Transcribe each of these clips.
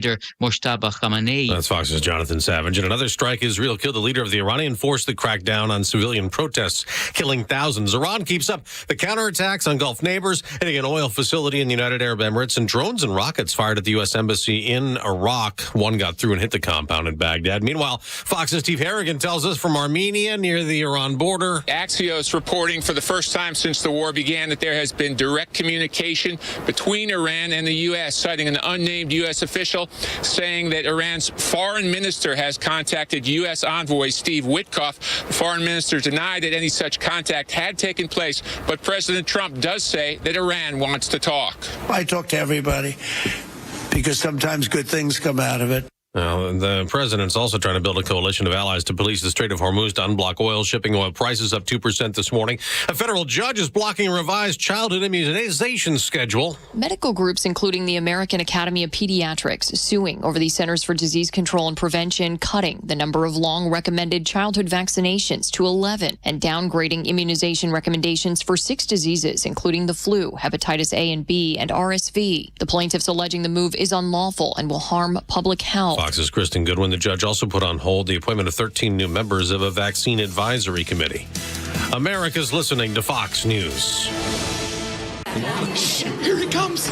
Mojtaba Khamenei. That's Fox's Jonathan Savage. In another strike, Israel killed the leader of the Iranian force that cracked down on civilian protests, killing thousands. Iran keeps up the counterattacks on Gulf neighbors, hitting an oil facility in the United Arab Emirates, and drones and rockets fired at the U.S. Embassy in Iraq. One got through and hit the compound in Baghdad. Meanwhile, Fox's Steve Harrigan tells us from Armenia near the Iran border. Axios reporting for the first time since the war began that there has been direct communication between Iran and the U.S., citing an unnamed U.S. official saying that Iran's foreign minister has contacted U.S. envoy Steve Witkoff. The foreign minister denied that any such contact had taken place, but President Trump does say that Iran wants to talk. I talk to everybody because sometimes good things come out of it. Now, the president's also trying to build a coalition of allies to police the Strait of Hormuz to unblock oil shipping. Oil prices up 2% this morning. A federal judge is blocking a revised childhood immunization schedule. Medical groups, including the American Academy of Pediatrics, suing over the Centers for Disease Control and Prevention, cutting the number of long recommended childhood vaccinations to 11 and downgrading immunization recommendations for 6 diseases, including the flu, hepatitis A and B, and RSV. The plaintiffs alleging the move is unlawful and will harm public health. Fox's Kristen Goodwin. The judge also put on hold the appointment of 13 new members of a vaccine advisory committee. America's listening to Fox News. Shh, here he comes.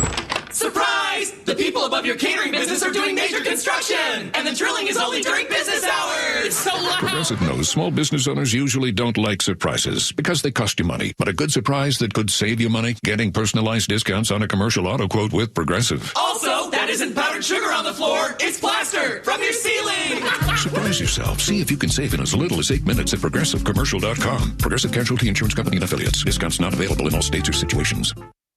Surprise! The people above your catering business are doing major construction, and the drilling is only during business hours. It's so loud. Progressive knows small business owners usually don't like surprises because they cost you money. But a good surprise that could save you money? Getting personalized discounts on a commercial auto quote with Progressive. Also, that isn't powdered sugar on the floor. It's plaster from your ceiling. Surprise yourself. See if you can save in as little as 8 minutes at ProgressiveCommercial.com. Progressive Casualty Insurance Company and Affiliates. Discounts not available in all states or situations.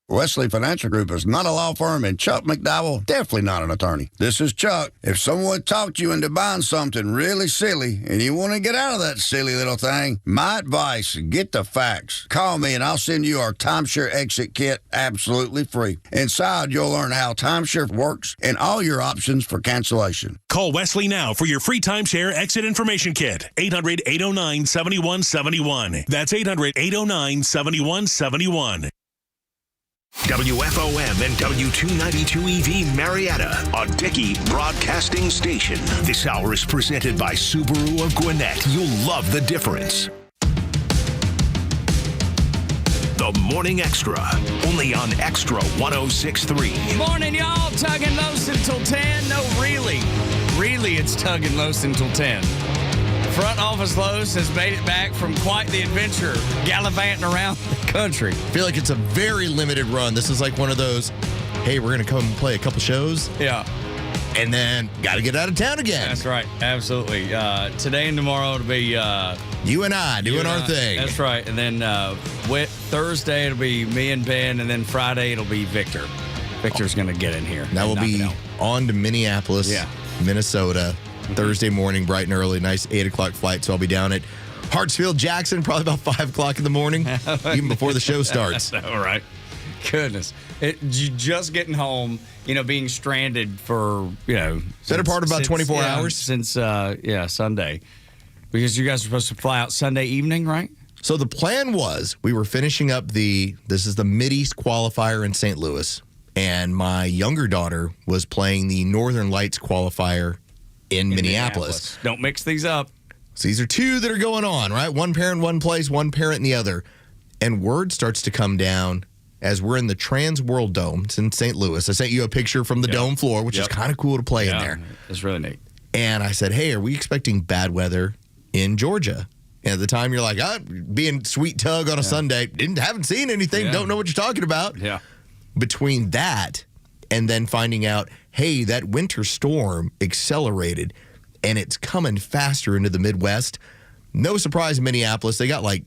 Wesley Financial Group is not a law firm, and Chuck McDowell, definitely not an attorney. This is Chuck. If someone talked you into buying something really silly and you want to get out of that silly little thing, my advice, get the facts. Call me and I'll send you our timeshare exit kit absolutely free. Inside, you'll learn how timeshare works and all your options for cancellation. Call Wesley now for your free timeshare exit information kit. 800-809-7171. That's 800-809-7171. WFOM and W292EV Marietta, a Dickey broadcasting station. This hour is presented by Subaru of Gwinnett. You'll love the difference. The Morning Extra, only on Extra 106.3. Morning, y'all. Tug and Los until 10. No, really, it's Tug and Los until 10. Front Office Los has made it back from quite the adventure, gallivanting around the country. I feel like it's a very limited run. This is like one of those, hey, we're going to come play a couple shows. Yeah. And then got to get out of town again. That's right. Absolutely. Today and tomorrow it'll be... you and I doing our thing. That's right. And then Thursday it'll be me and Ben, and then Friday it'll be Victor. Victor's going to get in here. Now we'll be on to Minneapolis, Minnesota. Thursday morning, bright and early, nice 8 o'clock flight. So I'll be down at Hartsfield Jackson, probably about 5 o'clock in the morning, even before the show starts. All right. Goodness. Just getting home, being stranded for, better part of about 24 hours. Since, Sunday. Because you guys are supposed to fly out Sunday evening, right? So the plan was we were finishing up this is the Mideast qualifier in St. Louis, and my younger daughter was playing the Northern Lights qualifier in Minneapolis. Don't mix these up. So these are two that are going on, right? One parent, one place, one parent in the other. And word starts to come down as we're in the Trans World Dome. It's in St. Louis. I sent you a picture from the dome floor, which is kind of cool to play in there. It's really neat. And I said, hey, are we expecting bad weather in Georgia? And at the time, you're like, being sweet Tug on a Sunday, haven't seen anything, don't know what you're talking about. Yeah. Between that and then finding out, hey, that winter storm accelerated, and it's coming faster into the Midwest. No surprise in Minneapolis. They got I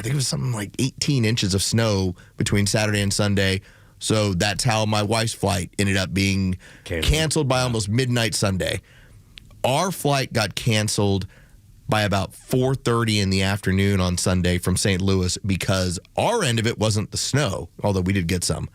think it was something like 18 inches of snow between Saturday and Sunday. So that's how my wife's flight ended up being canceled by almost midnight Sunday. Our flight got canceled by about 4:30 in the afternoon on Sunday from St. Louis because our end of it wasn't the snow, although we did get some.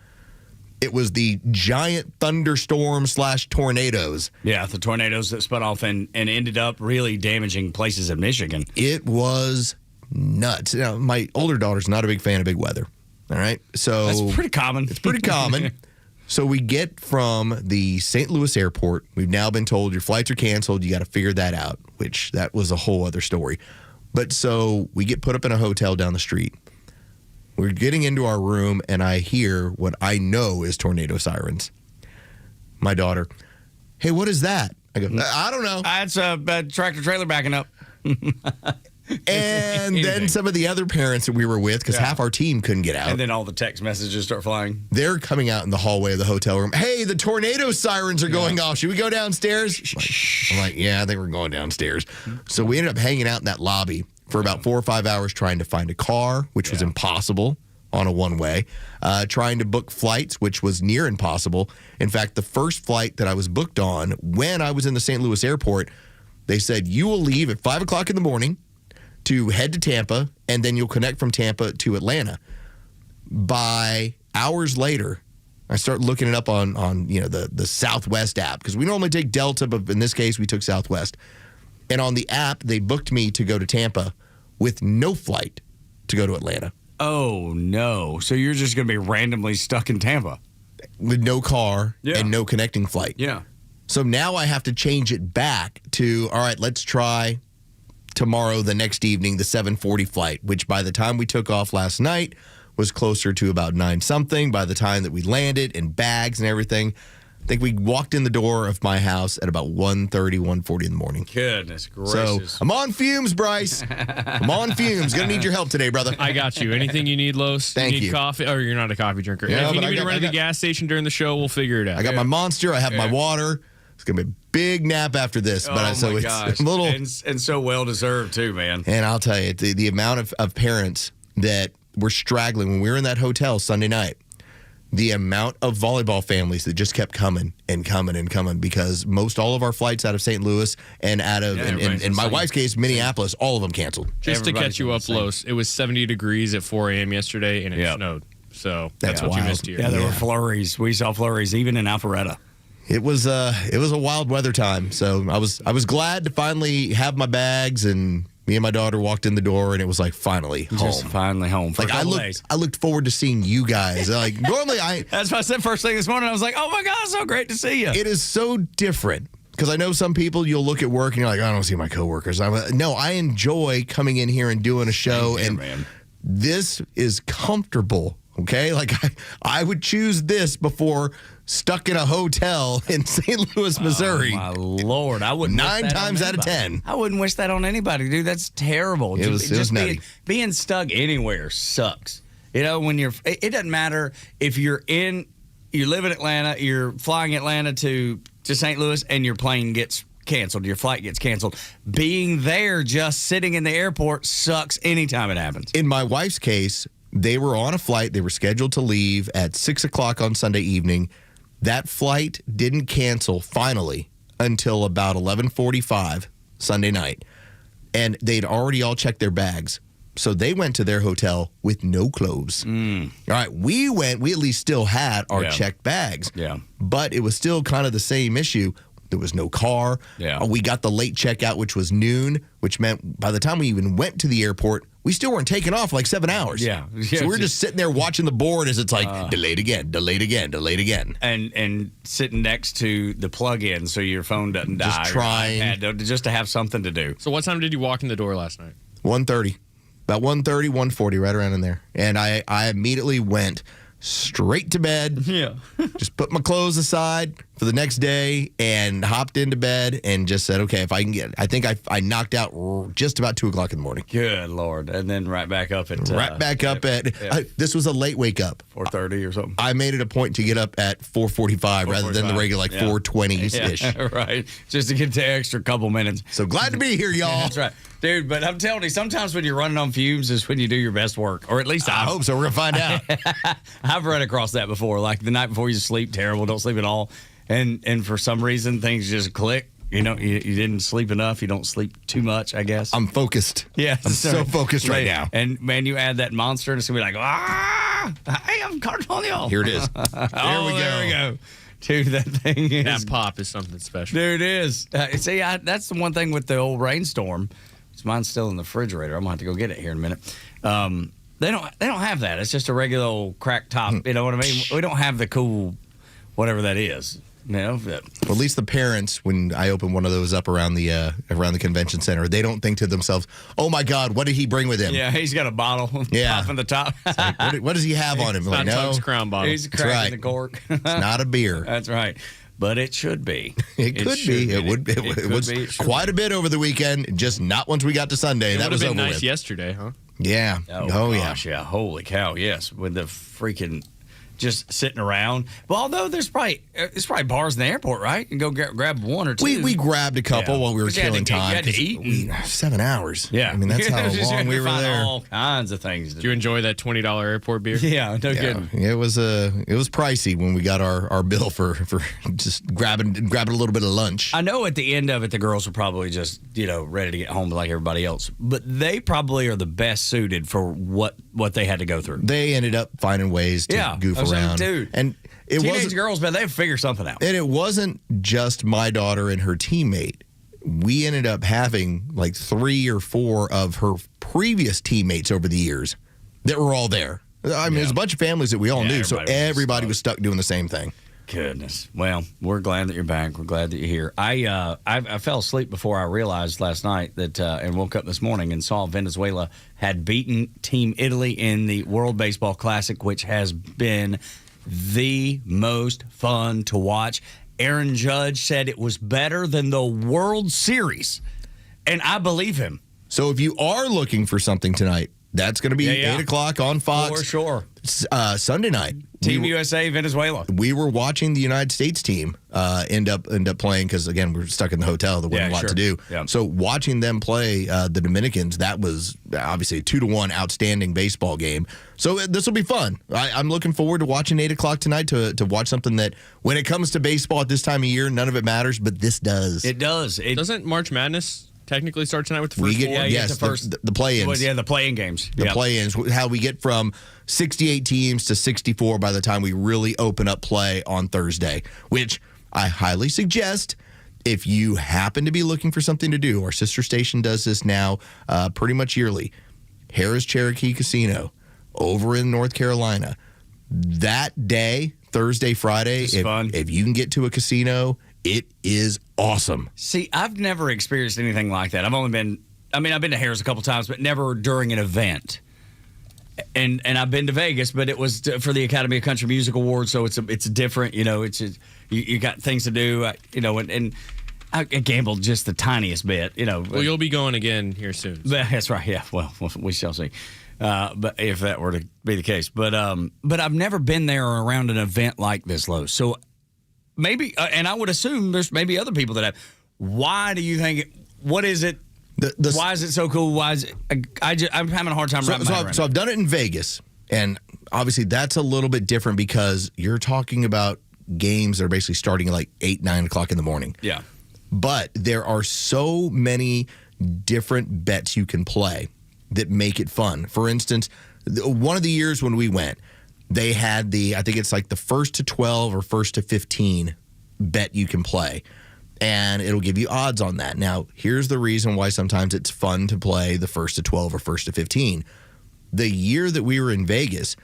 It was the giant thunderstorm/tornadoes. Yeah, the tornadoes that spun off and ended up really damaging places in Michigan. It was nuts. Now, my older daughter's not a big fan of big weather. All right? So that's pretty common. It's pretty common. So we get from the St. Louis airport. We've now been told your flights are canceled. You got to figure that out, which that was a whole other story. But so we get put up in a hotel down the street. We're getting into our room, and I hear what I know is tornado sirens. My daughter, hey, what is that? I go, I don't know. That's a tractor trailer backing up. And then some of the other parents that we were with, because half our team couldn't get out. And then all the text messages start flying. They're coming out in the hallway of the hotel room. Hey, the tornado sirens are going off. Should we go downstairs? I'm like, yeah, I think we're going downstairs. So we ended up hanging out in that lobby for about 4 or 5 hours trying to find a car, which was impossible on a one-way. Trying to book flights, which was near impossible. In fact, the first flight that I was booked on when I was in the St. Louis airport, they said, you will leave at 5 o'clock in the morning to head to Tampa, and then you'll connect from Tampa to Atlanta. By hours later, I start looking it up on the Southwest app, because we normally take Delta, but in this case, we took Southwest. And on the app, they booked me to go to Tampa with no flight to go to Atlanta. Oh, no. So you're just going to be randomly stuck in Tampa? With no car and no connecting flight. Yeah. So now I have to change it back to, all right, let's try tomorrow, the next evening, the 7:40 flight, which by the time we took off last night was closer to about 9-something. By the time that we landed and bags and everything, I think we walked in the door of my house at about 1:30, 1:40 in the morning. Goodness gracious. So I'm on fumes, Bryce. I'm on fumes. Gonna need your help today, brother. I got you. Anything you need, Los? Thank you. Need you. Coffee? Oh, you're not a coffee drinker. Yeah, if you but need me to run to the gas station during the show, we'll figure it out. I got my Monster. I have my water. It's gonna be a big nap after this, but it's a little and so well deserved too, man. And I'll tell you, the amount of parents that were straggling when we were in that hotel Sunday night, the amount of volleyball families that just kept coming and coming and coming, because most all of our flights out of St. Louis and out of, in my wife's case, Minneapolis, all of them canceled. Just to catch you up, Los, it was 70 degrees at 4 a.m. yesterday, and it snowed. So that's what you missed here. Yeah, there were flurries. We saw flurries even in Alpharetta. It was a wild weather time. So I was glad to finally have my bags, and me and my daughter walked in the door, and it was like finally home. Just finally home for like a couple days. I looked forward to seeing you guys. Like normally That's what I said first thing this morning. I was like, oh my God, so great to see you. It is so different. Because I know some people, you'll look at work and you're like, I don't see my coworkers. No, I enjoy coming in here and doing a show, this is comfortable. Okay, like I would choose this before stuck in a hotel in St. Louis, Missouri. Oh, my Lord. I wouldn't 9 times out of 10. I wouldn't wish that on anybody, dude. That's terrible. It was nutty. Being stuck anywhere sucks. You know, when it doesn't matter if you live in Atlanta, you're flying Atlanta to St. Louis, and your plane gets canceled, your flight gets canceled. Being there, just sitting in the airport, sucks anytime it happens. In my wife's case, they were on a flight. They were scheduled to leave at 6 o'clock on Sunday evening. That flight didn't cancel finally until about 11:45 Sunday night. And they'd already all checked their bags. So they went to their hotel with no clothes. All right, we at least still had our checked bags. Yeah. But it was still kind of the same issue. There was no car. Yeah. We got the late checkout, which was noon, which meant by the time we even went to the airport, we still weren't taking off like 7 hours. Yeah. So we were just sitting there watching the board as it's like delayed again, delayed again, delayed again. And sitting next to the plug-in so your phone doesn't die. Just trying. Just to have something to do. So what time did you walk in the door last night? 1:30. About 1:30, 1:40, right around in there. And I immediately went straight to bed. Yeah. Just put my clothes aside for the next day and hopped into bed and just said, okay, if I can get, I think I knocked out just about 2 o'clock in the morning. Good Lord. And then right back up at... this was a late wake up. 4:30 or something. I made it a point to get up at 4:45 rather than the regular 4:20-ish. Yeah, right. Just to get the extra couple minutes. So glad to be here, y'all. That's right. Dude, but I'm telling you, sometimes when you're running on fumes is when you do your best work. Or at least I hope so. We're going to find out. I've run across that before. Like the night before you sleep terrible, don't sleep at all. And for some reason, things just click. You know, you didn't sleep enough. You don't sleep too much, I guess. I'm focused. Yeah. I'm so focused right now. And, man, you add that monster, and it's going to be like, I am Cardinal. Here it is. There we go. Dude, that thing is... That pop is something special. Dude, it is. See, that's the one thing with the old rainstorm. Mine's still in the refrigerator. I'm going to have to go get it here in a minute. They don't have that. It's just a regular old crack top. You know what I mean? We don't have the cool... whatever that is. Well, at least the parents, when I open one of those up around the convention center, they don't think to themselves, "Oh my God, what did he bring with him?" Yeah, he's got a bottle popping the top. Like, what does he have on him? It's not Tug's Crown bottle. He's cracking the cork. It's not a beer. That's right. But it should be. It could be. It was quite a bit over the weekend, just not once we got to Sunday. That was been over nice with. Yesterday, huh? Yeah. Oh gosh, yeah. Holy cow, yes. With the freaking just sitting around. Well, although there's probably bars in the airport, right? You can go grab one or two. We grabbed a couple while we were killing time. You had to eat. 7 hours. Yeah. I mean, that's how long we were there. All kinds of things. Did you enjoy that $20 airport beer? Yeah, no kidding. It was pricey when we got our bill for just grabbing a little bit of lunch. I know at the end of it, the girls were probably just, ready to get home like everybody else. But they probably are the best suited for what they had to go through. They ended up finding ways to goof around. Dude. And it teenage girls, man, they figure something out. And it wasn't just my daughter and her teammate. We ended up having like 3 or 4 of her previous teammates over the years that were all there. I mean, there's a bunch of families that we all knew, so everybody was stuck doing the same thing. Goodness. Well, we're glad that you're back. We're glad that you're here. I fell asleep before I realized last night that, and woke up this morning and saw Venezuela had beaten Team Italy in the World Baseball Classic, which has been the most fun to watch. Aaron Judge said it was better than the World Series, and I believe him. So if you are looking for something tonight, that's going to be 8 o'clock on Fox. For sure. Sunday night. Team USA, Venezuela. We were watching the United States team end up playing because, again, we're stuck in the hotel. There wasn't a lot to do. Yeah. So watching them play the Dominicans, that was obviously a 2-1 outstanding baseball game. So this will be fun. I'm looking forward to watching 8 o'clock tonight to watch something that, when it comes to baseball at this time of year, none of it matters, but this does. It does. Doesn't March Madness technically start tonight with the first four? Yes, the play-ins. Well, the play-in games. The play-ins, how we get from 68 teams to 64 by the time we really open up play on Thursday, which I highly suggest if you happen to be looking for something to do. Our sister station does this now pretty much yearly. Harrah's Cherokee Casino over in North Carolina. That day, Thursday, Friday, if you can get to a casino, it is awesome. See, I've never experienced anything like that. I've been to Harrah's a couple times, but never during an event. And I've been to Vegas, but it was for the Academy of Country Music Awards, so it's different. You got things to do. And I gambled just the tiniest bit. Well, you'll be going again here soon. So. That's right. Yeah. Well, we shall see. But if that were to be the case, but I've never been there or around an event like this, Los. So maybe, and I would assume there's maybe other people that have. Why do you think? What is it? Why is it so cool? Why is it? I'm having a hard time wrapping my head around it. So I've done it in Vegas, and obviously that's a little bit different because you're talking about games that are basically starting at like 8, 9 o'clock in the morning. Yeah. But there are so many different bets you can play that make it fun. For instance, one of the years when we went, they had I think it's like the 1st to 12 or 1st to 15 bet you can play. And it'll give you odds on that. Now, here's the reason why sometimes it's fun to play the 1st to 12 or 1st to 15. The year that we were in Vegas,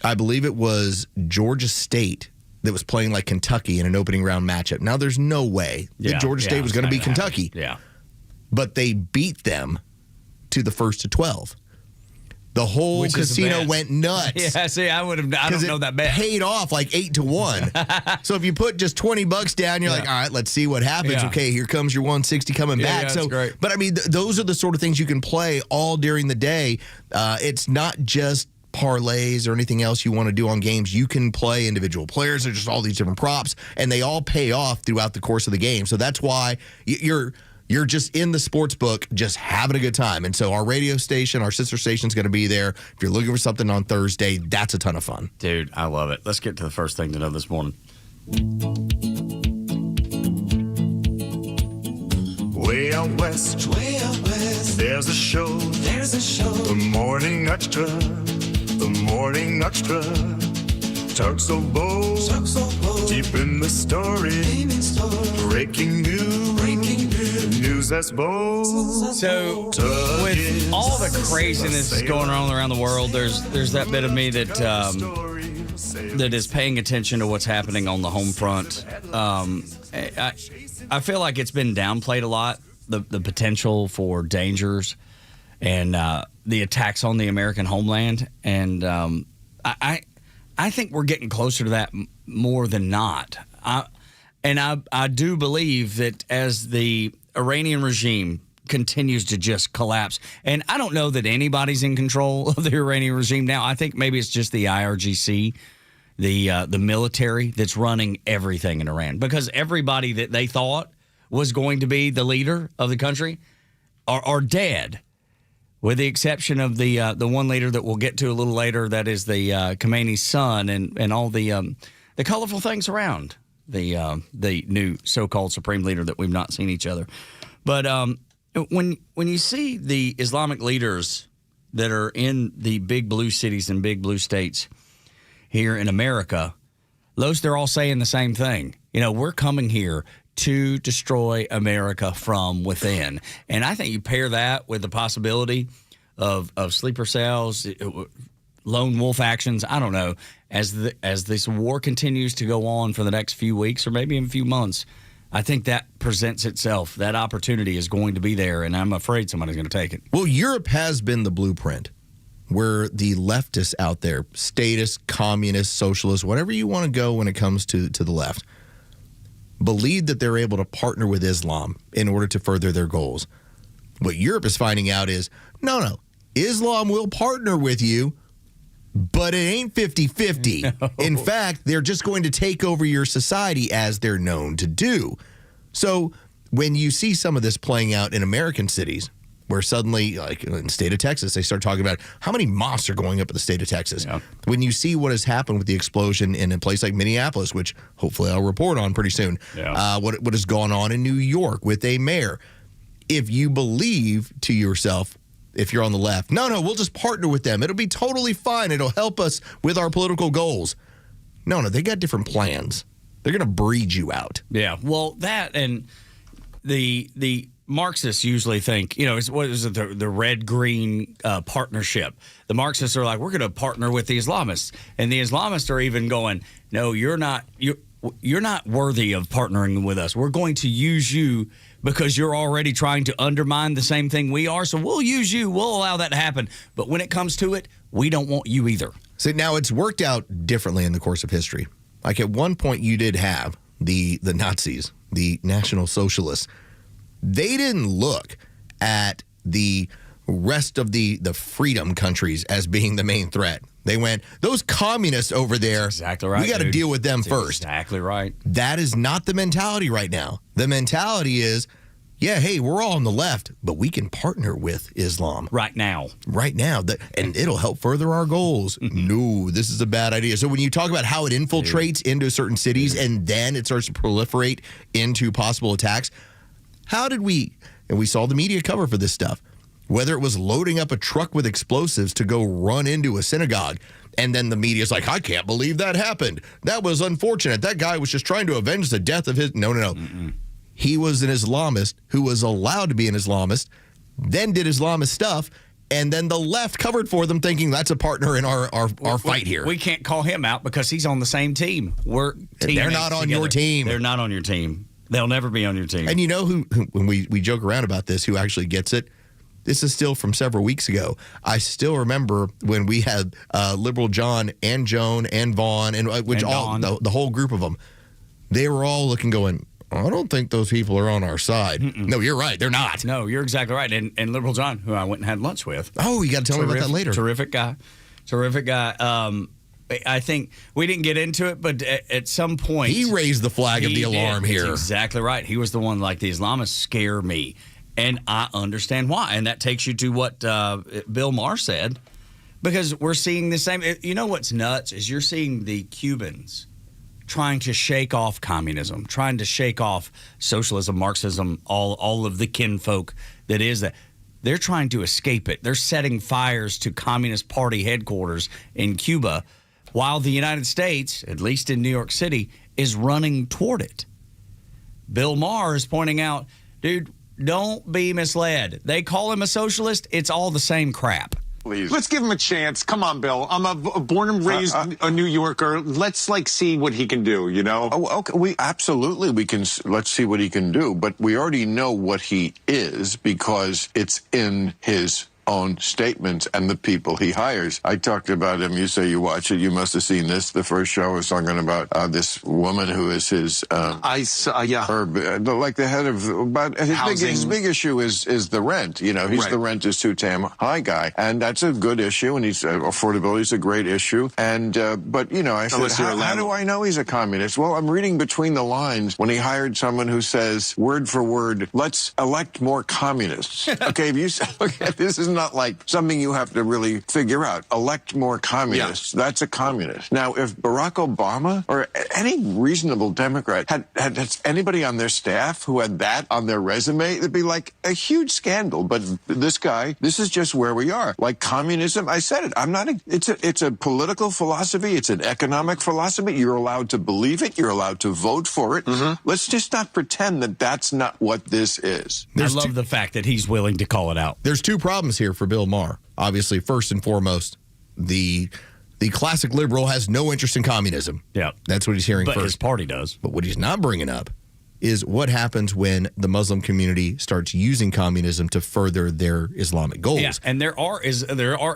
I believe it was Georgia State that was playing like Kentucky in an opening round matchup. Now, there's no way that Georgia State was going to beat Kentucky. Yeah. But they beat them to the 1st to 12. The whole casino went nuts. Yeah, see, I don't know that bet. Paid off like 8-1. So if you put just $20 down, you're like, all right, let's see what happens. Yeah. Okay, here comes your 160 coming back. Yeah, that's great. But I mean, those are the sort of things you can play all during the day. It's not just parlays or anything else you want to do on games. You can play individual players. There's just all these different props, and they all pay off throughout the course of the game. So that's why you're just in the sports book, just having a good time. And so our radio station, our sister station, is going to be there. If you're looking for something on Thursday, that's a ton of fun. Dude, I love it. Let's get to the first thing to know this morning. Way out west, there's a show, the Morning Xtra, the Morning Xtra. Tug Los, deep in the story, breaking news that's bold. So, with all the craziness going on around the world, there's that bit of me that that is paying attention to what's happening on the home front, I feel like it's been downplayed a lot, the potential for dangers and the attacks on the American homeland. And I think we're getting closer to that more than not. I do believe that as the Iranian regime continues to just collapse, and I don't know that anybody's in control of the Iranian regime now. I think maybe it's just the IRGC, the military that's running everything in Iran, because everybody that they thought was going to be the leader of the country are dead, with the exception of the one leader that we'll get to a little later. That is the Khamenei's son, and all the colorful things around the new so-called supreme leader that we've not seen each other. But when you see the Islamic leaders that are in the big blue cities and big blue states here in America, they're all saying the same thing. We're coming here to destroy America from within. And I think you pair that with the possibility of sleeper cells, lone wolf actions, I don't know, as this war continues to go on for the next few weeks or maybe in a few months, I think that presents itself. That opportunity is going to be there, and I'm afraid somebody's going to take it. Well, Europe has been the blueprint where the leftists out there, statists, communists, socialists, whatever you want to go when it comes to the left, believe that they're able to partner with Islam in order to further their goals. What Europe is finding out is, no, Islam will partner with you, but it ain't 50-50. No. In fact, they're just going to take over your society as they're known to do. So when you see some of this playing out in American cities, where suddenly, like in the state of Texas, they start talking about how many mosques are going up in the state of Texas. Yeah. When you see what has happened with the explosion in a place like Minneapolis, which hopefully I'll report on pretty soon, what has gone on in New York with a mayor, if you believe to yourself, if you're on the left, no, we'll just partner with them. It'll be totally fine. It'll help us with our political goals. No, they got different plans. They're going to breed you out. Yeah, well, that and the Marxists usually think, what is it, the red-green partnership. The Marxists are like, we're going to partner with the Islamists. And the Islamists are even going, no, you're not worthy of partnering with us. We're going to use you because you're already trying to undermine the same thing we are. So we'll use you. We'll allow that to happen. But when it comes to it, we don't want you either. So now it's worked out differently in the course of history. Like at one point you did have the Nazis, the National Socialists. They didn't look at the rest of the freedom countries as being the main threat. They went, those communists over there, exactly right, we got to deal with them first. Exactly right. That is not the mentality right now. The mentality is, yeah, hey, we're all on the left, but we can partner with Islam. Right now. And it'll help further our goals. No, this is a bad idea. So when you talk about how it infiltrates into certain cities and then it starts to proliferate into possible attacks, and we saw the media cover for this stuff, whether it was loading up a truck with explosives to go run into a synagogue, and then the media's like, I can't believe that happened. That was unfortunate. That guy was just trying to avenge the death of his... No. Mm-mm. He was an Islamist who was allowed to be an Islamist, then did Islamist stuff, and then the left covered for them thinking that's a partner in our fight here. We can't call him out because he's on the same team. They're not on your team. They're not on your team. They'll never be on your team. And you know who when we joke around about this, who actually gets it? This is still from several weeks ago. I still remember when we had Liberal John and Joan and Vaughn and the whole group of them. They were all looking, going, I don't think those people are on our side. Mm-mm. No, you're right. They're not. No, you're exactly right. And Liberal John, who I went and had lunch with. Oh, you got to tell me about that later. Terrific guy. I think we didn't get into it, but at some point... He raised the flag of the alarm here. That's exactly right. He was the one, like, the Islamists scare me. And I understand why. And that takes you to what Bill Maher said, because we're seeing the same. You know what's nuts is you're seeing the Cubans trying to shake off communism, trying to shake off socialism, Marxism, all of the kinfolk that is that. They're trying to escape it. They're setting fires to Communist Party headquarters in Cuba, while the United States, at least in New York City, is running toward it. Bill Maher is pointing out, dude, don't be misled. They call him a socialist. It's all the same crap. Please. Let's give him a chance. Come on, Bill. I'm a born and raised a New Yorker. Let's see what he can do, you know? Oh, okay. Let's see what he can do. But we already know what he is because it's in his own statements and the people he hires. I talked about him. You say you watch it. You must have seen this. The first show was talking about this woman who is his. I saw, yeah. Like the head of. But his big issue is the rent. You know, he's the rent is too damn high guy, and that's a good issue. And affordability is a great issue. And but you know, I said, how do I know he's a communist? Well, I'm reading between the lines when he hired someone who says word for word, "Let's elect more communists." Okay, if you okay, this is not like something you have to really figure out. Elect more communists. Yeah. That's a communist. Now, if Barack Obama or any reasonable Democrat had anybody on their staff who had that on their resume, it'd be like a huge scandal. But this guy, this is just where we are. Like communism, I said it. It's a political philosophy. It's an economic philosophy. You're allowed to believe it. You're allowed to vote for it. Mm-hmm. Let's just not pretend that that's not what this is. I love the fact that he's willing to call it out. There's two problems here for Bill Maher. Obviously, first and foremost, the classic liberal has no interest in communism. Yeah. That's what he's hearing first. But his party does. But what he's not bringing up is what happens when the Muslim community starts using communism to further their Islamic goals. Yeah, and there are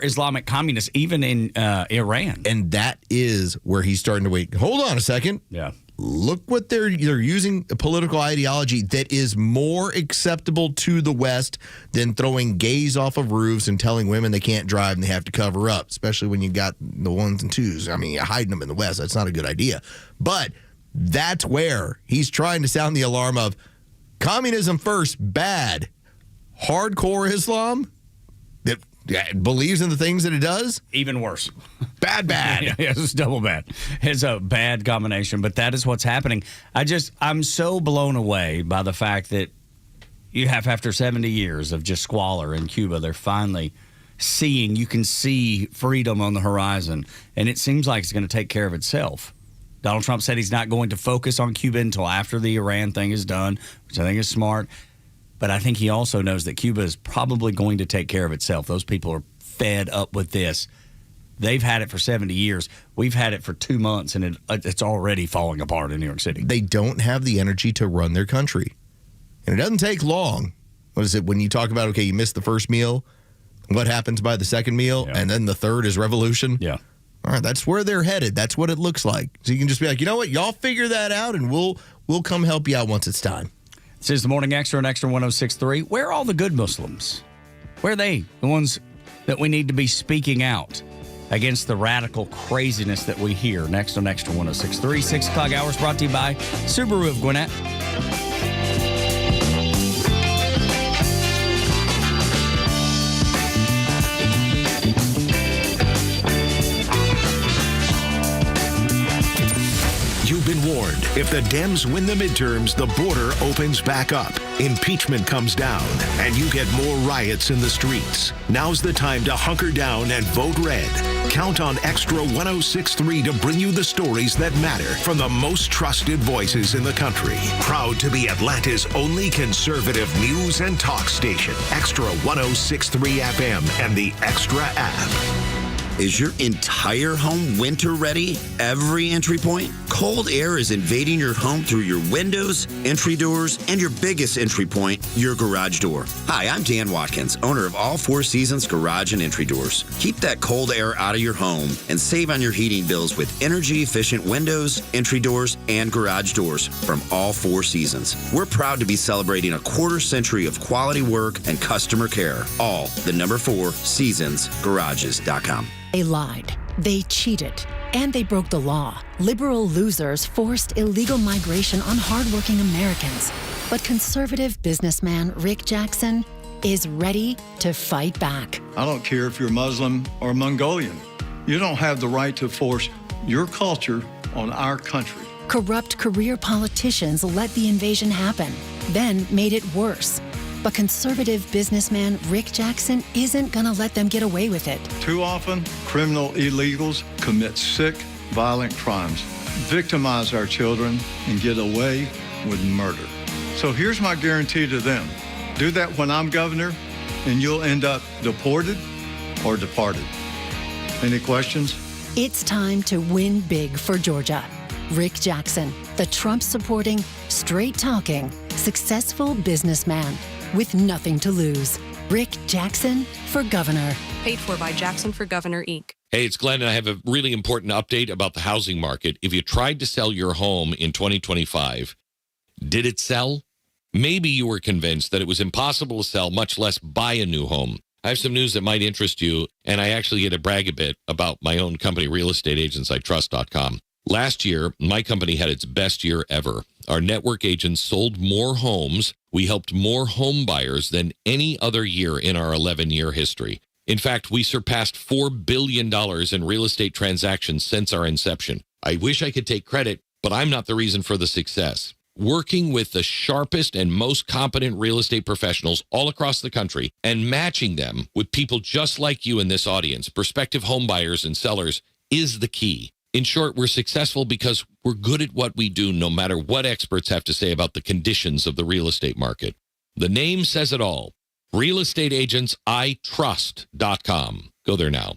Islamic communists even in Iran. And that is where he's starting to wait. Hold on a second. Yeah. Look what they're using a political ideology that is more acceptable to the West than throwing gays off of roofs and telling women they can't drive and they have to cover up, especially when you got the ones and twos. I mean, you're hiding them in the West. That's not a good idea. But that's where he's trying to sound the alarm of communism first, bad. Hardcore Islam that believes in the things that it does? Even worse. Bad. Yeah, it's double bad. It's a bad combination, but that is what's happening. I'm so blown away by the fact that you have, after 70 years of just squalor in Cuba, they're finally you can see freedom on the horizon, and it seems like it's going to take care of itself. Donald Trump said he's not going to focus on Cuba until after the Iran thing is done, which I think is smart. But I think he also knows that Cuba is probably going to take care of itself. Those people are fed up with this. They've had it for 70 years. We've had it for 2 months, and it's already falling apart in New York City. They don't have the energy to run their country. And it doesn't take long. What is it when you talk about, okay, you missed the first meal, what happens by the second meal, and then the third is revolution? Yeah. All right, that's where they're headed. That's what it looks like. So you can just be like, you know what, y'all figure that out, and we'll come help you out once it's time. This is the Morning Extra on Extra 106.3. Where are all the good Muslims? Where are they? The ones that we need to be speaking out against the radical craziness that we hear. Next on Extra 106.3, 6 o'clock hours, brought to you by Subaru of Gwinnett. You've been warned. If the Dems win the midterms, the border opens back up. Impeachment comes down, and you get more riots in the streets. Now's the time to hunker down and vote red. Count on Extra 106.3 to bring you the stories that matter from the most trusted voices in the country. Proud to be Atlanta's only conservative news and talk station. Extra 106.3 FM and the Extra app. Is your entire home winter ready? Every entry point? Cold air is invading your home through your windows, entry doors, and your biggest entry point, your garage door. Hi, I'm Dan Watkins, owner of All Four Seasons Garage and Entry Doors. Keep that cold air out of your home and save on your heating bills with energy-efficient windows, entry doors, and garage doors from All Four Seasons. We're proud to be celebrating a quarter-century of quality work and customer care. All the number 4 seasonsgarages.com. They lied, they cheated, and they broke the law. Liberal losers forced illegal migration on hardworking Americans. But conservative businessman Rick Jackson is ready to fight back. I don't care if you're Muslim or Mongolian. You don't have the right to force your culture on our country. Corrupt career politicians let the invasion happen, then made it worse. But conservative businessman Rick Jackson isn't going to let them get away with it. Too often, criminal illegals commit sick, violent crimes, victimize our children, and get away with murder. So here's my guarantee to them. Do that when I'm governor, and you'll end up deported, or departed. Any questions? It's time to win big for Georgia. Rick Jackson, the Trump-supporting, straight-talking, successful businessman with nothing to lose. Rick Jackson for governor. Paid for by Jackson for Governor, Inc. Hey, it's Glenn, and I have a really important update about the housing market. If you tried to sell your home in 2025, did it sell? Maybe you were convinced that it was impossible to sell, much less buy a new home. I have some news that might interest you, and I actually get to brag a bit about my own company, realestateagentsitrust.com. Last year, my company had its best year ever. Our network agents sold more homes. We helped more home buyers than any other year in our 11-year history. In fact, we surpassed $4 billion in real estate transactions since our inception. I wish I could take credit, but I'm not the reason for the success. Working with the sharpest and most competent real estate professionals all across the country and matching them with people just like you in this audience, prospective home buyers and sellers, is the key. In short, we're successful because we're good at what we do, no matter what experts have to say about the conditions of the real estate market. The name says it all. realestateagentsitrust.com. Go there now.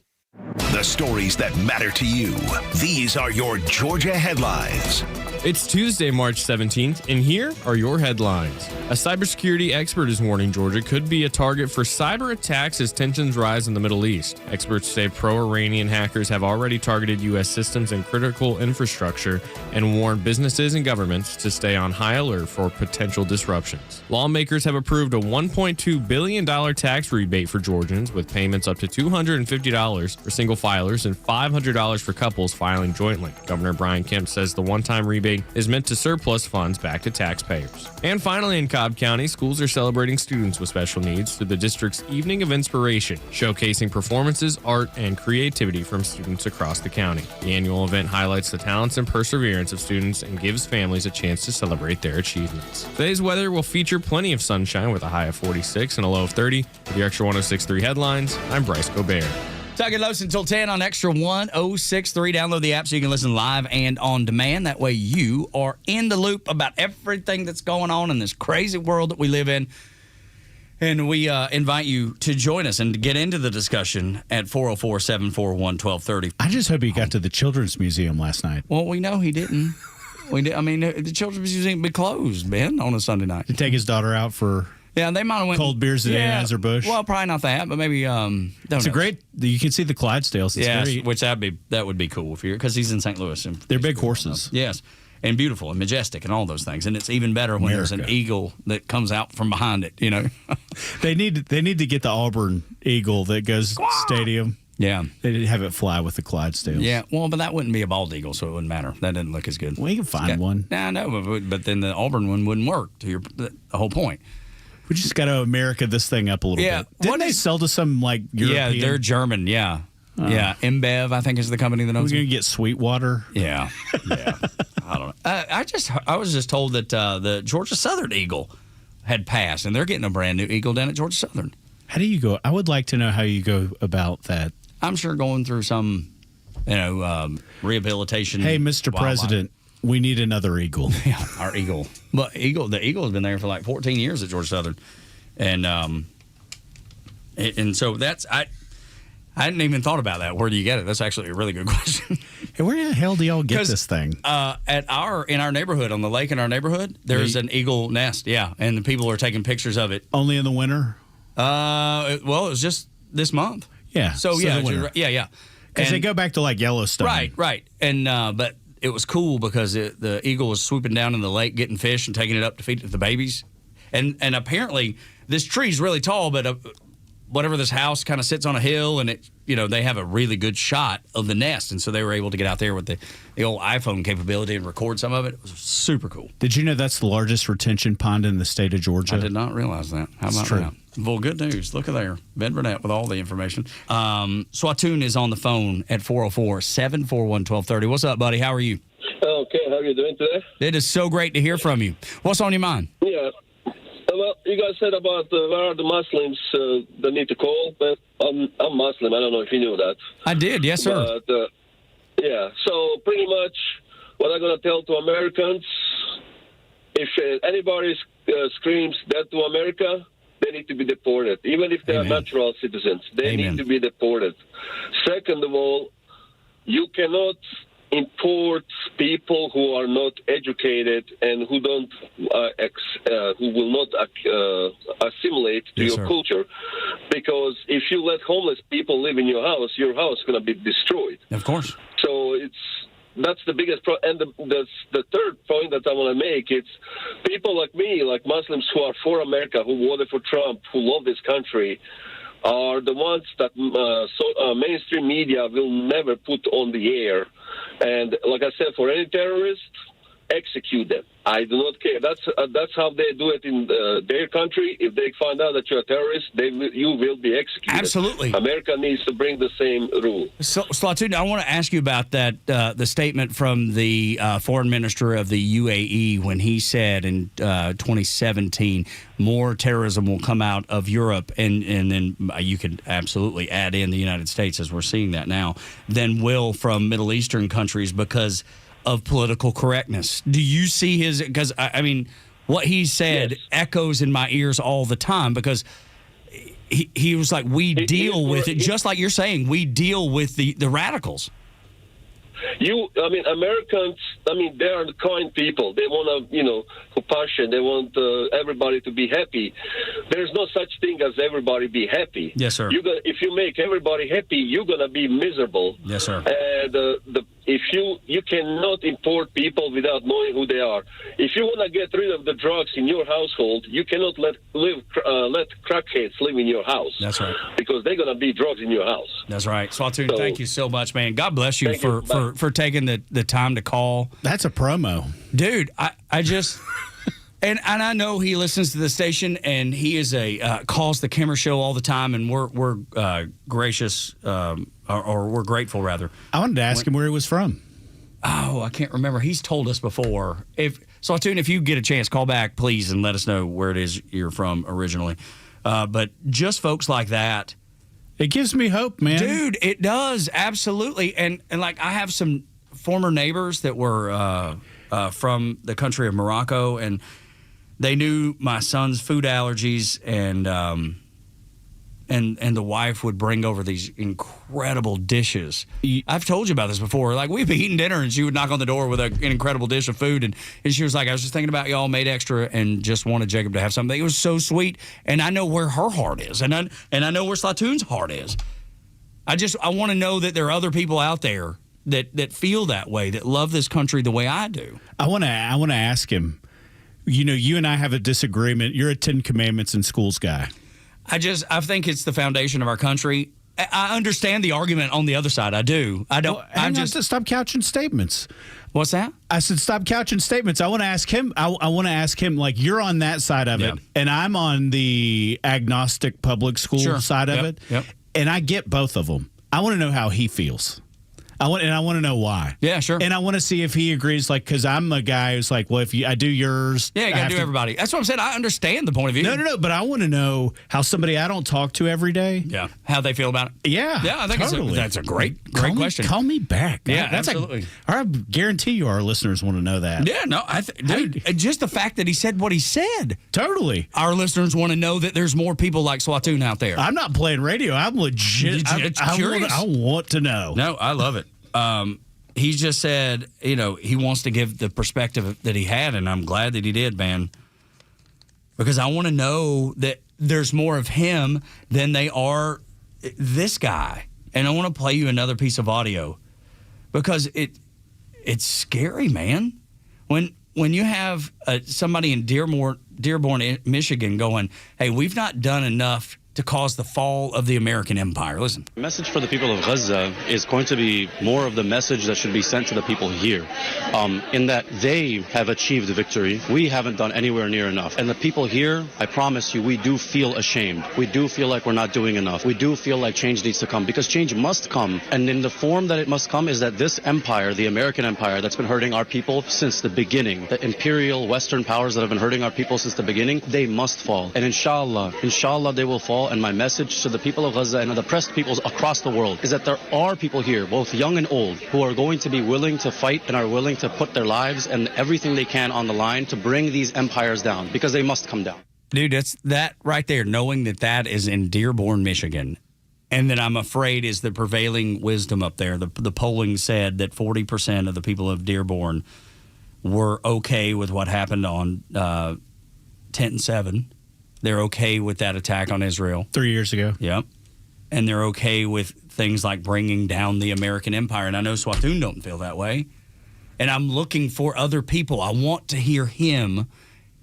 The stories that matter to you. These are your Georgia headlines. It's Tuesday, March 17th, and here are your headlines. A cybersecurity expert is warning Georgia could be a target for cyber attacks as tensions rise in the Middle East. Experts say pro-Iranian hackers have already targeted U.S. systems and critical infrastructure and warned businesses and governments to stay on high alert for potential disruptions. Lawmakers have approved a $1.2 billion tax rebate for Georgians, with payments up to $250 for single filers and $500 for couples filing jointly. Governor Brian Kemp says the one-time rebate is meant to surplus funds back to taxpayers. And finally, in Cobb County, schools are celebrating students with special needs through the district's Evening of Inspiration, showcasing performances, art, and creativity from students across the county. The annual event highlights the talents and perseverance of students and gives families a chance to celebrate their achievements. Today's weather will feature plenty of sunshine with a high of 46 and a low of 30. With your Extra 106.3 headlines, I'm Bryce Gobert. Tug and Los until 10 on Extra 106.3. Download the app so you can listen live and on demand. That way you are in the loop about everything that's going on in this crazy world that we live in. And we invite you to join us and to get into the discussion at 404-741-1230. I just hope he got to the Children's Museum last night. Well, we know he didn't. I mean, the Children's Museum would be closed, Ben, on a Sunday night. To take his daughter out for... Yeah, they might have went cold beers today in Anheuser-Busch. Well, probably not that, but maybe it's a great. You can see the Clydesdales. Yes, which that would be cool if you're, because he's in St. Louis. And they're big horses. Yes, and beautiful and majestic and all those things. And it's even better when there's an eagle that comes out from behind it. You know, they need to get the Auburn eagle that goes stadium. Yeah, they didn't have it fly with the Clydesdales. Yeah, well, but that wouldn't be a bald eagle, so it wouldn't matter. That didn't look as good. We can find one. Nah, no, but then the Auburn one wouldn't work. To the whole point. We just got to America this thing up a little bit. Didn't they sell to some like European? Yeah, they're German. Yeah, yeah. InBev, I think, is the company that owns it. We're gonna get Sweetwater. Yeah, yeah. I don't know. I was just told that the Georgia Southern Eagle had passed, and they're getting a brand new Eagle down at Georgia Southern. How do you go? I would like to know how you go about that. I'm sure going through some, rehabilitation. Hey, Mr. President. We need another eagle. Yeah, our eagle. But the eagle has been there for like 14 years at Georgia Southern, and so that's I hadn't even thought about that. Where do you get it? That's actually a really good question. Hey, where the hell do y'all get this thing? In our neighborhood, on the lake in our neighborhood, there's an eagle nest. Yeah, and the people are taking pictures of it. Only in the winter. Well, it was just this month. Yeah. So yeah. Because they go back to like Yellowstone. Right, and but. It was cool because the eagle was swooping down in the lake, getting fish and taking it up to feed it to the babies. And apparently this tree's really tall, but whatever, this house kind of sits on a hill, and they have a really good shot of the nest. And so they were able to get out there with the old iPhone capability and record some of it. It was super cool. Did you know that's the largest retention pond in the state of Georgia? I did not realize that. How about that? Well, good news. Look at there. Ben Burnett with all the information. Swatoon is on the phone at 404-741-1230. What's up, buddy? How are you? Okay, how are you doing today? It is so great to hear from you. What's on your mind? Yeah. Well, you guys said about where are the Muslims that need to call, but I'm Muslim. I don't know if you knew that. I did, yes, sir. But, yeah, so pretty much what I'm going to tell to Americans, if anybody screams death to America, they need to be deported. Even if they are natural citizens, they need to be deported. Second of all, you cannot import people who are not educated and who don't who will not assimilate to your culture, because if you let homeless people live in your house is going to be destroyed. Of course. So that's the biggest and the third point that I want to make, it's people like me, like Muslims who are for America, who voted for Trump, who love this country, are the ones that mainstream media will never put on the air. And like I said, for any terrorist, execute them. I do not care. That's how they do it in their country. If they find out that you're a terrorist, you will be executed. Absolutely. America needs to bring the same rule. So, Slatoon, I want to ask you about that, the statement from the foreign minister of the UAE when he said in 2017, more terrorism will come out of Europe, and then you could absolutely add in the United States, as we're seeing that now, than will from Middle Eastern countries because of political correctness. Do you see his, because I mean, what he said echoes in my ears all the time, because he was like, we deal with it, just like you're saying, we deal with the radicals. Americans, they are kind people. They want to, compassion. They want everybody to be happy. There's no such thing as everybody be happy. Yes, sir. If you make everybody happy, you're going to be miserable. Yes, sir. And if you cannot import people without knowing who they are. If you want to get rid of the drugs in your household, you cannot let crackheads live in your house. That's right. Because they're going to be drugs in your house. That's right. Swatoon, thank you so much, man. God bless you for taking the time to call. That's a promo. Dude, I just... And I know he listens to the station, and he is calls the Kimmer Show all the time, and we're gracious, or we're grateful, rather. I wanted to ask him where he was from. Oh, I can't remember. He's told us before. Swatoon, if you get a chance, call back, please, and let us know where it is you're from originally. But just folks like that. It gives me hope, man. Dude, it does, absolutely. And like, I have some former neighbors that were from the country of Morocco, and they knew my son's food allergies, and the wife would bring over these incredible dishes. I've told you about this before. Like, we'd be eating dinner, and she would knock on the door with an incredible dish of food, and she was like, I was just thinking about y'all, made extra, and just wanted Jacob to have something. It was so sweet, and I know where her heart is, and I know where Slatoon's heart is. I want to know that there are other people out there that feel that way, that love this country the way I do. I want to ask him. You and I have a disagreement. You're a 10 Commandments in schools guy. I think it's the foundation of our country. I understand the argument on the other side. I do. I don't. I'm just to stop couching statements. What's that? I said stop couching statements. I want to ask him. I want to ask him, like, you're on that side of it, and I'm on the agnostic public school side of it. Yep. And I get both of them. I want to know how he feels. I want to know why. Yeah, sure. And I want to see if he agrees, like, because I'm a guy who's like, well, if I do yours, you got to do everybody. That's what I'm saying. I understand the point of view. No, but I want to know how somebody I don't talk to every day, how they feel about it. Yeah, I think totally. that's a great question. Call me back. Yeah, absolutely. I guarantee you our listeners want to know that. Yeah, no, dude, just the fact that he said what he said. Totally. Our listeners want to know that there's more people like Swatoon out there. I'm not playing radio. I'm legit. I'm curious. I want to know. No, I love it. He just said, he wants to give the perspective that he had, and I'm glad that he did, man. Because I want to know that there's more of him than they are this guy. And I want to play you another piece of audio because it's scary, man. When you have somebody in Dearborn, Michigan going, hey, we've not done enough to cause the fall of the American empire. Listen. The message for the people of Gaza is going to be more of the message that should be sent to the people here, in that they have achieved victory. We haven't done anywhere near enough. And the people here, I promise you, we do feel ashamed. We do feel like we're not doing enough. We do feel like change needs to come, because change must come. And in the form that it must come is that this empire, the American empire that's been hurting our people since the beginning, the imperial Western powers that have been hurting our people since the beginning, they must fall. And inshallah they will fall. And my message to the people of Gaza and the oppressed peoples across the world is that there are people here, both young and old, who are going to be willing to fight and are willing to put their lives and everything they can on the line to bring these empires down, because they must come down. Dude, that's that right there, knowing that is in Dearborn, Michigan. And that I'm afraid is the prevailing wisdom up there. The polling said that 40% of the people of Dearborn were okay with what happened on 10/7. They're okay with that attack on Israel. 3 years ago. Yep. And they're okay with things like bringing down the American empire. And I know Swatoon don't feel that way. And I'm looking for other people. I want to hear him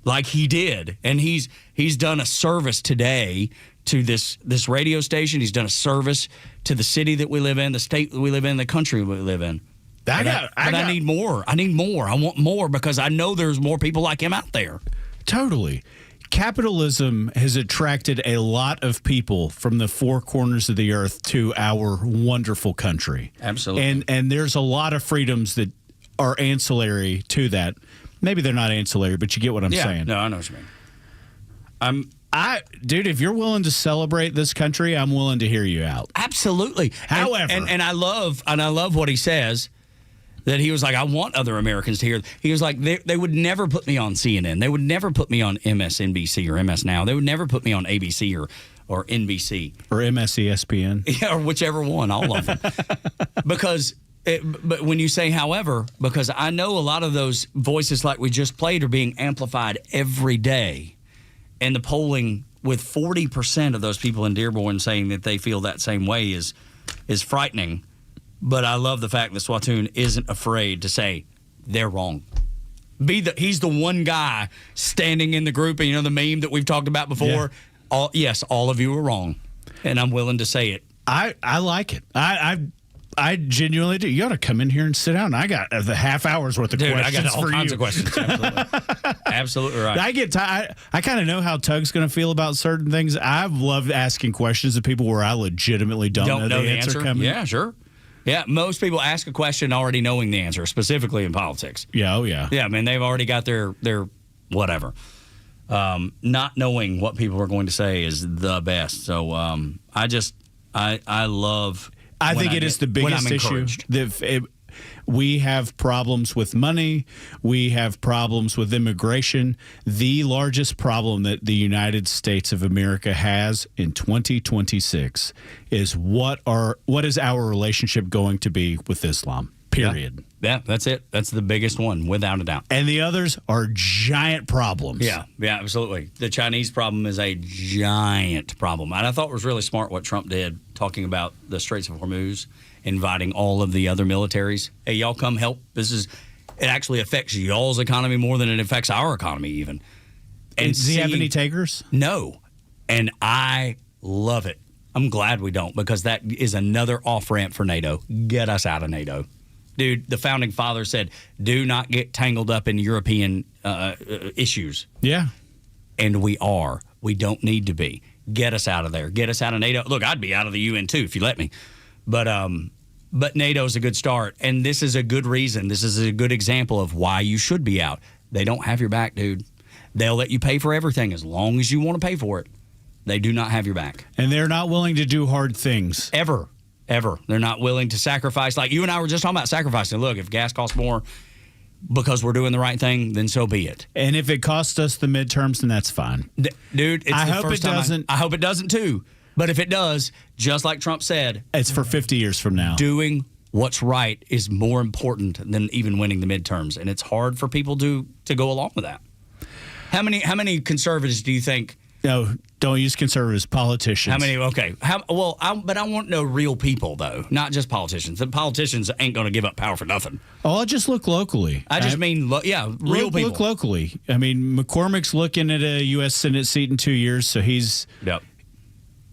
like he did. And he's done a service today to this radio station. He's done a service to the city that we live in, the state that we live in, the country we live in. I need more. I need more. I want more because I know there's more people like him out there. Totally. Capitalism has attracted a lot of people from the four corners of the earth to our wonderful country. Absolutely. And there's a lot of freedoms that are ancillary to that. Maybe they're not ancillary, but you get what I'm saying. No, I know what you mean. Dude, if you're willing to celebrate this country, I'm willing to hear you out. Absolutely. However, and I love what he says. That he was like, I want other Americans to hear. He was like, they would never put me on CNN. They would never put me on MSNBC or MS Now. They would never put me on ABC or NBC. Or MSESPN. Yeah, or whichever one, all of them. But when you say, however, because I know a lot of those voices like we just played are being amplified every day. And the polling with 40% of those people in Dearborn saying that they feel that same way is frightening. But I love the fact that Swatoon isn't afraid to say they're wrong. He's the one guy standing in the group, and you know the meme that we've talked about before. Yeah. All of you are wrong, and I'm willing to say it. I like it. I genuinely do. You ought to come in here and sit down. I got the half hour's worth of questions. I got all for kinds you. of questions. Absolutely, absolutely right. I kind of know how Tug's going to feel about certain things. I've loved asking questions to people where I legitimately don't know the answer coming. Yeah, sure. Yeah, most people ask a question already knowing the answer, specifically in politics. Yeah, oh yeah. Yeah, I mean, they've already got their whatever. Not knowing what people are going to say is the best. So I love. I think it is the biggest issue. We have problems with money. We have problems with immigration. The largest problem that the United States of America has in 2026 is what is our relationship going to be with Islam, period. Yeah, that's it. That's the biggest one, without a doubt. And the others are giant problems. Yeah, absolutely. The Chinese problem is a giant problem. And I thought it was really smart what Trump did, talking about the Straits of Hormuz, inviting all of the other militaries. Hey, y'all come help. It actually affects y'all's economy more than it affects our economy even. And does he have any takers? No. And I love it. I'm glad we don't, because that is another off-ramp for NATO. Get us out of NATO. Dude, the founding father said, do not get tangled up in European issues. Yeah. And we are. We don't need to be. Get us out of there. Get us out of NATO. Look, I'd be out of the UN too if you let me. But NATO is a good start, and this is a good reason. This is a good example of why you should be out. They don't have your back, dude. They'll let you pay for everything as long as you want to pay for it. They do not have your back. And they're not willing to do hard things. Ever. They're not willing to sacrifice. Like you and I were just talking about sacrificing. Look, if gas costs more because we're doing the right thing, then so be it. And if it costs us the midterms, then that's fine. Dude, it's I the hope first it time doesn't. I hope it doesn't too. But if it does, just like Trump said, it's for 50 years from now. Doing what's right is more important than even winning the midterms, and it's hard for people to go along with that. How many conservatives do you think? No, don't use conservatives. Politicians. How many? Okay. But I want no real people though, not just politicians. The politicians ain't going to give up power for nothing. Oh, I'll just look locally. I just mean, real people. Look locally. I mean, McCormick's looking at a U.S. Senate seat in 2 years, so he's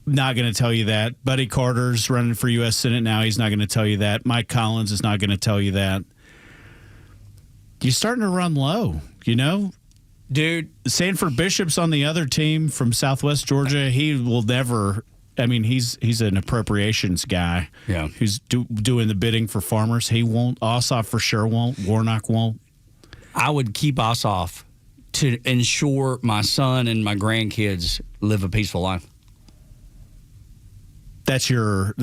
not going to tell you that. Buddy Carter's running for U.S. Senate now. He's not going to tell you that. Mike Collins is not going to tell you that. You're starting to run low, you know? Dude. Sanford Bishop's on the other team from Southwest Georgia. He will never... I mean, he's an appropriations guy. Yeah. Who's doing the bidding for farmers. He won't. Ossoff for sure won't. Warnock won't. I would keep Ossoff to ensure my son and my grandkids live a peaceful life. That's your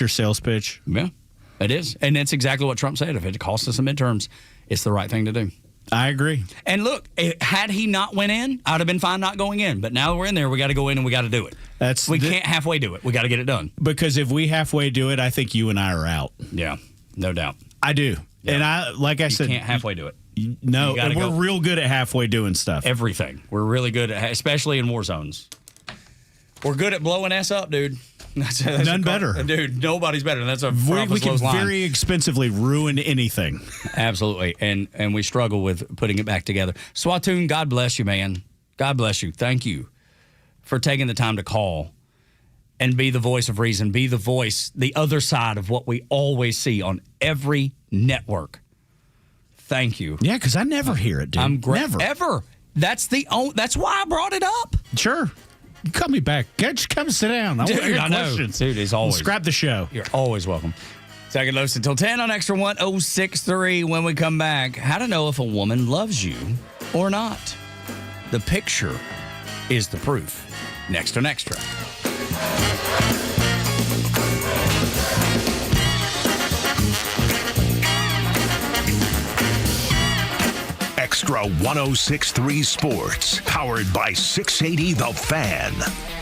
sales pitch. Yeah, it is, and that's exactly what Trump said. If it costs us the midterms, it's the right thing to do. I agree. And look, had he not went in, I'd have been fine not going in. But now we're in there, we got to go in and we got to do it. We can't halfway do it. We got to get it done. Because if we halfway do it, I think you and I are out. Yeah, no doubt. I do. Yeah. And I said, you can't halfway do it. No, and we're real good at halfway doing stuff. Everything. We're really good at, especially in war zones. We're good at blowing us up, dude. That's None better. Dude, nobody's better. That's a we can line. very expensively ruin anything. Absolutely. And we struggle with putting it back together. Swatoon, God bless you, man. God bless you. Thank you for taking the time to call and be the voice of reason, be the voice, the other side of what we always see on every network. Thank you. Yeah, because I never hear it, dude. I'm great. Never. Ever. That's why I brought it up. Sure. You call me back. Just come sit down. Dude, I know. Questions. Dude, he's always. Scrap the show. You're always welcome. Tug and Los until 10 on Extra 1063. When we come back, how to know if a woman loves you or not. The picture is the proof. Next on Extra. Extra 1063 Sports, powered by 680 The Fan.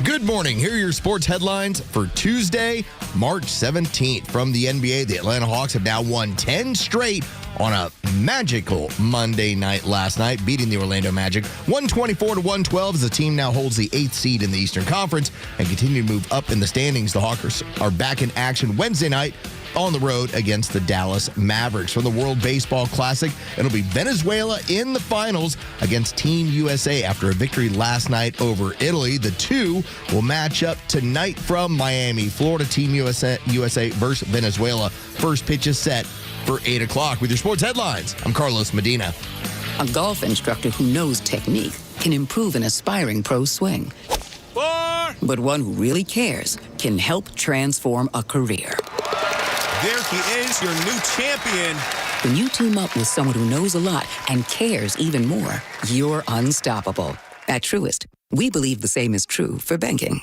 Good morning. Here are your sports headlines for Tuesday, March 17th. From the NBA, the Atlanta Hawks have now won 10 straight on a magical Monday night last night, beating the Orlando Magic 124-112 as the team now holds the 8th seed in the Eastern Conference and continue to move up in the standings. The Hawks are back in action Wednesday night on the road against the Dallas Mavericks. From the World Baseball Classic, it'll be Venezuela in the finals against Team USA after a victory last night over Italy. The two will match up tonight from Miami, Florida. Team USA versus Venezuela. First pitch is set for 8 o'clock. With your sports headlines, I'm Carlos Medina. A golf instructor who knows technique can improve an aspiring pro's swing. But one who really cares can help transform a career. There he is, your new champion. When you team up with someone who knows a lot and cares even more, you're unstoppable. At Truist, we believe the same is true for banking.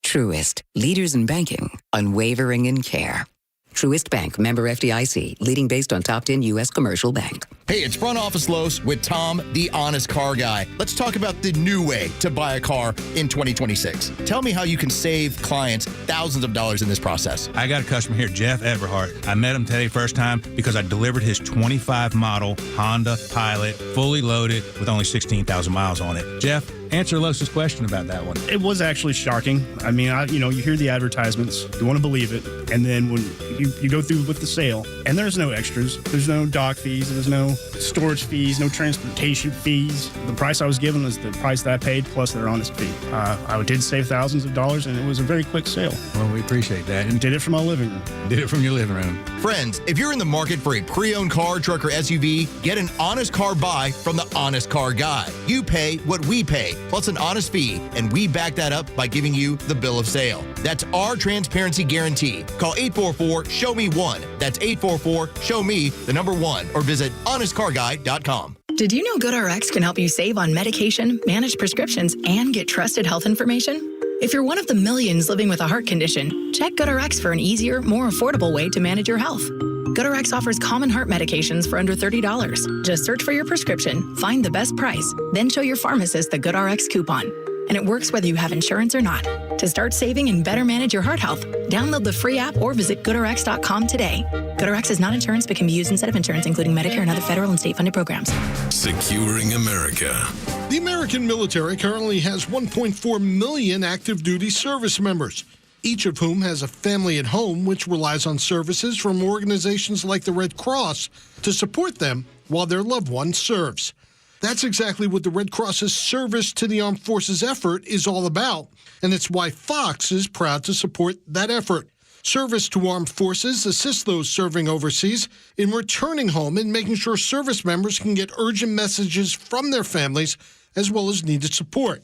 Truist, leaders in banking, unwavering in care. Truist Bank, member FDIC, leading based on top 10 U.S. commercial bank. Hey, it's Front Office Los with Tom, the honest car guy. Let's talk about the new way to buy a car in 2026. Tell me how you can save clients thousands of dollars in this process. I got a customer here, Jeff Everhart. I met him today first time because I delivered his 25 model Honda Pilot, fully loaded with only 16,000 miles on it. Jeff, answer Los's question about that one. It was actually shocking. I mean, you hear the advertisements, you want to believe it, and then when you go through with the sale, and there's no extras, there's no dock fees, there's no storage fees, no transportation fees. The price I was given was the price that I paid plus their honest fee. I did save thousands of dollars, and it was a very quick sale. Well, we appreciate that. And did it from my living room. Did it from your living room. Friends, if you're in the market for a pre-owned car, truck, or SUV, get an honest car buy from the Honest Car Guy. You pay what we pay, plus an honest fee, and we back that up by giving you the bill of sale. That's our transparency guarantee. Call 844-SHOW-ME-1. That's 844-SHOW-ME, the number 1, or visit honestcarguy.com. Did you know GoodRx can help you save on medication, manage prescriptions, and get trusted health information? If you're one of the millions living with a heart condition, check GoodRx for an easier, more affordable way to manage your health. GoodRx offers common heart medications for under $30. Just search for your prescription, find the best price, then show your pharmacist the GoodRx coupon. And it works whether you have insurance or not. To start saving and better manage your heart health, download the free app or visit GoodRx.com today. GoodRx is not insurance but can be used instead of insurance, including Medicare and other federal and state-funded programs. Securing America. The American military currently has 1.4 million active duty service members, each of whom has a family at home which relies on services from organizations like the Red Cross to support them while their loved one serves. That's exactly what the Red Cross's Service to the Armed Forces effort is all about, and it's why Fox is proud to support that effort. Service to Armed Forces assists those serving overseas in returning home and making sure service members can get urgent messages from their families as well as needed support.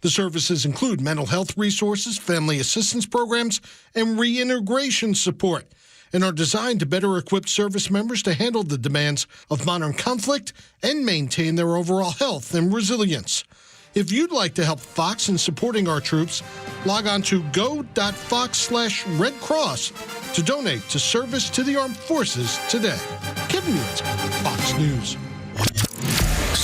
The services include mental health resources, family assistance programs, and reintegration support, and are designed to better equip service members to handle the demands of modern conflict and maintain their overall health and resilience. If you'd like to help Fox in supporting our troops, log on to go.fox/Red Cross to donate to Service to the Armed Forces today. Kevin Newton, Fox News.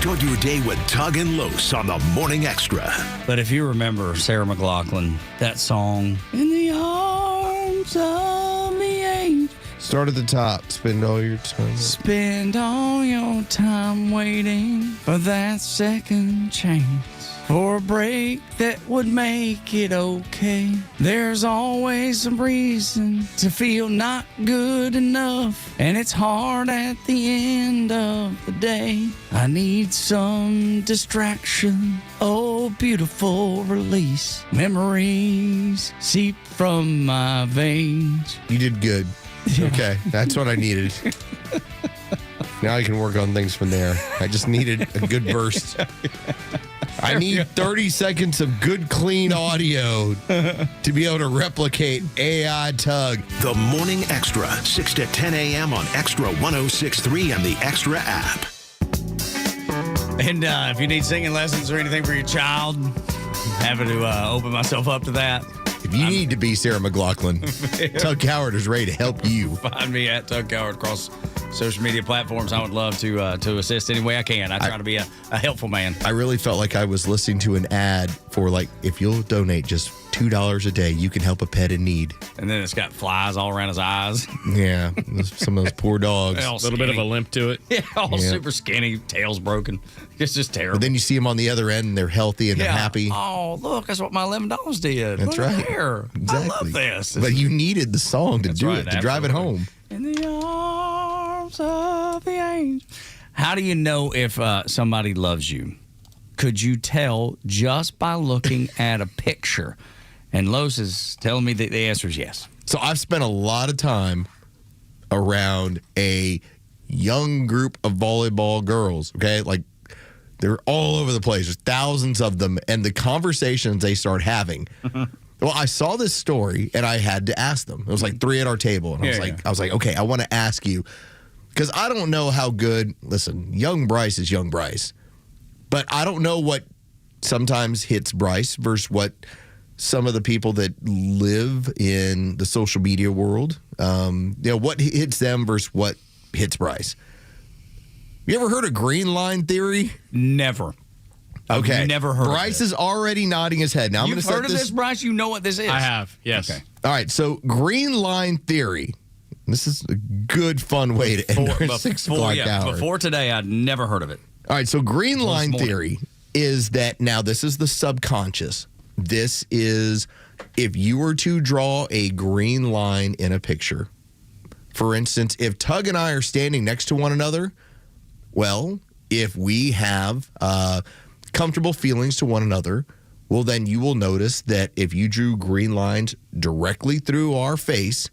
Start your day with Tug and Los on the Morning Extra. But if you remember Sarah McLachlan, that song, In the Arms of the Angel. Start at the top. Spend all your time. Spend all your time waiting for that second chance. For a break that would make it okay. There's always some reason to feel not good enough. And it's hard at the end of the day. I need some distraction. Oh, beautiful release. Memories seep from my veins. You did good. Okay, that's what I needed. Now I can work on things from there. I just needed a good burst. I need 30 seconds of good, clean audio to be able to replicate AI Tug. The Morning Extra, 6 to 10 a.m. on Extra 106.3 and the Extra app. And if you need singing lessons or anything for your child, I'm happy to open myself up to that. If you need to be Sarah McLachlan, Tug Coward is ready to help you. Find me at Tug Coward across social media platforms. I would love to assist any way I can. I try to be a helpful man. I really felt like I was listening to an ad for, like, if you'll donate just $2 a day, you can help a pet in need. And then it's got flies all around his eyes. Yeah, some of those poor dogs. A little bit of a limp to it. Yeah, super skinny, tail's broken. It's just terrible. But then you see them on the other end, and they're healthy and they're happy. Oh, look, that's what my $11 did. That's look right. There. Exactly. I love this. But you needed the song to do right, it, to drive it home. In the arms of the angel. How do you know if somebody loves you? Could you tell just by looking at a picture? And Los is telling me that the answer is yes. So I've spent a lot of time around a young group of volleyball girls, okay? Like, they're all over the place. There's thousands of them. And the conversations they start having. Well, I saw this story, and I had to ask them. It was like 3 at our table. And I was like, okay, I want to ask you. Because I don't know how good, listen, young Bryce is young Bryce. But I don't know what sometimes hits Bryce versus what some of the people that live in the social media world, what hits them versus what hits Bryce. You ever heard of green line theory? Never. Okay. I've never heard Bryce of it. is already nodding his head. Now I'm You've going to heard of this, Bryce? You know what this is? I have, yes. Okay. All right, so green line theory. This is a good, fun way to end our 6 o'clock hour. Before today, I'd never heard of it. All right, so green line theory is that, now this is the subconscious. This is if you were to draw a green line in a picture. For instance, if Tug and I are standing next to one another, well, if we have comfortable feelings to one another, well, then you will notice that if you drew green lines directly through our face,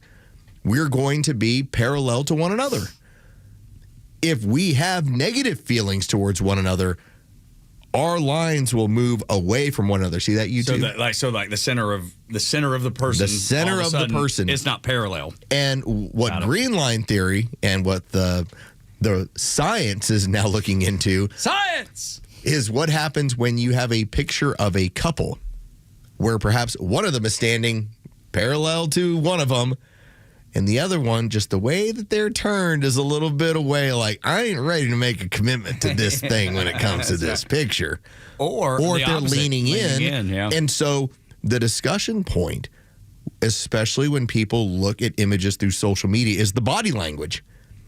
we're going to be parallel to one another. If we have negative feelings towards one another, our lines will move away from one another. See that, YouTube? So like the center of the person. The center of the person. It's not parallel. And what green line theory and what the science is now looking into is what happens when you have a picture of a couple where perhaps one of them is standing parallel to one of them, and the other one, just the way that they're turned is a little bit away, like, I ain't ready to make a commitment to this thing when it comes to this picture. Or if they're leaning in. Yeah. And so the discussion point, especially when people look at images through social media, is the body language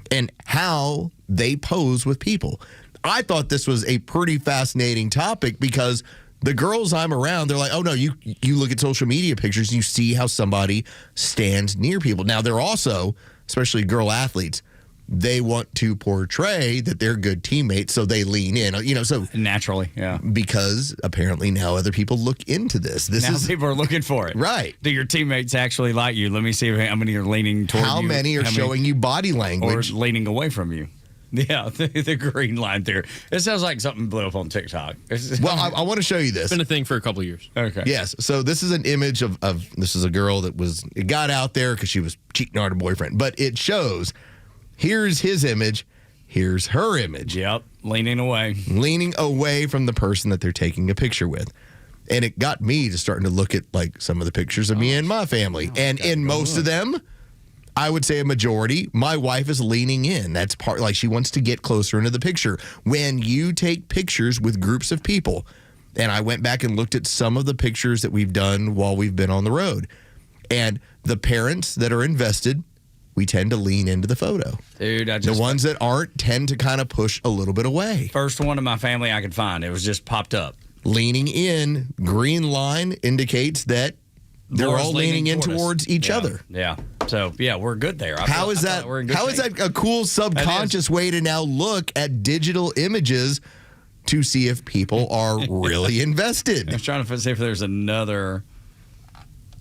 and how they pose with people. I thought this was a pretty fascinating topic because the girls I'm around, they're like, oh, no, you look at social media pictures, you see how somebody stands near people. Now, they're also, especially girl athletes, they want to portray that they're good teammates, so they lean in, so naturally, yeah. Because apparently now other people look into this. People are looking for it. Right. Do your teammates actually like you? Let me see how many are leaning toward you. How many are showing you body language? Or leaning away from you. Yeah, the green line theory. It sounds like something blew up on TikTok. Well, I want to show you this. It's been a thing for a couple of years. Okay. Yes. So this is an image of this is a girl that it got out there because she was cheating on her boyfriend. But it shows, here's his image, here's her image. Yep, leaning away. Leaning away from the person that they're taking a picture with. And it got me to starting to look at, like, some of the pictures of me and my family. And in most of them, I would say a majority. My wife is leaning in. That's part, like she wants to get closer into the picture. When you take pictures with groups of people, and I went back and looked at some of the pictures that we've done while we've been on the road, and the parents that are invested, we tend to lean into the photo. Dude, the ones that aren't tend to kind of push a little bit away. First one in my family I could find. It was just popped up. Leaning in, green line indicates that they're Laura's all leaning in towards each other. Yeah. So, yeah, we're good there. How is that a cool subconscious way to now look at digital images to see if people are really invested? I was trying to see if there's another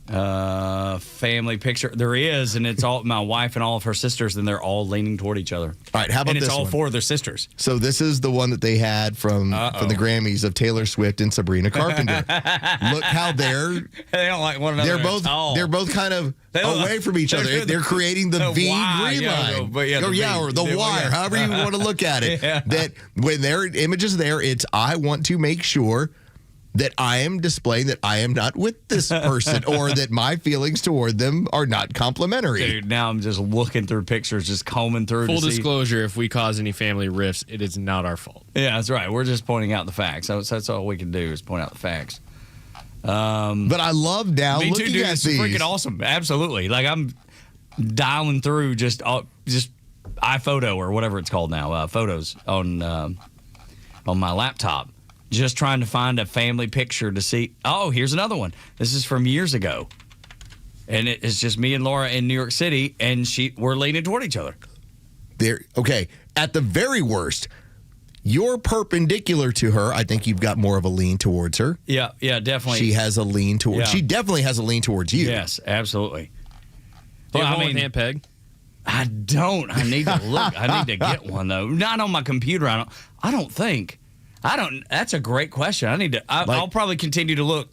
family picture. There is, and it's all my wife and all of her sisters, and they're all leaning toward each other. All right, how about this? And it's all one? 4 of their sisters. So this is the one that they had from the Grammys of Taylor Swift and Sabrina Carpenter. Look how they don't like one another. They're both kind of away from each other. They're creating the V green line. Or the wire, however you want to look at it. That when their image is there, it's I want to make sure that I am displaying that I am not with this person or that my feelings toward them are not complimentary. Dude, now I'm just looking through pictures, just combing through. Full disclosure, if we cause any family rifts, it is not our fault. Yeah, that's right. We're just pointing out the facts. That's all we can do is point out the facts. But I love now looking too, dude. at It's these. freaking awesome. Absolutely. Like I'm dialing through just iPhoto or whatever it's called now, photos on my laptop. Just trying to find a family picture to see. Oh, here's another one. This is from years ago. And it's just me and Laura in New York City, and we're leaning toward each other. Okay, at the very worst, you're perpendicular to her. I think you've got more of a lean towards her. Yeah, definitely. She has a lean towards. She definitely has a lean towards you. Yes, absolutely. Do you have one with Aunt Peg? I don't. I need to look. I need to get one though. Not on my computer. I don't think. That's a great question. I'll probably continue to look.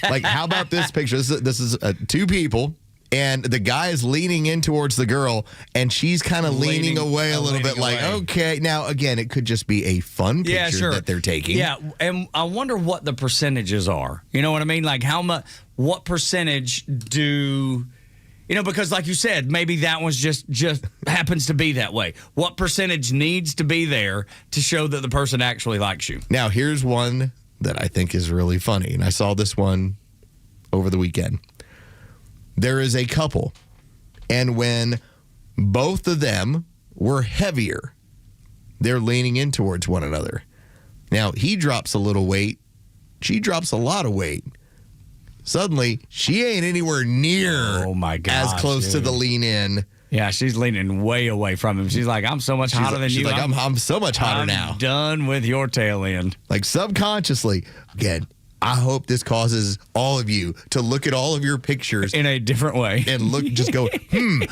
Like, how about this picture? This is 2 people, and the guy is leaning in towards the girl, and she's kind of leaning away a little bit. Like, okay, now again, it could just be a fun picture that they're taking. Yeah, and I wonder what the percentages are. You know what I mean? Like, what percentage do? Because like you said, maybe that one's just happens to be that way. What percentage needs to be there to show that the person actually likes you? Now, here's one that I think is really funny, and I saw this one over the weekend. There is a couple, and when both of them were heavier, they're leaning in towards one another. Now, he drops a little weight. She drops a lot of weight. Suddenly, she ain't anywhere near as close to the lean in. Yeah, she's leaning way away from him. She's like, I'm so much hotter than you. She's like, I'm so much hotter now. I'm done with your tail end. Like subconsciously, again, I hope this causes all of you to look at all of your pictures in a different way and just go,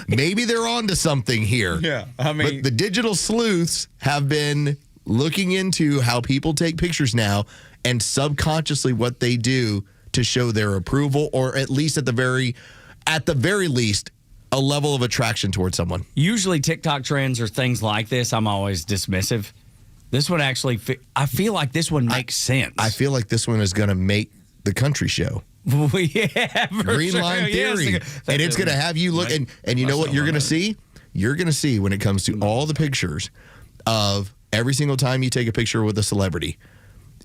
maybe they're onto something here. Yeah, I mean, but the digital sleuths have been looking into how people take pictures now and subconsciously what they do to show their approval, or at least at the very least, a level of attraction towards someone. Usually TikTok trends or things like this, I'm always dismissive. This one actually, I feel like this one makes sense. I feel like this one is going to make the country show. Yeah, Green line theory. Yes. And it's going to have you look, and you know what you're going to see? You're going to see when it comes to all the pictures of every single time you take a picture with a celebrity,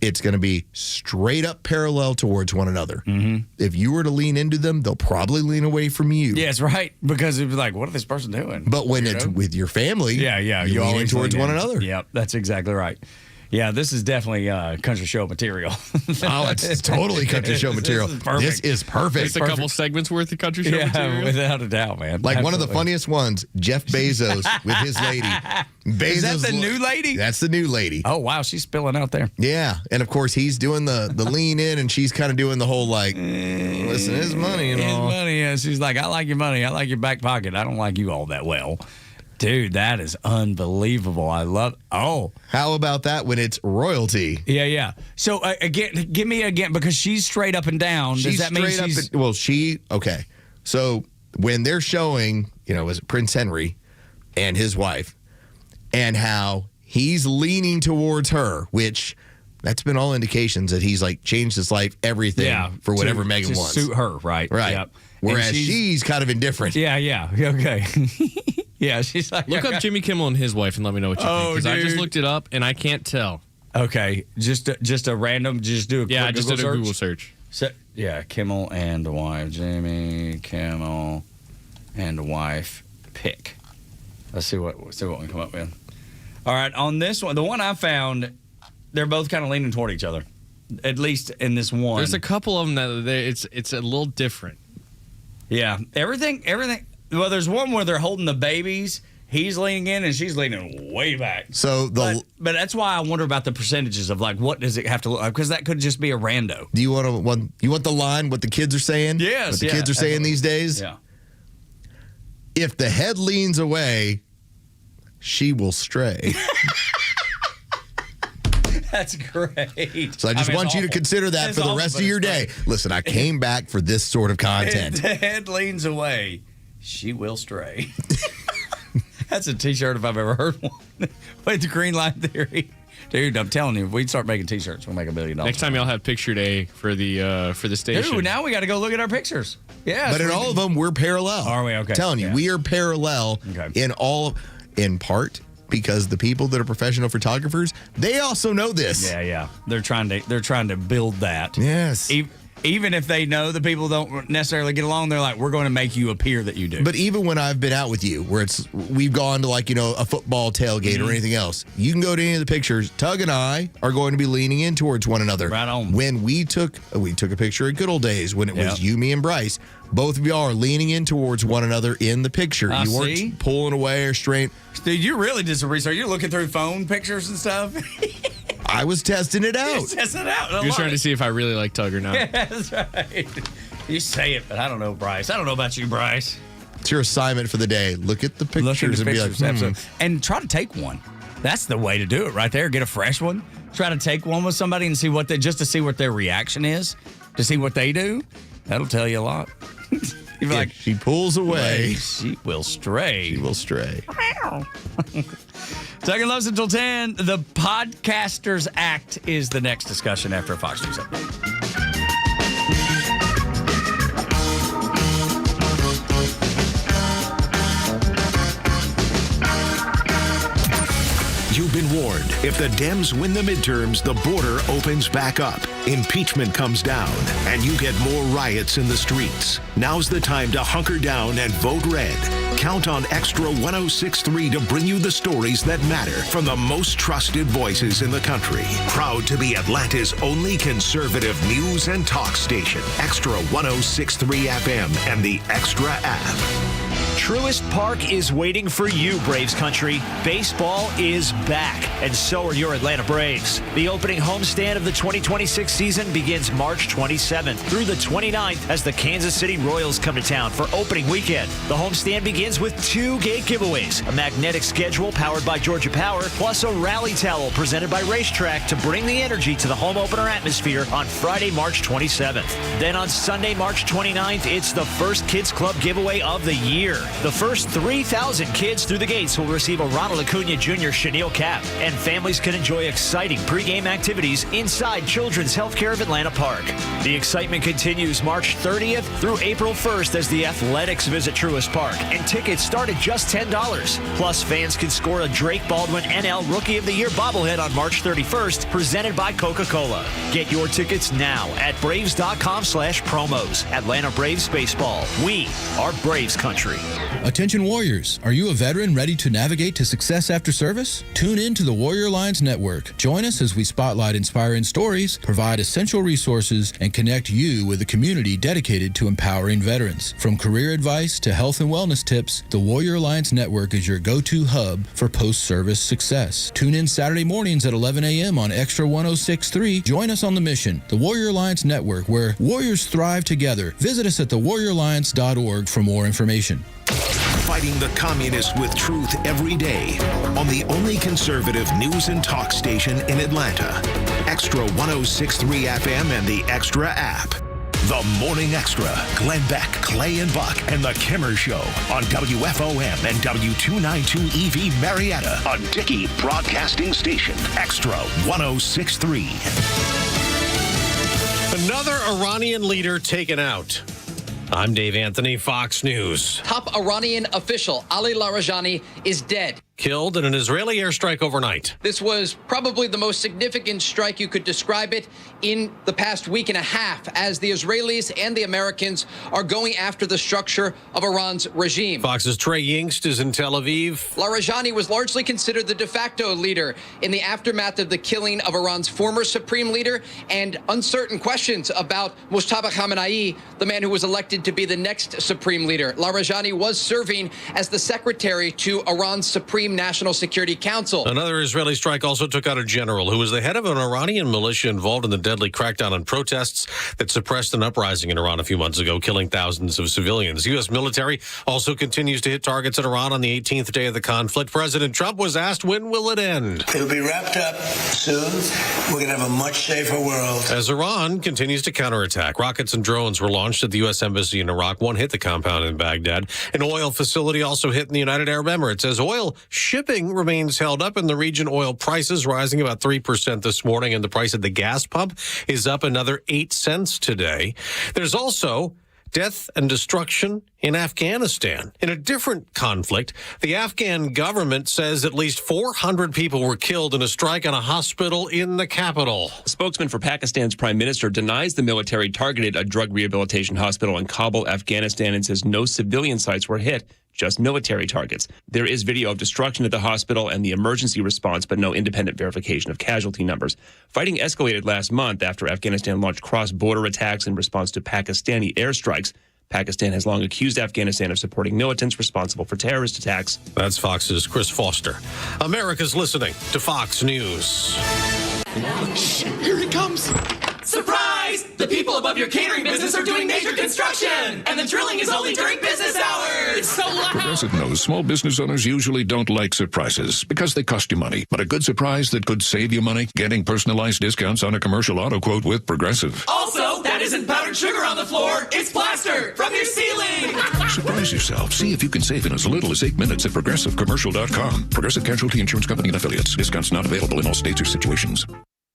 it's going to be straight up parallel towards one another. Mm-hmm. If you were to lean into them, they'll probably lean away from you. Yeah, it's right. Because it'd be like, what is this person doing? But when it's with your family, you lean towards one another. Yep, that's exactly right. Yeah, this is definitely country show material. Oh, it's totally country show material. This is perfect. It's a couple segments worth of country show material. Without a doubt, man. Like one of the funniest ones, Jeff Bezos with his lady. Is that the new lady? That's the new lady. Oh, wow. She's spilling out there. Yeah. And, of course, he's doing the lean in, and she's kind of doing the whole, like, listen, his money and all. His money. Yeah. She's like, I like your money. I like your back pocket. I don't like you all that well. Dude, that is unbelievable. I love it. Oh. How about that when it's royalty? Yeah. So, again, give me again, because she's straight up and down. Does that mean she's... okay. So, when they're showing, was it Prince Henry and his wife, and how he's leaning towards her, which that's been all indications that he's, like, changed his life, everything, for whatever Meghan wants. To suit her, right? Right. Yep. Whereas she's kind of indifferent. Yeah. Okay. Yeah, she's like... Look up Jimmy Kimmel and his wife and let me know what you think. Because I just looked it up and I can't tell. Okay. Just a random... Just do a quick I just Google did a search. Google search. So, yeah, Kimmel and the wife. Jimmy Kimmel and the wife pick. Let's see what we can come up with. All right, on this one, the one I found, they're both kind of leaning toward each other. At least in this one. There's a couple of them that it's a little different. Yeah, everything. Well, there's one where they're holding the babies. He's leaning in and she's leaning way back. So but that's why I wonder about the percentages of like what does it have to look like, because that could just be a rando. Do you want the line? What the kids are saying? Yes. What the kids are saying these days? Yeah. If the head leans away, she will stray. That's great. So I just want you to consider that for the rest of your day. Listen, I came back for this sort of content. If the head leans away, she will stray. That's a T-shirt if I've ever heard one. Wait, the green line theory. Dude, I'm telling you, if we start making T-shirts, we'll make $1 billion. Next time y'all have picture day for the station. Dude, now we got to go look at our pictures. Yeah, but in all of them, we're parallel. Are we? Okay. Telling you, we are parallel in part because the people that are professional photographers, they also know this. Yeah. They're trying to build that. Yes. Even if they know the people don't necessarily get along, they're like, we're going to make you appear that you do. But even when I've been out with you, where we've gone to a football tailgate or anything else, you can go to any of the pictures. Tug and I are going to be leaning in towards one another. Right on. When we took a picture of good old days when it was you, me, and Bryce. Both of y'all are leaning in towards one another in the picture. You weren't pulling away or straight. Dude, you really did some research. You're looking through phone pictures and stuff. I was testing it out. You're trying to see if I really like Tug or not. Yeah, that's right. You say it, but I don't know, Bryce. I don't know about you, Bryce. It's your assignment for the day. Look at the pictures and be like, and try to take one. That's the way to do it right there. Get a fresh one. Try to take one with somebody and see just to see what their reaction is, to see what they do. That'll tell you a lot. You're like, she pulls away, she will stray. She will stray. Tug and Los until 10. The Podcasters Act is the next discussion after a Fox News update. You've been warned. If the Dems win the midterms, the border opens back up. Impeachment comes down, and you get more riots in the streets. Now's the time to hunker down and vote red. Count on Extra 106.3 to bring you the stories that matter from the most trusted voices in the country. Proud to be Atlanta's only conservative news and talk station. Extra 106.3 FM and the Extra app. Truist Park is waiting for you, Braves country. Baseball is back, and so are your Atlanta Braves. The opening homestand of the 2026 season begins March 27th through the 29th as the Kansas City Royals come to town for opening weekend. The homestand begins with 2 gate giveaways, a magnetic schedule powered by Georgia Power, plus a rally towel presented by Racetrack to bring the energy to the home opener atmosphere on Friday, March 27th. Then on Sunday, March 29th, it's the first Kids Club giveaway of the year. The first 3,000 kids through the gates will receive a Ronald Acuna Jr. chenille cap, and families can enjoy exciting pregame activities inside Children's Healthcare of Atlanta Park. The excitement continues March 30th through April 1st as the Athletics visit Truist Park, and tickets start at just $10. Plus, fans can score a Drake Baldwin NL Rookie of the Year bobblehead on March 31st, presented by Coca-Cola. Get your tickets now at Braves.com/promos. Atlanta Braves Baseball. We are Braves country. Attention Warriors, are you a veteran ready to navigate to success after service? Tune in to the Warrior Alliance Network. Join us as we spotlight inspiring stories, provide essential resources, and connect you with a community dedicated to empowering veterans. From career advice to health and wellness tips, the Warrior Alliance Network is your go-to hub for post-service success. Tune in Saturday mornings at 11 a.m. on Extra 106.3. Join us on the mission, the Warrior Alliance Network, where warriors thrive together. Visit us at thewarrioralliance.org for more information. Fighting the communists with truth every day on the only conservative news and talk station in Atlanta. Extra 106.3 FM and the Extra app. The Morning Extra. Glenn Beck, Clay and Buck, and The Kimmer Show on WFOM and W292 EV Marietta, a Dickey Broadcasting Station. Extra 106.3. Another Iranian leader taken out. I'm Dave Anthony, Fox News. Top Iranian official Ali Larijani is dead. Killed in an Israeli airstrike overnight. This was probably the most significant strike, you could describe it, in the past week and a half, as the Israelis and the Americans are going after the structure of Iran's regime. Fox's Trey Yingst is in Tel Aviv. Larijani was largely considered the de facto leader in the aftermath of the killing of Iran's former supreme leader, and uncertain questions about Mustafa Khamenei, the man who was elected to be the next supreme leader. Larijani was serving as the secretary to Iran's Supreme National Security Council. Another Israeli strike also took out a general who was the head of an Iranian militia involved in the deadly crackdown on protests that suppressed an uprising in Iran a few months ago, killing thousands of civilians. U.S. military also continues to hit targets in Iran on the 18th day of the conflict. President Trump was asked, when will it end? It'll be wrapped up soon. We're going to have a much safer world. As Iran continues to counterattack, rockets and drones were launched at the U.S. Embassy in Iraq. One hit the compound in Baghdad. An oil facility also hit in the United Arab Emirates. As oil shipping remains held up in the region, oil prices rising about 3% this morning, and the price at the gas pump is up another 8 cents today. There's also death and destruction in Afghanistan. In a different conflict, the Afghan government says at least 400 people were killed in a strike on a hospital in the capital. A spokesman for Pakistan's prime minister denies the military targeted a drug rehabilitation hospital in Kabul, Afghanistan, and says no civilian sites were hit, just military targets. There is video of destruction at the hospital and the emergency response, but no independent verification of casualty numbers. Fighting escalated last month after Afghanistan launched cross-border attacks in response to Pakistani airstrikes. Pakistan has long accused Afghanistan of supporting militants responsible for terrorist attacks. That's Fox's Chris Foster. America's listening to Fox News. Here he comes. Surprise! The people above your catering business are doing major construction, and the drilling is only during business hours. It's so loud. Progressive knows small business owners usually don't like surprises because they cost you money. But a good surprise that could save you money? Getting personalized discounts on a commercial auto quote with Progressive. Also, that isn't powdered sugar on the floor. It's plaster from your ceiling. Surprise yourself. See if you can save in as little as 8 minutes at ProgressiveCommercial.com. Progressive Casualty Insurance Company and Affiliates. Discounts not available in all states or situations.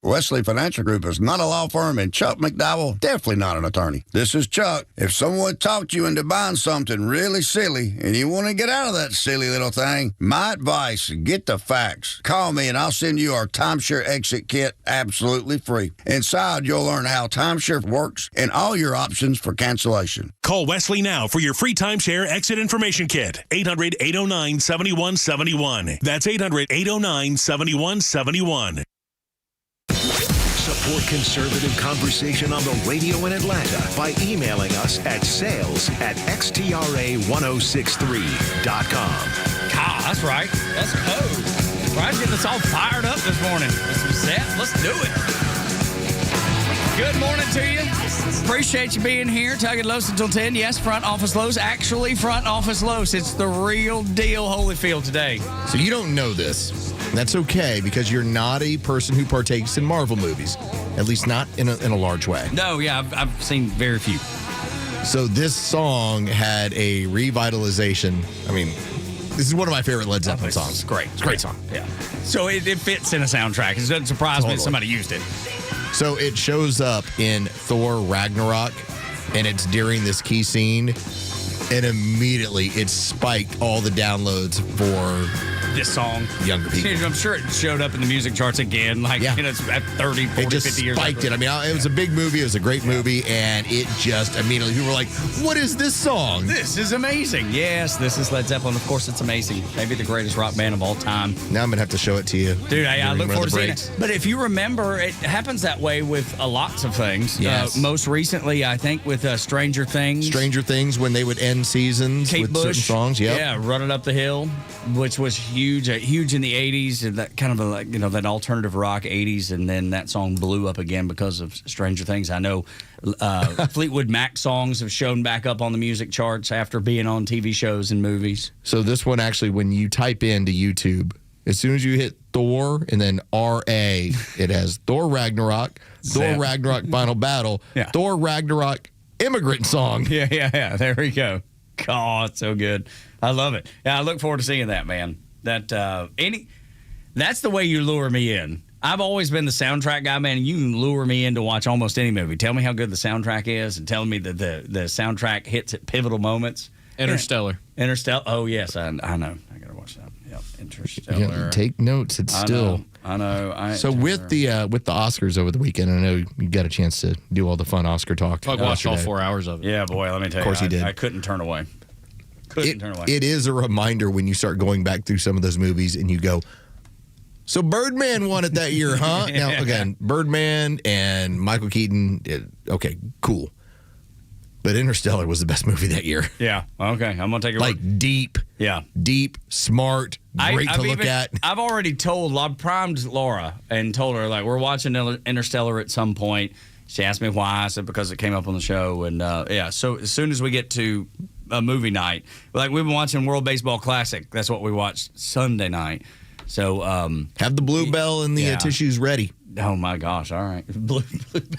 Wesley Financial Group is not a law firm, and Chuck McDowell definitely not an attorney. This is Chuck. If someone talked you into buying something really silly and you want to get out of that silly little thing, my advice, get the facts. Call me and I'll send you our timeshare exit kit absolutely free. Inside, you'll learn how timeshare works and all your options for cancellation. Call Wesley now for your free timeshare exit information kit. 800-809-7171. That's 800-809-7171. Support conservative conversation on the radio in Atlanta by emailing us at sales@xtra1063.com. Ah, that's right. That's code. Brian's getting us all fired up this morning. Let's set. Let's do it. Good morning to you. Appreciate you being here. Tug and Los until 10. Yes, front office Los. Actually, front office Los. It's the real deal Holyfield today. So you don't know this. That's okay, because you're not a person who partakes in Marvel movies, at least not in a large way. No, yeah, I've seen very few. So this song had a revitalization. I mean, this is one of my favorite Led Zeppelin songs. It's great. It's a great song. Yeah. So it fits in a soundtrack. It doesn't surprise me that somebody used it. So it shows up in Thor Ragnarok, and it's during this key scene, and immediately it spiked all the downloads for this song. Younger people. I'm sure it showed up in the music charts again, like, it's at 30, 40, it just 50 years spiked it. I mean, it was a big movie. It was a great movie, and it just immediately, people were like, what is this song? This is amazing. Yes, this is Led Zeppelin. Of course, it's amazing. Maybe the greatest rock band of all time. Now I'm going to have to show it to you. Dude, I look forward to seeing it. But if you remember, it happens that way with lots of things. Yes. Most recently, I think, with Stranger Things. Stranger Things, when they would end seasons with certain songs. Yep. Yeah, Running Up the Hill, which was huge in the 80s, and that kind of that alternative rock 80s, and then that song blew up again because of Stranger Things. I know Fleetwood Mac songs have shown back up on the music charts after being on TV shows and movies. So this one, actually, when you type into YouTube, as soon as you hit Thor and then R-A, it has Thor Ragnarok, Thor Ragnarok Final Battle, Thor Ragnarok Immigrant Song. Yeah, there we go. God, so good. I love it. Yeah, I look forward to seeing that, man. That's the way you lure me in. I've always been the soundtrack guy, man. You can lure me in to watch almost any movie. Tell me how good the soundtrack is and tell me that the soundtrack hits at pivotal moments. Interstellar. Oh, yes. I know. I got to watch that. Yep. Interstellar. Yeah, take notes. It's still. I know. So with the Oscars over the weekend, I know you got a chance to do all the fun Oscar talk. I watched all 4 hours of it. Yeah, boy, let me tell you. Of course you did. I couldn't turn away. It is a reminder when you start going back through some of those movies and you go, so Birdman won it that year, huh? Now, again, Birdman and Michael Keaton, okay, cool. But Interstellar was the best movie that year. Yeah, okay. I'm going to take it. Like deep, smart, great to look at. I've already I've primed Laura and told her, like, we're watching Interstellar at some point. She asked me why. I said, because it came up on the show. And, so as soon as we get to a movie night, like we've been watching World Baseball Classic. That's what we watched Sunday night. So have the Blue Bell and the tissues ready. Oh my gosh! All right, Blue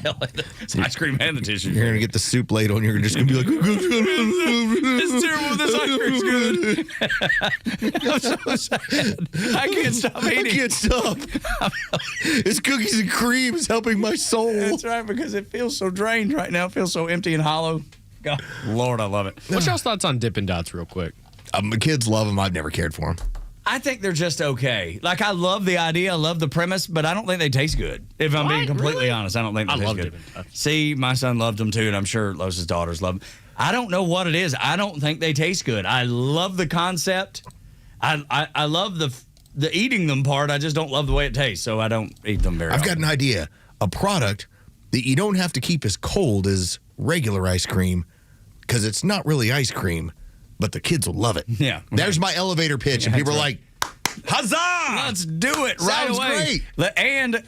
Bell, ice cream and the tissues. You're gonna get the soup laid on. You're just gonna be like, "It's terrible. This ice cream's good." I'm so sad. I can't stop eating. I can't stop. It's cookies and cream is helping my soul. That's right, because it feels so drained right now. It feels so empty and hollow. God, Lord, I love it. What's y'all's thoughts on Dippin' Dots, real quick? My kids love them. I've never cared for them. I think they're just okay. Like, I love the idea, I love the premise, but I don't think they taste good. If I'm being completely honest, I don't think they taste good. See, my son loved them too, and I'm sure Los's daughters love them. I don't know what it is. I don't think they taste good. I love the concept. I love the eating them part. I just don't love the way it tastes, so I don't eat them very often. I've got an idea. A product that you don't have to keep as cold as regular ice cream, because it's not really ice cream, but the kids will love it. Yeah. There's my elevator pitch, and people are like, huzzah! Let's do it right Sounds away. great. And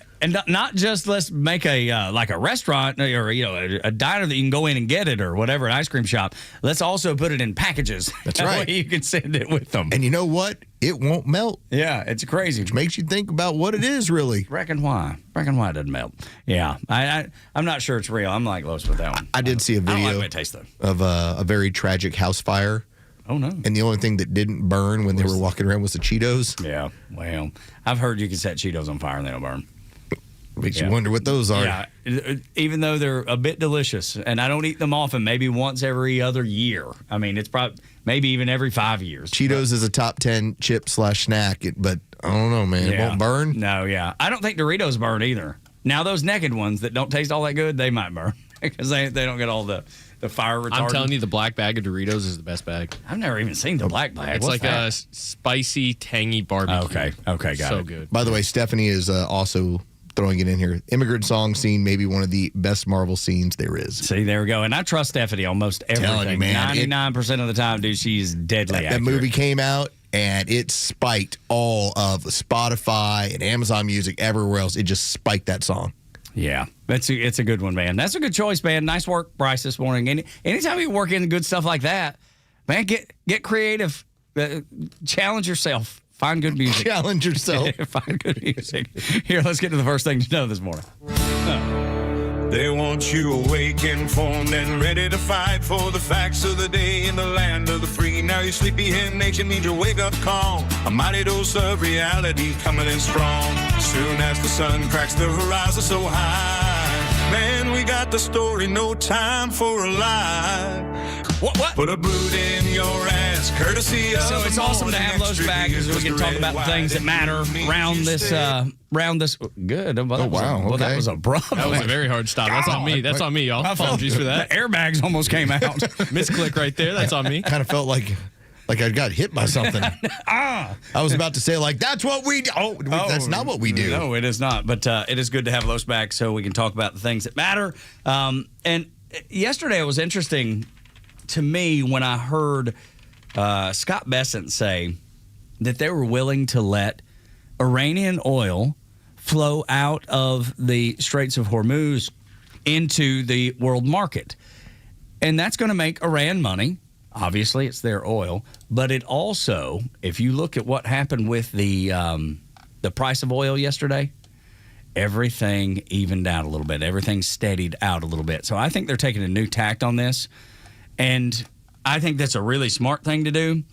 not just let's make a like a restaurant or a diner that you can go in and get it or whatever, an ice cream shop. Let's also put it in packages. That's that right. way you can send it with them. And you know what? It won't melt. Yeah, it's crazy. Which makes you think about what it is really. Reckon why it doesn't melt. Yeah, I'm not sure it's real. I'm like Los with that one. I did see a video I don't like the way it tastes, though. of a very tragic house fire. Oh, no. And the only thing that didn't burn when they were walking around was the Cheetos. Yeah, well, I've heard you can set Cheetos on fire and they don't burn. Makes you wonder what those are. Yeah, even though they're a bit delicious, and I don't eat them often, maybe once every other year. I mean, it's probably maybe even every 5 years. Cheetos is a top 10 chip/snack, but I don't know, man. It won't burn. No, yeah. I don't think Doritos burn either. Now, those naked ones that don't taste all that good, they might burn because they don't get all the fire retardant. I'm telling you, the black bag of Doritos is the best bag. I've never even seen the black bag. It's What's like that? a spicy, tangy barbecue. Okay, got so it. good. By the way, Stephanie is also throwing it in here. Immigrant song scene, maybe one of the best Marvel scenes there is. See, there we go. And I trust Stephanie almost everything. Telling you, man, 99% of the time, dude, she's deadly accurate. That movie came out, and it spiked all of Spotify and Amazon Music, everywhere else. It just spiked that song. Yeah, it's a good one, man. That's a good choice, man. Nice work, Bryce, this morning. Anytime you work in good stuff like that, man, get creative. Challenge yourself. Find good music. Challenge yourself. Find good music. Here, let's get to the first thing to know this morning. They want you awake, informed, and ready to fight for the facts of the day in the land of the free. Now your sleepyhead nation needs your wake-up call. A mighty dose of reality coming in strong. Soon as the sun cracks the horizon so high, man, we got the story, no time for a lie. What? Put a boot in your ass, courtesy of So it's awesome to have Los back because we can talk about the things that matter around this. Good. Oh, wow. Well, that was abrupt. That was a very hard stop. That's on me. That's on me, y'all. Apologies for that. The airbags almost came out. Misclick right there. That's on me. Kind of felt like I got hit by something. I was about to say, like, that's what we do. Oh, that's not what we do. No, it is not. But it is good to have Los back so we can talk about the things that matter. And yesterday it was interesting to me when I heard Scott Bessent say that they were willing to let Iranian oil flow out of the Straits of Hormuz into the world market. And that's going to make Iran money. Obviously, it's their oil. But it also, if you look at what happened with the price of oil yesterday, everything evened out a little bit. Everything steadied out a little bit. So I think they're taking a new tact on this. And I think that's a really smart thing to do.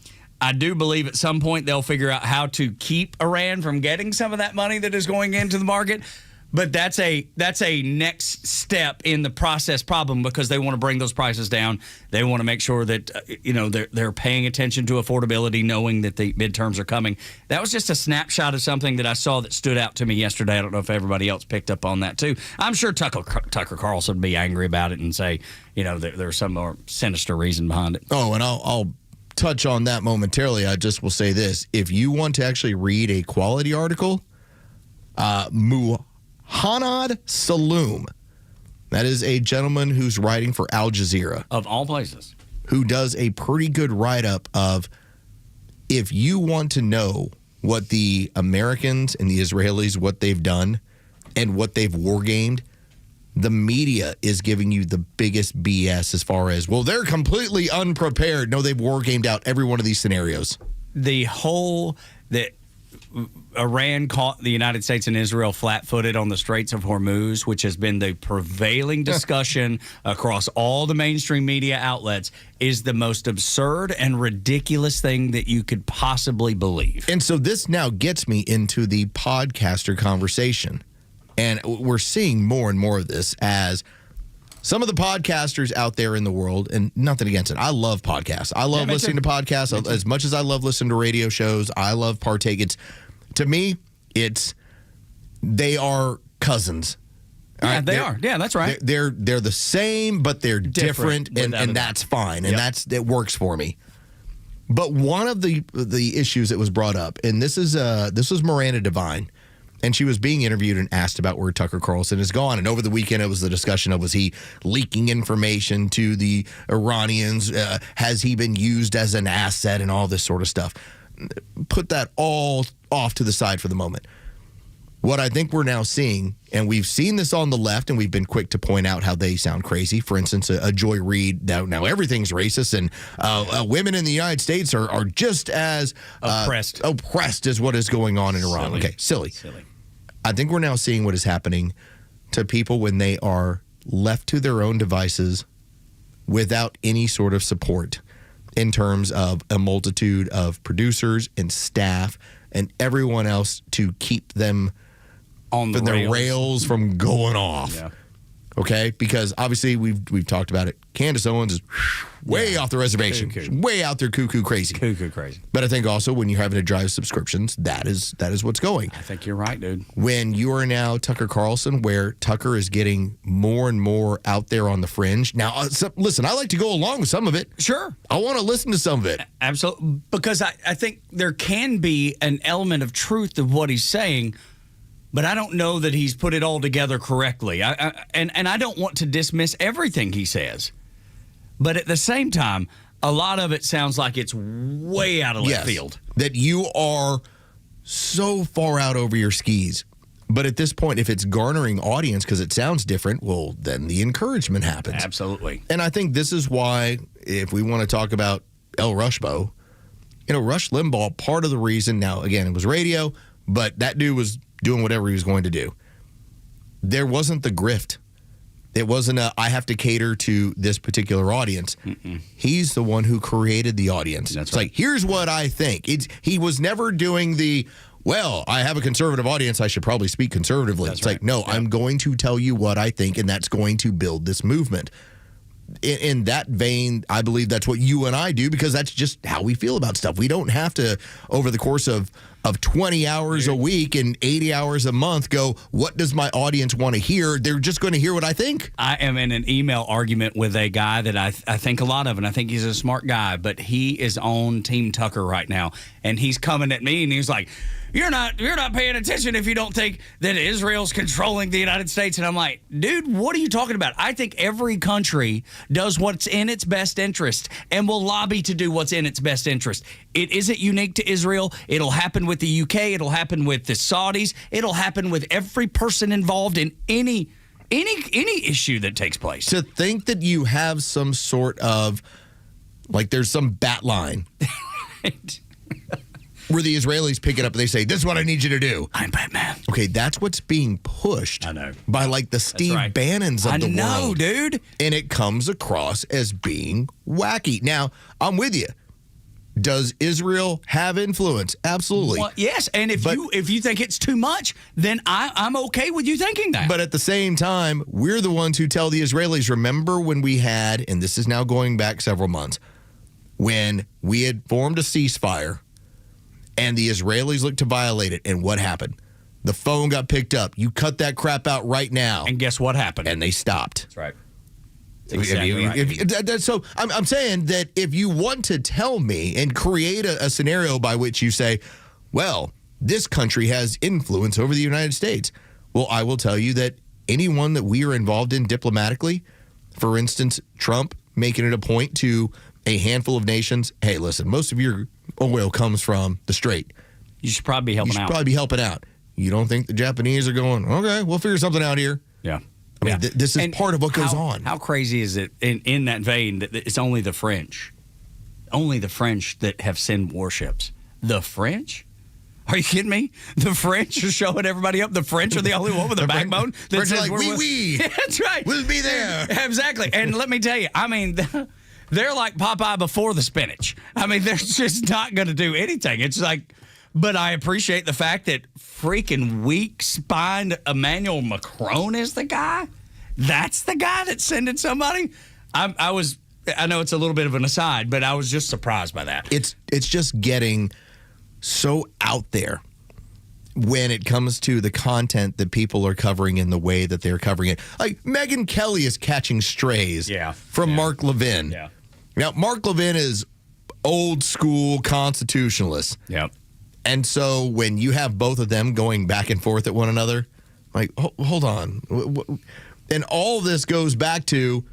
I do believe at some point they'll figure out how to keep Iran from getting some of that money that is going into the market. But that's a next step in the process problem because they want to bring those prices down. They want to make sure that they're paying attention to affordability, knowing that the midterms are coming. That was just a snapshot of something that I saw that stood out to me yesterday. I don't know if everybody else picked up on that too. I'm sure Tucker Carlson would be angry about it and say, there's some more sinister reason behind it. Oh, and I'll touch on that momentarily. I just will say this: if you want to actually read a quality article, Hanad Saloom. That is a gentleman who's writing for Al Jazeera. Of all places. Who does a pretty good write-up of if you want to know what the Americans and the Israelis, what they've done and what they've wargamed, the media is giving you the biggest BS as far as, well, they're completely unprepared. No, they've wargamed out every one of these scenarios. Iran caught the United States and Israel flat-footed on the Straits of Hormuz, which has been the prevailing discussion across all the mainstream media outlets, is the most absurd and ridiculous thing that you could possibly believe. And so this now gets me into the podcaster conversation. And we're seeing more and more of this as some of the podcasters out there in the world, and nothing against it. I love podcasts. I love listening to podcasts as much as I love listening to radio shows. I love partake. To me, they are cousins. Yeah, right? They are. Yeah, that's right. They're the same, but they're different and that's fine. And it works for me. But one of the issues that was brought up, and this was Miranda Devine. And she was being interviewed and asked about where Tucker Carlson has gone. And over the weekend, it was the discussion of, was he leaking information to the Iranians? Has he been used as an asset and all this sort of stuff? Put that all off to the side for the moment. What I think we're now seeing, and we've seen this on the left, and we've been quick to point out how they sound crazy. For instance, a Joy Reid, now everything's racist, and women in the United States are just as oppressed as what is going on in Iran. Okay, silly. I think we're now seeing what is happening to people when they are left to their own devices without any sort of support in terms of a multitude of producers and staff and everyone else to keep them on the rails from going off. Yeah. Okay? Because obviously we've talked about it. Candace Owens is way off the reservation. Way out there cuckoo crazy. But I think also when you're having to drive subscriptions, that is what's going. I think you're right, dude. When you are now Tucker Carlson, where Tucker is getting more and more out there on the fringe. Now, listen, I like to go along with some of it. Sure. I want to listen to some of it. Absolutely. Because I think there can be an element of truth of what he's saying, but I don't know that he's put it all together correctly. And I don't want to dismiss everything he says. But at the same time, a lot of it sounds like it's way out of left field. That you are so far out over your skis. But at this point, if it's garnering audience because it sounds different, well, then the encouragement happens. Absolutely. And I think this is why, if we want to talk about El Rushbo, Rush Limbaugh, part of the reason, now, again, it was radio, but that dude was doing whatever he was going to do. There wasn't the grift. It wasn't I have to cater to this particular audience. He's the one who created the audience. It's like, here's what I think. He was never doing I have a conservative audience, I should probably speak conservatively. It's like, no, I'm going to tell you what I think, and that's going to build this movement. In that vein, I believe that's what you and I do because that's just how we feel about stuff. We don't have to, over the course of 20 hours a week and 80 hours a month, go, what does my audience want to hear? They're just going to hear what I think. I am in an email argument with a guy that I think a lot of, and I think he's a smart guy, but he is on Team Tucker right now, and he's coming at me, and he's like, You're not paying attention if you don't think that Israel's controlling the United States. And I'm like, dude, what are you talking about? I think every country does what's in its best interest and will lobby to do what's in its best interest. It isn't unique to Israel. It'll happen with the UK. It'll happen with the Saudis. It'll happen with every person involved in any issue that takes place. To think that you have some sort of, there's some bat line. Right. Where the Israelis pick it up and they say, this is what I need you to do. I'm Batman. Okay, that's what's being pushed. I know. By the Steve Bannons of the world. I know, dude. And it comes across as being wacky. Now, I'm with you. Does Israel have influence? Absolutely. Well, yes, and if you think it's too much, then I'm okay with you thinking that. But at the same time, we're the ones who tell the Israelis, remember when we had, and this is now going back several months, when we had formed a ceasefire and the Israelis looked to violate it, and what happened? The phone got picked up. You cut that crap out right now. And guess what happened? And they stopped. That's right. Exactly right. So I'm saying that if you want to tell me and create a scenario by which you say, well, this country has influence over the United States, well, I will tell you that anyone that we are involved in diplomatically, for instance, Trump making it a point to a handful of nations, hey, listen, most of your oil comes from the Strait. You should probably be helping out. You should probably be helping out. You don't think the Japanese are going, okay, we'll figure something out here? Yeah. I mean, this is part of what goes on. How crazy is it in that vein that it's only the French that have sent warships? The French? Are you kidding me? The French are showing everybody up. The French are the only one with a backbone. French are like, oui. That's right. We'll be there. Exactly. And let me tell you, I mean, they're like Popeye before the spinach. I mean, they're just not going to do anything. It's like, but I appreciate the fact that freaking weak-spined Emmanuel Macron is the guy. That's the guy that's sending somebody. I know it's a little bit of an aside, but I was just surprised by that. It's just getting so out there when it comes to the content that people are covering in the way that they're covering it. Like Megyn Kelly is catching strays from Mark Levin. Yeah. Now, Mark Levin is old school constitutionalist. Yep. And so when you have both of them going back and forth at one another, like, hold on. And all this goes back to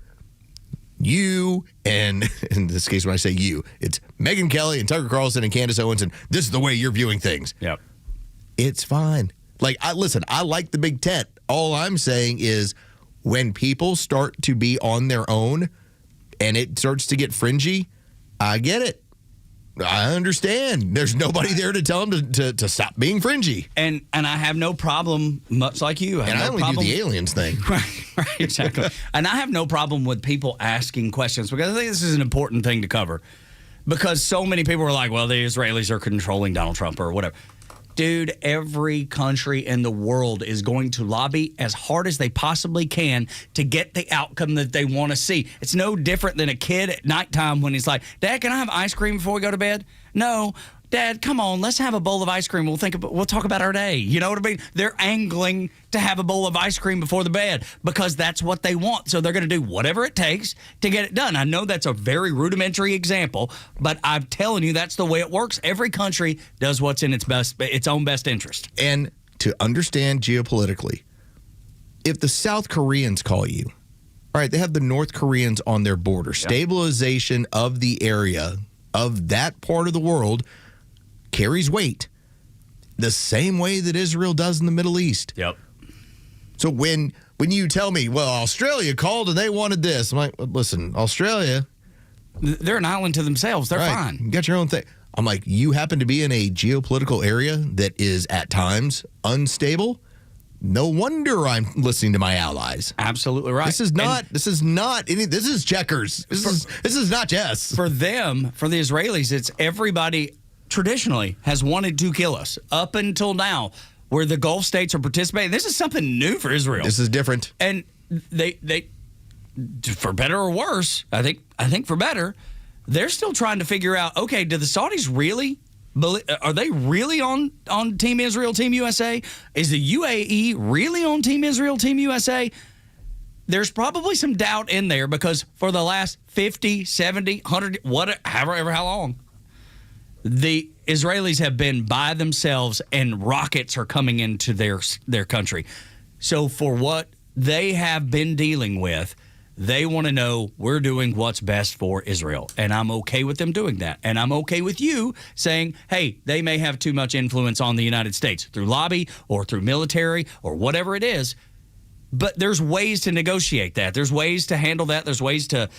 you, and in this case, when I say you, it's Megyn Kelly and Tucker Carlson and Candace Owens, and this is the way you're viewing things. Yep. It's fine. Like, I like the Big Tent. All I'm saying is when people start to be on their own and it starts to get fringy, I get it. I understand. There's nobody there to tell them to stop being fringy. And I have no problem, much like you. I only do the aliens thing. Right, exactly. And I have no problem with people asking questions because I think this is an important thing to cover. Because so many people are like, well, the Israelis are controlling Donald Trump or whatever. Dude, every country in the world is going to lobby as hard as they possibly can to get the outcome that they want to see. It's no different than a kid at nighttime when he's like, Dad, can I have ice cream before we go to bed? No. Dad, come on, let's have a bowl of ice cream. We'll talk about our day. You know what I mean? They're angling to have a bowl of ice cream before the bed because that's what they want. So they're going to do whatever it takes to get it done. I know that's a very rudimentary example, but I'm telling you that's the way it works. Every country does what's in its own best interest. And to understand geopolitically, if the South Koreans call you, all right, they have the North Koreans on their border. Yeah. Stabilization of the area of that part of the world carries weight the same way that Israel does in the Middle East. Yep. So when you tell me, well, Australia called and they wanted this, I'm like, listen, Australia, they're an island to themselves. They're fine. You got your own thing. I'm like, you happen to be in a geopolitical area that is at times unstable. No wonder I'm listening to my allies. Absolutely right. This is checkers. This is not chess. For them, for the Israelis, it's everybody traditionally has wanted to kill us up until now, where the Gulf states are participating. This is something new for Israel. This is different. And they for better or worse, I think for better, they're still trying to figure out, okay, do the Saudis really are they really on Team Israel, Team USA? Is the UAE really on Team Israel, Team USA? There's probably some doubt in there because for the last 50, 70, 100, however how long, the Israelis have been by themselves and rockets are coming into their country. So for what they have been dealing with, they want to know we're doing what's best for Israel. And I'm okay with them doing that. And I'm okay with you saying, hey, they may have too much influence on the United States through lobby or through military or whatever it is. But there's ways to negotiate that. There's ways to handle that. There's ways to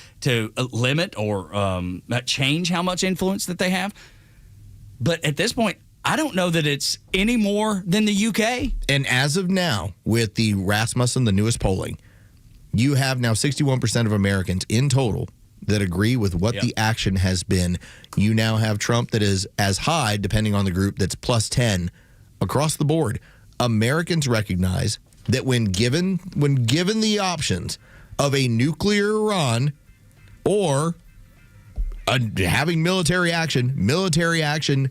limit or change how much influence that they have. But at this point, I don't know that it's any more than the UK. And as of now, with the Rasmussen, the newest polling, you have now 61% of Americans in total that agree with what the action has been. You now have Trump that is as high, depending on the group, that's plus 10 across the board. Americans recognize that when given the options of a nuclear Iran or having military action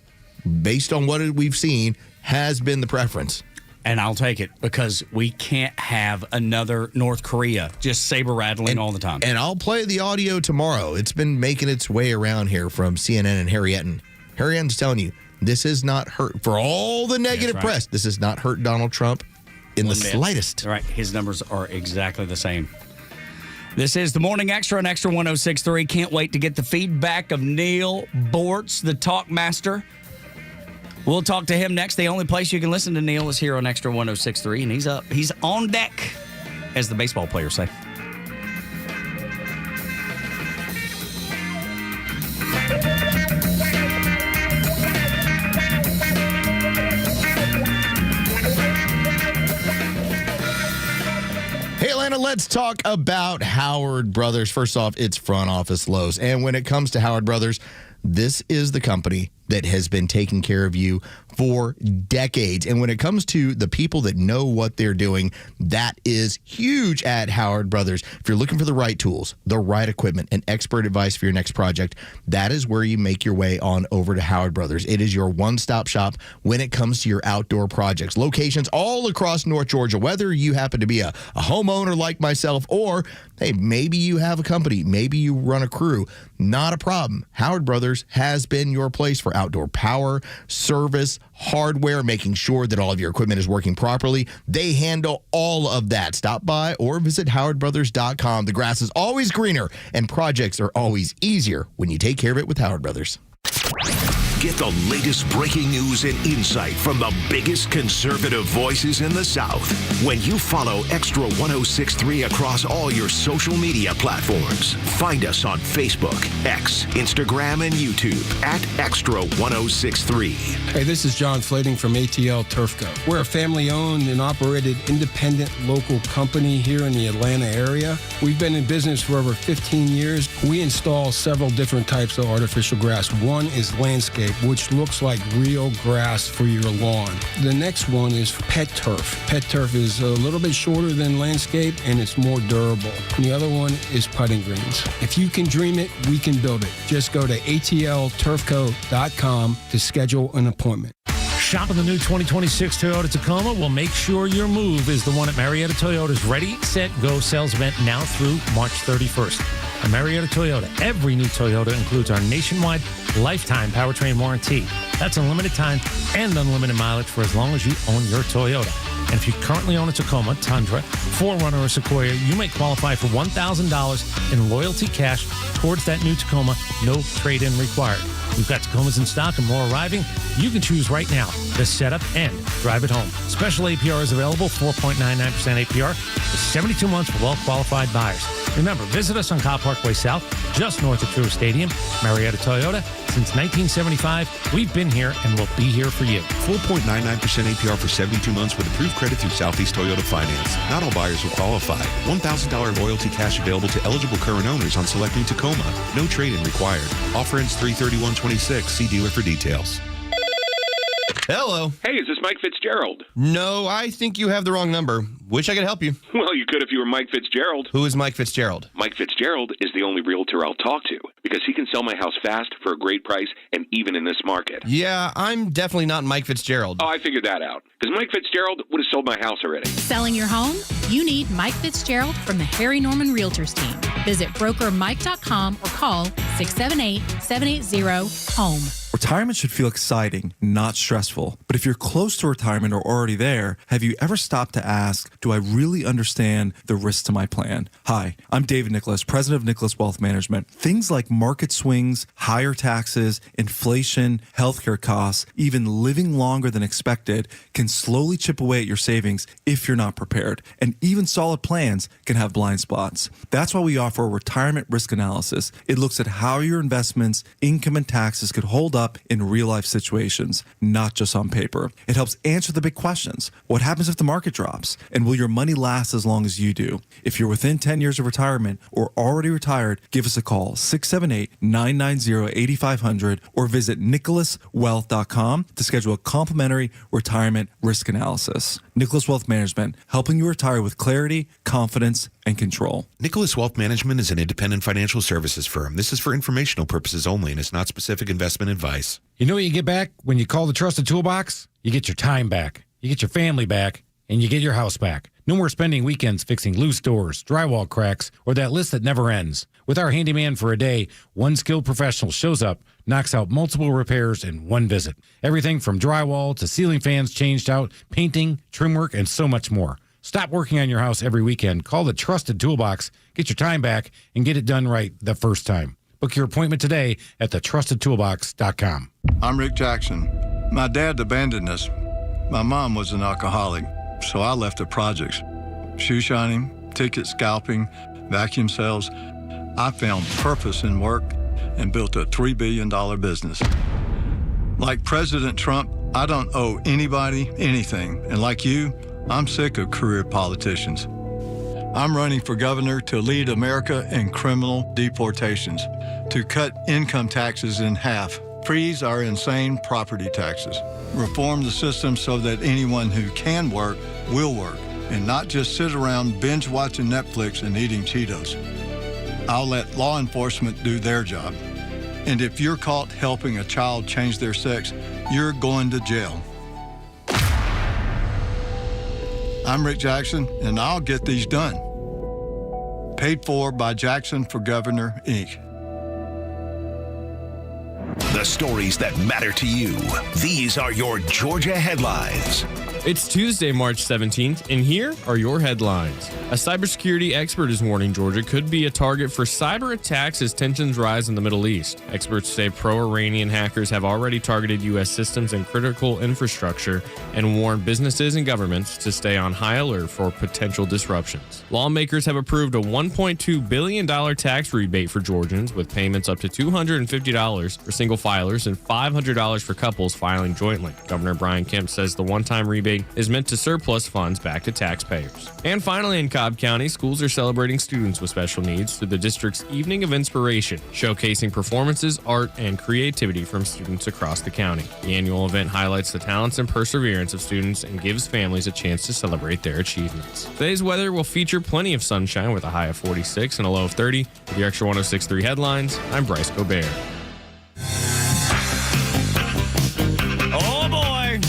based on what we've seen has been the preference. And I'll take it because we can't have another North Korea just saber rattling all the time. And I'll play the audio tomorrow. It's been making its way around here from CNN and Harry Etten. Harry Etten's telling you this is not hurt, for all the negative press, this has not hurt Donald Trump in the slightest. Right. His numbers are exactly the same. This is the Morning Extra on Extra 106.3. Can't wait to get the feedback of Neal Boortz, the talk master. We'll talk to him next. The only place you can listen to Neal is here on Extra 106.3, and he's on deck, as the baseball players say. Hey, Atlanta, let's talk about Howard Brothers. First off, it's front office Los. And when it comes to Howard Brothers, this is the company that has been taking care of you for decades. And when it comes to the people that know what they're doing, that is huge at Howard Brothers. If you're looking for the right tools, the right equipment, and expert advice for your next project, that is where you make your way on over to Howard Brothers. It is your one-stop shop when it comes to your outdoor projects. Locations all across North Georgia, whether you happen to be a homeowner like myself or, hey, maybe you have a company, maybe you run a crew, not a problem. Howard Brothers has been your place for outdoor power, service, hardware, making sure that all of your equipment is working properly. They handle all of that. Stop by or visit howardbrothers.com. The grass is always greener and projects are always easier when you take care of it with Howard Brothers. Get the latest breaking news and insight from the biggest conservative voices in the South when you follow Extra 106.3 across all your social media platforms. Find us on Facebook, X, Instagram, and YouTube at Extra 106.3. Hey, this is John Flading from ATL Turfco. We're a family-owned and operated independent local company here in the Atlanta area. We've been in business for over 15 years. We install several different types of artificial grass. One is landscape, which looks like real grass for your lawn. The next one is pet turf. Pet turf is a little bit shorter than landscape and it's more durable. And the other one is putting greens. If you can dream it, we can build it. Just go to atlturfco.com to schedule an appointment. Shop in the new 2026 Toyota Tacoma will make sure your move is the one at Marietta Toyota's Ready, Set, Go sales event now through March 31st. At Marietta Toyota, every new Toyota includes our nationwide lifetime powertrain warranty. That's unlimited time and unlimited mileage for as long as you own your Toyota. And if you currently own a Tacoma, Tundra, 4Runner, or Sequoia, you may qualify for $1,000 in loyalty cash towards that new Tacoma, no trade-in required. We've got Tacomas in stock and more arriving. You can choose right now to set up and drive it home. Special APR is available, 4.99% APR for 72 months for well-qualified buyers. Remember, visit us on Cobb Parkway South, just north of Truist Stadium. Marietta Toyota, since 1975, we've been here and we'll be here for you. 4.99% APR for 72 months with approved credit through Southeast Toyota Finance. Not all buyers will qualify. $1,000 loyalty cash available to eligible current owners on select new Tacoma. No trade-in required. Offer ends 3/31/26. See dealer for details. Hello. Hey, is this Mike Fitzgerald? No, I think you have the wrong number. Wish I could help you. Well, you could if you were Mike Fitzgerald. Who is Mike Fitzgerald? Mike Fitzgerald is the only realtor I'll talk to because he can sell my house fast for a great price and even in this market. Yeah, I'm definitely not Mike Fitzgerald. Oh, I figured that out because Mike Fitzgerald would have sold my house already. Selling your home? You need Mike Fitzgerald from the Harry Norman Realtors team. Visit brokermike.com or call 678-780-HOME. Retirement should feel exciting, not stressful. But if you're close to retirement or already there, have you ever stopped to ask, do I really understand the risks to my plan? Hi, I'm David Nicholas, president of Nicholas Wealth Management. Things like market swings, higher taxes, inflation, healthcare costs, even living longer than expected can slowly chip away at your savings if you're not prepared. And even solid plans can have blind spots. That's why we offer a retirement risk analysis. It looks at how your investments, income, and taxes could hold up in real-life situations, not just on paper. It helps answer the big questions. What happens if the market drops? And will your money last as long as you do? If you're within 10 years of retirement or already retired, give us a call, 678-990-8500, or visit nicholaswealth.com to schedule a complimentary retirement risk analysis. Nicholas Wealth Management, helping you retire with clarity, confidence, and control. Nicholas Wealth Management is an independent financial services firm. This is for informational purposes only and is not specific investment advice. You know what you get back when you call the Trusted Toolbox? You get your time back, you get your family back, and you get your house back. No more spending weekends fixing loose doors, drywall cracks, or that list that never ends. With our handyman for a day, one skilled professional shows up, knocks out multiple repairs in one visit. Everything from drywall to ceiling fans changed out, painting, trim work, and so much more. Stop working on your house every weekend. Call the Trusted Toolbox, get your time back, and get it done right the first time. Book your appointment today at thetrustedtoolbox.com. I'm Rick Jackson. My dad abandoned us. My mom was an alcoholic, so I left the projects. Shoe shining, ticket scalping, vacuum sales. I found purpose in work and built a $3 billion business. Like President Trump, I don't owe anybody anything. And like you, I'm sick of career politicians. I'm running for governor to lead America in criminal deportations, to cut income taxes in half, freeze our insane property taxes, reform the system so that anyone who can work will work, and not just sit around binge watching Netflix and eating Cheetos. I'll let law enforcement do their job. And if you're caught helping a child change their sex, you're going to jail. I'm Rick Jackson, and I'll get these done. Paid for by Jackson for Governor, Inc. The stories that matter to you. These are your Georgia headlines. It's Tuesday, March 17th, and here are your headlines. A cybersecurity expert is warning Georgia could be a target for cyber attacks as tensions rise in the Middle East. Experts say pro-Iranian hackers have already targeted U.S. systems and critical infrastructure and warned businesses and governments to stay on high alert for potential disruptions. Lawmakers have approved a $1.2 billion tax rebate for Georgians, with payments up to $250 for single filers and $500 for couples filing jointly. Governor Brian Kemp says the one-time rebate is meant to surplus funds back to taxpayers. And finally, in Cobb County, schools are celebrating students with special needs through the district's Evening of Inspiration, showcasing performances, art, and creativity from students across the county. The annual event highlights the talents and perseverance of students and gives families a chance to celebrate their achievements. Today's weather will feature plenty of sunshine with a high of 46 and a low of 30. With your Extra 106.3 headlines, I'm Bryce Gobert. Oh boy,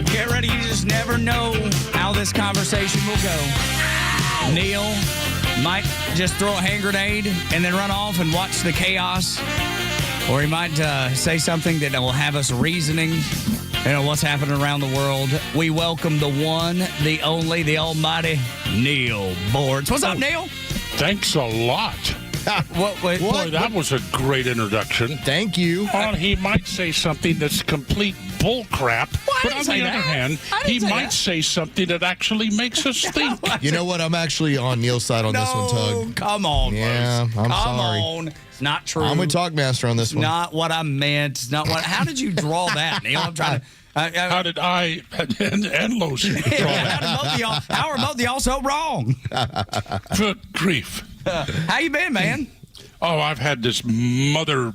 get ready. You just never know how this conversation will go. Neal might just throw a hand grenade and then run off and watch the chaos, or he might say something that will have us reasoning, what's happening around the world. We welcome the one, the only, the almighty Neal Boortz. What's up, Neal? Thanks a lot. Boy, that was a great introduction. Thank you. He might say something that's complete bull crap, but on the other hand, he might say something that actually makes us think. You know what? I'm actually on Neal's side on this one, Tug. Come on, yeah, Bruce. I'm Come sorry. on. It's not true. I'm with Talkmaster on this one. Not what I meant. It's not what. How did you draw that, Neal? I'm trying to. How did I and Los draw that? How are both of y'all so wrong? Good grief. How you been, man? Oh, I've had this mother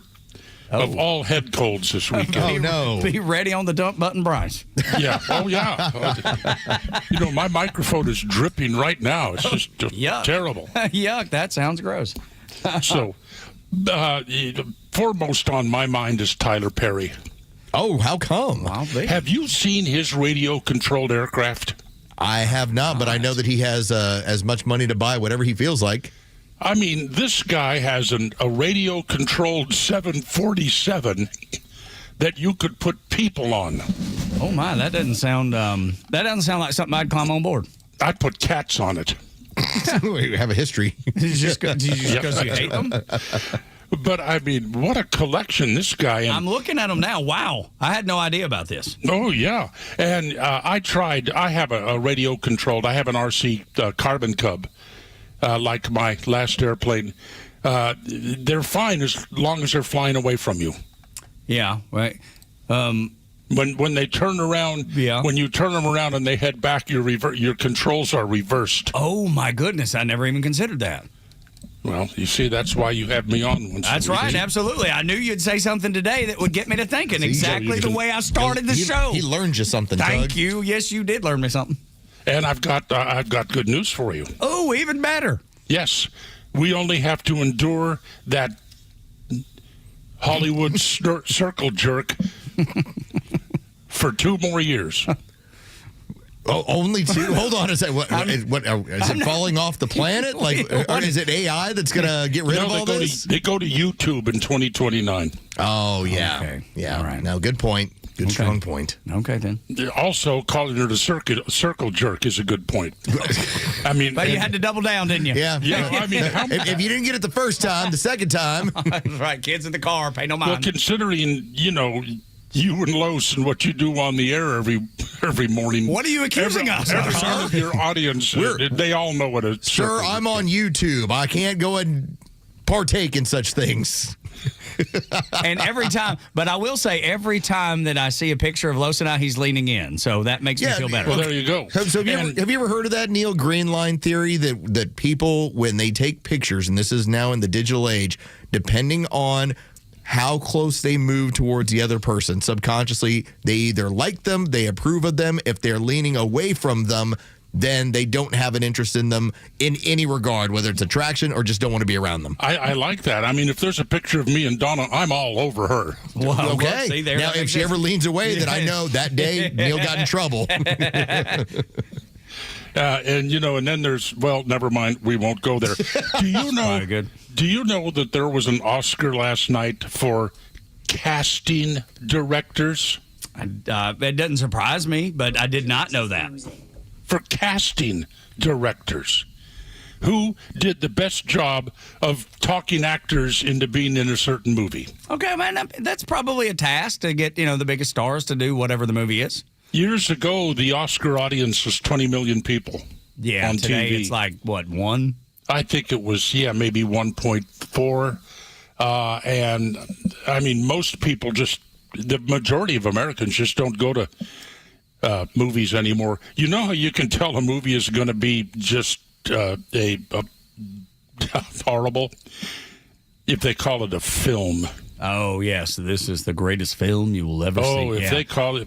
of all head colds this weekend. Oh, no. Be ready on the dump button, Bryce. Yeah. Oh, yeah. My microphone is dripping right now. It's just terrible. Yuck. That sounds gross. So, foremost on my mind is Tyler Perry. Oh, how come? Have you seen his radio-controlled aircraft? I have not, but I know that he has as much money to buy whatever he feels like. I mean, this guy has a radio-controlled 747 that you could put people on. Oh my, that doesn't sound like something I'd climb on board. I'd put cats on it. We have a history. Just because you hate them? But, I mean, what a collection this guy. And, I'm looking at them now. Wow. I had no idea about this. oh, yeah. And I have a radio controlled, I have an RC Carbon Cub, like my last airplane. They're fine as long as they're flying away from you. Yeah, right. When they turn around, when you turn them around and they head back, your controls are reversed. Oh, my goodness. I never even considered that. Well, you see, that's why you have me on once. That's right, absolutely. I knew you'd say something today that would get me to thinking exactly the way I started the show. He learned you something, Thank Tug. you. Yes, you did learn me something. And I've got good news for you. Oh, even better. Yes, we only have to endure that Hollywood circle jerk for 2 more years. Oh, only 2? Hold on a second. Is it falling off the planet? Like, or is it AI that's going to get rid of all this? They go to YouTube in 2029. Oh, yeah. Okay. Yeah. All right. Now, good point. Good, strong point. Okay, then. Also, calling it a circle jerk is a good point. I mean, but you had to double down, didn't you? Yeah. I mean, if you didn't get it the first time, the second time. Right, kids in the car, pay no mind. Well, considering, you and Los and what you do on the air every morning. What are you accusing us of? Every part of your audience, they all know what a Sir, I'm on YouTube. I can't go and partake in such things. And every time, but I will say, every time that I see a picture of Los and I, he's leaning in. So that makes me feel better. Well, there you go. So have you ever heard of that Neil Green line theory that people, when they take pictures, and this is now in the digital age, depending on how close they move towards the other person, subconsciously, they either like them, they approve of them. If they're leaning away from them, then they don't have an interest in them in any regard, whether it's attraction or just don't want to be around them. I like that. I mean, if there's a picture of me and Donna, I'm all over her. Well, okay. See, there, now, if she ever leans away, then I know that day Neil got in trouble. And then there's, well, never mind. We won't go there. Do you know? Very good. Do you know that there was an Oscar last night for casting directors? It doesn't surprise me, but I did not know that. For casting directors. Who did the best job of talking actors into being in a certain movie? Okay, man, that's probably a task to get, the biggest stars to do whatever the movie is. Years ago, the Oscar audience was 20 million people. Yeah, on today TV. It's like, what, 1? I think it was, maybe 1.4. And, I mean, most people the majority of Americans just don't go to movies anymore. You know how you can tell a movie is going to be just horrible? If they call it a film. Oh, yes. This is the greatest film you will ever see. Oh, if they call it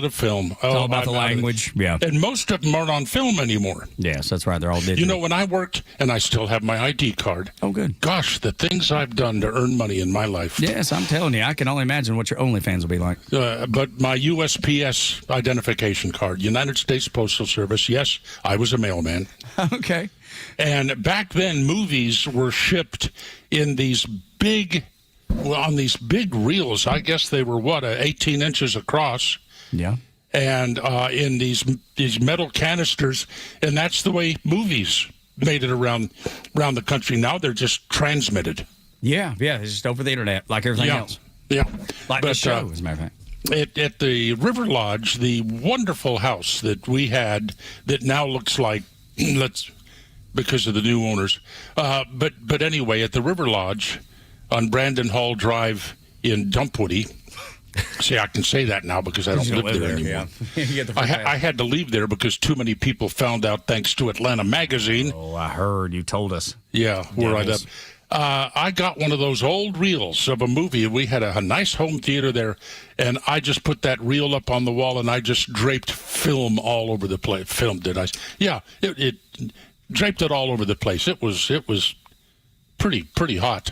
a film. It's all about the language. Yeah. And most of them aren't on film anymore. Yes, that's right. They're all digital. When I worked, and I still have my ID card. Oh, good. Gosh, the things I've done to earn money in my life. Yes, I'm telling you. I can only imagine what your OnlyFans will be like. But my USPS identification card, United States Postal Service, yes, I was a mailman. Okay. And back then, movies were shipped in these on these big reels. I guess they were 18 inches across. Yeah. And in these metal canisters, and that's the way movies made it around the country. Now they're just transmitted. Yeah, it's just over the internet, like everything else. Yeah, like the show, as a matter of fact. At the River Lodge, the wonderful house that we had that now looks like because of the new owners. But anyway, at the River Lodge on Brandon Hall Drive in Dumpwoody. See, I can say that now because I don't live there anymore. Yeah. I had to leave there because too many people found out thanks to Atlanta Magazine. Oh, I heard. You told us. Yeah, where I live. I got one of those old reels of a movie. We had a nice home theater there, and I just put that reel up on the wall, and I just draped film all over the place. Filmed it. It draped it all over the place. It was pretty hot.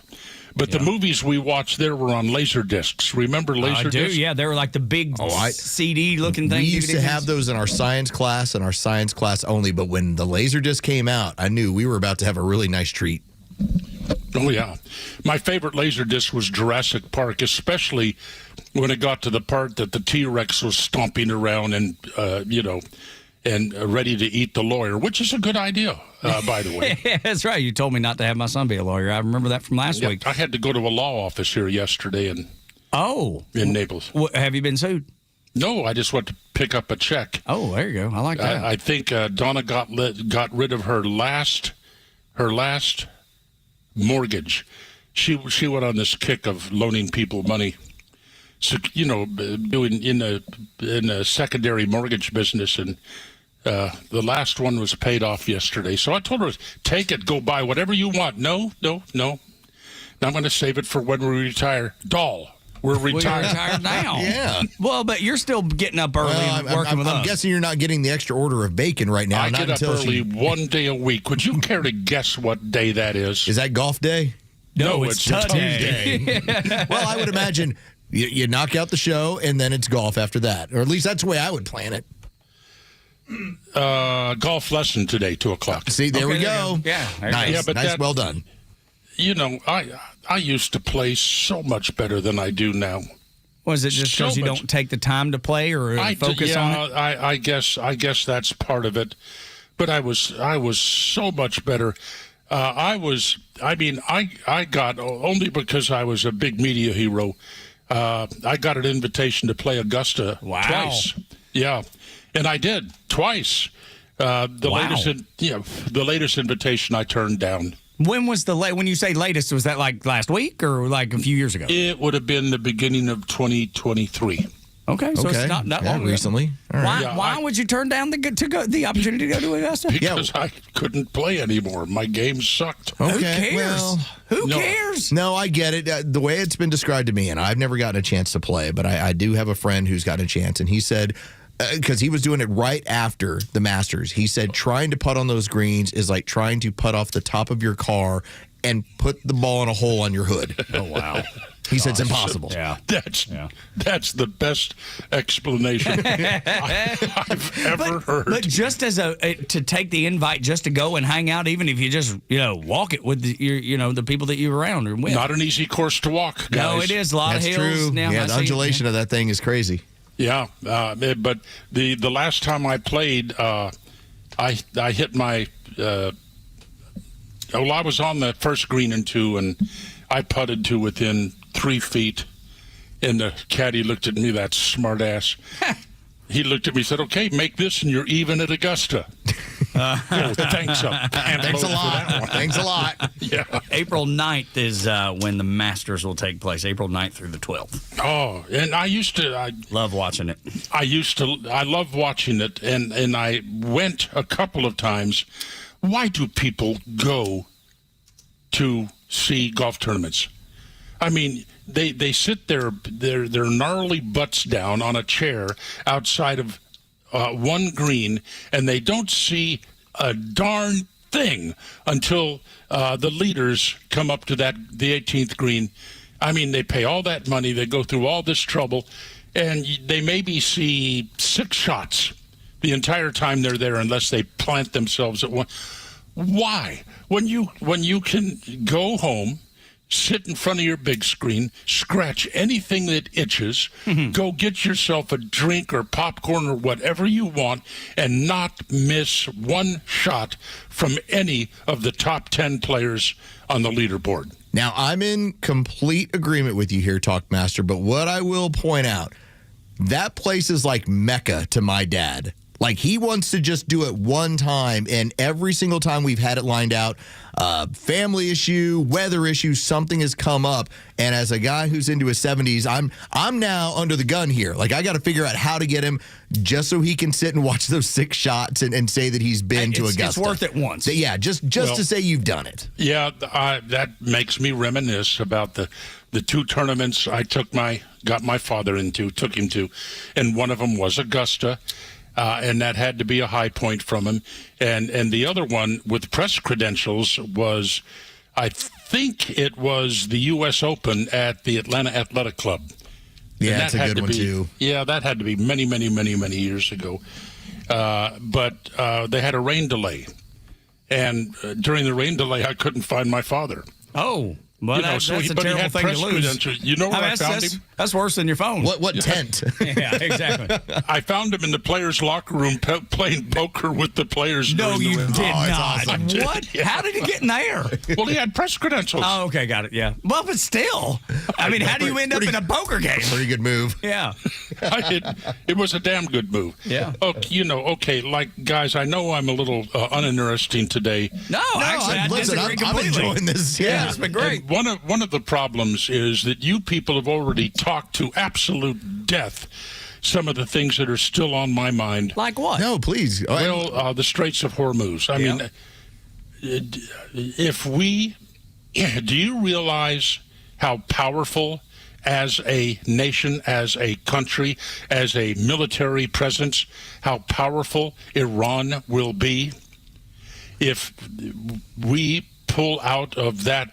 But the movies we watched there were on laser discs. Remember laser discs? Yeah, they were like the big CD-looking thing. We used to have those in our science class and our science class only, but when the laser disc came out, I knew we were about to have a really nice treat. Oh, yeah. My favorite laser disc was Jurassic Park, especially when it got to the part that the T-Rex was stomping around and, and ready to eat the lawyer, which is a good idea, by the way. Yeah, that's right. You told me not to have my son be a lawyer. I remember that from last week. I had to go to a law office here yesterday in Naples. Have you been sued? No, I just went to pick up a check. Oh, there you go. I like that. I think Donna got rid of her last mortgage. She went on this kick of loaning people money. So, doing in a secondary mortgage business, and the last one was paid off yesterday. So I told her, take it, go buy whatever you want. No. Now I'm going to save it for when we retire. Doll. We're retired. We're retired now. Yeah. Well, but you're still getting up early and working with us. I'm guessing you're not getting the extra order of bacon right now. I get up early 1 day a week. Would you care to guess what day that is? Is that golf day? No, it's Tuesday. Well, I would imagine you knock out the show and then it's golf after that. Or at least that's the way I would plan it. Golf lesson today, 2:00. See, there we go. Yeah. Nice. Yeah, but nice. Well done. I used to play so much better than I do now. Was it just because you don't take the time to play or focus on it? I guess that's part of it. But I was so much better. I got, only because I was a big media hero, I got an invitation to play Augusta twice. Yeah, and I did twice. The latest invitation I turned down. When was when you say latest, was that like last week or like a few years ago? It would have been the beginning of 2023. Okay, so it's not that long recently. All right. Why would you turn down the opportunity to go to Augusta? Because I couldn't play anymore. My game sucked. Okay, Who cares? well, Who cares? No, I get it. The way it's been described to me, and I've never gotten a chance to play, but I do have a friend who's gotten a chance, and he said, because he was doing it right after the Masters, he said trying to putt on those greens is like trying to putt off the top of your car and put the ball in a hole on your hood. Oh, wow. He said it's impossible. Yeah. That's the best explanation I've ever heard. But just as to take the invite just to go and hang out, even if you just walk it with the people that you're around or with. Not an easy course to walk, guys. No, it is a lot of hills. True. Now, the undulation of that thing is crazy. Yeah, but the last time I played, I hit my. I was on the first green and 2, and I putted to within 3 feet, and the caddy looked at me, that smart ass. He looked at me and said, okay, make this and you're even at Augusta. Thanks a lot. Thanks a lot. Yeah. April 9th is when the Masters will take place, April 9th through the 12th. Oh, and I love watching it. I love watching it, and I went a couple of times. Why do people go to see golf tournaments? I mean, they sit their gnarly butts down on a chair outside of one green, and they don't see a darn thing until the leaders come up to the 18th green. I mean, they pay all that money, they go through all this trouble, and they maybe see 6 shots the entire time they're there, unless they plant themselves at one. Why? When you can go home, sit in front of your big screen, scratch anything that itches, go get yourself a drink or popcorn or whatever you want, and not miss one shot from any of the top 10 players on the leaderboard. Now, I'm in complete agreement with you here, Talkmaster, but what I will point out, that place is like Mecca to my dad. Like, he wants to just do it one time, and every single time we've had it lined out, family issue, weather issue, something has come up. And as a guy who's into his 70s, I'm now under the gun here. Like, I got to figure out how to get him just so he can sit and watch those 6 shots and say that he's been to Augusta. It's worth it once. So, yeah, just to say you've done it. Yeah, that makes me reminisce about the 2 tournaments I took got my father into, took him to, and one of them was Augusta. And that had to be a high point from him. And the other one with press credentials was, I think it was the U.S. Open at the Atlanta Athletic Club. Yeah, that's a good one, too. Yeah, that had to be many, many, many, many years ago. But they had a rain delay. And during the rain delay, I couldn't find my father. Oh. Well, that's a terrible thing to lose. You know where I found him? That's worse than your phone. What tent? Yeah, exactly. I found him in the players' locker room playing poker with the players. No, you did not. Awesome. What? Yeah. How did he get in there? Well, he had press credentials. Oh, okay, got it. Yeah. Well, but still, I mean, how do you end up in a poker game? Pretty good move. Yeah. It was a damn good move. Yeah. Okay, like, guys, I know I'm a little uninteresting today. No, actually, I disagree completely. I'm enjoying this. Yeah, it's been great. And one of the problems is that you people have already talked to absolute death some of the things that are still on my mind. Like what? No, please. Well, the Straits of Hormuz. I mean, do you realize how powerful as a nation, as a country, as a military presence, how powerful Iran will be if we pull out of that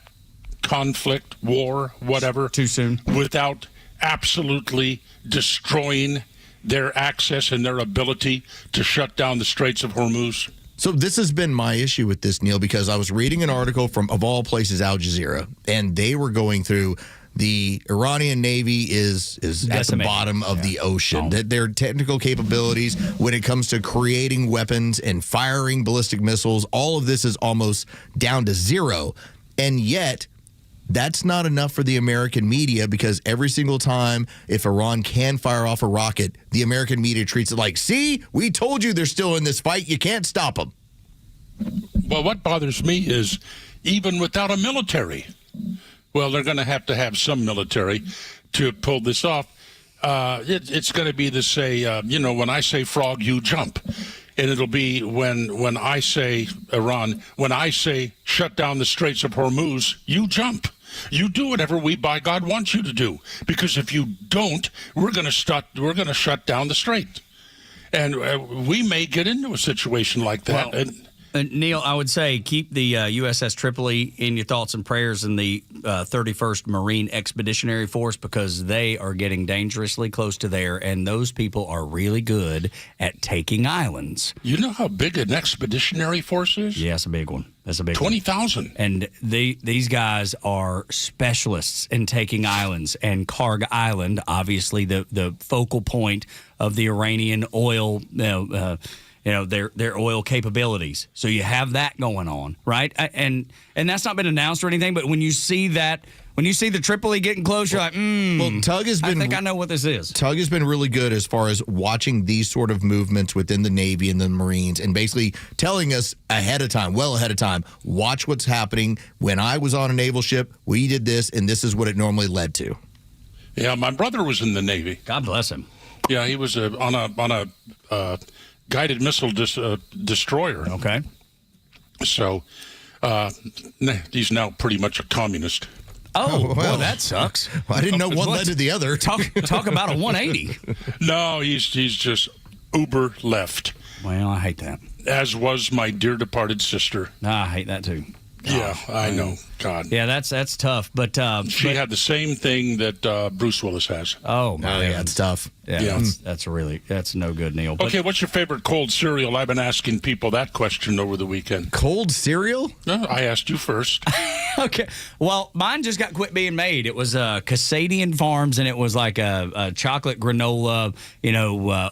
conflict, war, whatever, too soon, without absolutely destroying their access and their ability to shut down the Straits of Hormuz? So this has been my issue with this, Neal, because I was reading an article from, of all places, Al Jazeera, and they were going through the Iranian Navy is at the bottom of the ocean. That their technical capabilities when it comes to creating weapons and firing ballistic missiles, all of this is almost down to zero. And yet, that's not enough for the American media, because every single time if Iran can fire off a rocket, the American media treats it like, see, we told you they're still in this fight. You can't stop them. Well, what bothers me is even without a military, well, they're going to have some military to pull this off. It's going to be to say, when I say frog, you jump. And it'll be when I say Iran, when I say shut down the Straits of Hormuz, you jump. You do whatever we, by God, want you to do. Because if you don't, we're going to shut down the strait. And we may get into a situation like that. Well, Neal, I would say keep the USS Tripoli in your thoughts and prayers in the 31st Marine Expeditionary Force, because they are getting dangerously close to there, and those people are really good at taking islands. You know how big an expeditionary force is? Yeah, it's a big one. That's a big 20,000. And these guys are specialists in taking islands. And Karg Island, obviously the focal point of the Iranian oil, their oil capabilities. So you have that going on, right? And that's not been announced or anything, but when you see that, when you see the Tripoli getting close, you're like, Well, Tug has been, I think I know what this is. Tug has been really good as far as watching these sort of movements within the Navy and the Marines, and basically telling us ahead of time, watch what's happening. When I was on a naval ship, we did this, and this is what it normally led to. Yeah, my brother was in the Navy. God bless him. Yeah, he was on a guided missile destroyer. Okay. So he's now pretty much a communist. Oh, well, that sucks. Well, I didn't know one led to the other. Talk about a 180. No, he's just uber left. Well, I hate that. As was my dear departed sister. I hate that too. Yeah, I know. God. Yeah, that's tough. But she had the same thing that Bruce Willis has. Oh, my yeah, it's tough. Yeah, that's no good, Neal. Okay, what's your favorite cold cereal? I've been asking people that question over the weekend. Cold cereal? No, I asked you first. Okay. Well, mine just got quit being made. It was Casadian Farms, and it was like a chocolate granola,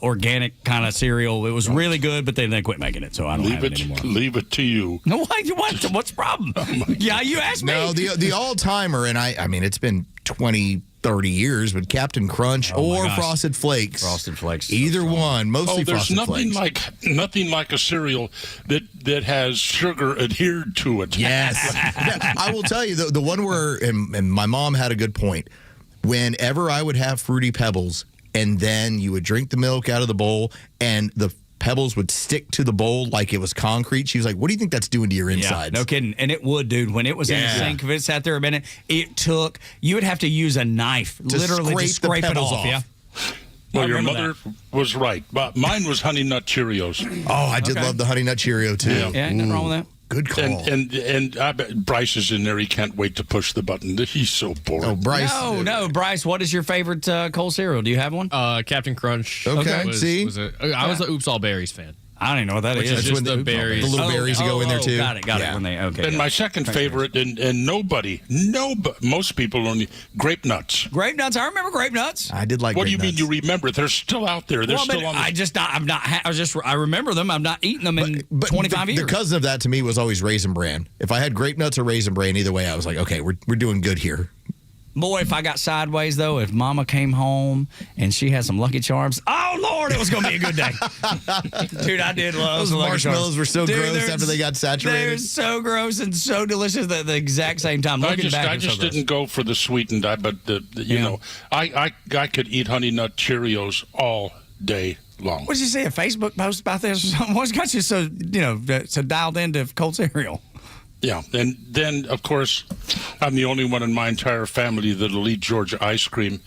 organic kind of cereal. It was really good, but then they quit making it, so I don't have it anymore. Leave it to you. No, what's the problem? Yeah, you asked me. No, the all-timer, and I mean, it's been 20, 30 years, but Captain Crunch or Frosted Flakes. Frosted Flakes. Either one, mostly Frosted Flakes. There's nothing like a cereal that has sugar adhered to it. Yes. I will tell you, the one where, and my mom had a good point, whenever I would have Fruity Pebbles, and then you would drink the milk out of the bowl, and the pebbles would stick to the bowl like it was concrete. She was like, what do you think that's doing to your insides? Yeah, no kidding. And it would, dude. When it was in the sink, if it sat there a minute, you would have to use a knife literally to scrape it off. Yeah. Well, your mother was right. But mine was Honey Nut Cheerios. Oh, I did love the Honey Nut Cheerio, too. Yeah, nothing wrong with that. Good call. And I bet Bryce is in there. He can't wait to push the button. He's so bored. Oh, Bryce. No, Bryce, what is your favorite cold cereal? Do you have one? Captain Crunch. Okay, I was an Oops All Berries fan. I don't even know what that is. It's just the berries. The little berries that go in there, too. Got it. Yeah. When they, okay. And my second favorite, and nobody, most people only, grape nuts. Grape nuts. I remember grape nuts. I did like What do grape you nuts. mean you remember? They're still out there. They're still on the... I remember them. I've not eaten them in 25 years. The cousin of that to me was always Raisin Bran. If I had grape nuts or Raisin Bran, either way, I was like, okay, we're doing good here. Boy, if I got sideways, though, if Mama came home and she had some Lucky Charms, oh, Lord, it was going to be a good day. Dude, I did love those some Lucky marshmallows Charms. were so Dude, gross after they got saturated. They're so gross and so delicious at the exact same time. I just didn't go for the sweetened, but you know, I could eat Honey Nut Cheerios all day long. What did you say, a Facebook post about this or something? What's got you so dialed into cold cereal? Yeah, and then, of course, I'm the only one in my entire family that'll eat Georgia ice cream,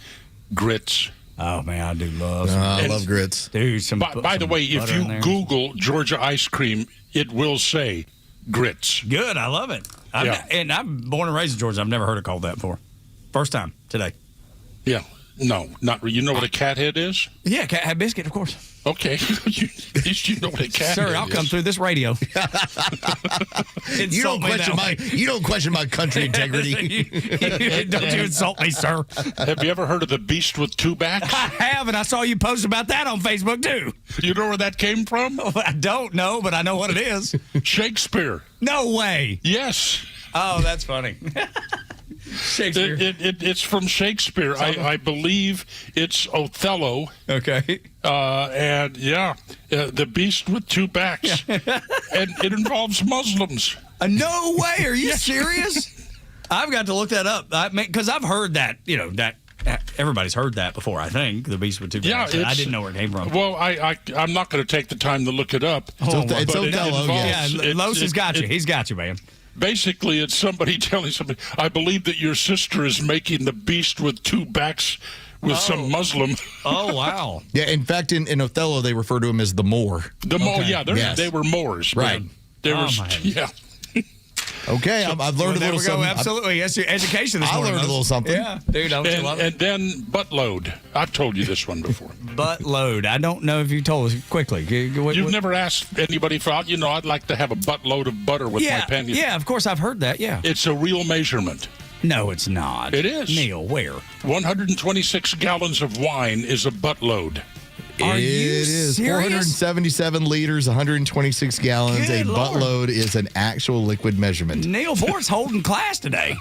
grits. Oh, man, I do love I love grits. Dude, by the way, if you Google Georgia ice cream, it will say grits. Good, I love it. And I'm born and raised in Georgia. I've never heard it called that before. First time today. Yeah. No, not really. You know what a cat head is? Yeah, cat head biscuit, of course. Okay. At least you know what a cat head is. Sir, I'll come through this radio. You don't question my country integrity. Don't you insult me, sir. Have you ever heard of the beast with two backs? I have, and I saw you post about that on Facebook, too. You know where that came from? Oh, I don't know, but I know what it is. Shakespeare. No way. Yes. Oh, that's funny. Shakespeare. It's from Shakespeare. I believe it's Othello. Okay. And the beast with two backs. And it involves Muslims. No way. Are you serious? I've got to look that up. Because I've heard that, that everybody's heard that before, I think. The beast with two backs. I didn't know where it came from. Well, I'm not going to take the time to look it up. It's Othello. Yeah, Los has got you. He's got you, man. Basically, it's somebody telling somebody, I believe that your sister is making the beast with two backs with some Muslim. Oh, wow. Yeah, in fact, in Othello, they refer to him as the Moor. The Moor, they were Moors. Right. Yeah. Okay, I've learned a little something. Absolutely. That's your education this morning. I learned a little something. Yeah, dude, don't you love it? And then buttload. I've told you this one before. Buttload. I don't know if you told us quickly. You've never asked anybody for, I'd like to have a buttload of butter with my pancakes. Yeah, of course, I've heard that, yeah. It's a real measurement. No, it's not. It is. Neal, where? 126 gallons of wine is a buttload. Are you It is serious? 477 liters, 126 gallons. Good a Lord. buttload is an actual liquid measurement. Neal Boortz holding class today.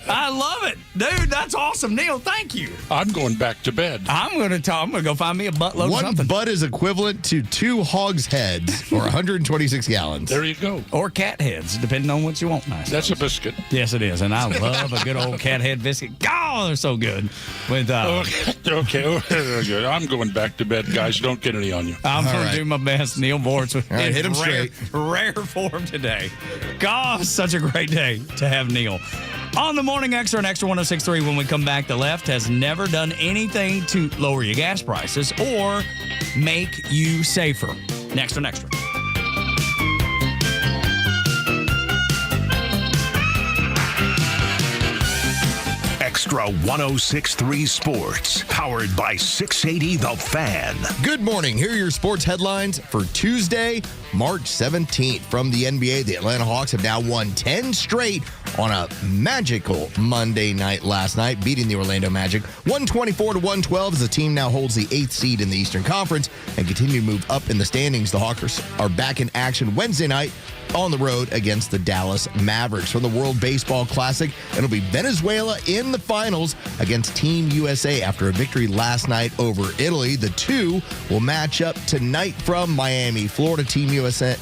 I love it. Dude, that's awesome. Neal, thank you. I'm going back to bed. I'm going to go find me a buttload of One something. butt is equivalent to 2 hogs' heads, or 126 gallons. There you go. Or cat heads, depending on what you want. That's a biscuit. Yes, it is. And I love a good old cat head biscuit. Oh, they're so good. With Okay. Good. I'm going back to bed, guys. Don't get any on you. I'm going to do my best. Neal Boortz. All right, hit him straight. Rare form today. God, such a great day to have Neal. On the Morning Xtra and Extra 106.3, when we come back, the left has never done anything to lower your gas prices or make you safer. Next on Extra. Extra 106.3 Sports, powered by 680 The Fan. Good morning. Here are your sports headlines for Tuesday, March 17th. From the NBA, the Atlanta Hawks have now won 10 straight on a magical Monday night last night, beating the Orlando Magic 124-112 as the team now holds the 8th seed in the Eastern Conference and continue to move up in the standings. The Hawks are back in action Wednesday night on the road against the Dallas Mavericks. From the World Baseball Classic, it'll be Venezuela in the finals against Team USA after a victory last night over Italy. The two will match up tonight from Miami, Florida. Team USA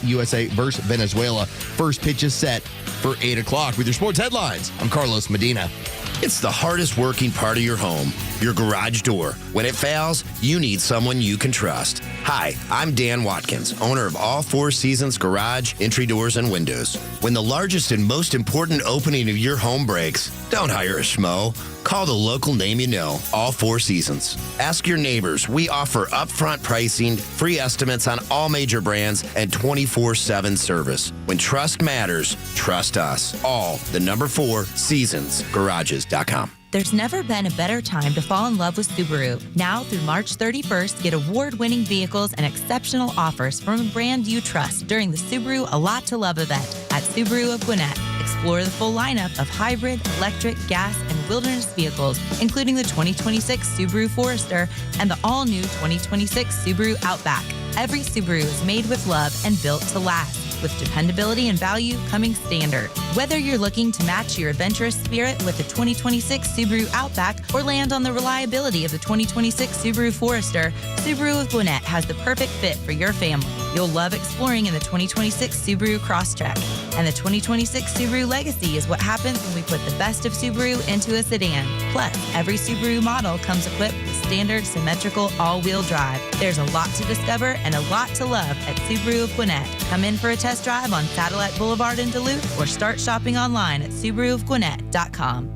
versus Venezuela. First pitch is set for 8 o'clock. With your sports headlines, I'm Carlos Medina. It's the hardest working part of your home, your garage door. When it fails, you need someone you can trust. Hi, I'm Dan Watkins, owner of All Four Seasons Garage, Entry Doors, and Windows. When the largest and most important opening of your home breaks, don't hire a schmo. Call the local name you know, All Four Seasons. Ask your neighbors. We offer upfront pricing, free estimates on all major brands, and 24/7 service. When trust matters, trust us. All the number 4 Seasons Garages.com. There's never been a better time to fall in love with Subaru. Now through March 31st, get award-winning vehicles and exceptional offers from a brand you trust during the Subaru A Lot to Love event at Subaru of Gwinnett. Explore the full lineup of hybrid, electric, gas, and wilderness vehicles, including the 2026 Subaru Forester and the all-new 2026 Subaru Outback. Every Subaru is made with love and built to last, with dependability and value coming standard. Whether you're looking to match your adventurous spirit with the 2026 Subaru Outback or land on the reliability of the 2026 Subaru Forester, Subaru of Gwinnett has the perfect fit for your family. You'll love exploring in the 2026 Subaru Crosstrek. And the 2026 Subaru Legacy is what happens when we put the best of Subaru into a sedan. Plus, every Subaru model comes equipped with standard symmetrical all-wheel drive. There's a lot to discover and a lot to love at Subaru of Gwinnett. Come in for a test drive on Satellite Boulevard in Duluth or start shopping online at SubaruofGwinnett.com.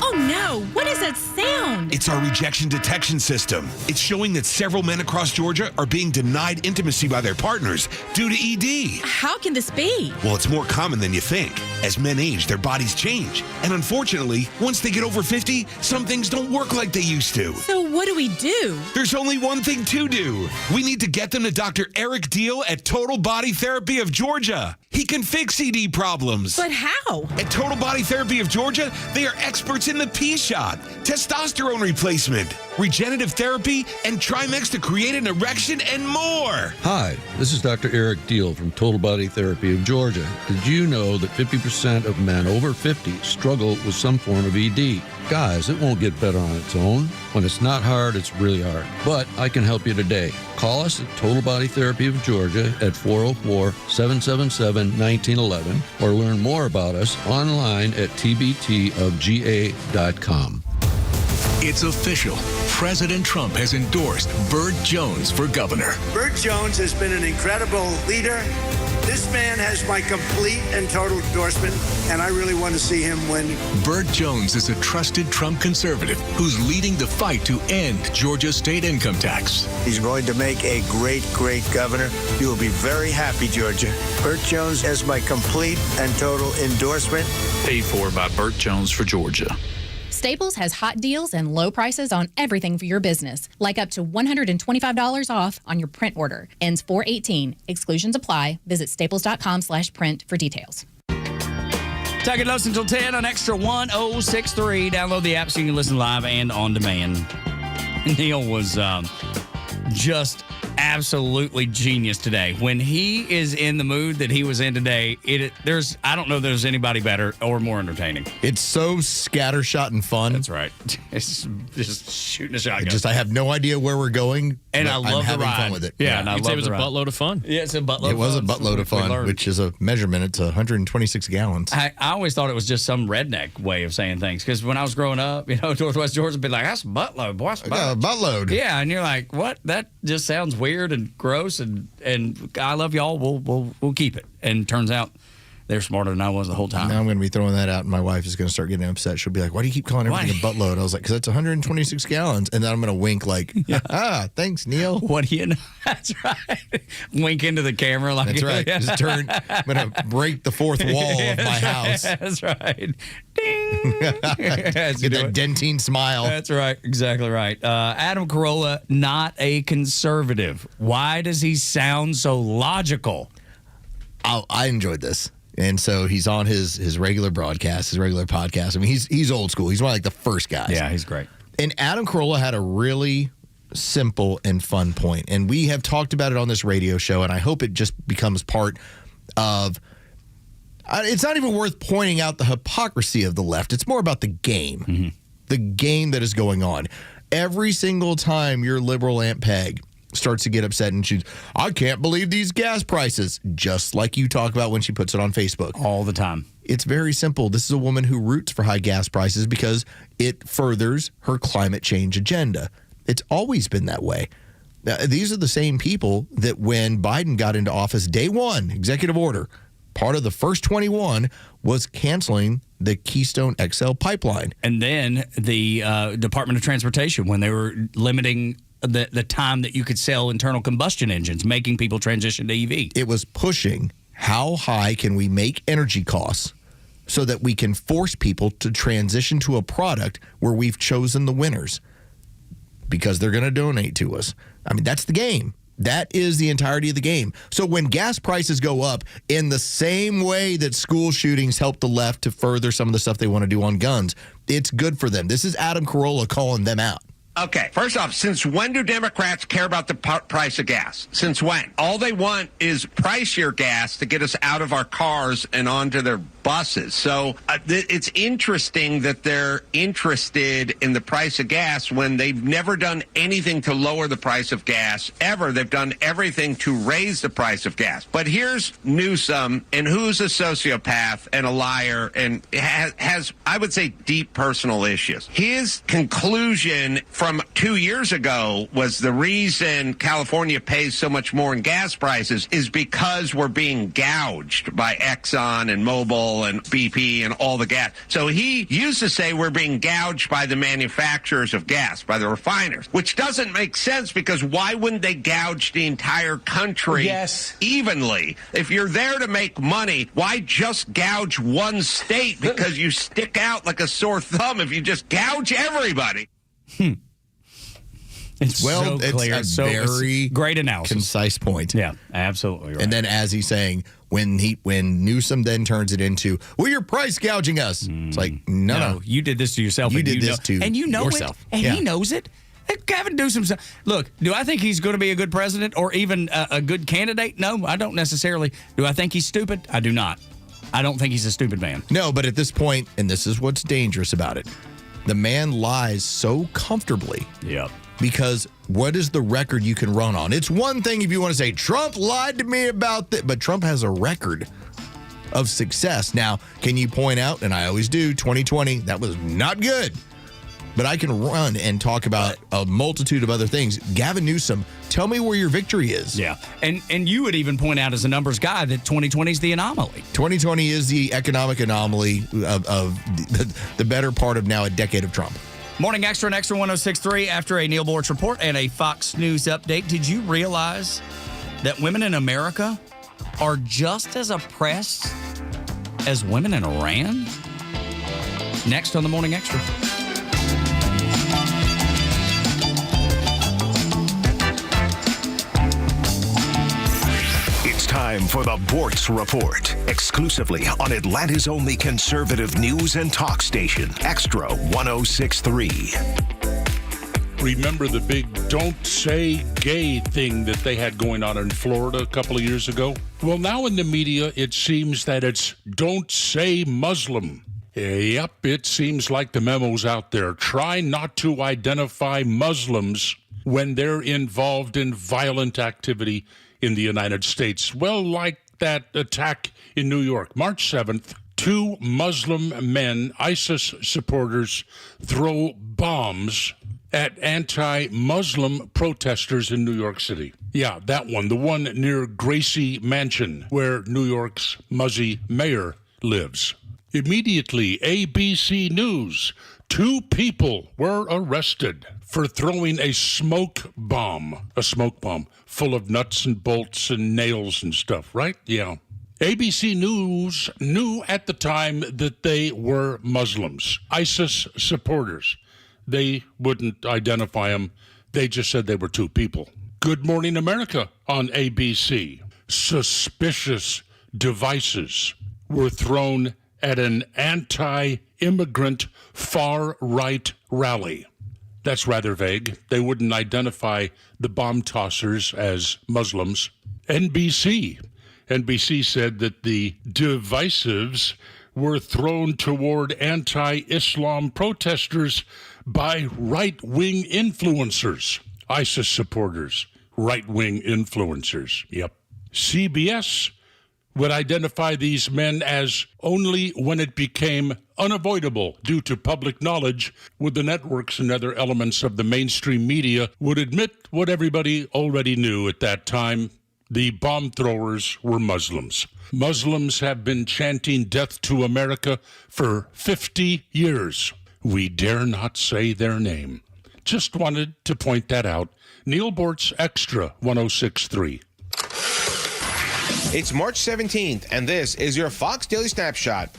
Oh no, what is that sound? It's our rejection detection system. It's showing that several men across Georgia are being denied intimacy by their partners due to ED. How can this be? Well, it's more common than you think. As men age, their bodies change. And unfortunately, once they get over 50, some things don't work like they used to. So what do we do? There's only one thing to do. We need to get them to Dr. Eric Deal at Total Body Therapy of Georgia. He can fix ED problems. But how? At Total Body Therapy of Georgia, they are experts in the P-shot, testosterone replacement, regenerative therapy, and Trimex to create an erection and more. Hi, this is Dr. Eric Deal from Total Body Therapy of Georgia. Did you know that 50% of men over 50 struggle with some form of ED? Guys, it won't get better on its own. When it's not hard, it's really hard. But I can help you today. Call us at Total Body Therapy of Georgia at 404-777-1911 or learn more about us online at tbtofga.com. It's official. President Trump has endorsed Burt Jones for governor. Burt Jones has been an incredible leader. This man has my complete and total endorsement, and I really want to see him win. Burt Jones is a trusted Trump conservative who's leading the fight to end Georgia's state income tax. He's going to make a great, great governor. You will be very happy, Georgia. Burt Jones has my complete and total endorsement. Paid for by Burt Jones for Georgia. Staples has hot deals and low prices on everything for your business, like up to $125 off on your print order. Ends 4/18. Exclusions apply. Visit staples.com/print for details. Tug and Los until 10 on Extra 1063. Download the app so you can listen live and on demand. Neal was just absolutely genius today. When he is in the mood that he was in today, I don't know if there's anybody better or more entertaining. It's so scattershot and fun. That's right. It's just shooting a shotgun. I have no idea where we're going, and I love having the ride. fun with it. Yeah, and I You'd love say it was the a ride. buttload of fun. Yeah, it's a buttload. It was a buttload of fun, which is a measurement. It's 126 gallons. I always thought it was just some redneck way of saying things, because when I was growing up, Northwest Georgia would be like, "That's a buttload, boy. That's a buttload." Yeah, and you're like, "What? That just sounds weird and gross." And I love y'all. We'll keep it. And turns out they're smarter than I was the whole time. Now I'm going to be throwing that out, and my wife is going to start getting upset. She'll be like, "Why do you keep calling everything a buttload?" I was like, "Because it's 126 gallons." And then I'm going to wink like, thanks, Neal. What do you know? That's right. Wink into the camera like that's right. Just turn. I'm going to break the fourth wall of my house. That's right. Ding. Get that dentine smile. That's right. Exactly right. Adam Carolla, not a conservative. Why does he sound so logical? I enjoyed this. And so he's on his regular broadcast, his regular podcast. I mean, he's old school. He's one of like the first guys. Yeah, he's great. And Adam Carolla had a really simple and fun point. And we have talked about it on this radio show, and I hope it just becomes part of... It's not even worth pointing out the hypocrisy of the left. It's more about the game. Mm-hmm. The game that is going on. Every single time your liberal Aunt Peg starts to get upset and she's, "I can't believe these gas prices," just like you talk about when she puts it on Facebook. All the time. It's very simple. This is a woman who roots for high gas prices because it furthers her climate change agenda. It's always been that way. Now, these are the same people that when Biden got into office, day one, executive order, part of the first 21 was canceling the Keystone XL pipeline. And then the Department of Transportation, when they were limiting the time that you could sell internal combustion engines, making people transition to EV. It was pushing how high can we make energy costs so that we can force people to transition to a product where we've chosen the winners because they're going to donate to us. I mean, that's the game. That is the entirety of the game. So when gas prices go up in the same way that school shootings help the left to further some of the stuff they want to do on guns, it's good for them. This is Adam Carolla calling them out. Okay, first off, since when do Democrats care about the price of gas? Since when? All they want is pricier gas to get us out of our cars and onto their buses. So it's interesting that they're interested in the price of gas when they've never done anything to lower the price of gas ever. They've done everything to raise the price of gas. But here's Newsom, and who's a sociopath and a liar and has, I would say, deep personal issues. His conclusion from 2 years ago was the reason California pays so much more in gas prices is because we're being gouged by Exxon and Mobil and BP and all the gas. So he used to say we're being gouged by the manufacturers of gas, by the refiners, which doesn't make sense because why wouldn't they gouge the entire country evenly? If you're there to make money, why just gouge one state because you stick out like a sore thumb if you just gouge everybody? It's so clear. It's a very great analysis. Concise point. Yeah, absolutely right. And then as he's saying, when Newsom then turns it into, well, you're price gouging us. It's like, no. You did this to yourself. You did this to and you know yourself. It, and he knows it. Gavin Newsom. Look, do I think he's going to be a good president or even a good candidate? No, I don't necessarily. Do I think he's stupid? I do not. I don't think he's a stupid man. No, but at this point, and this is what's dangerous about it, the man lies so comfortably. Yep. Because what is the record you can run on? It's one thing if you want to say, Trump lied to me about that, but Trump has a record of success. Now, can you point out, and I always do, 2020, that was not good. But I can run and talk about a multitude of other things. Gavin Newsom, tell me where your victory is. Yeah. And you would even point out as a numbers guy that 2020 is the anomaly. 2020 is the economic anomaly of the better part of now a decade of Trump. Morning Extra and Extra 106.3 after a Neal Boortz report and a Fox News update. Did you realize that women in America are just as oppressed as women in Iran? Next on the Morning Extra. Time for the Boortz Report, exclusively on Atlanta's only conservative news and talk station, Extra 106.3. Remember the big don't say gay thing that they had going on in Florida a couple of years ago? Well, now in the media, it seems that it's don't say Muslim. Yep, it seems like the memo's out there. Try not to identify Muslims when they're involved in violent activity in the United States. Well, like that attack in New York, March 7th, 2 Muslim men, ISIS supporters, throw bombs at anti-Muslim protesters in New York City. Yeah, that one, the one near Gracie Mansion, where New York's Muzzy mayor lives. Immediately, ABC News, 2 people were arrested for throwing a smoke bomb full of nuts and bolts and nails and stuff, right? Yeah. ABC News knew at the time that they were Muslims, ISIS supporters. They wouldn't identify them. They just said they were 2 people. Good Morning America on ABC. Suspicious devices were thrown at an anti-immigrant far-right rally. That's rather vague. They wouldn't identify the bomb tossers as Muslims. NBC said that the divisives were thrown toward anti-Islam protesters by right-wing influencers, ISIS supporters, right-wing influencers. Yep. CBS would identify these men as only when it became unavoidable due to public knowledge, would the networks and other elements of the mainstream media would admit what everybody already knew at that time. The bomb throwers were Muslims. Muslims have been chanting death to America for 50 years. We dare not say their name. Just wanted to point that out. Neal Boortz, Extra 106.3. It's March 17th, and this is your Fox Daily Snapshot.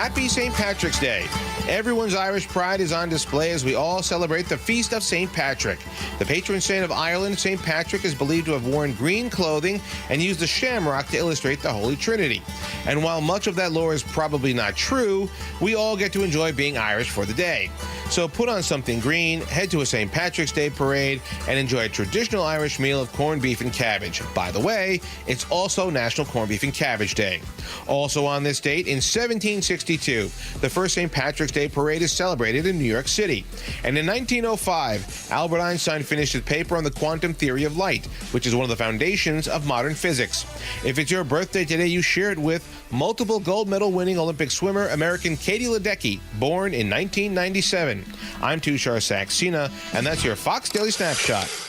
Happy St. Patrick's Day. Everyone's Irish pride is on display as we all celebrate the feast of St. Patrick. The patron saint of Ireland, St. Patrick, is believed to have worn green clothing and used a shamrock to illustrate the Holy Trinity. And while much of that lore is probably not true, we all get to enjoy being Irish for the day. So put on something green, head to a St. Patrick's Day parade, and enjoy a traditional Irish meal of corned beef and cabbage. By the way, it's also National Corned Beef and Cabbage Day. Also on this date, in 1762, the first St. Patrick's Day parade is celebrated in New York City. And in 1905, Albert Einstein finished his paper on the quantum theory of light, which is one of the foundations of modern physics. If it's your birthday today, you share it with multiple gold medal winning Olympic swimmer American Katie Ledecky, born in 1997. I'm Tushar Saxena, and that's your Fox Daily Snapshot.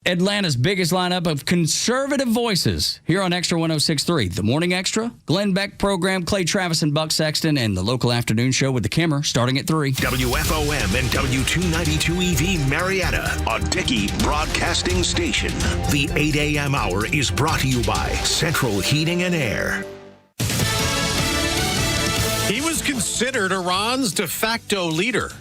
Atlanta's biggest lineup of conservative voices here on Extra 106.3. The Morning Extra, Glenn Beck program, Clay Travis and Buck Sexton, and the local afternoon show with the Kimmer starting at 3. WFOM and W292EV Marietta, a Dickey broadcasting station. The 8 a.m. hour is brought to you by Central Heating and Air. He was considered Iran's de facto leader.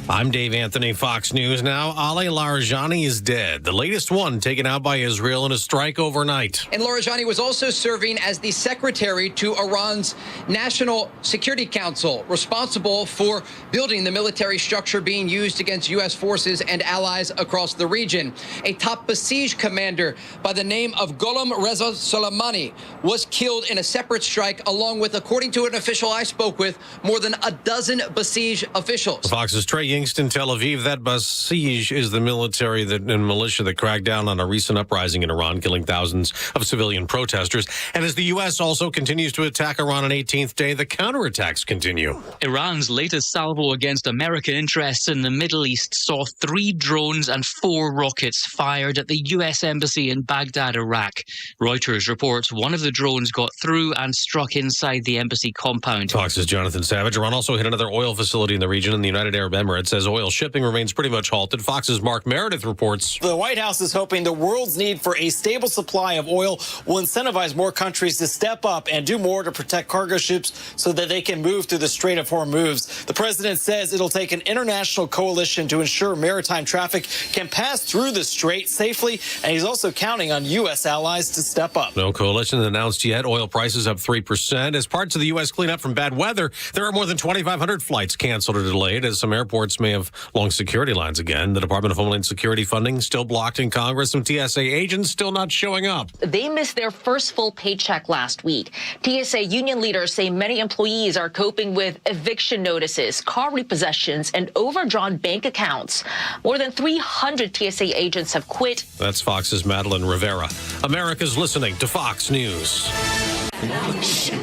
I'm Dave Anthony, Fox News Now. Ali Larijani is dead, the latest one taken out by Israel in a strike overnight. And Larijani was also serving as the secretary to Iran's National Security Council, responsible for building the military structure being used against U.S. forces and allies across the region. A top Basij commander by the name of Gholam Reza Soleimani was killed in a separate strike, along with, according to an official I spoke with, more than a dozen Basij officials. Fox's Trey Yingst in Tel Aviv. That Basij is the military and militia that cracked down on a recent uprising in Iran, killing thousands of civilian protesters. And as the U.S. also continues to attack Iran on 18th day, the counterattacks continue. Iran's latest salvo against American interests in the Middle East saw 3 drones and 4 rockets fired at the U.S. Embassy in Baghdad, Iraq. Reuters reports one of the drones got through and struck inside the embassy compound. Fox's Jonathan Savage. Iran also hit another oil facility in the region, in the United Arab Emirates, says oil shipping remains pretty much halted. Fox's Mark Meredith reports. The White House is hoping the world's need for a stable supply of oil will incentivize more countries to step up and do more to protect cargo ships so that they can move through the Strait of Hormuz. The president says it'll take an international coalition to ensure maritime traffic can pass through the strait safely, and he's also counting on U.S. allies to step up. No coalition announced yet. Oil prices up 3%. As parts of the U.S. clean up from bad weather, there are more than 2,500 flights canceled or delayed, as some airports may have long security lines again. The Department of Homeland Security funding still blocked in Congress. Some TSA agents still not showing up. They missed their first full paycheck last week. TSA union leaders say many employees are coping with eviction notices, car repossessions, and overdrawn bank accounts. More than 300 TSA agents have quit. That's Fox's Madeline Rivera. America's listening to Fox News.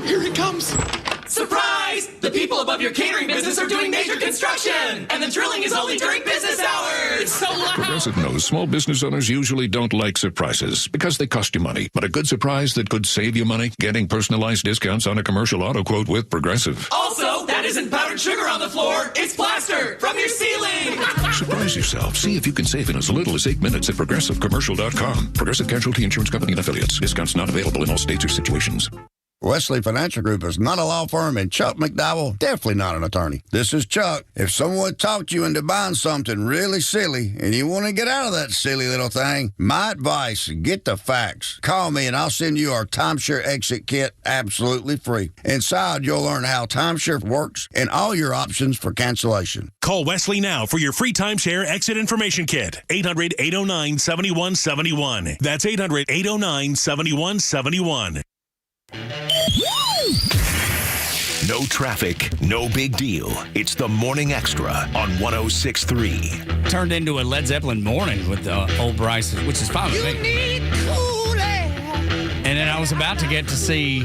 Here it comes. Surprise! The people above your catering business are doing major construction, and the drilling is only during business hours. So loud. Progressive knows small business owners usually don't like surprises because they cost you money. But a good surprise that could save you money? Getting personalized discounts on a commercial auto quote with Progressive. Also, that isn't powdered sugar on the floor. It's plaster from your ceiling. Surprise yourself. See if you can save in as little as 8 minutes at ProgressiveCommercial.com. Progressive Casualty Insurance Company and Affiliates. Discounts not available in all states or situations. Wesley Financial Group is not a law firm, and Chuck McDowell definitely not an attorney. This is Chuck. If someone talked you into buying something really silly and you want to get out of that silly little thing, my advice, get the facts. Call me and I'll send you our timeshare exit kit absolutely free. Inside, you'll learn how timeshare works and all your options for cancellation. Call Wesley now for your free timeshare exit information kit. 800-809-7171. That's 800-809-7171. No traffic, no big deal. It's the Morning Extra on 106.3. Turned into a Led Zeppelin morning with the old Bryce, which is fine with me. And then I was about to get to see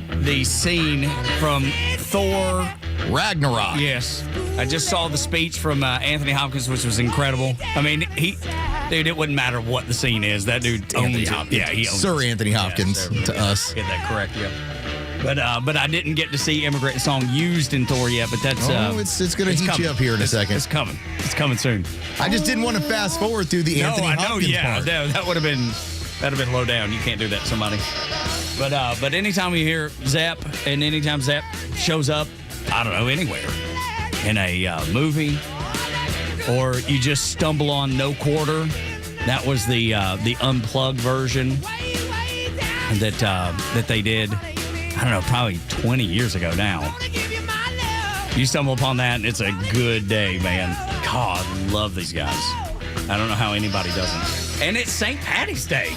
the scene from Thor Ragnarok. Yes. I just saw the speech from Anthony Hopkins, which was incredible. I mean, dude, it wouldn't matter what the scene is. That dude owns it. Yeah, he owns Sir Anthony Hopkins to us. Get that correct, yeah. But I didn't get to see Immigrant Song used in Thor yet, but that's... it's going to heat you up here in a second. It's coming. It's coming soon. I just didn't want to fast forward through the Anthony Hopkins part. No, that would have been low down. You can't do that to somebody. But anytime you hear Zap, and anytime Zap shows up, I don't know, anywhere. In a movie, or you just stumble on No Quarter. That was the unplugged version that they did, I don't know, probably 20 years ago now. You stumble upon that, and it's a good day, man. God, I love these guys. I don't know how anybody doesn't. And it's St. Patty's Day.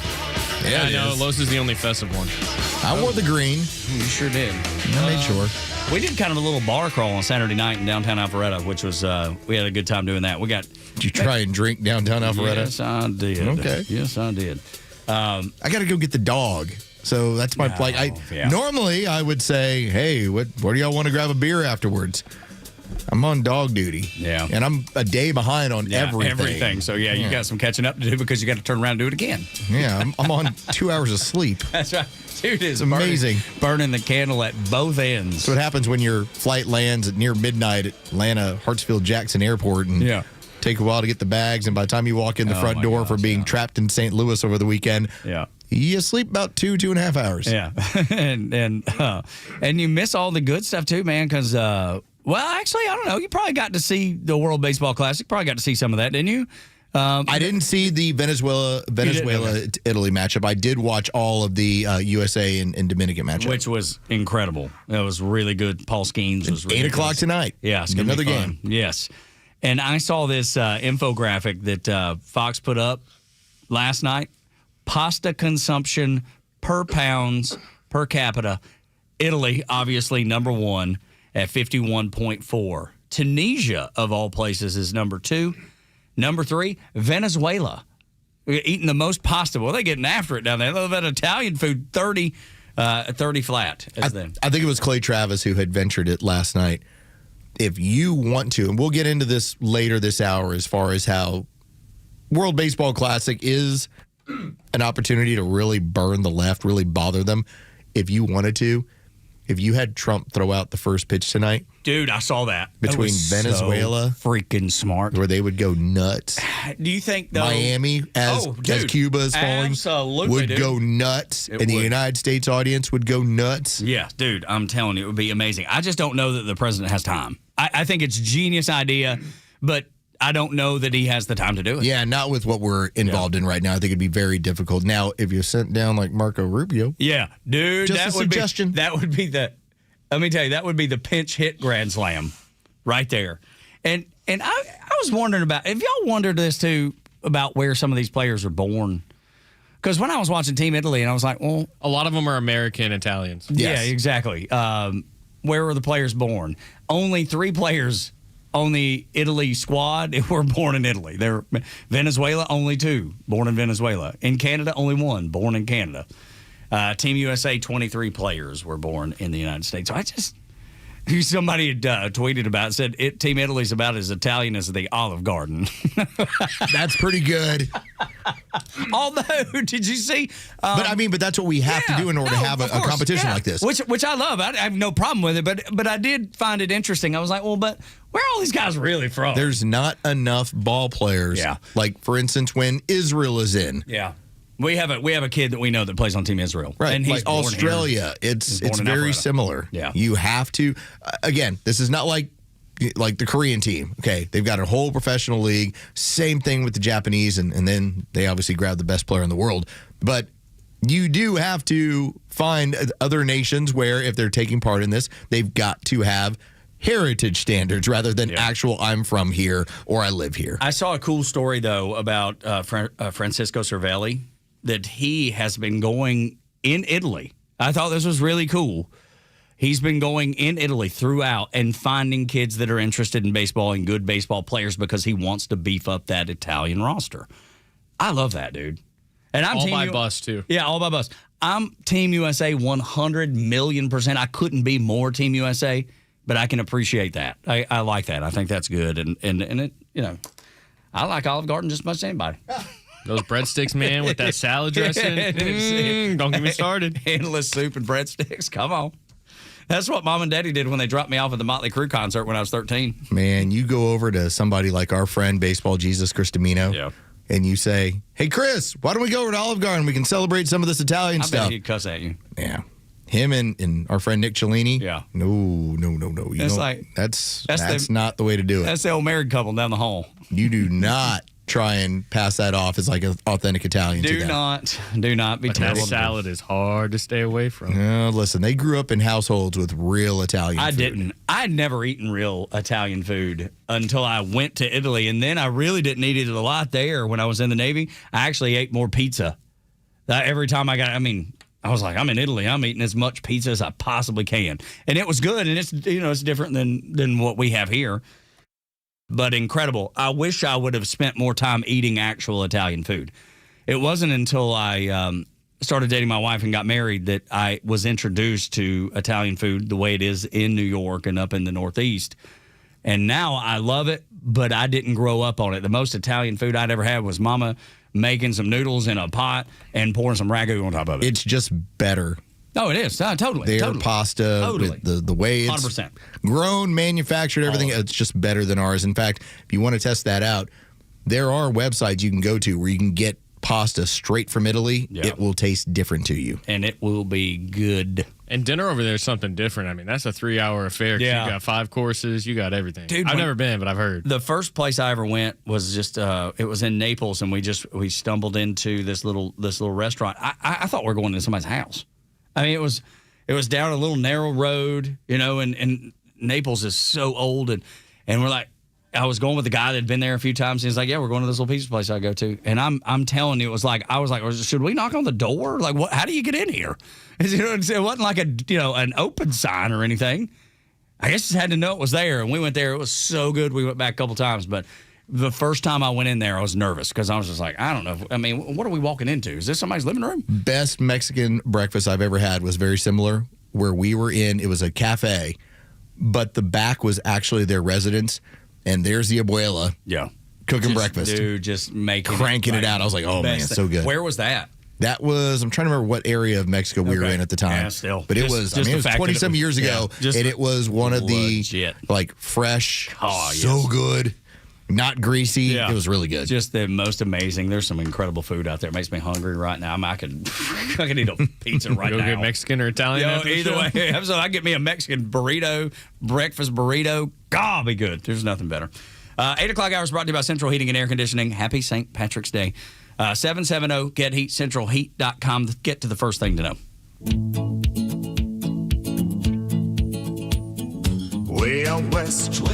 Yeah, I know. Los is the only festive one. I wore the green. You sure did. I made sure. We did kind of a little bar crawl on Saturday night in downtown Alpharetta, which was, we had a good time doing that. Did you try and drink downtown Alpharetta? Yes, I did. Okay. Yes, I did. I got to go get the dog. So that's my Normally I would say, hey, where do y'all want to grab a beer afterwards? I'm on dog duty. Yeah. And I'm a day behind on everything. So, you got some catching up to do because you got to turn around and do it again. Yeah, I'm on 2 hours of sleep. That's right. Dude, it's amazing. Burning the candle at both ends. That's what happens when your flight lands at near midnight at Atlanta, Hartsfield Jackson Airport. And take a while to get the bags. And by the time you walk in the front door for being trapped in St. Louis over the weekend, you sleep about 2.5 hours. Yeah. and you miss all the good stuff too, man, because, well, actually, I don't know. You probably got to see the World Baseball Classic. Probably got to see some of that, didn't you? I didn't see the Venezuela-Italy matchup. I did watch all of the USA and Dominican matchup. Which was incredible. It was really good. Paul Skeens was really 8 o'clock tonight. Yeah, it's another game. Yes. And I saw this infographic that Fox put up last night. Pasta consumption per pounds per capita. Italy, obviously, number one at 51.4. Tunisia, of all places, is number 2. Number 3, Venezuela. Eating the most pasta. Well, they're getting after it down there. They love that Italian food, 30 flat. I think it was Clay Travis who had ventured it last night. If you want to, and we'll get into this later this hour as far as how World Baseball Classic is an opportunity to really burn the left, really bother them. If you wanted to, if you had Trump throw out the first pitch tonight. Dude, I saw that. Between Venezuela. So freaking smart. Where they would go nuts. Do you think, though? Miami, as Cuba is falling, would go nuts. And the United States audience would go nuts. Yeah, dude, I'm telling you, it would be amazing. I just don't know that the president has time. I think it's a genius idea, but I don't know that he has the time to do it. Yeah, not with what we're involved in right now. I think it'd be very difficult. Now, if you sent down like Marco Rubio. Yeah, dude. Just a suggestion. Let me tell you, that would be the pinch hit grand slam right there. And I was wondering about, have y'all wondered this too, about where some of these players are born? Because when I was watching Team Italy, and I was like, well. A lot of them are American Italians. Yes. Yeah, exactly. Where were the players born? Only 3 players on the Italy squad were born in Italy. They're Venezuela, only 2 born in Venezuela. In Canada, only 1 born in Canada. Team USA, 23 players were born in the United States. So somebody had tweeted about it, said Team Italy's about as Italian as the Olive Garden. That's pretty good. Although, did you see? But that's what we have to do in order to have a competition like this. Which I love. I have no problem with it. But I did find it interesting. I was like, well, but where are all these guys really from? There's not enough ball players. Yeah. Like, for instance, when Israel is in. Yeah. We have a kid that we know that plays on Team Israel. Right. And he's like Australia. It's very similar. Yeah. You have to, again, this is not like the Korean team. Okay. They've got a whole professional league. Same thing with the Japanese. And then they obviously grab the best player in the world. But you do have to find other nations where, if they're taking part in this, they've got to have heritage standards rather than actual I'm from here or I live here. I saw a cool story, though, about Francisco Cervelli, that he has been going in Italy. I thought this was really cool. He's been going in Italy throughout and finding kids that are interested in baseball and good baseball players because he wants to beef up that Italian roster. I love that, dude. And I'm all by bus, too. Yeah, all by bus. I'm Team USA 100 million%. I couldn't be more Team USA, but I can appreciate that. I like that. I think that's good. And it, I like Olive Garden just as much as anybody. Those breadsticks, man, with that salad dressing. Don't get me started. Endless soup and breadsticks. Come on. That's what Mom and Daddy did when they dropped me off at the Motley Crue concert when I was 13. Man, you go over to somebody like our friend, Baseball Jesus Chris Domino, and you say, hey, Chris, why don't we go over to Olive Garden? We can celebrate some of this Italian stuff. I bet he'd cuss at you. Yeah. Him and our friend Nick Cellini. Yeah. No. That's not the way to do it. That's the old married couple down the hall. You do not try and pass that off as like an authentic Italian. Do not be terrible. That salad is hard to stay away from. No, listen, they grew up in households with real Italian food. I didn't. I'd never eaten real Italian food until I went to Italy, and then I really didn't eat it a lot there when I was in the Navy. I actually ate more pizza. Every time I was like, I'm in Italy. I'm eating as much pizza as I possibly can. And it was good, and it's different than what we have here. But incredible. I wish I would have spent more time eating actual Italian food. It wasn't until I started dating my wife and got married that I was introduced to Italian food the way it is in New York and up in the Northeast. And now I love it, but I didn't grow up on it. The most Italian food I'd ever had was Mama making some noodles in a pot and pouring some ragu on top of it. It's just better. Oh, it is. Totally. Their totally. pasta, Totally. the way it's 100%. grown, manufactured, everything, it's just better than ours. In fact, if you want to test that out, there are websites you can go to where you can get pasta straight from Italy. Yeah. It will taste different to you. And it will be good. And dinner over there is something different. I mean, that's a 3-hour affair. Yeah. You got 5 courses. You got everything. Dude, I've never been, but I've heard. The first place I ever went was just it was in Naples, and we stumbled into this little restaurant. I thought we were going to somebody's house. I mean, it was down a little narrow road, and Naples is so old, and we're like, I was going with the guy that had been there a few times, and he's like, yeah, we're going to this little pizza place I go to. And I'm telling you, I was like, should we knock on the door? Like, what? How do you get in here? It wasn't like an open sign or anything. I guess just had to know it was there, and we went there. It was so good. We went back a couple times, but the first time I went in there, I was nervous because I was just like, I don't know. What are we walking into? Is this somebody's living room? Best Mexican breakfast I've ever had was very similar. Where we were in, it was a cafe, but the back was actually their residence. And there's the abuela. Yeah. Cooking breakfast. Dude, just cranking it out. I was like, oh, man, so good. Where was that? That was, I'm trying to remember what area of Mexico we were in at the time. Yeah, still. But it was 20-some years ago. Yeah, and it was one of legit. the, fresh, yes. so good, not greasy. Yeah. It was really good. Just the most amazing. There's some incredible food out there. It makes me hungry right now. I could eat a pizza right now. Go get Mexican or Italian after the either show? way. So I get me a Mexican burrito, breakfast burrito. God, be good. There's nothing better. 8 o'clock hour is brought to you by Central Heating and Air Conditioning. Happy St. Patrick's Day. 770-GET-HEAT, centralheat.com. Get to the first thing to know. Way out west,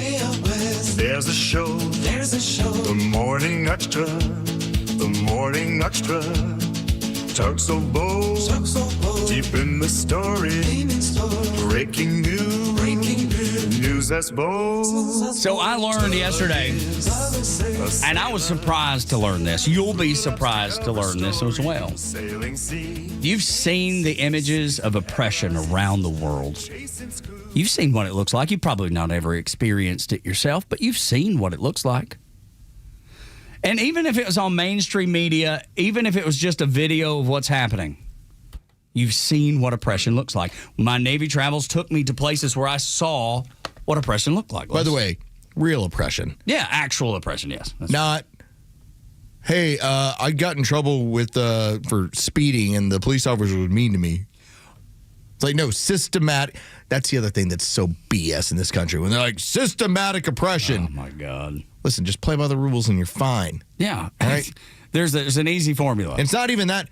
there's a show. The Morning Xtra, the Morning Xtra. Tug so bold, deep in the story. Breaking news that's bold. So I learned yesterday, and I was surprised to learn this. You'll be surprised to learn this as well. You've seen the images of oppression around the world. You've seen what it looks like. You've probably not ever experienced it yourself, but you've seen what it looks like. And even if it was on mainstream media, even if it was just a video of what's happening, you've seen what oppression looks like. My Navy travels took me to places where I saw what oppression looked like. By the way, real oppression. Yeah, actual oppression, yes. Not, hey, I got in trouble with for speeding and the police officer was mean to me. It's like, no, systematic. That's the other thing that's so BS in this country. When they're like, systematic oppression. Oh, my God. Listen, just play by the rules and you're fine. Yeah. All right? There's an easy formula. And it's not even that.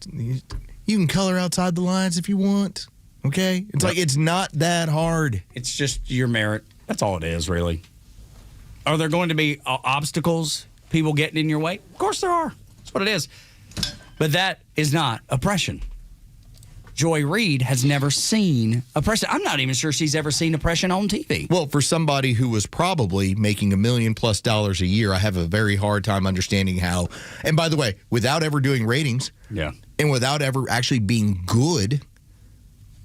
You can color outside the lines if you want. Okay? It's like, it's not that hard. It's just your merit. That's all it is, really. Are there going to be obstacles, people getting in your way? Of course there are. That's what it is. But that is not oppression. Joy Reid has never seen oppression. I'm not even sure she's ever seen oppression on TV. Well, for somebody who was probably making $1 million+ a year, I have a very hard time understanding how. And by the way, without ever doing ratings, yeah, and without ever actually being good,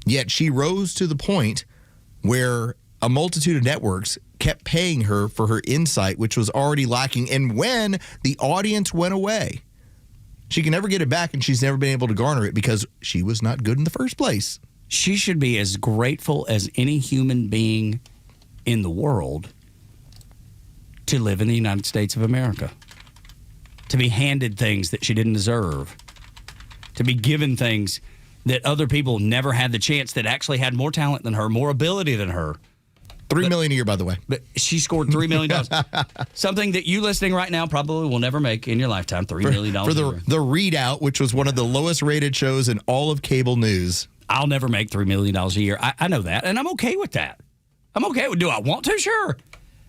yet she rose to the point where a multitude of networks kept paying her for her insight, which was already lacking. And when the audience went away, she can never get it back, and she's never been able to garner it because she was not good in the first place. She should be as grateful as any human being in the world to live in the United States of America, to be handed things that she didn't deserve, to be given things that other people never had the chance, that actually had more talent than her, more ability than her. $3 million a year, by the way. But she scored $3 million. Something that you listening right now probably will never make in your lifetime, $3 million for the Readout, which was one of the lowest rated shows in all of cable news. I'll never make $3 million a year. I know that, and I'm okay with that. I'm okay with. Do I want to? Sure.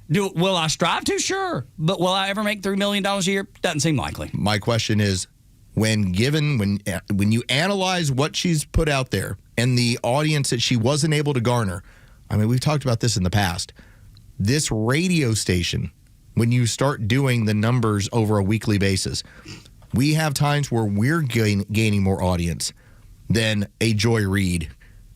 Will I strive to? Sure. But will I ever make $3 million a year? Doesn't seem likely. My question is, when you analyze what she's put out there and the audience that she wasn't able to garner, I mean, we've talked about this in the past. This radio station, when you start doing the numbers over a weekly basis, we have times where we're gaining more audience than a Joy Reid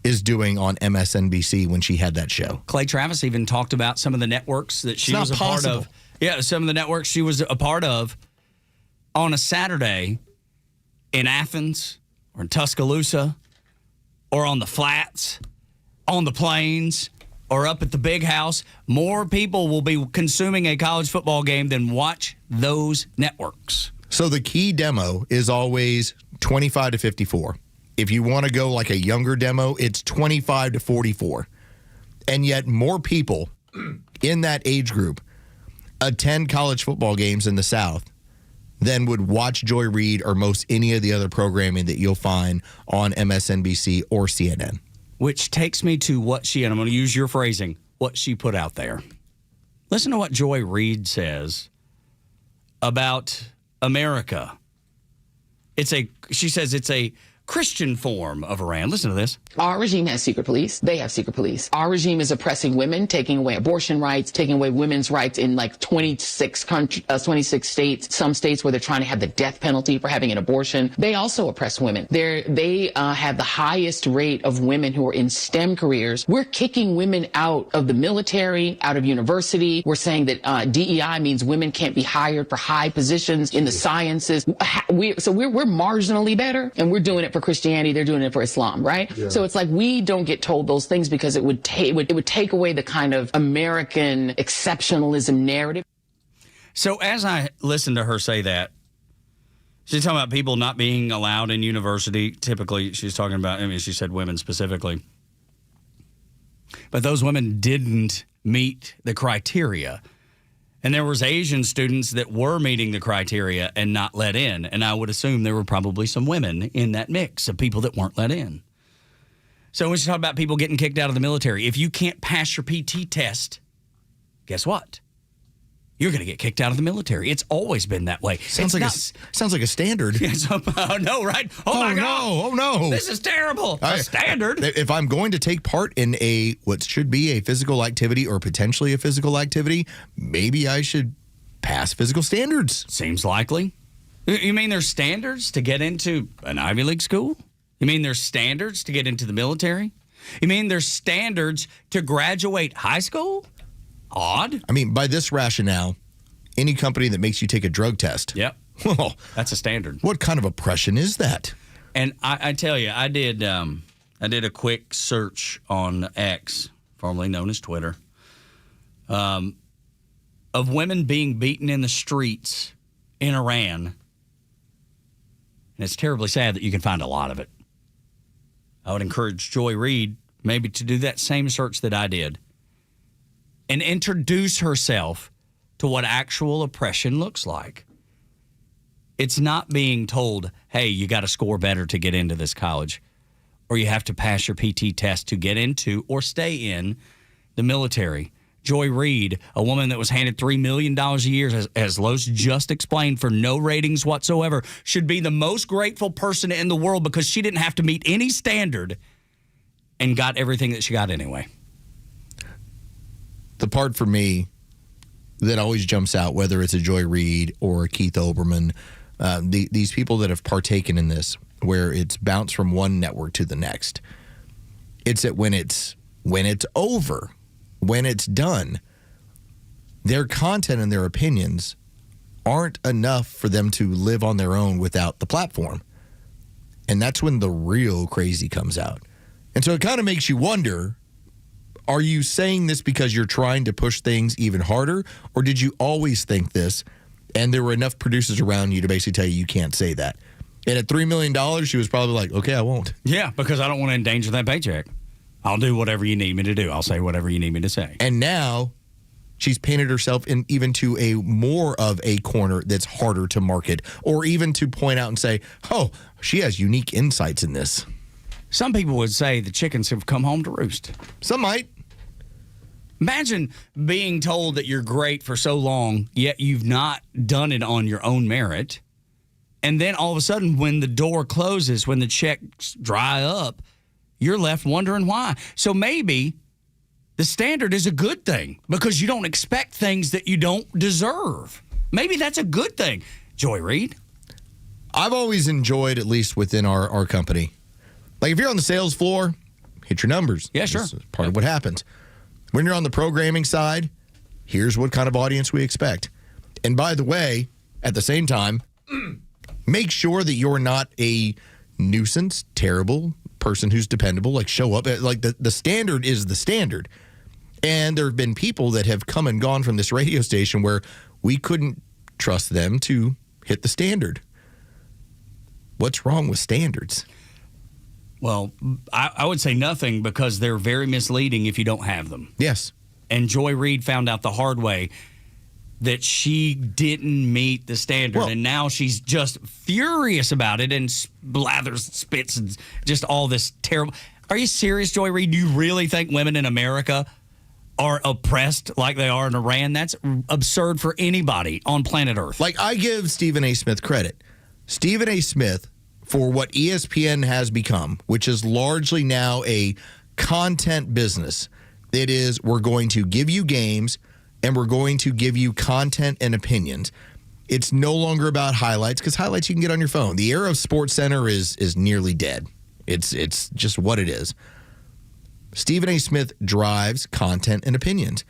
is doing on MSNBC when she had that show. Clay Travis even talked about some of the networks that she was a part of. Yeah, some of the networks she was a part of on a Saturday in Athens or in Tuscaloosa or on the flats, on the plains, or up at the big house. More people will be consuming a college football game than watch those networks. So the key demo is always 25 to 54. If you want to go like a younger demo, it's 25 to 44. And yet more people in that age group attend college football games in the South than would watch Joy Reid or most any of the other programming that you'll find on MSNBC or CNN. Which takes me to what she, and I'm going to use your phrasing, what she put out there. Listen to what Joy Reid says about America. She says it's a Christian form of Iran. Listen to this. Our regime has secret police. They have secret police. Our regime is oppressing women, taking away abortion rights, taking away women's rights in like 26 states, some states where they're trying to have the death penalty for having an abortion. They also oppress women. They have the highest rate of women who are in STEM careers. We're kicking women out of the military, out of university. We're saying that DEI means women can't be hired for high positions in the sciences. We're marginally better, and we're doing it for Christianity. They're doing it for Islam, right? Yeah. So it's like we don't get told those things because it would take away the kind of American exceptionalism narrative. So as I listened to her say that, she's talking about people not being allowed in university. Typically, she's talking about, she said women specifically. But those women didn't meet the criteria. And there was Asian students that were meeting the criteria and not let in. And I would assume there were probably some women in that mix of people that weren't let in. So when she talk about people getting kicked out of the military, if you can't pass your PT test, guess what? You're going to get kicked out of the military. It's always been that way. Sounds like a standard. No, right? Oh my God. Oh no. This is terrible. A standard. If I'm going to take part in what should be a physical activity or potentially a physical activity, maybe I should pass physical standards. Seems likely. You mean there's standards to get into an Ivy League school? You mean there's standards to get into the military? You mean there's standards to graduate high school? Odd. I mean, by this rationale, any company that makes you take a drug test. Yep. Well, that's a standard. What kind of oppression is that? And I tell you, I did a quick search on X, formerly known as Twitter, of women being beaten in the streets in Iran. And it's terribly sad that you can find a lot of it. I would encourage Joy Reid maybe to do that same search that I did and introduce herself to what actual oppression looks like. It's not being told, hey, you got to score better to get into this college, or you have to pass your PT test to get into or stay in the military. Joy Reid, a woman that was handed $3 million a year, as Los just explained, for no ratings whatsoever, should be the most grateful person in the world because she didn't have to meet any standard and got everything that she got anyway. The part for me that always jumps out, whether it's a Joy Reid or a Keith Olbermann, these people that have partaken in this, where it's bounced from one network to the next, it's that when it's over, when it's done, their content and their opinions aren't enough for them to live on their own without the platform. And that's when the real crazy comes out. And so it kind of makes you wonder, are you saying this because you're trying to push things even harder, or did you always think this and there were enough producers around you to basically tell you can't say that? And at $3 million, she was probably like, okay, I won't. Yeah, because I don't want to endanger that paycheck. I'll do whatever you need me to do. I'll say whatever you need me to say. And now she's painted herself in even to a more of a corner that's harder to market or even to point out and say, oh, she has unique insights in this. Some people would say the chickens have come home to roost. Some might. Imagine being told that you're great for so long, yet you've not done it on your own merit. And then all of a sudden, when the door closes, when the checks dry up, you're left wondering why. So maybe the standard is a good thing because you don't expect things that you don't deserve. Maybe that's a good thing. Joy Reid? I've always enjoyed, at least within our company, like if you're on the sales floor, hit your numbers. Yeah, sure. This is part of what happens. When you're on the programming side, here's what kind of audience we expect. And by the way, at the same time, make sure that you're not a nuisance, terrible person who's dependable. Like show up. Like the standard is the standard. And there have been people that have come and gone from this radio station where we couldn't trust them to hit the standard. What's wrong with standards? Well, I would say nothing because they're very misleading if you don't have them. Yes. And Joy Reid found out the hard way that she didn't meet the standard, and now she's just furious about it and blathers, spits, and just all this terrible. Are you serious, Joy Reid? Do you really think women in America are oppressed like they are in Iran? That's absurd for anybody on planet Earth. Like, I give Stephen A. Smith credit. Stephen A. Smith, for what ESPN has become, which is largely now a content business. It is, we're going to give you games and we're going to give you content and opinions. It's no longer about highlights because highlights you can get on your phone. The era of SportsCenter is nearly dead. It's just what it is. Stephen A. Smith drives content and opinions.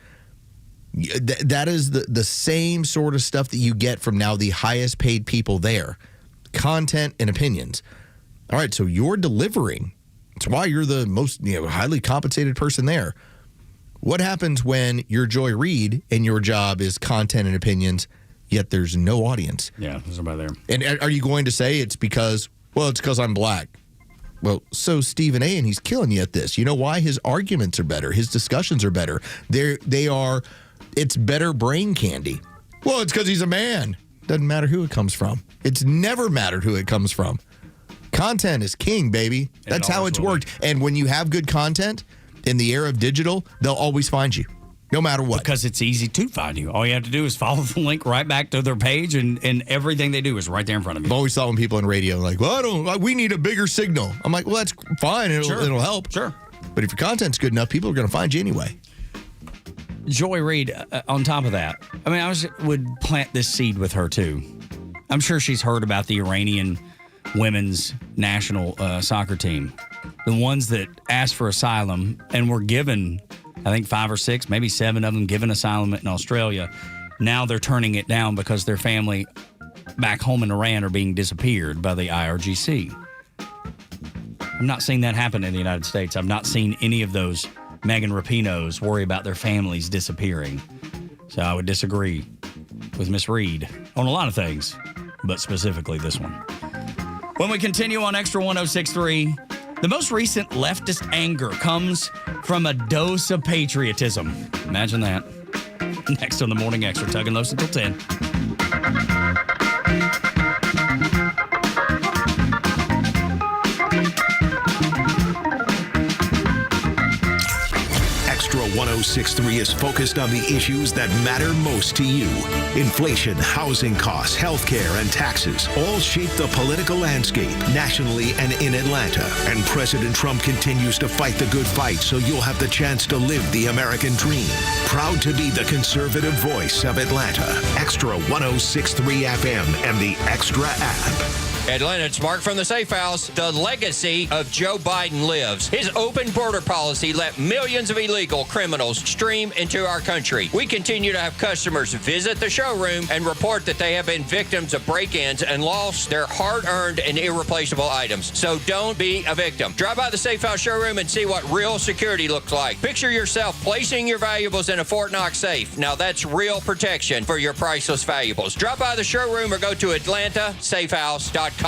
That is the same sort of stuff that you get from now the highest paid people there. Content and opinions. All right, so you're delivering. It's why you're the most highly compensated person there. What happens when you're Joy Reid and your job is content and opinions, yet there's no audience? Yeah, there's nobody there. And are you going to say it's because I'm black? Well, so Stephen A., and he's killing you at this. You know why? His arguments are better. His discussions are better. It's better brain candy. Well, it's because he's a man. Doesn't matter who it comes from. It's never mattered who it comes from. Content is king, baby. That's how it's worked. And when you have good content in the era of digital, they'll always find you, no matter what. Because it's easy to find you. All you have to do is follow the link right back to their page, and everything they do is right there in front of you. I've always thought when people in radio are like, well, we need a bigger signal. I'm like, well, that's fine. It'll help. Sure. But if your content's good enough, people are going to find you anyway. Joy Reid, on top of that, I mean, would plant this seed with her, too. I'm sure she's heard about the Iranian women's national soccer team. The ones that asked for asylum and were given, I think 5 or 6, maybe 7 of them given asylum in Australia. Now they're turning it down because their family back home in Iran are being disappeared by the IRGC. I've not seen that happen in the United States. I've not seen any of those Megan Rapinos worry about their families disappearing. So I would disagree with Miss Reid on a lot of things, but specifically this one. When we continue on Extra 106.3, the most recent leftist anger comes from a dose of patriotism. Imagine that. Next on the Morning Extra, Tug and Los until 10. Extra 106.3 is focused on the issues that matter most to you. Inflation, housing costs, healthcare, and taxes all shape the political landscape nationally and in Atlanta. And President Trump continues to fight the good fight so you'll have the chance to live the American dream. Proud to be the conservative voice of Atlanta. Extra 106.3 FM and the Extra app. Atlanta, it's Mark from the Safe House. The legacy of Joe Biden lives. His open border policy let millions of illegal criminals stream into our country. We continue to have customers visit the showroom and report that they have been victims of break-ins and lost their hard-earned and irreplaceable items. So don't be a victim. Drive by the Safe House showroom and see what real security looks like. Picture yourself placing your valuables in a Fort Knox safe. Now that's real protection for your priceless valuables. Drop by the showroom or go to AtlantaSafehouse.com.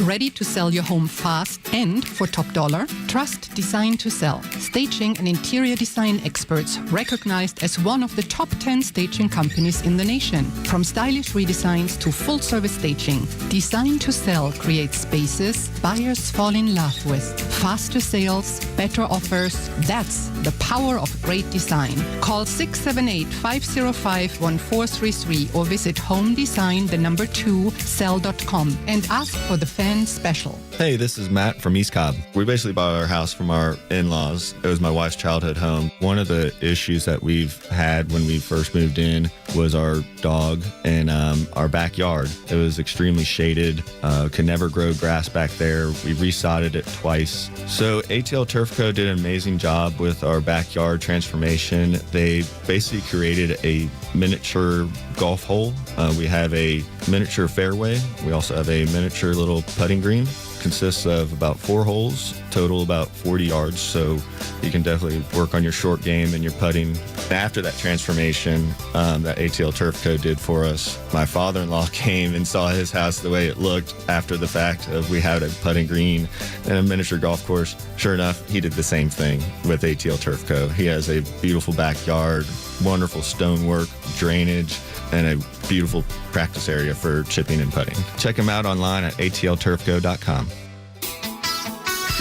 Ready to sell your home fast and for top dollar? Trust Design to Sell. Staging and interior design experts recognized as one of the top 10 staging companies in the nation. From stylish redesigns to full-service staging, Design to Sell creates spaces buyers fall in love with. Faster sales, better offers. That's the power of great design. Call 678-505-1433 or visit homedesign2sell.com and ask for the fan special. Hey, this is Matt from East Cobb. We basically bought our house from our in-laws. It was my wife's childhood home. One of the issues that we've had when we first moved in was our dog and our backyard. It was extremely shaded, could never grow grass back there. We resodded it twice. So ATL Turf Co. did an amazing job with our backyard transformation. They basically created a miniature golf hole. We have a miniature fairway. We also have a miniature little putting green. Consists of about 4 holes, total about 40 yards, so you can definitely work on your short game and your putting. After that transformation that ATL Turf Co. did for us, my father-in-law came and saw his house the way it looked after the fact of we had a putting green and a miniature golf course. Sure enough, he did the same thing with ATL Turf Co. He has a beautiful backyard, wonderful stonework, drainage, and a beautiful practice area for chipping and putting. Check him out online at atlturfco.com.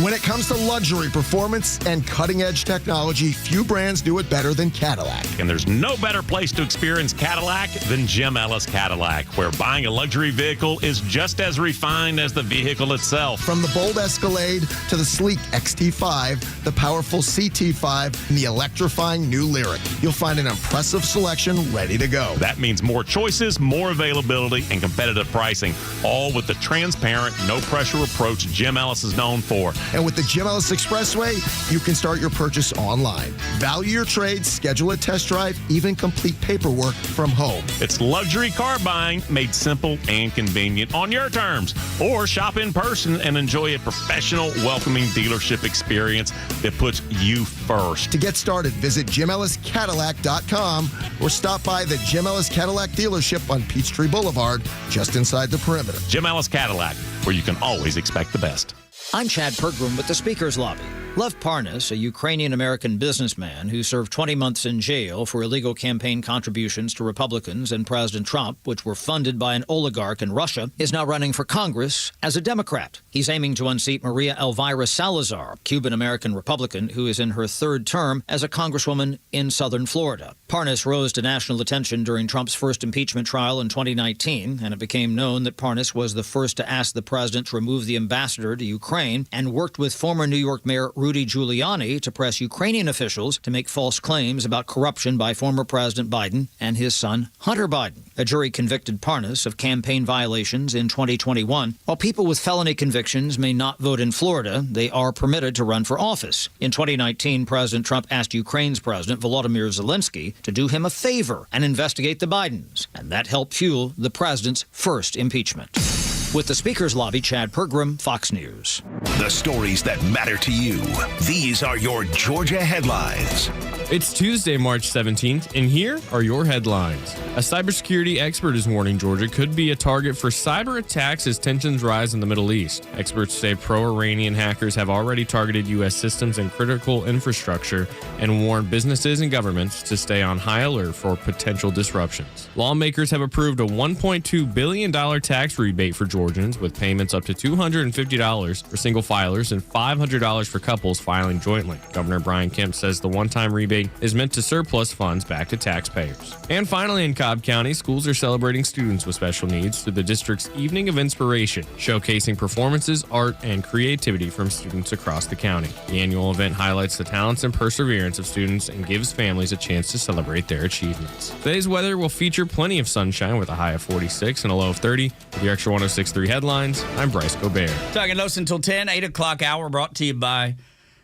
When it comes to luxury, performance, and cutting-edge technology, few brands do it better than Cadillac. And there's no better place to experience Cadillac than Jim Ellis Cadillac, where buying a luxury vehicle is just as refined as the vehicle itself. From the bold Escalade to the sleek XT5, the powerful CT5, and the electrifying new Lyriq, you'll find an impressive selection ready to go. That means more choices, more availability, and competitive pricing, all with the transparent, no-pressure approach Jim Ellis is known for. And with the Jim Ellis Expressway, you can start your purchase online. Value your trade, schedule a test drive, even complete paperwork from home. It's luxury car buying made simple and convenient on your terms. Or shop in person and enjoy a professional, welcoming dealership experience that puts you first. To get started, visit JimEllisCadillac.com or stop by the Jim Ellis Cadillac dealership on Peachtree Boulevard, just inside the perimeter. Jim Ellis Cadillac, where you can always expect the best. I'm Chad Pergram with the Speaker's Lobby. Lev Parnas, a Ukrainian-American businessman who served 20 months in jail for illegal campaign contributions to Republicans and President Trump, which were funded by an oligarch in Russia, is now running for Congress as a Democrat. He's aiming to unseat Maria Elvira Salazar, Cuban-American Republican who is in her 3rd term as a congresswoman in southern Florida. Parnas rose to national attention during Trump's first impeachment trial in 2019, and it became known that Parnas was the first to ask the president to remove the ambassador to Ukraine and worked with former New York Mayor Rudy Giuliani to press Ukrainian officials to make false claims about corruption by former President Biden and his son, Hunter Biden. A jury convicted Parnas of campaign violations in 2021. While people with felony convictions may not vote in Florida, they are permitted to run for office. In 2019, President Trump asked Ukraine's President Volodymyr Zelensky to do him a favor and investigate the Bidens, and that helped fuel the president's first impeachment. With the Speaker's Lobby, Chad Pergram, Fox News. The stories that matter to you. These are your Georgia headlines. It's Tuesday, March 17th, and here are your headlines. A cybersecurity expert is warning Georgia could be a target for cyber attacks as tensions rise in the Middle East. Experts say pro-Iranian hackers have already targeted U.S. systems and critical infrastructure and warned businesses and governments to stay on high alert for potential disruptions. Lawmakers have approved a $1.2 billion tax rebate for Georgians, with payments up to $250 for single filers and $500 for couples filing jointly. Governor Brian Kemp says the one-time rebate is meant to surplus funds back to taxpayers. And finally, in Cobb County, schools are celebrating students with special needs through the district's Evening of Inspiration, showcasing performances, art, and creativity from students across the county. The annual event highlights the talents and perseverance of students and gives families a chance to celebrate their achievements. Today's weather will feature plenty of sunshine with a high of 46 and a low of 30. With your Extra 106.3 headlines, I'm Bryce Gobert. Tug and Los until 10, 8 o'clock hour, brought to you by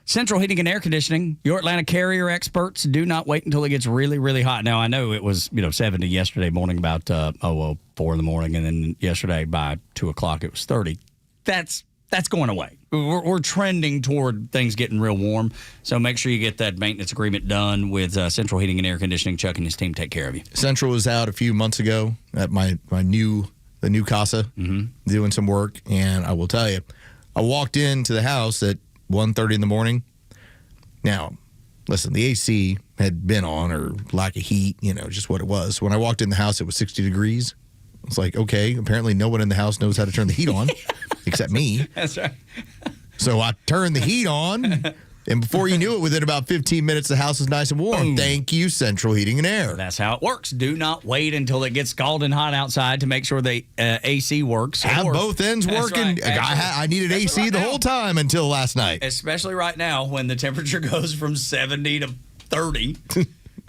Central Heating and Air Conditioning. Your Atlanta carrier experts, do not wait until it gets really, really hot. Now, I know it was 70 yesterday morning about 4 in the morning, and then yesterday by 2 o'clock it was 30. That's going away. We're trending toward things getting real warm, so make sure you get that maintenance agreement done with Central Heating and Air Conditioning. Chuck and his team take care of you. Central was out a few months ago at my new the new casa, doing some work. And I will tell you, I walked into the house at 1:30 in the morning. Now, listen, the AC had been on or lack of heat, just what it was. When I walked in the house, it was 60 degrees. It's like, okay, apparently no one in the house knows how to turn the heat on except me. That's right. So I turned the heat on, and before you knew it, within about 15 minutes, the house was nice and warm. Boom. Thank you, Central Heating and Air. That's how it works. Do not wait until it gets scalding hot outside to make sure the AC works. Have both ends working. Right. I needed AC the whole time until last night. Especially right now when the temperature goes from 70 to 30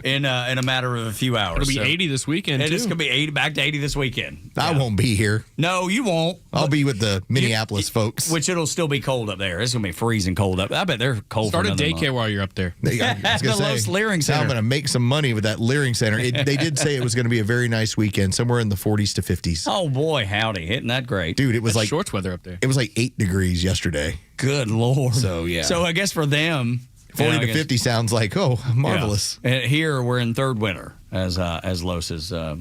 in a matter of a few hours. It'll be 80 this weekend, It's too. going to be 80 back to 80 this weekend. I won't be here. No, you won't. I'll be with the Minneapolis folks. Which it'll still be cold up there. It's going to be freezing cold up. I bet they're cold. Start for a another daycare month. while you're up there. At the Los Learing Center. I'm going to make some money with that Learing Center. They did say it was going to be a very nice weekend, somewhere in the 40s to 50s. Oh, boy, howdy. Isn't that great? Dude, it was That's like shorts weather up there. It was like 8 degrees yesterday. Good Lord. So, yeah. So I guess for them, 40 to 50 sounds like, marvelous. Yeah. And here we're in third winter as Los is. Or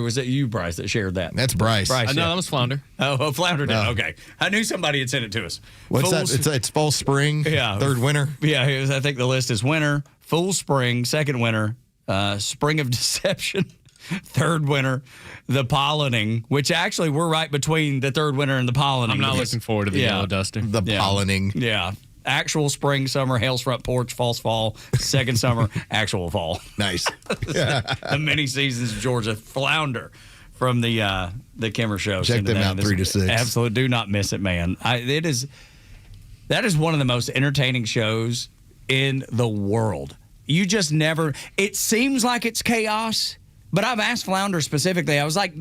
was it you, Bryce, that shared that? That's Bryce. Bryce, No, that was Flounder. Oh, Flounder did. No. Okay. I knew somebody had sent it to us. What's that? It's fall, spring, third winter. Yeah, I think the list is winter, full spring, second winter, spring of deception, third winter, the pollinating, which actually we're right between the third winter and the pollinating. I'm not looking forward to the yellow duster. The pollinating. Yeah. Actual spring, summer, hails front porch, false fall, second summer, actual fall. Nice. The many seasons of Georgia. Flounder from the Kimmer Show. Check them out 3 to 6. Absolutely, do not miss it, man. That is one of the most entertaining shows in the world. You just never. It seems like it's chaos, but I've asked Flounder specifically. I was like,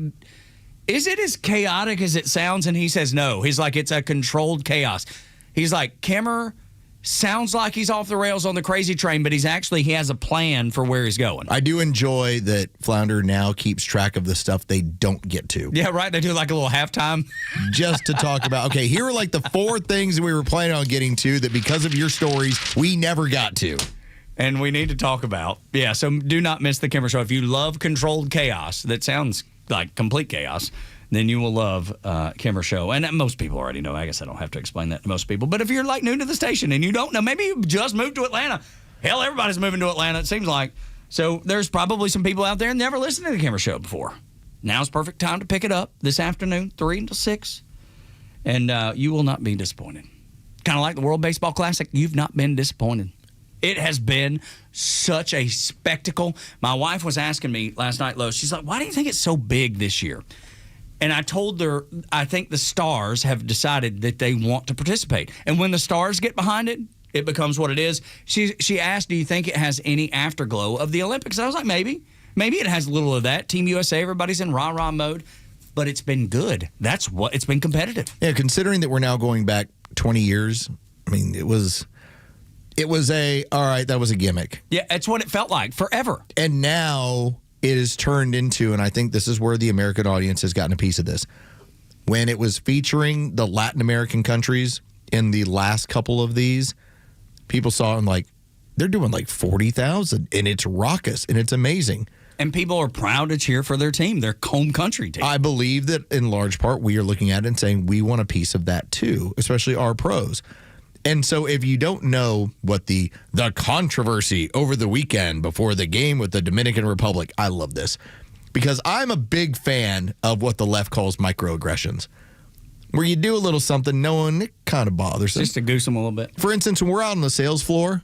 "Is it as chaotic as it sounds?" And he says, "No." He's like, "It's a controlled chaos." He's like, Kimmer sounds like he's off the rails on the crazy train, but he has a plan for where he's going. I do enjoy that Flounder now keeps track of the stuff they don't get to. Yeah, right. They do like a little halftime. Just to talk about, okay, here are like the 4 things we were planning on getting to that because of your stories, we never got to. And we need to talk about. Yeah, so do not miss the Kimmer Show. If you love controlled chaos, that sounds like complete chaos, then you will love Kimmer Show. And most people already know. I guess I don't have to explain that to most people. But if you're like new to the station and you don't know, maybe you just moved to Atlanta. Hell, everybody's moving to Atlanta, it seems like. So there's probably some people out there who never listened to the Kimmer Show before. Now's perfect time to pick it up this afternoon, 3 until 6. And you will not be disappointed. Kind of like the World Baseball Classic, you've not been disappointed. It has been such a spectacle. My wife was asking me last night, Lo, she's like, why do you think it's so big this year? And I told her, I think the Stars have decided that they want to participate. And when the Stars get behind it, it becomes what it is. She asked, do you think it has any afterglow of the Olympics? And I was like, maybe. Maybe it has a little of that. Team USA, everybody's in rah-rah mode. But it's been good. That's what, it's been competitive. Yeah, considering that we're now going back 20 years, I mean, it was all right, that was a gimmick. Yeah, that's what it felt like forever. And now it has turned into, and I think this is where the American audience has gotten a piece of this, when it was featuring the Latin American countries in the last couple of these, people saw them like, they're doing like 40,000, and it's raucous, and it's amazing. And people are proud to cheer for their team, their home country team. I believe that in large part we are looking at it and saying we want a piece of that too, especially our pros. And so if you don't know what the controversy over the weekend before the game with the Dominican Republic, I love this because I'm a big fan of what the left calls microaggressions, where you do a little something knowing it kind of bothers them. Just to goose them a little bit. For instance, when we're out on the sales floor,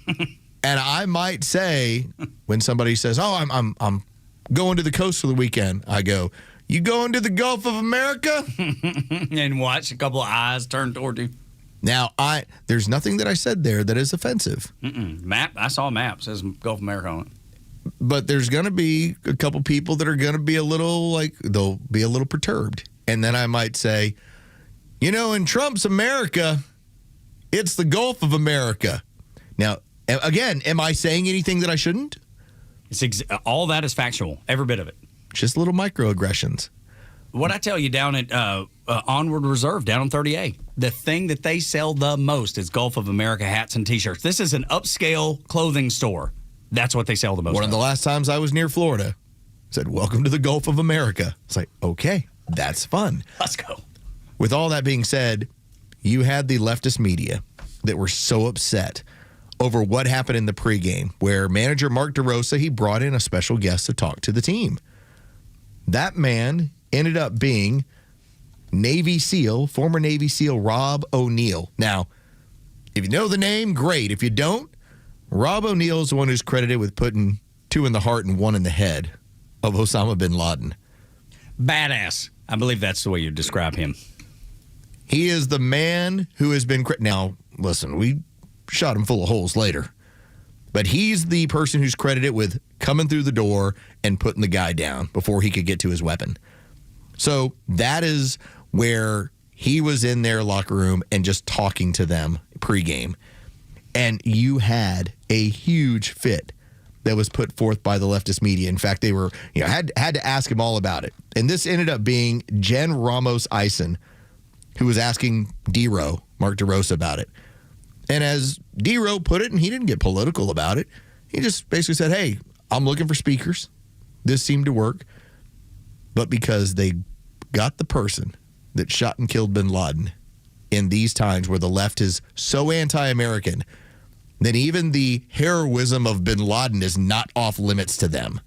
and I might say when somebody says, "Oh, I'm going to the coast for the weekend," I go, "You going to the Gulf of America?" And watch a couple of eyes turn toward you. Now, there's nothing that I said there that is offensive. Map. I saw a map. It says Gulf of America on it. But there's going to be a couple people that are going to be a little they'll be a little perturbed. And then I might say, in Trump's America, it's the Gulf of America. Now, again, am I saying anything that I shouldn't? All that is factual. Every bit of it. Just little microaggressions. What I tell you down at Onward Reserve, down on 30A, the thing that they sell the most is Gulf of America hats and T-shirts. This is an upscale clothing store. That's what they sell the most. One of the last times I was near Florida, said, "Welcome to the Gulf of America." It's like, okay. That's fun. Let's go. With all that being said, you had the leftist media that were so upset over what happened in the pregame, where manager Mark DeRosa, he brought in a special guest to talk to the team. That man ended up being former Navy SEAL Rob O'Neill. Now, if you know the name, great. If you don't, Rob O'Neill is the one who's credited with putting 2 in the heart and 1 in the head of Osama bin Laden. Badass. I believe that's the way you describe him. He is the man who has been... Now, listen, we shot him full of holes later. But he's the person who's credited with coming through the door and putting the guy down before he could get to his weapon. So that is where he was in their locker room and just talking to them pregame. And you had a huge fit that was put forth by the leftist media. In fact, they were, had to ask him all about it. And this ended up being Jen Ramos Eisen, who was asking D-Row, Mark DeRosa, about it. And as D-Row put it, and he didn't get political about it, he just basically said, hey, I'm looking for speakers. This seemed to work. But because they got the person that shot and killed bin Laden in these times where the left is so anti-American that even the heroism of bin Laden is not off limits to them,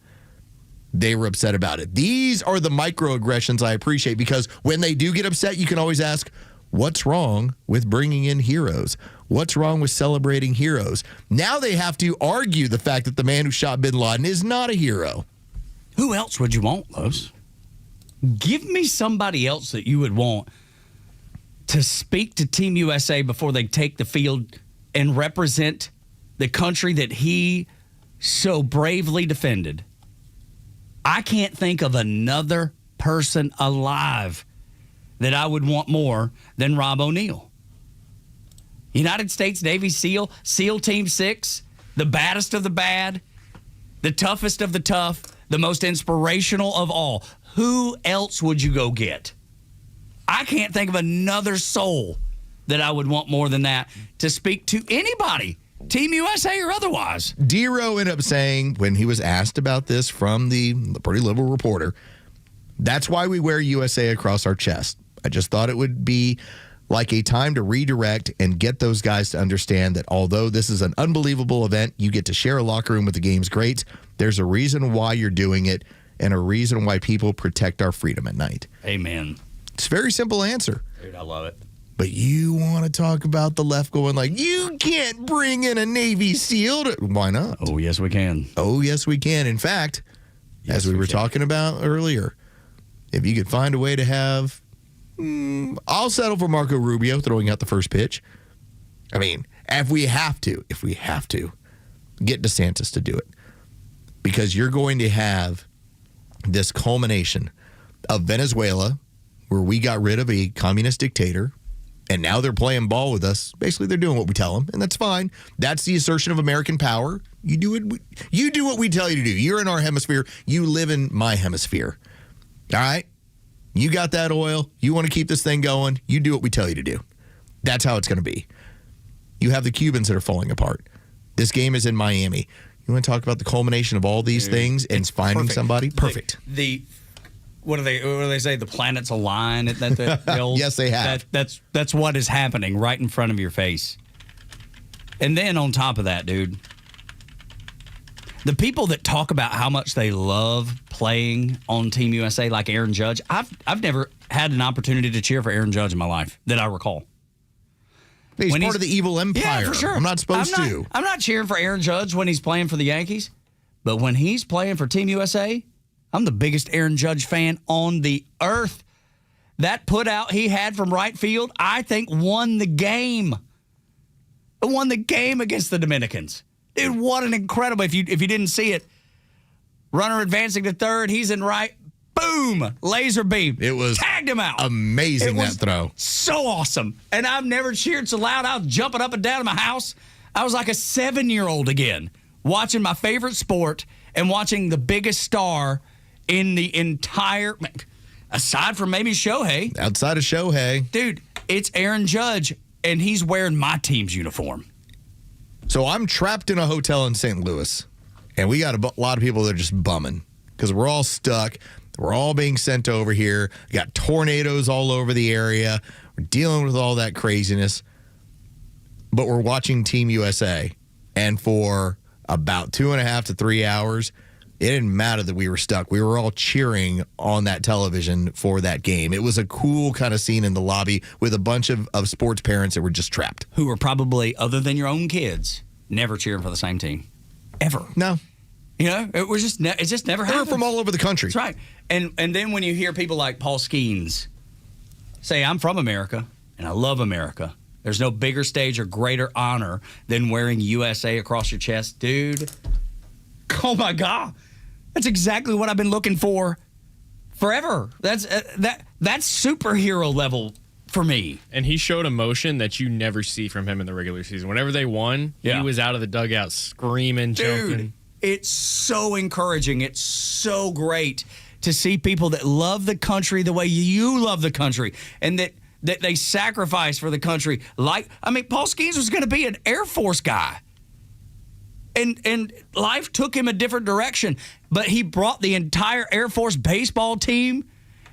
they were upset about it. These are the microaggressions I appreciate, because when they do get upset, you can always ask, what's wrong with bringing in heroes? What's wrong with celebrating heroes? Now they have to argue the fact that the man who shot bin Laden is not a hero. Who else would you want, Los? Give me somebody else that you would want to speak to Team USA before they take the field and represent the country that he so bravely defended. I can't think of another person alive that I would want more than Rob O'Neill. United States Navy SEAL, SEAL Team 6, the baddest of the bad, the toughest of the tough, the most inspirational of all. Who else would you go get? I can't think of another soul that I would want more than that to speak to anybody, Team USA or otherwise. D-Row ended up saying, when he was asked about this from the pretty liberal reporter, that's why we wear USA across our chest. I just thought it would be like a time to redirect and get those guys to understand that although this is an unbelievable event, you get to share a locker room with the game's greats. There's a reason why you're doing it and a reason why people protect our freedom at night. Amen. It's a very simple answer. Dude, I love it. But you want to talk about the left going like, you can't bring in a Navy SEAL. Why not? Oh, yes, we can. Oh, yes, we can. In fact, as we were talking about earlier, if you could find a way to have, I'll settle for Marco Rubio throwing out the first pitch. I mean, if we have to, get DeSantis to do it. Because you're going to have this culmination of Venezuela, where we got rid of a communist dictator, and now they're playing ball with us. Basically, they're doing what we tell them, and that's fine. That's the assertion of American power. You do what we tell you to do. You're in our hemisphere. You live in my hemisphere. All right? You got that oil. You want to keep this thing going. You do what we tell you to do. That's how it's going to be. You have the Cubans that are falling apart. This game is in Miami. You want to talk about the culmination of all these things and finding somebody? Perfect. What do they say? The planets align. Yes, they have. That's what is happening right in front of your face. And then on top of that, dude, the people that talk about how much they love playing on Team USA, like Aaron Judge, I've never had an opportunity to cheer for Aaron Judge in my life that I recall. He's part of the evil empire. Yeah, for sure. I'm not supposed to. I'm not cheering for Aaron Judge when he's playing for the Yankees, but when he's playing for Team USA, I'm the biggest Aaron Judge fan on the earth. That put out he had from right field, I think, won the game. It won the game against the Dominicans. Dude, what an incredible, if you didn't see it, runner advancing to third, he's in right, boom, laser beam. It was tagged him out. Amazing, that throw. So awesome. And I've never cheered so loud. I was jumping up and down in my house. I was like a 7-year-old again, watching my favorite sport and watching the biggest star in the entire, aside from maybe Shohei. Outside of Shohei. Dude, it's Aaron Judge, and he's wearing my team's uniform. So I'm trapped in a hotel in St. Louis, and we got a lot of people that are just bumming because we're all stuck. We're all being sent over here. We got tornadoes all over the area. We're dealing with all that craziness. But we're watching Team USA. And for about 2.5 to 3 hours, it didn't matter that we were stuck. We were all cheering on that television for that game. It was a cool kind of scene in the lobby with a bunch of sports parents that were just trapped. Who were probably, other than your own kids, never cheering for the same team. Ever. No. It just never happened. They're from all over the country. That's right. And then when you hear people like Paul Skeens say, I'm from America and I love America. There's no bigger stage or greater honor than wearing USA across your chest. Dude, oh my God. That's exactly what I've been looking for forever. That's superhero level for me. And he showed emotion that you never see from him in the regular season. Whenever they won, he was out of the dugout screaming, jumping. Dude, it's so encouraging. It's so great to see people that love the country the way you love the country and that they sacrifice for the country. Paul Skeens was going to be an Air Force guy. And life took him a different direction, but he brought the entire Air Force baseball team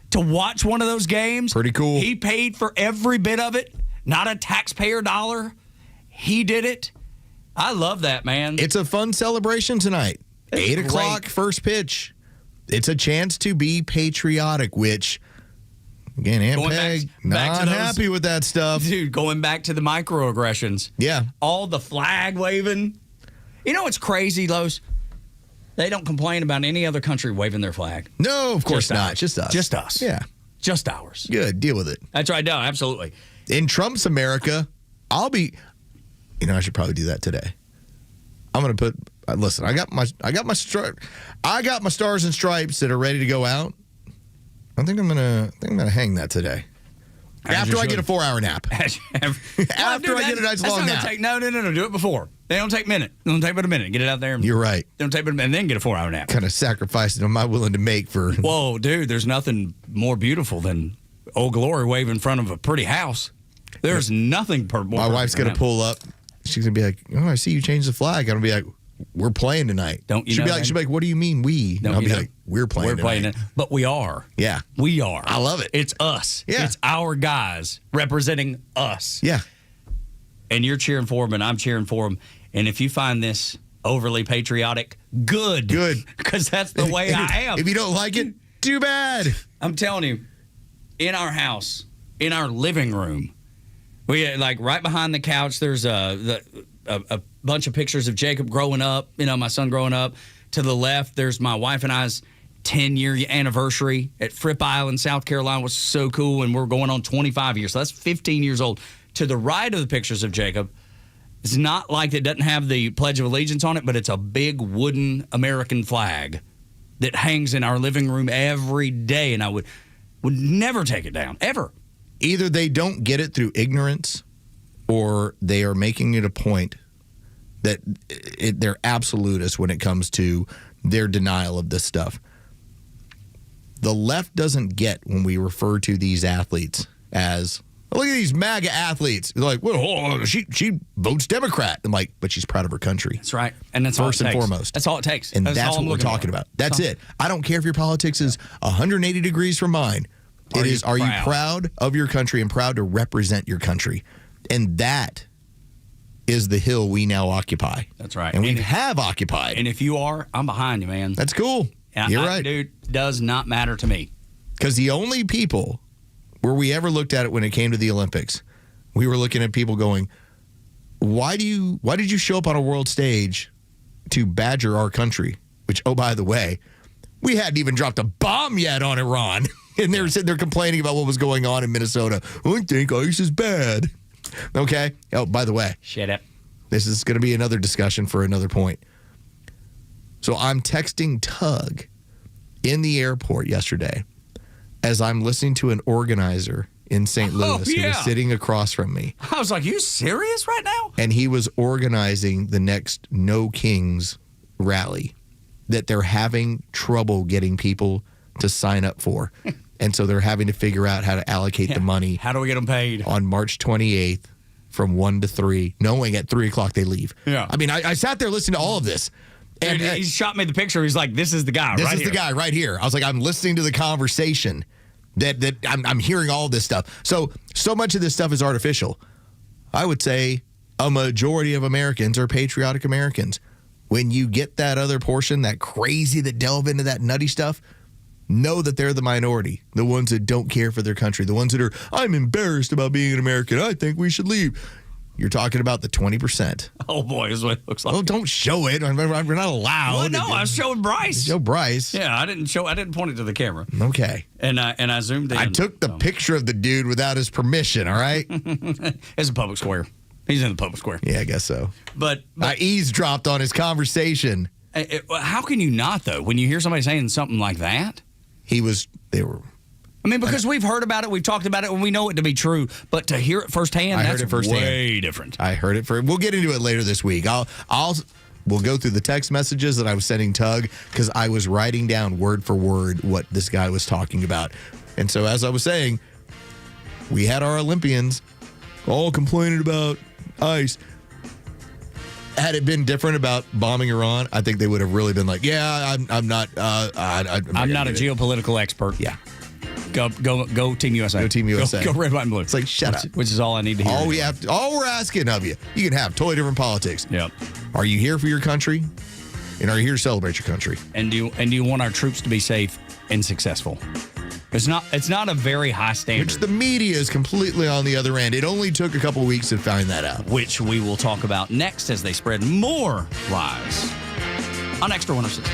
to watch one of those games. Pretty cool. He paid for every bit of it, not a taxpayer dollar. He did it. I love that, man. It's a fun celebration tonight. It's 8 o'clock, great. first pitch. It's a chance to be patriotic, which, again, Aunt Peg, not happy with that stuff. Dude, going back to the microaggressions. Yeah. All the flag waving. You know what's crazy, Los? They don't complain about any other country waving their flag. No, of course not. Ours. Just us. Just us. Yeah. Just ours. Good. Deal with it. That's right. No, absolutely. In Trump's America, I should probably do that today. I'm going to put, listen, I got my stars and stripes that are ready to go out. I think I'm going to hang that today. After I get a 4-hour nap. After I get a nice long nap. No. Do it before. They don't take a minute. They don't take but a minute. Get it out there. You're right. They don't take but a minute and then get a 4-hour nap. Kind of sacrificing am I willing to make for... Whoa, dude, there's nothing more beautiful than Old Glory waving in front of a pretty house. There's nothing more. My wife's going to pull up. She's going to be like, oh, I see you changed the flag. I'm going to be like, we're playing tonight. She'll be like, what do you mean we? And I'll be like, we're playing tonight. But we are. Yeah. We are. I love it. It's us. Yeah. It's our guys representing us. Yeah. And you're cheering for them and I'm cheering for them. And if you find this overly patriotic, good. Because that's the way I am. If you don't like it, too bad. I'm telling you, in our house, in our living room, we right behind the couch, there's a bunch of pictures of Jacob growing up, my son growing up. To the left, there's my wife and I's 10-year anniversary at Fripp Island, South Carolina, was so cool, and we're going on 25 years. So that's 15 years old. To the right of the pictures of Jacob, it's not like it doesn't have the Pledge of Allegiance on it, but it's a big wooden American flag that hangs in our living room every day, and I would never take it down, ever. Either they don't get it through ignorance or they are making it a point that they're absolutists when it comes to their denial of this stuff. The left doesn't get when we refer to these athletes as, look at these MAGA athletes. They're like, well, she votes Democrat. I'm like, but she's proud of her country. That's right. And that's first all it and takes. foremost. That's all it takes. And that's what we're talking about. That's it. I don't care if your politics is 180 degrees from mine. Are you proud of your country and proud to represent your country? And that is the hill we now occupy. That's right. And we have occupied. And if you are, I'm behind you, man. That's cool. You're right. Dude, does not matter to me. Because the only people where we ever looked at it when it came to the Olympics, we were looking at people going, why did you show up on a world stage to badger our country? Which, oh, by the way, we hadn't even dropped a bomb yet on Iran. And they were sitting there complaining about what was going on in Minnesota. I think ICE is bad. Okay. Oh, by the way. Shut up. This is going to be another discussion for another point. So I'm texting Tug in the airport yesterday as I'm listening to an organizer in St. Louis who was sitting across from me. I was like, you serious right now? And he was organizing the next No Kings rally that they're having trouble getting people to sign up for. And so they're having to figure out how to allocate the money. How do we get them paid? On March 28th from 1 to 3, knowing at 3 o'clock they leave. Yeah. I mean, I sat there listening to all of this. And he shot me the picture. He's like, this is the guy This is the guy right here. I was like, I'm listening to the conversation that I'm hearing all this stuff. So much of this stuff is artificial. I would say a majority of Americans are patriotic Americans. When you get that other portion, that crazy that delve into that nutty stuff, know that they're the minority, the ones that don't care for their country, the ones that are, I'm embarrassed about being an American. I think we should leave. You're talking about the 20%. Oh, boy, is what it looks like. Well, don't show it. We're not allowed. Well, no, I was showing Bryce. Show Bryce. Yeah, I didn't point it to the camera. Okay. And I zoomed in. I took the picture of the dude without his permission, all right? It's a public square. He's in the public square. Yeah, I guess so. But I eavesdropped on his conversation. How can you not, though, when you hear somebody saying something like that? They were. I mean, because we've heard about it, we've talked about it, and we know it to be true. But to hear it firsthand, that's way different. I heard it we'll get into it later this week. We'll go through the text messages that I was sending Tug because I was writing down word for word what this guy was talking about. And so, as I was saying, we had our Olympians all complaining about ICE. Had it been different about bombing Iran, I think they would have really been like, "Yeah, I'm not. I'm not a geopolitical expert." Yeah, go Team USA. Go Team USA. Go red, white, and blue. It's like shut up. Which is all I need to hear. All we're asking of you, you can have totally different politics. Yep. Are you here for your country, and are you here to celebrate your country? And do you want our troops to be safe and successful? It's not a very high standard. Which the media is completely on the other end. It only took a couple weeks to find that out. Which we will talk about next as they spread more lies on Extra 106.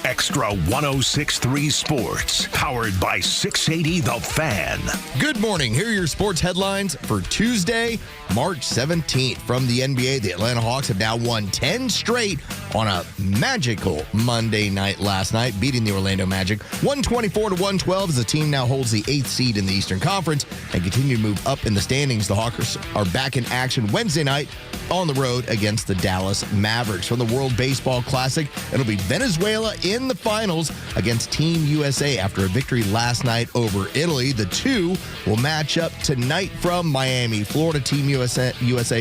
Extra 106.3 Sports, powered by 680 The Fan. Good morning. Here are your sports headlines for Tuesday, March 17th. From the NBA, the Atlanta Hawks have now won 10 straight on a magical Monday night last night, beating the Orlando Magic 124-112 as the team now holds the 8th seed in the Eastern Conference and continue to move up in the standings. The Hawks are back in action Wednesday night on the road against the Dallas Mavericks. From the World Baseball Classic, it'll be Venezuela in the finals against Team USA after a victory last night over Italy. The two will match up tonight from Miami, Florida. Team USA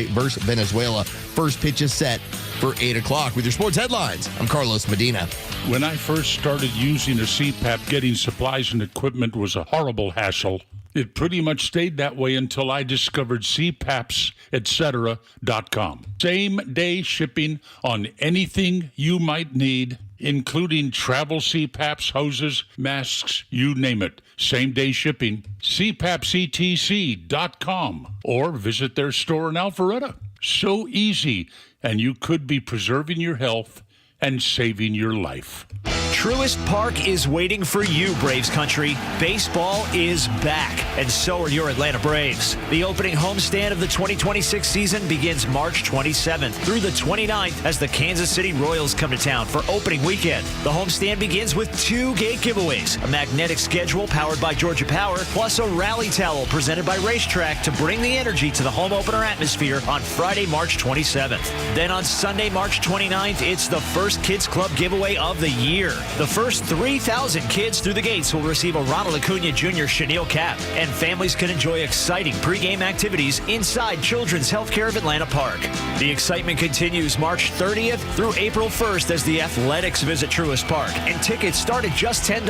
versus Venezuela. First pitch is set for 8 o'clock. With your sports headlines, I'm Carlos Medina. When I first started using a CPAP, getting supplies and equipment was a horrible hassle. It pretty much stayed that way until I discovered CPAPs, etc.com. Same-day shipping on anything you might need, including travel CPAPs, hoses, masks, you name it. Same-day shipping. CPAPsETC.com or visit their store in Alpharetta. So easy, and you could be preserving your health and saving your life. Truist Park is waiting for you, Braves country. Baseball is back, and so are your Atlanta Braves. The opening homestand of the 2026 season begins March 27th through the 29th as the Kansas City Royals come to town for opening weekend. The homestand begins with 2 gate giveaways, a magnetic schedule powered by Georgia Power, plus a rally towel presented by Racetrack to bring the energy to the home opener atmosphere on Friday, March 27th. Then on Sunday, March 29th, it's the first Kids Club giveaway of the year. The first 3,000 kids through the gates will receive a Ronald Acuna Jr. chenille cap, and families can enjoy exciting pregame activities inside Children's Healthcare of Atlanta Park. The excitement continues March 30th through April 1st as the Athletics visit Truist Park, and tickets start at just $10.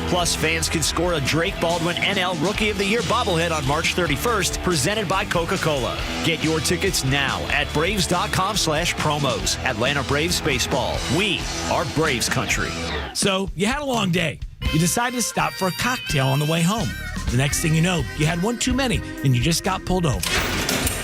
Plus, fans can score a Drake Baldwin NL Rookie of the Year bobblehead on March 31st, presented by Coca-Cola. Get your tickets now at Braves.com/promos. Atlanta Braves Baseball. We are Braves country. So, you had a long day. You decided to stop for a cocktail on the way home. The next thing you know, you had one too many and you just got pulled over.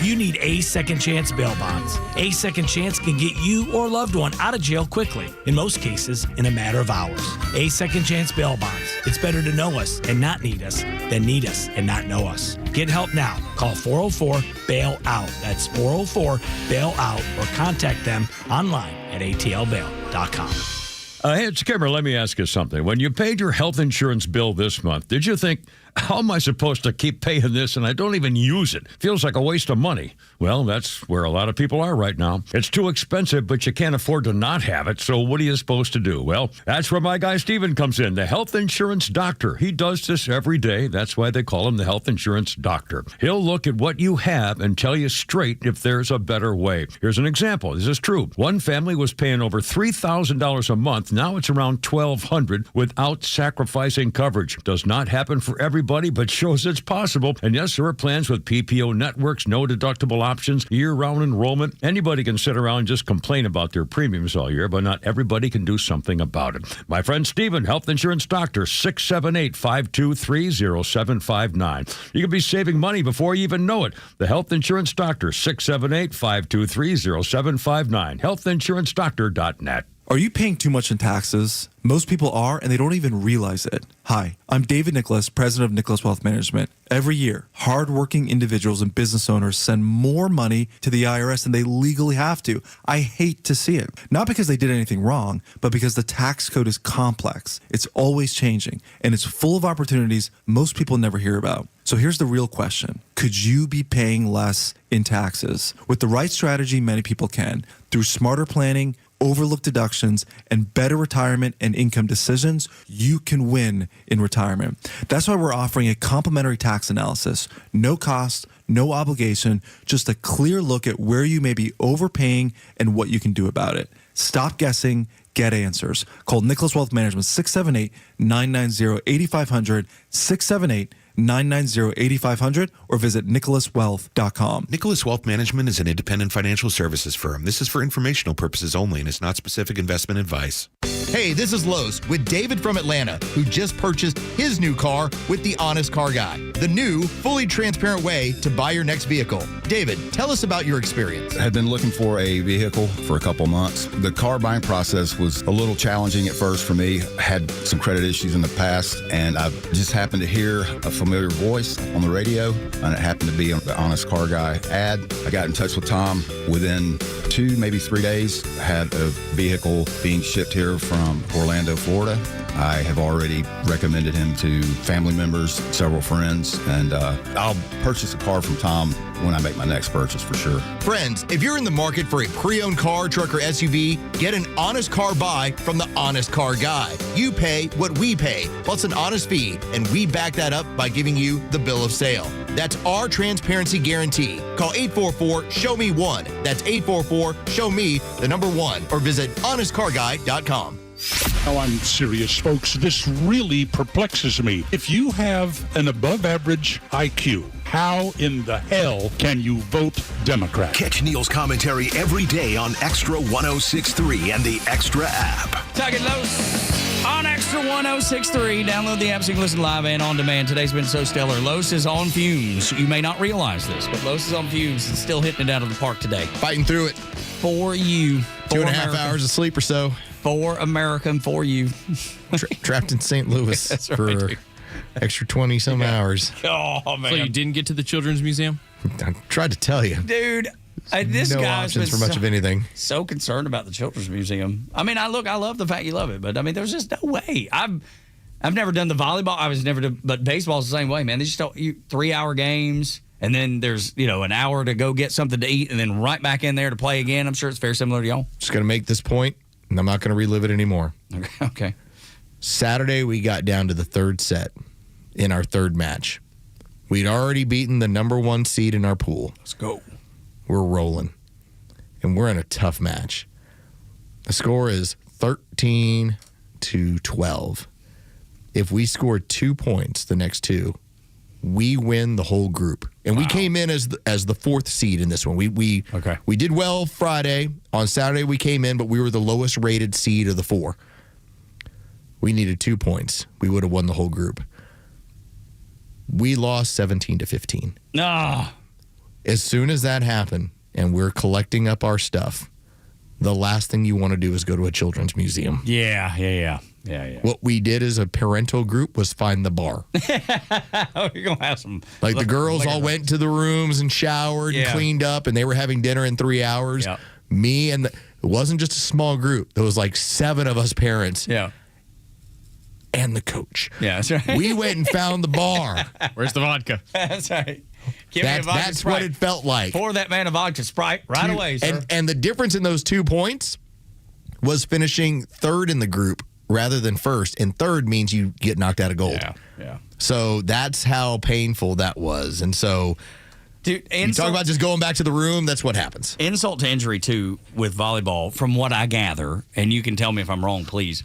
You need A Second Chance bail bonds. A Second Chance can get you or a loved one out of jail quickly, in most cases, in a matter of hours. A Second Chance bail bonds. It's better to know us and not need us than need us and not know us. Get help now. Call 404-BAIL-OUT. That's 404-BAIL-OUT or contact them online at atlbail.com. Hey, it's Kimmer. Let me ask you something. When you paid your health insurance bill this month, did you think, How am I supposed to keep paying this and I don't even use it? Feels like a waste of money. Well, that's where a lot of people are right now. It's too expensive, but you can't afford to not have it, so what are you supposed to do? Well, that's where my guy Steven comes in, the health insurance doctor. He does this every day. That's why they call him the health insurance doctor. He'll look at what you have and tell you straight if there's a better way. Here's an example. This is true. One family was paying over $3,000 a month. Now it's around $1,200 without sacrificing coverage. Does not happen for everybody, but shows it's possible. And yes, there are plans with PPO networks, no deductible options, year-round enrollment. Anybody can sit around and just complain about their premiums all year, but not everybody can do something about it. My friend Steven, health insurance doctor, 678-523-0759. You could be saving money before you even know it. The health insurance doctor, 678-523-0759. Healthinsurancedoctor.net. Are you paying too much in taxes? Most people are, and they don't even realize it. Hi, I'm David Nicholas, president of Nicholas Wealth Management. Every year, hardworking individuals and business owners send more money to the IRS than they legally have to. I hate to see it. Not because they did anything wrong, but because the tax code is complex. It's always changing, and it's full of opportunities most people never hear about. So here's the real question. Could you be paying less in taxes? With the right strategy, many people can. Through smarter planning, overlooked deductions, and better retirement and income decisions, you can win in retirement. That's why we're offering a complimentary tax analysis. No cost, no obligation, just a clear look at where you may be overpaying and what you can do about it. Stop guessing, get answers. Call Nicholas Wealth Management 678-990-8500, 678-990-8500, or visit nicholaswealth.com. Nicholas Wealth Management is an independent financial services firm. This is for informational purposes only and is not specific investment advice. Hey, this is Los with David from Atlanta, who just purchased his new car with the Honest Car Guy, the new, fully transparent way to buy your next vehicle. David, tell us about your experience. I had been looking for a vehicle for a couple months. The car buying process was a little challenging at first for me. I had some credit issues in the past, and I just happened to hear a familiar voice on the radio, and it happened to be on the Honest Car Guy ad. I got in touch with Tom. Within 2, maybe 3 days, I had a vehicle being shipped here from Orlando, Florida. I have already recommended him to family members, several friends, and I'll purchase a car from Tom when I make my next purchase for sure. Friends, if you're in the market for a pre-owned car, truck, or SUV, get an honest car buy from the Honest Car Guy. You pay what we pay, plus an honest fee, and we back that up by giving you the bill of sale. That's our transparency guarantee. Call 844-SHOW-ME-1. That's 844-SHOW-ME1, or visit honestcarguy.com. Now, I'm serious, folks. This really perplexes me. If you have an above-average IQ, how in the hell can you vote Democrat? Catch Neal's commentary every day on Extra 106.3 and the Extra app. Tug and Los on Extra 106.3. Download the app so you can listen live and on demand. Today's been so stellar. Los is on fumes. You may not realize this, but Los is on fumes and still hitting it out of the park today. Fighting through it. For you. 2.5 hours of sleep or so. For America and for you. Trapped in St. Louis That's for right, extra 20-some hours. Oh, man. So you didn't get to the Children's Museum? I tried to tell you. Dude, this no guy's options been for much of anything. So concerned about the Children's Museum. I mean, I love the fact you love it, but I mean, there's just no way. I've never done the volleyball. But baseball's the same way, man. They just don't 3-hour games. And then there's, an hour to go get something to eat and then right back in there to play again. I'm sure it's very similar to y'all. Just going to make this point, and I'm not going to relive it anymore. Okay. Saturday, we got down to the third set in our third match. We'd already beaten the number 1 seed in our pool. Let's go. We're rolling. And we're in a tough match. The score is 13-12. If we score 2 points the next 2, we win the whole group. And we came in as the 4th seed in this one. We did well Friday. On Saturday we came in, but we were the lowest rated seed of the 4. We needed 2 points. We would have won the whole group. We lost 17-15. Ah. As soon as that happened and we're collecting up our stuff, the last thing you want to do is go to a children's museum. Yeah. What we did as a parental group was find the bar. You're going to have some. Like the girls all went to the rooms and showered and cleaned up, and they were having dinner in 3 hours. Yep. Me and it wasn't just a small group. There was like 7 of us parents. Yeah. and the coach. Yeah, that's right. We went and found the bar. Where's the vodka? That's right. Give me a vodka That's Sprite. what it felt like. Pour that man a vodka Sprite right away, sir. And the difference in those 2 points was finishing third in the group rather than first. And third means you get knocked out of gold. Yeah. So that's how painful that was. And so, dude, you talk about just going back to the room, that's what happens. Insult to injury, too, with volleyball, from what I gather, and you can tell me if I'm wrong, please,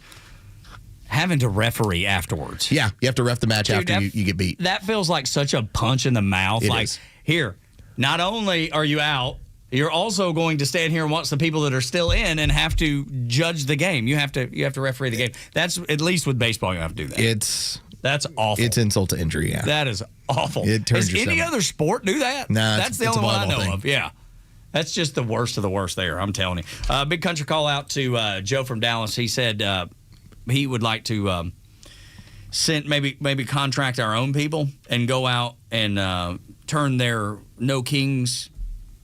having to referee afterwards. Yeah, you have to ref the match after you get beat. That feels like such a punch in the mouth. It like, is. Here, not only are you out, you're also going to stand here and watch the people that are still in and have to judge the game. You have to referee the game. That's, at least with baseball, you have to do that. That's awful. It's insult to injury, yeah. That is awful. It turns Does your any stomach. other sport do that? Nah, that's the it's a only one I volleyball know thing. of. Yeah. That's just the worst of the worst there, I'm telling you. Big country call out to Joe from Dallas. He said he would like to send maybe contract our own people and go out and turn their No Kings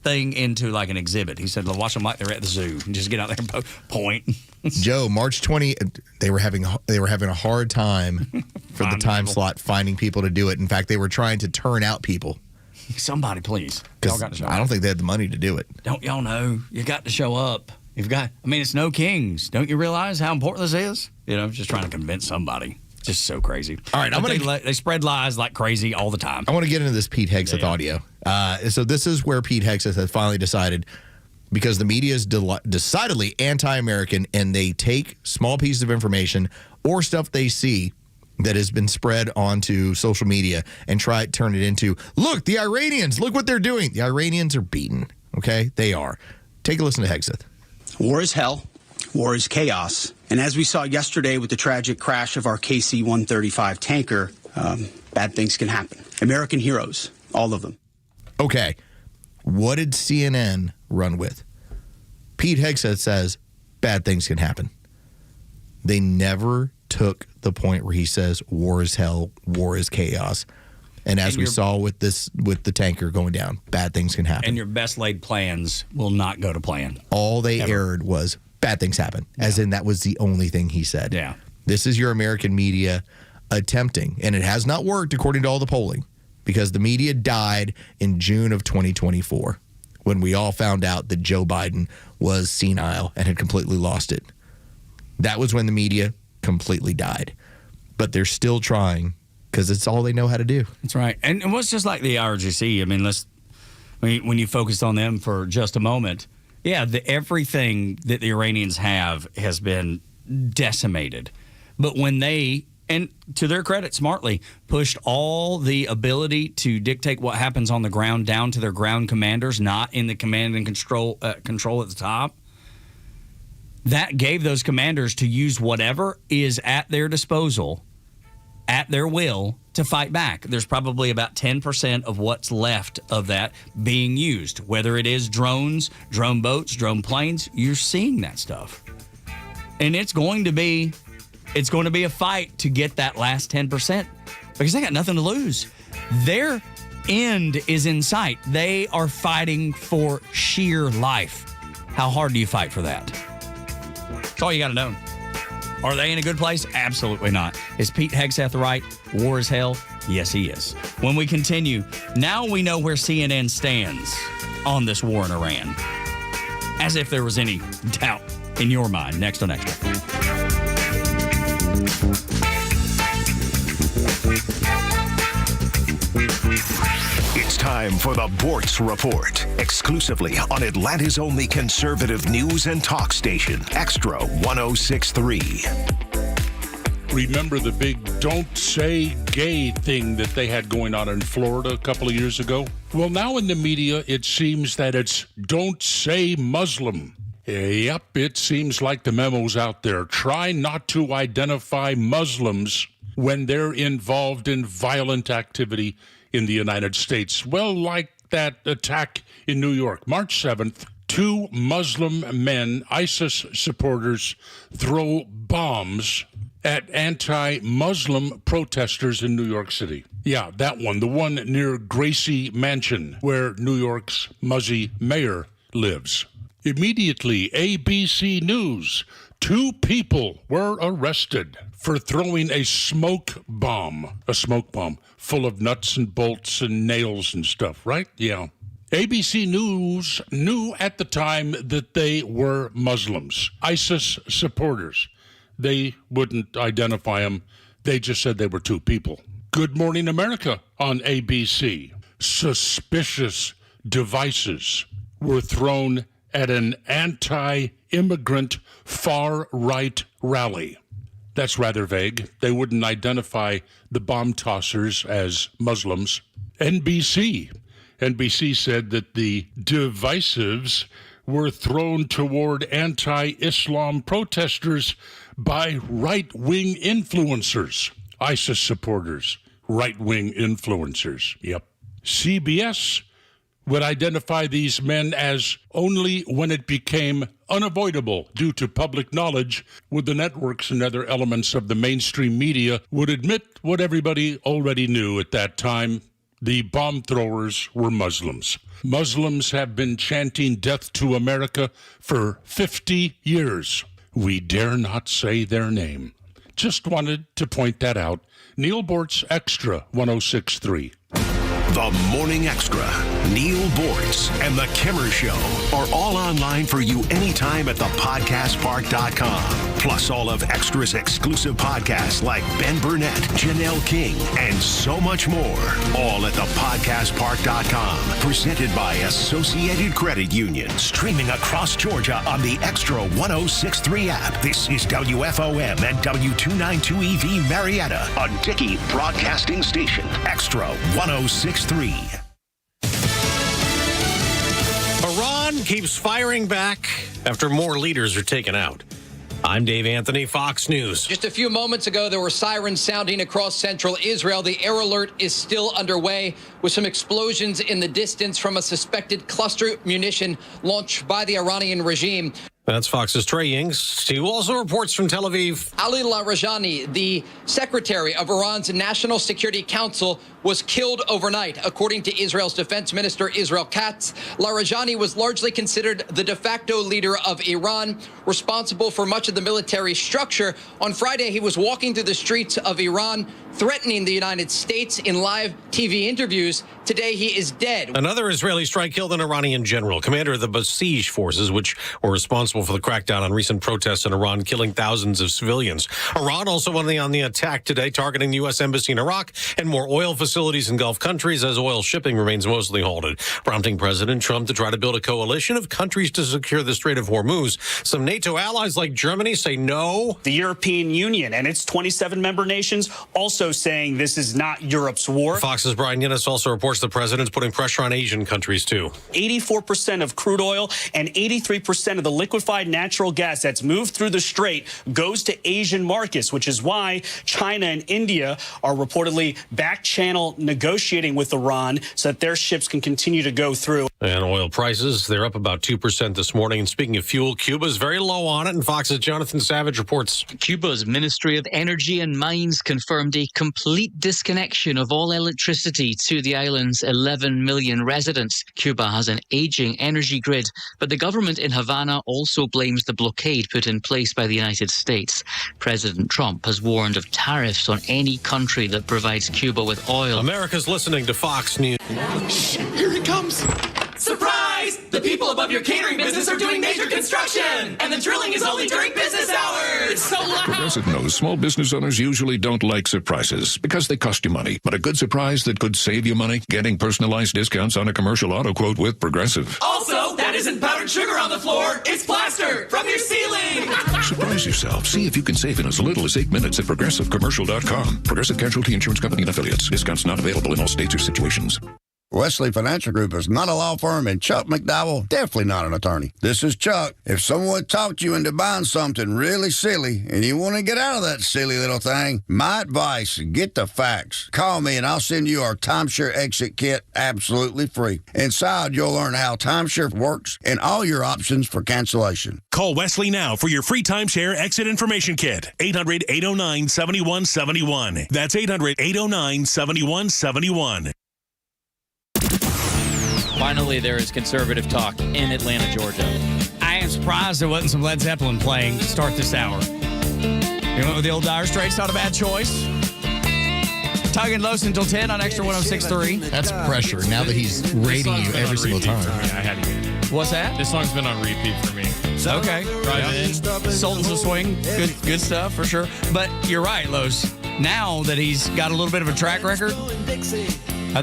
thing into like an exhibit. He said, watch them like they're at the zoo and just get out there and point. Joe, March 20, they were having a hard time for the time slot finding people to do it. In fact, they were trying to turn out people. Somebody, please. Y'all got to show I don't think they had the money to do it. Don't y'all know? You got to show up. It's No Kings. Don't you realize how important this is? Just trying to convince somebody. Just so crazy. All right, they spread lies like crazy all the time. I want to get into this Pete Hegseth audio. So this is where Pete Hegseth has finally decided, because the media is decidedly anti-American, and they take small pieces of information or stuff they see that has been spread onto social media and try to turn it into, look, the Iranians, look what they're doing. The Iranians are beaten, okay? They are. Take a listen to Hegseth. War is hell. War is chaos. And as we saw yesterday with the tragic crash of our KC-135 tanker, bad things can happen. American heroes, all of them. Okay, what did CNN run with? Pete Hegseth says bad things can happen. They never took the point where he says war is hell, war is chaos. And as we saw with the tanker going down, bad things can happen. And your best laid plans will not go to plan. All they aired was bad things happen, as in that was the only thing he said. Yeah. This is your American media attempting, and it has not worked according to all the polling, because the media died in June of 2024 when we all found out that Joe Biden was senile and had completely lost it. That was when the media completely died. But they're still trying, because it's all they know how to do. That's right. And what's just like the IRGC, when you focused on them for just a moment, yeah, everything that the Iranians have has been decimated. But when they, and to their credit, smartly, pushed all the ability to dictate what happens on the ground down to their ground commanders, not in the command and control at the top, that gave those commanders to use whatever is at their disposal, at their will, to fight back. There's probably about 10% of what's left of that being used, whether it is drones, drone boats, drone planes. You're seeing that stuff. And it's going to be a fight to get that last 10%, because they got nothing to lose. Their end is in sight. They are fighting for sheer life. How hard do you fight for that? That's all you got to know. Are they in a good place? Absolutely not. Is Pete Hegseth right? War is hell? Yes, he is. When we continue, now we know where CNN stands on this war in Iran. As if there was any doubt in your mind. Next on Extra. It's time for the Boortz Report, exclusively on Atlanta's only conservative news and talk station, Extra 106.3. Remember the big don't say gay thing that they had going on in Florida a couple of years ago? Well, now in the media, it seems that it's don't say Muslim. Yep, it seems like the memo's out there. Try not to identify Muslims when they're involved in violent activity in the United States. Well, like that attack in New York, March 7th, 2 Muslim men, ISIS supporters, throw bombs at anti-Muslim protesters in New York City. Yeah, that one, the one near Gracie Mansion, where New York's Muzzy mayor lives. Immediately, ABC News, 2 people were arrested for throwing a smoke bomb full of nuts and bolts and nails and stuff, right? Yeah. ABC News knew at the time that they were Muslims, ISIS supporters. They wouldn't identify them. They just said they were two people. Good Morning America on ABC. Suspicious devices were thrown at an anti-immigrant far-right rally. That's rather vague. They wouldn't identify the bomb tossers as Muslims. NBC said that the divisives were thrown toward anti-Islam protesters by right-wing influencers. ISIS supporters, right-wing influencers. Yep. CBS would identify these men as only when it became unavoidable due to public knowledge, would the networks and other elements of the mainstream media would admit what everybody already knew at that time. The bomb throwers were Muslims. Muslims have been chanting death to America for 50 years. We dare not say their name. Just wanted to point that out. Neal Boortz, Extra 106.3. The Morning Extra, Neal Boortz, and The Kimmer Show are all online for you anytime at thepodcastpark.com. Plus all of Extra's exclusive podcasts like Ben Burnett, Janelle King, and so much more. All at thepodcastpark.com. Presented by Associated Credit Union. Streaming across Georgia on the Extra 106.3 app. This is WFOM and W292EV Marietta, a Dickey Broadcasting Station. Extra 106.3. Iran keeps firing back after more leaders are taken out. I'm Dave Anthony, Fox News. Just a few moments ago, there were sirens sounding across central Israel. The air alert is still underway with some explosions in the distance from a suspected cluster munition launched by the Iranian regime. That's Fox's Trey Yings. He also reports from Tel Aviv. Ali Larijani, the secretary of Iran's National Security Council, was killed overnight. According to Israel's defense minister, Israel Katz, Larijani was largely considered the de facto leader of Iran, responsible for much of the military structure. On Friday, he was walking through the streets of Iran, threatening the United States in live TV interviews. Today, he is dead. Another Israeli strike killed an Iranian general, commander of the Basij forces, which were responsible for the crackdown on recent protests in Iran, killing thousands of civilians. Iran also went on the attack today, targeting the U.S. Embassy in Iraq and more oil facilities in Gulf countries as oil shipping remains mostly halted, prompting President Trump to try to build a coalition of countries to secure the Strait of Hormuz. Some NATO allies like Germany say no. The European Union and its 27 member nations also saying this is not Europe's war. Fox's Brian Yinnes also reports the president's putting pressure on Asian countries, too. 84% of crude oil and 83% of the liquefied natural gas that's moved through the strait goes to Asian markets, which is why China and India are reportedly back-channel negotiating with Iran so that their ships can continue to go through. And oil prices, they're up about 2% this morning. And speaking of fuel, Cuba's very low on it. And Fox's Jonathan Savage reports. Cuba's Ministry of Energy and Mines confirmed a complete disconnection of all electricity to the island's 11 million residents. Cuba has an aging energy grid, but the government in Havana also blames the blockade put in place by the United States. President Trump has warned of tariffs on any country that provides Cuba with oil. America's listening to Fox News. Shh, here he comes. Surprise! The people above your catering business are doing major construction, and the drilling is only during business hours. It's so loud. Progressive knows small business owners usually don't like surprises because they cost you money. But a good surprise that could save you money? Getting personalized discounts on a commercial auto quote with Progressive. Also, that isn't powdered sugar on the floor. It's plaster from your ceiling. Surprise yourself. See if you can save in as little as 8 minutes at ProgressiveCommercial.com. Progressive Casualty Insurance Company and Affiliates. Discounts not available in all states or situations. Wesley Financial Group is not a law firm, and Chuck McDowell definitely not an attorney. This is Chuck. If someone talked you into buying something really silly and you want to get out of that silly little thing, my advice, get the facts. Call me and I'll send you our timeshare exit kit absolutely free. Inside, you'll learn how timeshare works and all your options for cancellation. Call Wesley now for your free timeshare exit information kit. 800-809-7171. That's 800-809-7171. Finally, there is conservative talk in Atlanta, Georgia. I am surprised there wasn't some Led Zeppelin playing to start this hour. You went with the old Dire Straits, not a bad choice. Tug and Los until 10 on Extra 106.3. That's pressure now that he's rating you every single time. I had to get it. What's that? This song's been on repeat for me. Okay. Drive in. Sultans of Swing. Good stuff for sure. But you're right, Los. Now that he's got a little bit of a track record,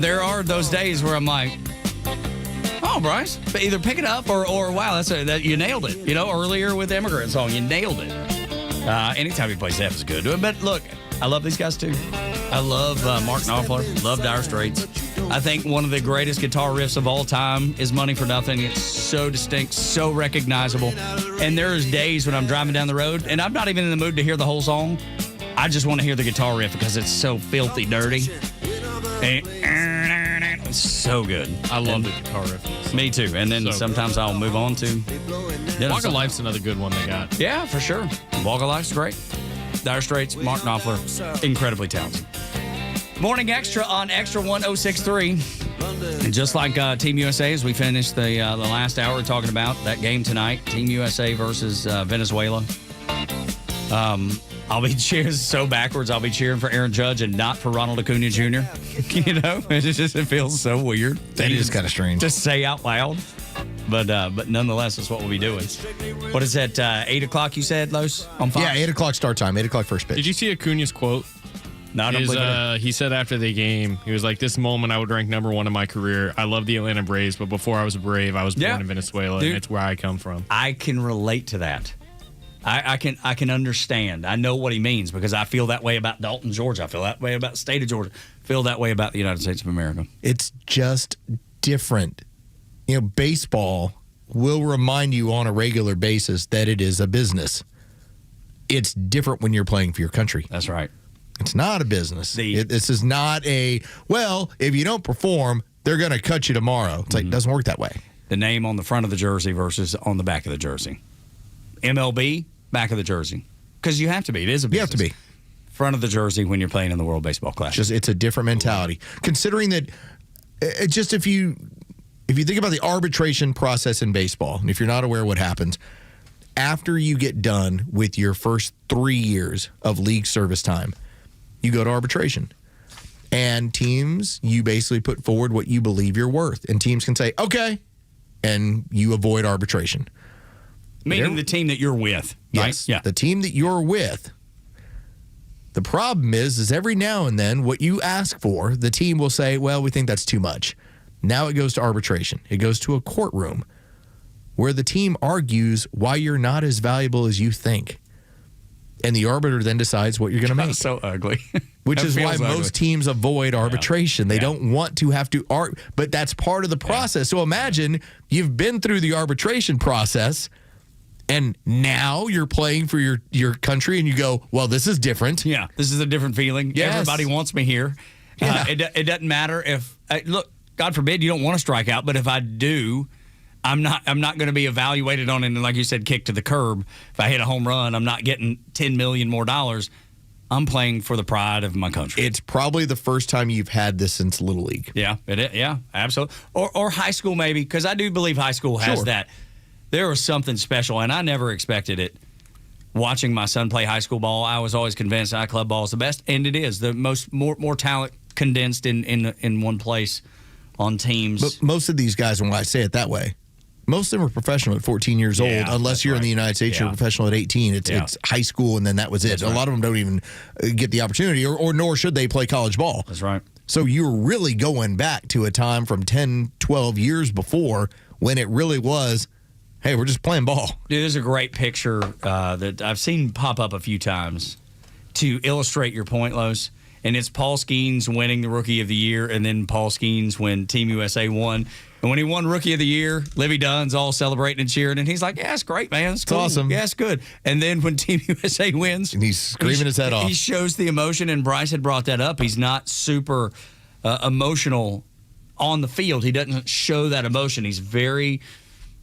there are those days where I'm like, oh, Bryce, but either pick it up or wow, that you nailed it. You know, earlier with the Immigrant Song, you nailed it. Anytime he plays F is good. But look, I love these guys too. I love Mark Knopfler, love Dire Straits. I think one of the greatest guitar riffs of all time is Money for Nothing. It's so distinct, so recognizable. And there's days when I'm driving down the road and I'm not even in the mood to hear the whole song. I just want to hear the guitar riff because it's so filthy dirty. It's so good. I love the guitar riff. Me too. And then sometimes I'll move on to... Walk of Life's another good one they got. Yeah, for sure. Walk of Life's great. Dire Straits, Mark Knopfler, incredibly talented. Morning Xtra on Extra 106.3. And just like Team USA, as we finish the last hour talking about that game tonight, Team USA versus Venezuela. I'll be cheering so backwards. I'll be cheering for Aaron Judge and not for Ronald Acuna Jr. You know, it feels so weird. That is kind of strange to say out loud. But nonetheless, that's what we'll be doing. What is that, 8 o'clock you said, Los, on Fox? Yeah, 8 o'clock start time, 8 o'clock first pitch. Did you see Acuna's quote? No, I don't believe it. He said after the game, he was like, this moment I would rank number one in my career. I love the Atlanta Braves, but before I was a Brave, I was born in Venezuela, and it's where I come from. I can relate to that. I can understand. I know what he means because I feel that way about Dalton, Georgia. I feel that way about the state of Georgia. I feel that way about the United States of America. It's just different. You know, baseball will remind you on a regular basis that it is a business. It's different when you're playing for your country. That's right. It's not a business. This is not if you don't perform, they're going to cut you tomorrow. It's like, it doesn't work that way. The name on the front of the jersey versus on the back of the jersey. MLB, back of the jersey. Because you have to be. It is a business. You have to be. Front of the jersey when you're playing in the World Baseball Classic. It's a different mentality. Considering that, just if you think about the arbitration process in baseball, and if you're not aware what happens, after you get done with your first 3 years of league service time, you go to arbitration. And teams, you basically put forward what you believe you're worth. And teams can say, okay, and you avoid arbitration. Meaning the team that you're with, right? Yes, the team that you're with. The problem is every now and then what you ask for, the team will say, well, we think that's too much. Now it goes to arbitration. It goes to a courtroom where the team argues why you're not as valuable as you think. And the arbiter then decides what you're going to make. That's so ugly. Which is why most teams avoid arbitration. They don't want to have to but that's part of the process. So imagine you've been through the arbitration process and now you're playing for your country and you go, well, this is different. Yeah, this is a different feeling. Yes. Everybody wants me here. Yeah. It doesn't matter if look, God forbid you don't want to strike out, but if I do, I'm not going to be evaluated on it, and like you said, kick to the curb. If I hit a home run, I'm not getting $10 million more dollars. I'm playing for the pride of my country. It's probably the first time you've had this since Little League. Yeah, yeah, absolutely. Or high school maybe, because I do believe high school has that. There was something special, and I never expected it. Watching my son play high school ball, I was always convinced club ball is the best, and it is. The more talent condensed in one place on teams. But most of these guys, and why I say it that way, most of them are professional at 14 years old, unless you're in the United States, you're professional at 18. It's high school, and then that was it. A lot of them don't even get the opportunity, or nor should they play college ball. That's right. So you're really going back to a time from 10, 12 years before when it really was, hey, we're just playing ball. Dude, there's a great picture that I've seen pop up a few times to illustrate your point, Los. And it's Paul Skeens winning the Rookie of the Year, and then Paul Skeens when Team USA won. And when he won Rookie of the Year, Livy Dunn's all celebrating and cheering, and he's like, yeah, it's great, man. It's cool. Awesome. Yeah, it's good. And then when Team USA wins, and he's screaming his head off. He shows the emotion, and Bryce had brought that up. He's not super emotional on the field. He doesn't show that emotion. He's very,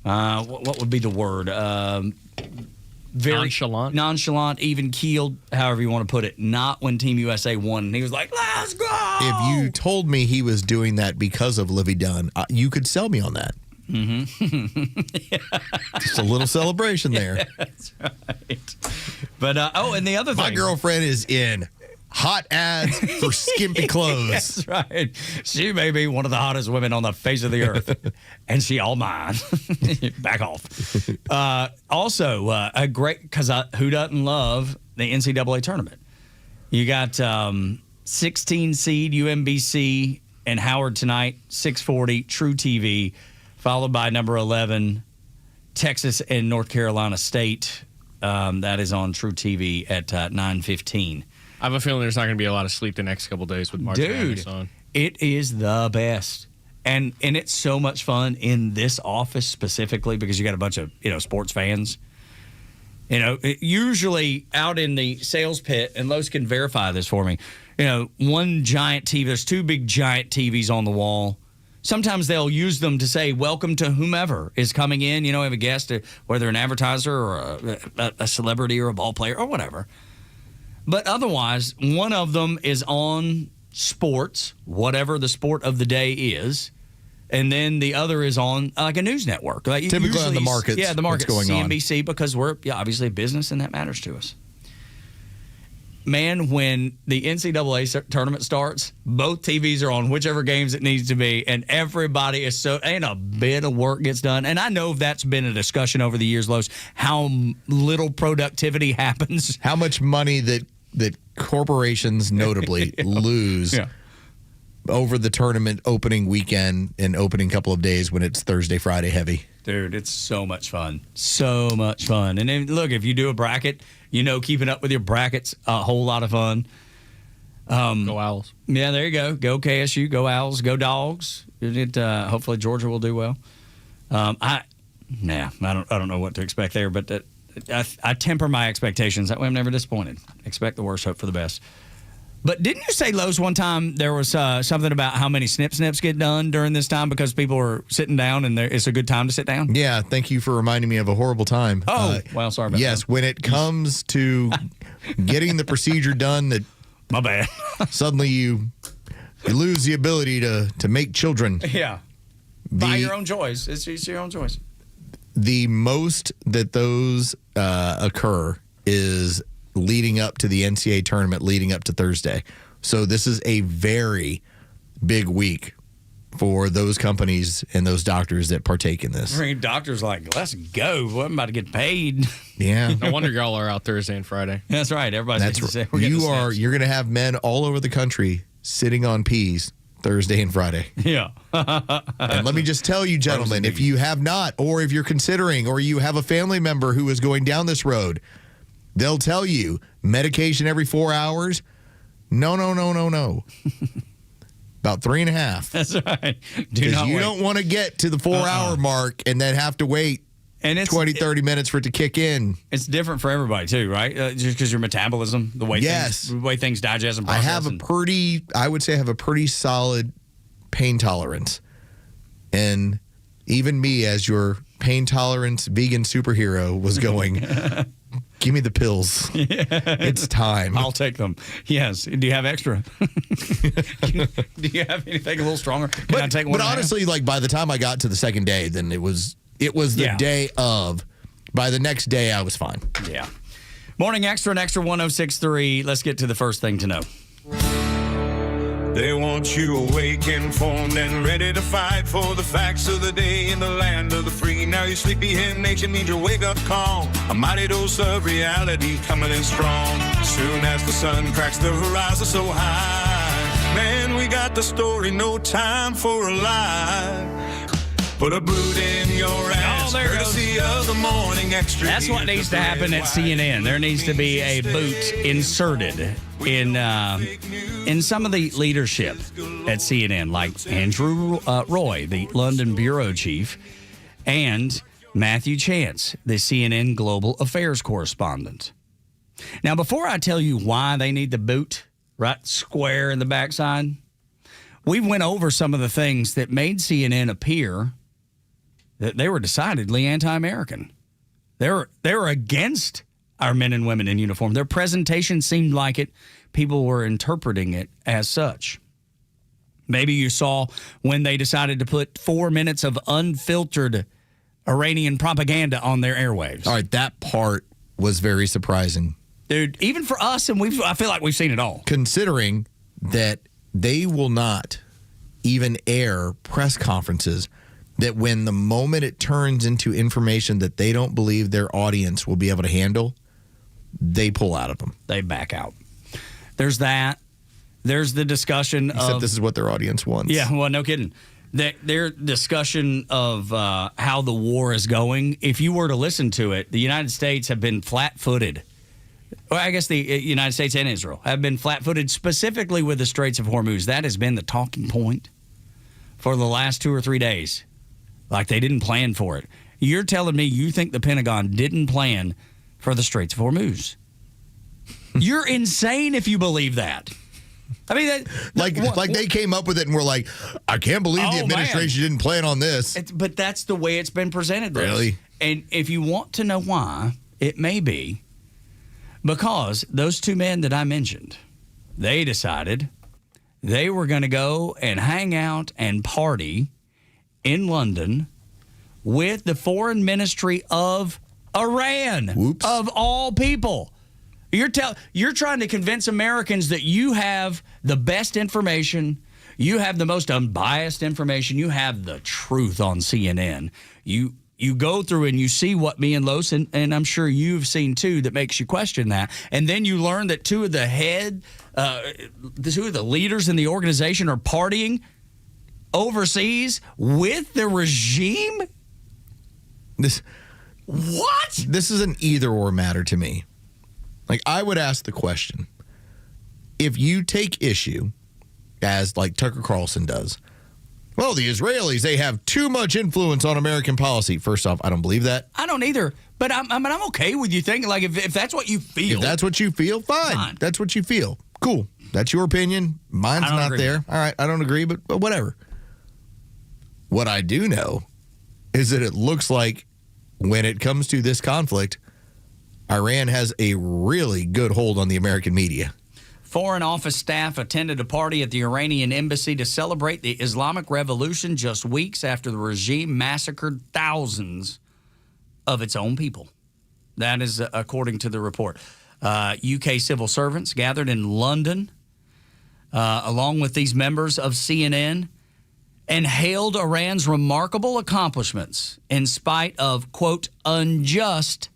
what would be the word? Very nonchalant, even keeled, however you want to put it. Not when Team USA won. And he was like, let's go! If you told me he was doing that because of Livy Dunn, you could sell me on that. Mm-hmm. Just a little celebration there. Yeah, that's right. But and the other thing, my girlfriend is in hot ads for skimpy clothes. That's right. She may be one of the hottest women on the face of the earth, and she all mine. Back off. Also, a great, because who doesn't love the NCAA tournament? You got 16 seed UMBC and Howard tonight, 6:40, True TV, followed by number 11, Texas and North Carolina State. That is on True TV at 9:15. I have a feeling there's not going to be a lot of sleep the next couple days with March Madness on. It is the best. And it's so much fun in this office specifically because you got a bunch of, sports fans. Usually out in the sales pit, and Los can verify this for me, one giant TV, there's two big giant TVs on the wall. Sometimes they'll use them to say, welcome to whomever is coming in, have a guest, whether an advertiser or a celebrity or a ball player or whatever. But otherwise, one of them is on sports, whatever the sport of the day is, and then the other is on like a news network. Like typically on the markets. Yeah, the markets, going CNBC, because we're obviously a business and that matters to us. Man, when the NCAA tournament starts, both TVs are on whichever games it needs to be, and everybody is ain't a bit of work gets done. And I know that's been a discussion over the years, Los, how little productivity happens. How much money that corporations notably lose over the tournament opening weekend and opening couple of days when it's Thursday, Friday heavy. Dude, it's so much fun. So much fun. And then, look, if you do a bracket, keeping up with your brackets, a whole lot of fun. Go Owls. Yeah, there you go. Go KSU, go Owls, go Dogs. Hopefully Georgia will do well. I don't know what to expect there, but I temper my expectations. That way I'm never disappointed. Expect the worst, hope for the best. But didn't you say, Los, one time there was something about how many snips get done during this time because people are sitting down and it's a good time to sit down? Yeah, thank you for reminding me of a horrible time. Oh, well, sorry about that. Yes, when it comes to getting the procedure done, that my bad. Suddenly you lose the ability to make children. Yeah. By your own choice. It's your own choice. The most that those occur is leading up to the NCAA tournament, leading up to Thursday. So this is a very big week for those companies and those doctors that partake in this. I mean, doctors like, let's go. I'm about to get paid. Yeah. No wonder y'all are out Thursday and Friday. That's right. Everybody's You're going to have men all over the country sitting on peas Thursday and Friday. Yeah. And let me just tell you, gentlemen, if you have not, or if you're considering, or you have a family member who is going down this road, they'll tell you medication every 4 hours. No. About 3.5. That's right. Because you don't want to get to the 4-hour mark and then have to wait 20-30 minutes for it to kick in. It's different for everybody too, right? Just because your metabolism, the way things digest and process. I would say I have a pretty solid pain tolerance. And even me, as your pain tolerance vegan superhero, was going, give me the pills. Yeah. It's time. I'll take them. Yes. Do you have extra? Do you have anything a little stronger? Can I take one? But honestly, like by the time I got to the second day, then it was the day of. By the next day, I was fine. Yeah. Morning Extra and Extra 106.3. Let's get to the first thing to know. They want you awake, informed, and ready to fight for the facts of the day in the land of the free. Now your sleepyhead nation needs your wake-up call. A mighty dose of reality coming in strong. Soon as the sun cracks the horizon so high. Man, we got the story, no time for a lie. Put a boot in your ass, courtesy of the Morning Extra. That's what needs to happen at CNN. There needs to be a boot inserted in some of the leadership at CNN, like Andrew Roy, the London bureau chief, and Matthew Chance, the CNN Global Affairs correspondent. Now, before I tell you why they need the boot right square in the backside, we went over some of the things that made CNN appear that they were decidedly anti-American. They were against our men and women in uniform. Their presentation seemed like it. People were interpreting it as such. Maybe you saw when they decided to put 4 minutes of unfiltered Iranian propaganda on their airwaves. All right, that part was very surprising Dude, even for us, and I feel like we've seen it all. Considering that they will not even air press conferences, that when the moment it turns into information that they don't believe their audience will be able to handle, they pull out of them. They back out. There's that. There's the discussion Except this is what their audience wants. Yeah, well, no kidding. Their discussion of how the war is going, if you were to listen to it, the United States have been flat-footed. Well, I guess the United States and Israel have been flat-footed specifically with the Straits of Hormuz. That has been the talking point for the last 2 or 3 days. Like they didn't plan for it. You're telling me you think the Pentagon didn't plan for the Straits of Hormuz? You're insane if you believe that. I mean, like they came up with it and were like, I can't believe the administration didn't plan on this. But that's the way it's been presented. Really? And if you want to know why, it may be because those two men that I mentioned, they decided they were going to go and hang out and party in London with the foreign ministry of Iran. Whoops. Of all people. You're trying to convince Americans that you have the best information, you have the most unbiased information, you have the truth on CNN. You go through and you see what me and Los, and I'm sure you've seen too, that makes you question that. And then you learn that two of the leaders in the organization are partying overseas with the regime? What? This is an either-or matter to me. Like, I would ask the question, if you take issue, as like Tucker Carlson does, well, the Israelis, they have too much influence on American policy. First off, I don't believe that. I don't either. But I'm okay with you thinking, like, if that's what you feel. If that's what you feel, fine. That's what you feel. Cool. That's your opinion. Mine's not there. All right, I don't agree, but whatever. What I do know is that it looks like when it comes to this conflict, Iran has a really good hold on the American media. Foreign office staff attended a party at the Iranian embassy to celebrate the Islamic Revolution just weeks after the regime massacred thousands of its own people. That is according to the report. UK civil servants gathered in London along with these members of CNN and hailed Iran's remarkable accomplishments in spite of, quote, unjust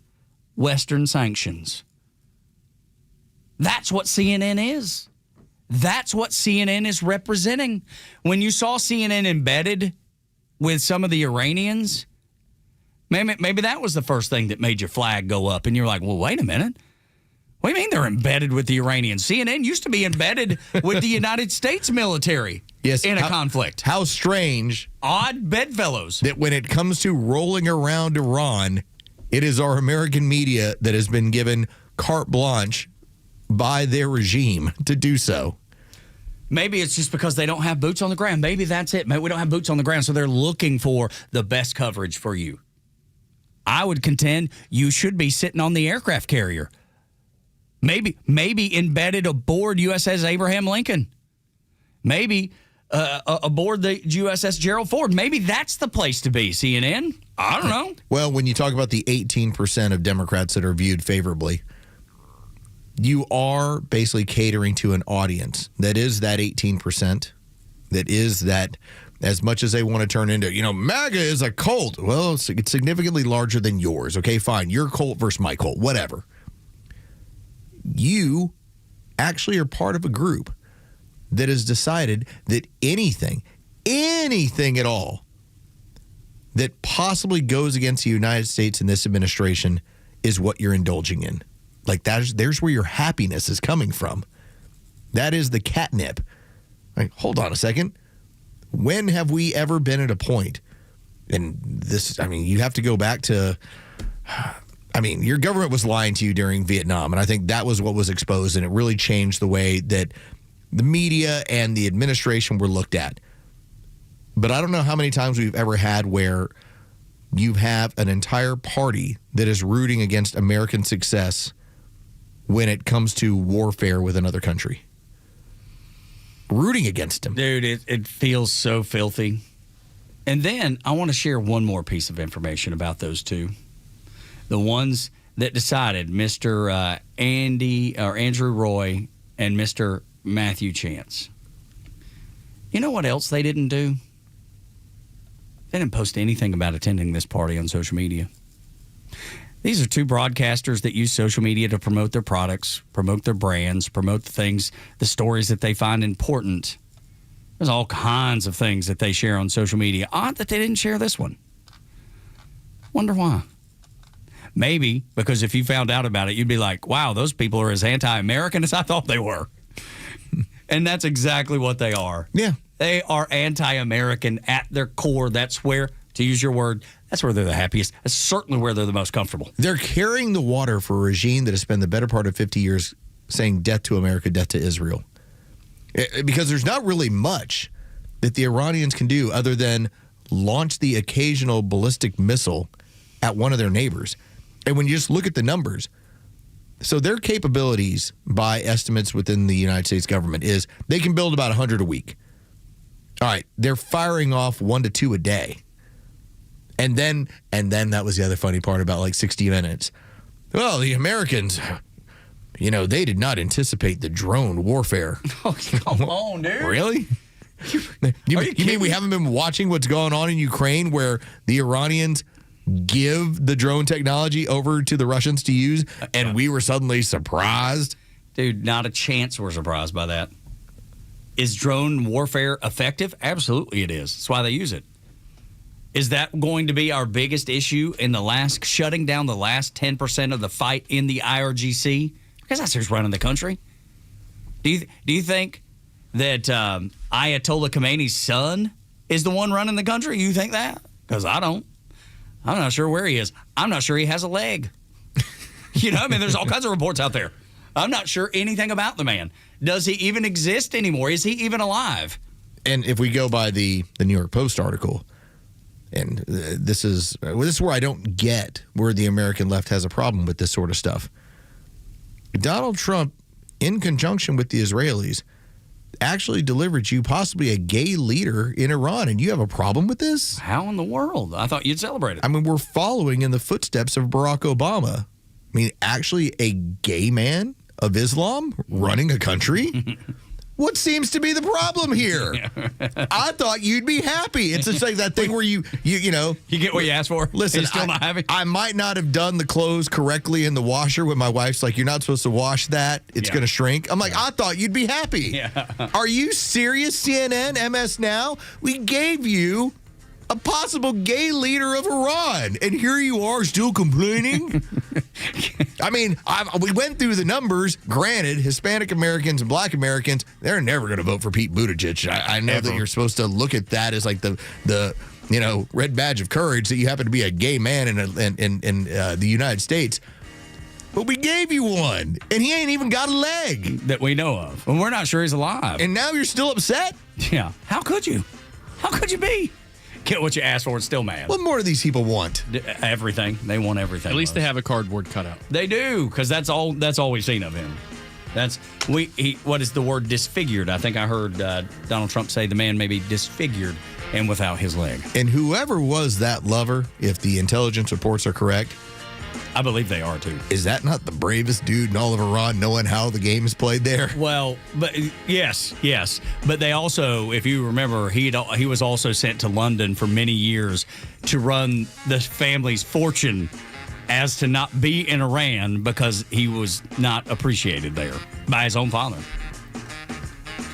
Western sanctions. That's what CNN is. That's what CNN is representing. When you saw CNN embedded with some of the Iranians, maybe that was the first thing that made your flag go up. And you're like, well, wait a minute. What do you mean they're embedded with the Iranians? CNN used to be embedded with the United States military in a conflict. How strange. Odd bedfellows. That when it comes to rolling around Iran, it is our American media that has been given carte blanche by their regime to do so. Maybe it's just because they don't have boots on the ground. Maybe that's it. Maybe we don't have boots on the ground, so they're looking for the best coverage for you. I would contend you should be sitting on the aircraft carrier. Maybe embedded aboard USS Abraham Lincoln. Maybe aboard the USS Gerald Ford. Maybe that's the place to be, CNN. I don't know. Well, when you talk about the 18% of Democrats that are viewed favorably, you are basically catering to an audience that is that 18%, that is that as much as they want to turn into, MAGA is a cult. Well, it's significantly larger than yours. Okay, fine. Your cult versus my cult, whatever. You actually are part of a group that has decided that anything at all that possibly goes against the United States and this administration is what you're indulging in. Like, there's where your happiness is coming from. That is the catnip. Like, hold on a second. When have we ever been at a point, and this, you have to go back to, your government was lying to you during Vietnam, and I think that was what was exposed, and it really changed the way that the media and the administration were looked at. But I don't know how many times we've ever had where you have an entire party that is rooting against American success when it comes to warfare with another country. Rooting against them. Dude, it feels so filthy. And then I want to share one more piece of information about those two. The ones that decided Mr. Andrew Roy and Mr. Matthew Chance. You know what else they didn't do? They didn't post anything about attending this party on social media. These are two broadcasters that use social media to promote their products, promote their brands, promote the things, the stories that they find important. There's all kinds of things that they share on social media. Odd that they didn't share this one. Wonder why. Maybe because if you found out about it, you'd be like, wow, those people are as anti-American as I thought they were. And that's exactly what they are. Yeah. They are anti-American at their core. That's where, to use your word, that's where they're the happiest. That's certainly where they're the most comfortable. They're carrying the water for a regime that has spent the better part of 50 years saying death to America, death to Israel. Because there's not really much that the Iranians can do other than launch the occasional ballistic missile at one of their neighbors. And when you just look at the numbers, so their capabilities by estimates within the United States government is they can build about 100 a week. All right, they're firing off 1 to 2 a day. And then that was the other funny part about like 60 Minutes. Well, the Americans, they did not anticipate the drone warfare. Oh, come on, dude. Really? You mean we haven't been watching what's going on in Ukraine where the Iranians give the drone technology over to the Russians to use and we were suddenly surprised? Dude, not a chance we're surprised by that. Is drone warfare effective? Absolutely it is. That's why they use it. Is that going to be our biggest issue in shutting down the last 10% of the fight in the IRGC? Because that's who's running the country. Do you think that Ayatollah Khomeini's son is the one running the country? You think that? Because I don't. I'm not sure where he is. I'm not sure he has a leg. There's all kinds of reports out there. I'm not sure anything about the man. Does he even exist anymore? Is he even alive? And if we go by the New York Post article, and this is where I don't get where the American left has a problem with this sort of stuff. Donald Trump, in conjunction with the Israelis, actually delivered you possibly a gay leader in Iran, and you have a problem with this? How in the world? I thought you'd celebrate it. I mean, we're following in the footsteps of Barack Obama. I mean, actually a gay man of Islam running a country? What seems to be the problem here? I thought you'd be happy. It's just like that thing where you get what you asked for. Listen, you're still not happy. I might not have done the clothes correctly in the washer when my wife's like, "You're not supposed to wash that; it's going to shrink." I'm like, I thought you'd be happy. Yeah. Are you serious, CNN, MS Now? We gave you a possible gay leader of Iran, and here you are still complaining? I mean, we went through the numbers. Granted, Hispanic Americans and Black Americans, they're never going to vote for Pete Buttigieg. I know that you're supposed to look at that as like the red badge of courage that you happen to be a gay man in the United States. But we gave you one, and he ain't even got a leg. That we know of. And we're not sure he's alive. And now you're still upset? Yeah. How could you? How could you be? Get what you asked for and still mad. What more do these people want? Everything. They want everything. At least they have a cardboard cutout. They do, because that's all we've seen of him. What is the word disfigured? I think I heard Donald Trump say the man may be disfigured and without his leg. And whoever was that lover, if the intelligence reports are correct, I believe they are too. Is that not the bravest dude in all of Iran, knowing how the game is played there? Well, but yes. But they also, if you remember, he was also sent to London for many years to run the family's fortune as to not be in Iran because he was not appreciated there by his own father.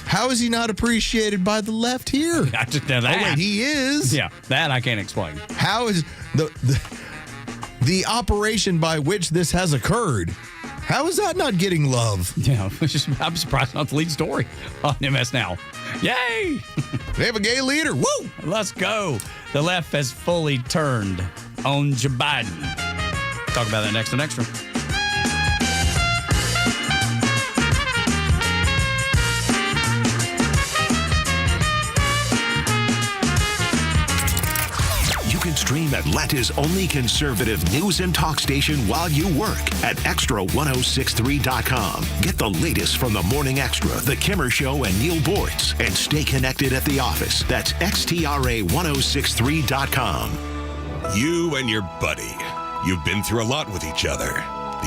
How is he not appreciated by the left here? Oh, wait, he is? Yeah, that I can't explain. How is the operation by which this has occurred, how is that not getting love? Yeah, I'm surprised not the lead story on MS Now. Yay! They have a gay leader. Woo! Let's go. The left has fully turned on Joe Biden. Talk about that next on Extra. Stream Atlanta's only conservative news and talk station while you work at extra1063.com. Get the latest from the Morning Extra, The Kimmer Show, and Neal Boortz, and stay connected at the office. That's xtra1063.com. You and your buddy You've been through a lot with each other,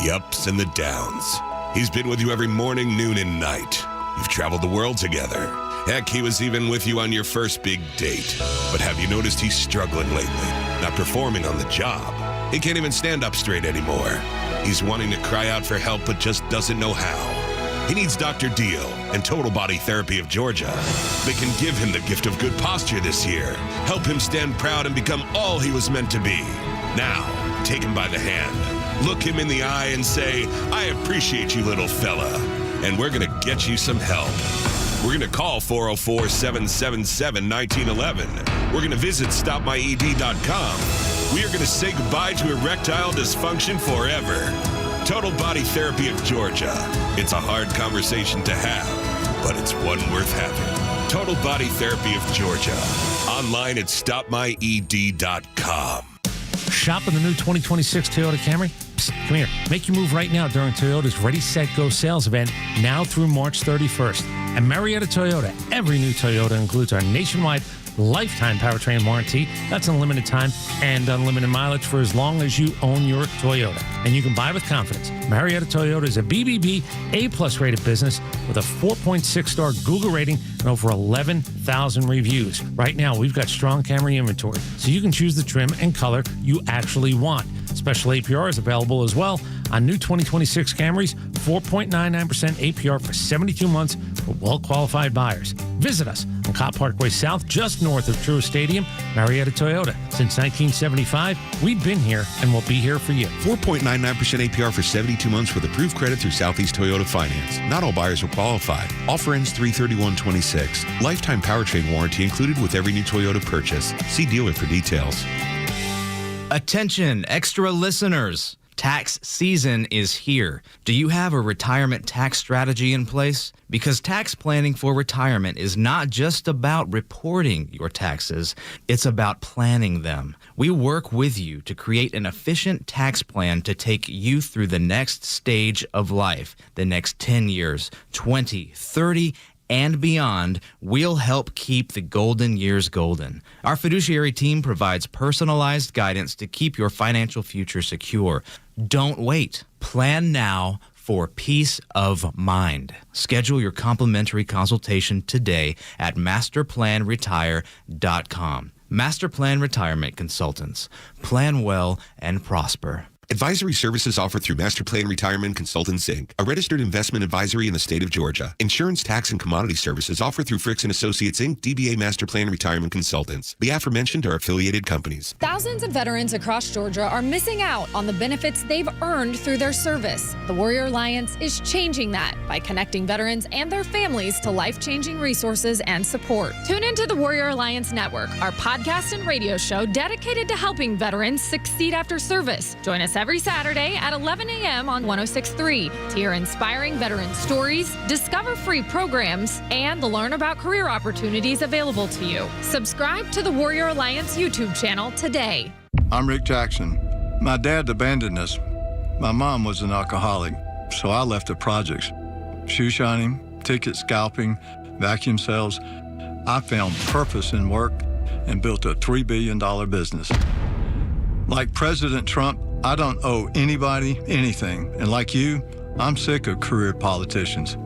the ups and the downs. He's been with you every morning, noon, and night. You've traveled the world together. Heck, he was even with you on your first big date. But have you noticed he's struggling lately? Not performing on the job. He can't even stand up straight anymore. He's wanting to cry out for help, but just doesn't know how. He needs Dr. Deal and Total Body Therapy of Georgia. They can give him the gift of good posture this year, help him stand proud and become all he was meant to be. Now, take him by the hand, look him in the eye and say, I appreciate you, little fella, and we're going to get you some help. We're going to call 404-777-1911. We're going to visit stopmyed.com. We are going to say goodbye to erectile dysfunction forever. Total Body Therapy of Georgia. It's a hard conversation to have, but it's one worth having. Total Body Therapy of Georgia. Online at stopmyed.com. Shop in the new 2026 Toyota Camry. Psst, come here. Make your move right now during Toyota's Ready, Set, Go sales event now through March 31st. At Marietta Toyota, every new Toyota includes our nationwide lifetime powertrain warranty. That's unlimited time and unlimited mileage for as long as you own your Toyota. And you can buy with confidence. Marietta Toyota is a BBB A+ rated business with a 4.6-star Google rating and over 11,000 reviews. Right now, we've got strong Camry inventory, so you can choose the trim and color you actually want. Special APR is available as well on new 2026 Camrys, 4.99% APR for 72 months for well-qualified buyers. Visit us on Cop Parkway South, just north of Truist Stadium, Marietta Toyota. Since 1975, we've been here and will be here for you. 4.99% APR for 72 months with approved credit through Southeast Toyota Finance. Not all buyers are qualified. Offer ends 3/31/26. Lifetime powertrain warranty included with every new Toyota purchase. See dealer for details. Attention, extra listeners. Tax season is here. Do you have a retirement tax strategy in place? Because tax planning for retirement is not just about reporting your taxes, it's about planning them. We work with you to create an efficient tax plan to take you through the next stage of life, the next 10 years, 20, 30, and beyond. We'll help keep the golden years golden. Our fiduciary team provides personalized guidance to keep your financial future secure. Don't wait. Plan now for peace of mind. Schedule your complimentary consultation today at masterplanretire.com. Masterplan Retirement Consultants. Plan well and prosper. Advisory services offered through Master Plan Retirement Consultants, Inc., a registered investment advisory in the state of Georgia. Insurance, tax, and commodity services offered through Fricks & Associates, Inc., DBA Master Plan Retirement Consultants. The aforementioned are affiliated companies. Thousands of veterans across Georgia are missing out on the benefits they've earned through their service. The Warrior Alliance is changing that by connecting veterans and their families to life-changing resources and support. Tune into the Warrior Alliance Network, our podcast and radio show dedicated to helping veterans succeed after service. Join us every Saturday at 11 a.m. on 106.3 to hear inspiring veteran stories, discover free programs, and learn about career opportunities available to you. Subscribe to the Warrior Alliance YouTube channel today. I'm Rick Jackson. My dad abandoned us. My mom was an alcoholic, so I left the projects. Shoe shining, ticket scalping, vacuum sales. I found purpose in work and built a $3 billion business. Like President Trump, I don't owe anybody anything. And like you, I'm sick of career politicians.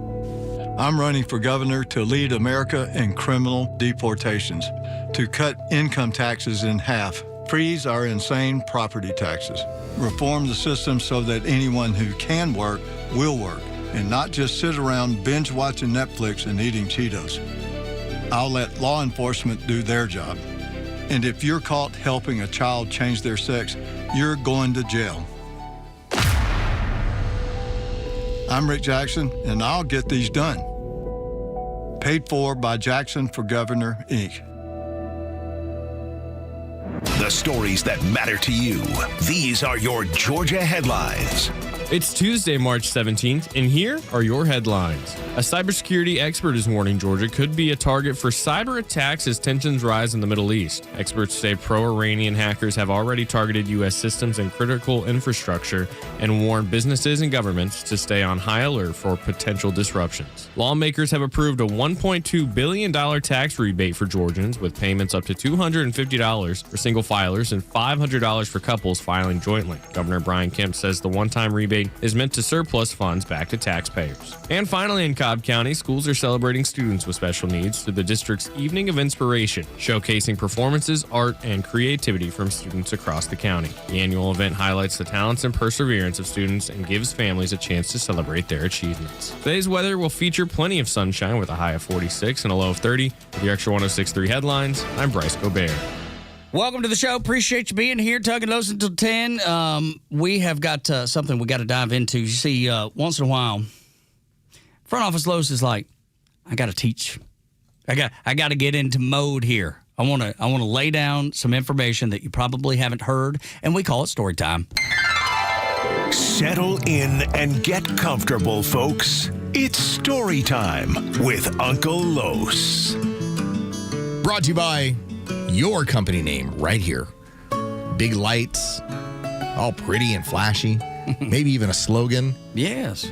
I'm running for governor to lead America in criminal deportations, to cut income taxes in half, freeze our insane property taxes, reform the system so that anyone who can work will work, and not just sit around binge watching Netflix and eating Cheetos. I'll let law enforcement do their job. And if you're caught helping a child change their sex, you're going to jail. I'm Rick Jackson, and I'll get these done. Paid for by Jackson for Governor, Inc. The stories that matter to you. These are your Georgia headlines. It's Tuesday, March 17th, and here are your headlines. A cybersecurity expert is warning Georgia could be a target for cyber attacks as tensions rise in the Middle East. Experts say pro-Iranian hackers have already targeted U.S. systems and critical infrastructure and warned businesses and governments to stay on high alert for potential disruptions. Lawmakers have approved a $1.2 billion tax rebate for Georgians, with payments up to $250 for single filers and $500 for couples filing jointly. Governor Brian Kemp says the one-time rebate is meant to surplus funds back to taxpayers. And finally, in Cobb County, schools are celebrating students with special needs through the district's Evening of Inspiration, showcasing performances, art, and creativity from students across the county. The annual event highlights the talents and perseverance of students and gives families a chance to celebrate their achievements. Today's weather will feature plenty of sunshine with a high of 46 and a low of 30. With your Extra 106.3 headlines, I'm Bryce Gobert. Welcome to the show. Appreciate you being here. Tug and Los until 10. We have got something we got to dive into. You see, once in a while, front office Los is like, I got to teach. I got to get into mode here. I want to lay down some information that you probably haven't heard, and we call it story time. Settle in and get comfortable, folks. It's story time with Uncle Los. Brought to you by your company name right here. Big lights, all pretty and flashy. Maybe even a slogan. Yes.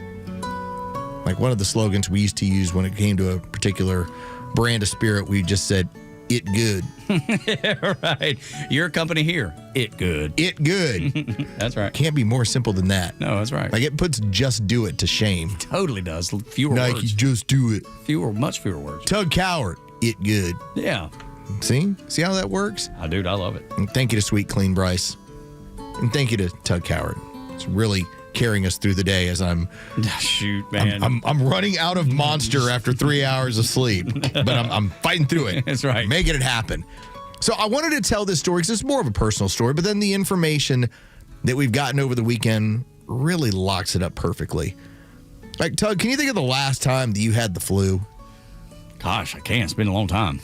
Like one of the slogans we used to use when it came to a particular brand of spirit, we just said, "It good." Right. Your company here. It good. It good. That's right. Can't be more simple than that. No, that's right. Like it puts "just do it" to shame. Totally does. Fewer Nike, words. just do it. Much fewer words. Tug Coward. It good. Yeah. See how that works? Dude, I love it. And thank you to Sweet Clean Bryce. And thank you to Tug Coward. It's really carrying us through the day as I'm shoot, man. I'm running out of Monster after 3 hours of sleep, but I'm fighting through it. That's right. Making it happen. So I wanted to tell this story because it's more of a personal story, but then the information that we've gotten over the weekend really locks it up perfectly. Like, Tug, can you think of the last time that you had the flu? Gosh, I can't. It's been a long time.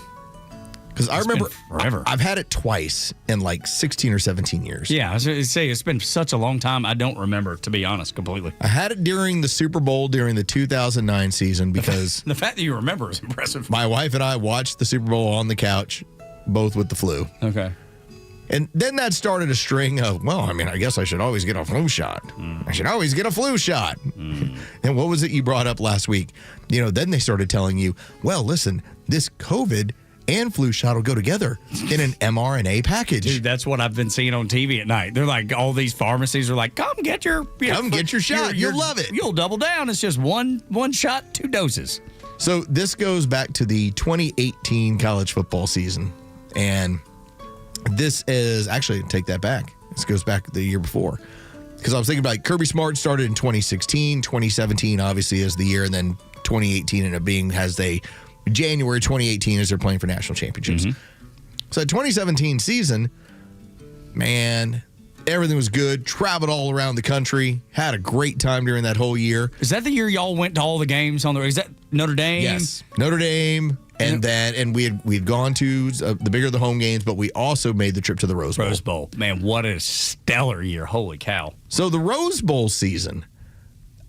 Because I remember forever. I've had it twice in like 16 or 17 years. Yeah, I was going to say, it's been such a long time, I don't remember, to be honest, completely. I had it during the Super Bowl during the 2009 season because... The fact that you remember is impressive. My wife and I watched the Super Bowl on the couch, both with the flu. Okay. And then that started a string of, well, I mean, I guess I should always get a flu shot. I should always get a flu shot. And what was it you brought up last week? You know, then they started telling you, well, listen, this COVID and flu shot will go together in an mRNA package. Dude, that's what I've been seeing on TV at night. They're like, all these pharmacies are like, come get your shot. You'll love it. You'll double down. It's just one shot, 2 doses. So this goes back to the 2018 college football season. And this is actually, take that back. This goes back the year before. Because I was thinking about Kirby Smart started in 2016, 2017 obviously is the year, and then 2018 ended up being January 2018 as they're playing for national championships. So the 2017 season, man, everything was good. Traveled all around the country. Had a great time during that whole year. Is that the year y'all went to all the games is that Notre Dame? Yes, Notre Dame. And we had gone to the bigger the home games, but we also made the trip to the Rose Bowl. Rose Bowl. Man, what a stellar year. Holy cow. So the Rose Bowl season,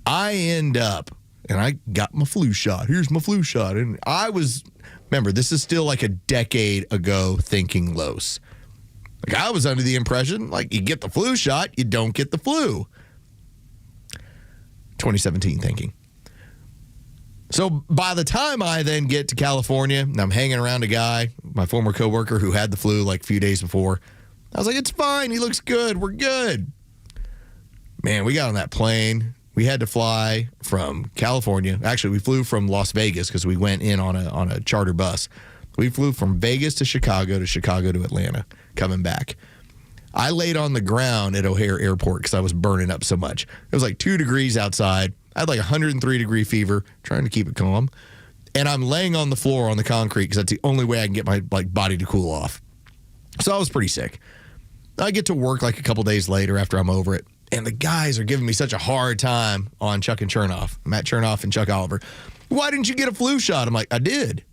I end up, and I got my flu shot. Here's my flu shot. And remember, this is still like a decade ago thinking Los. Like I was under the impression, like you get the flu shot, you don't get the flu. 2017 thinking. So by the time I then get to California, and I'm hanging around a guy, my former coworker who had the flu like a few days before, I was like, it's fine. He looks good. We're good. Man, we got on that plane. We had to fly from California. Actually, we flew from Las Vegas because we went in on a charter bus. We flew from Vegas to Chicago to Atlanta, coming back. I laid on the ground at O'Hare Airport because I was burning up so much. It was like 2 degrees outside. I had like 103-degree fever, trying to keep it calm. And I'm laying on the floor on the concrete because that's the only way I can get my body to cool off. So I was pretty sick. I get to work like a couple days later after I'm over it. And the guys are giving me such a hard time on Chuck and Chernoff, Matt Chernoff and Chuck Oliver. Why didn't you get a flu shot? I'm like, I did.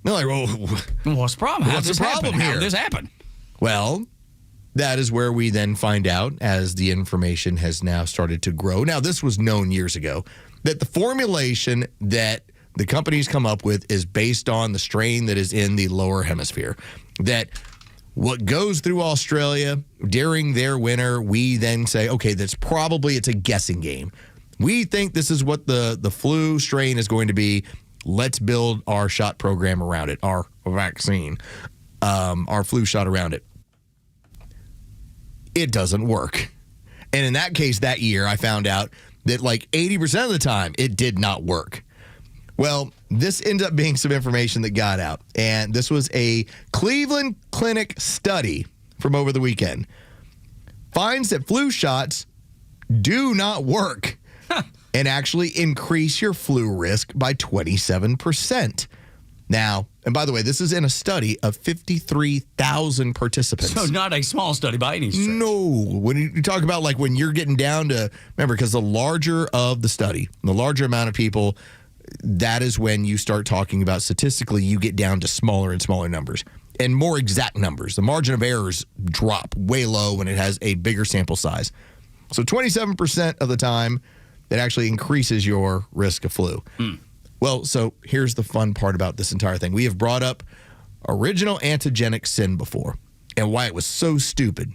They're like, well, what's the problem? What's the problem here? How did this happen? Well, that is where we then find out, as the information has now started to grow. Now, this was known years ago, that the formulation that the companies come up with is based on the strain that is in the lower hemisphere. That what goes through Australia during their winter, we then say, okay, it's a guessing game. We think this is what the flu strain is going to be. Let's build our shot program around it, our vaccine, our flu shot around it. It doesn't work. And in that case, that year, I found out that like 80% of the time, it did not work. Well, this ended up being some information that got out. And this was a Cleveland Clinic study from over the weekend. Finds that flu shots do not work and actually increase your flu risk by 27%. Now, and by the way, this is in a study of 53,000 participants. So not a small study by any stretch. No. When you talk about like when you're getting down to, remember, because the larger of the study, the larger amount of people, that is when you start talking about statistically, you get down to smaller and smaller numbers and more exact numbers. The margin of errors drop way low when it has a bigger sample size. So 27% of the time, it actually increases your risk of flu. Well, so here's the fun part about this entire thing. We have brought up original antigenic sin before and why it was so stupid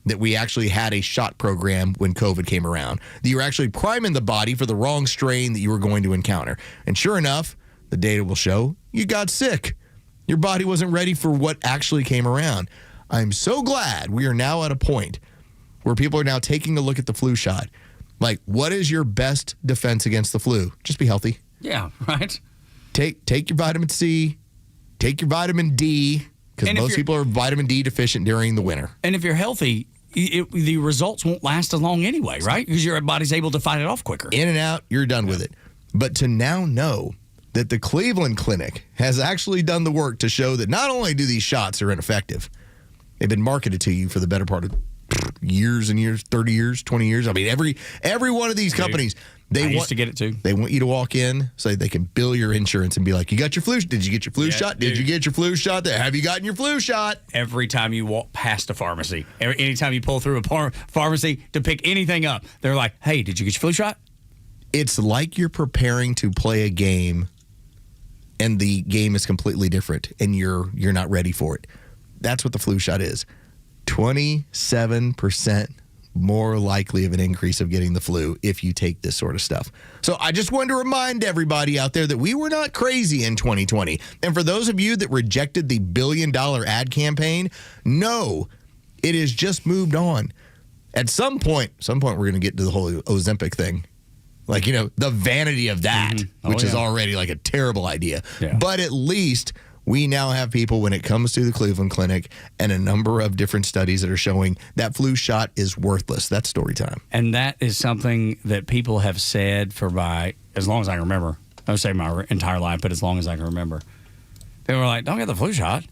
that we actually had a shot program when COVID came around. That you were actually priming the body for the wrong strain that you were going to encounter. And sure enough, the data will show you got sick. Your body wasn't ready for what actually came around. I'm so glad we are now at a point where people are now taking a look at the flu shot. Like, what is your best defense against the flu? Just be healthy. Yeah, right. Take your vitamin C, take your vitamin D, because most people are vitamin D deficient during the winter. And if you're healthy, the results won't last as long anyway, right? Because your body's able to fight it off quicker. In and out, you're done with it. But to now know that the Cleveland Clinic has actually done the work to show that not only do these shots are ineffective, they've been marketed to you for the better part of years and years, 30 years, 20 years. I mean, every one of these companies, I used to get it too. They want you to walk in so they can bill your insurance and be like, you got your flu? Did you get your flu shot? Did you get your flu shot? Have you gotten your flu shot? Every time you walk past a pharmacy, anytime you pull through a pharmacy to pick anything up, they're like, hey, did you get your flu shot? It's like you're preparing to play a game and the game is completely different and you're not ready for it. That's what the flu shot is. 27% more likely of an increase of getting the flu if you take this sort of stuff. So I just wanted to remind everybody out there that we were not crazy in 2020. And for those of you that rejected the $1 billion ad campaign, no, it has just moved on. At some point we're going to get to the whole Ozempic thing. Like, the vanity of that, which is already like a terrible idea. Yeah. But at least we now have people, when it comes to the Cleveland Clinic, and a number of different studies that are showing that flu shot is worthless. That's story time. And that is something that people have said as long as I can remember. I would say my entire life, but as long as I can remember. They were like, don't get the flu shot.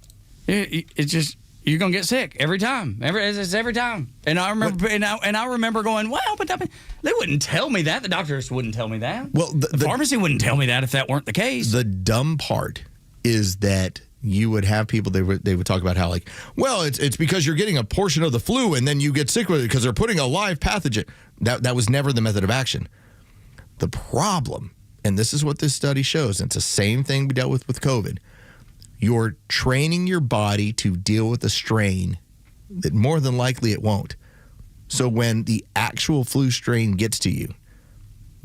It's just, you're going to get sick every time. It's every time. And I remember and I remember going, well, but they wouldn't tell me that. The doctors wouldn't tell me that. Well, the pharmacy wouldn't tell me that if that weren't the case. The dumb part is that you would have people, they would talk about how like, well, it's because you're getting a portion of the flu and then you get sick with it because they're putting a live pathogen. That was never the method of action. The problem, and this is what this study shows, and it's the same thing we dealt with COVID. You're training your body to deal with a strain that more than likely it won't. So when the actual flu strain gets to you,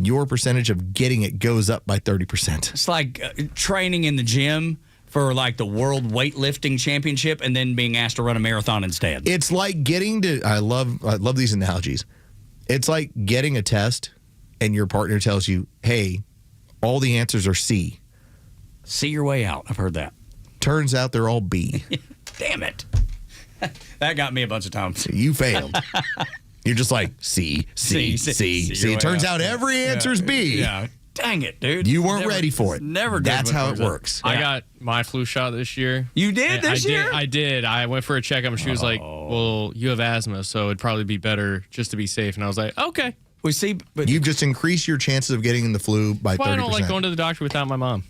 your percentage of getting it goes up by 30%. It's like training in the gym for like the World Weightlifting Championship and then being asked to run a marathon instead. It's like getting to, I love these analogies. It's like getting a test and your partner tells you, hey, all the answers are C. See your way out. I've heard that. Turns out they're all B. Damn it. That got me a bunch of times. You failed. You're just like, C. It turns out every answer's B. Yeah. Dang it, dude. You weren't ready for it. Never good. That's how it works. I got my flu shot this year. You did this year? I did. I went for a checkup and she was like, well, you have asthma, so it'd probably be better just to be safe. And I was like, okay. We see, but you've just increased your chances of getting the flu by 30%. I don't like going to the doctor without my mom.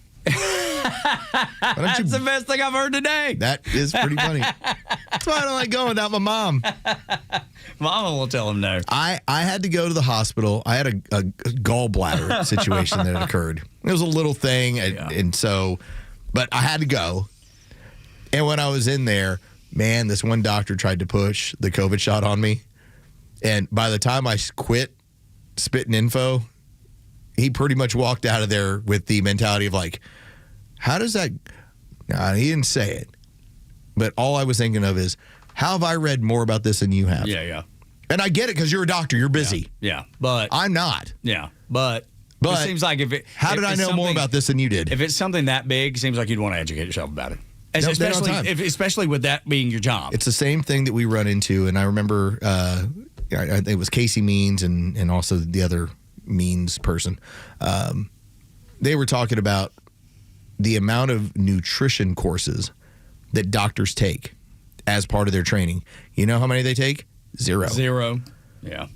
That's the best thing I've heard today. That is pretty funny. That's why I don't like going without my mom. Mama will tell him no. I had to go to the hospital. I had a gallbladder situation that had occurred. It was a little thing, and so, but I had to go. And when I was in there, man, this one doctor tried to push the COVID shot on me. And by the time I quit spitting info, he pretty much walked out of there with the mentality of like, how does that... Nah, he didn't say it. But all I was thinking of is, how have I read more about this than you have? Yeah. And I get it because you're a doctor. You're busy. Yeah, but... I'm not. Yeah, but it seems like if it... How did I know more about this than you did? If it's something that big, it seems like you'd want to educate yourself about it. Especially with that being your job. It's the same thing that we run into. And I remember, I think it was Casey Means and also the other Means person. They were talking about the amount of nutrition courses that doctors take as part of their training. You know how many they take? Zero. Yeah.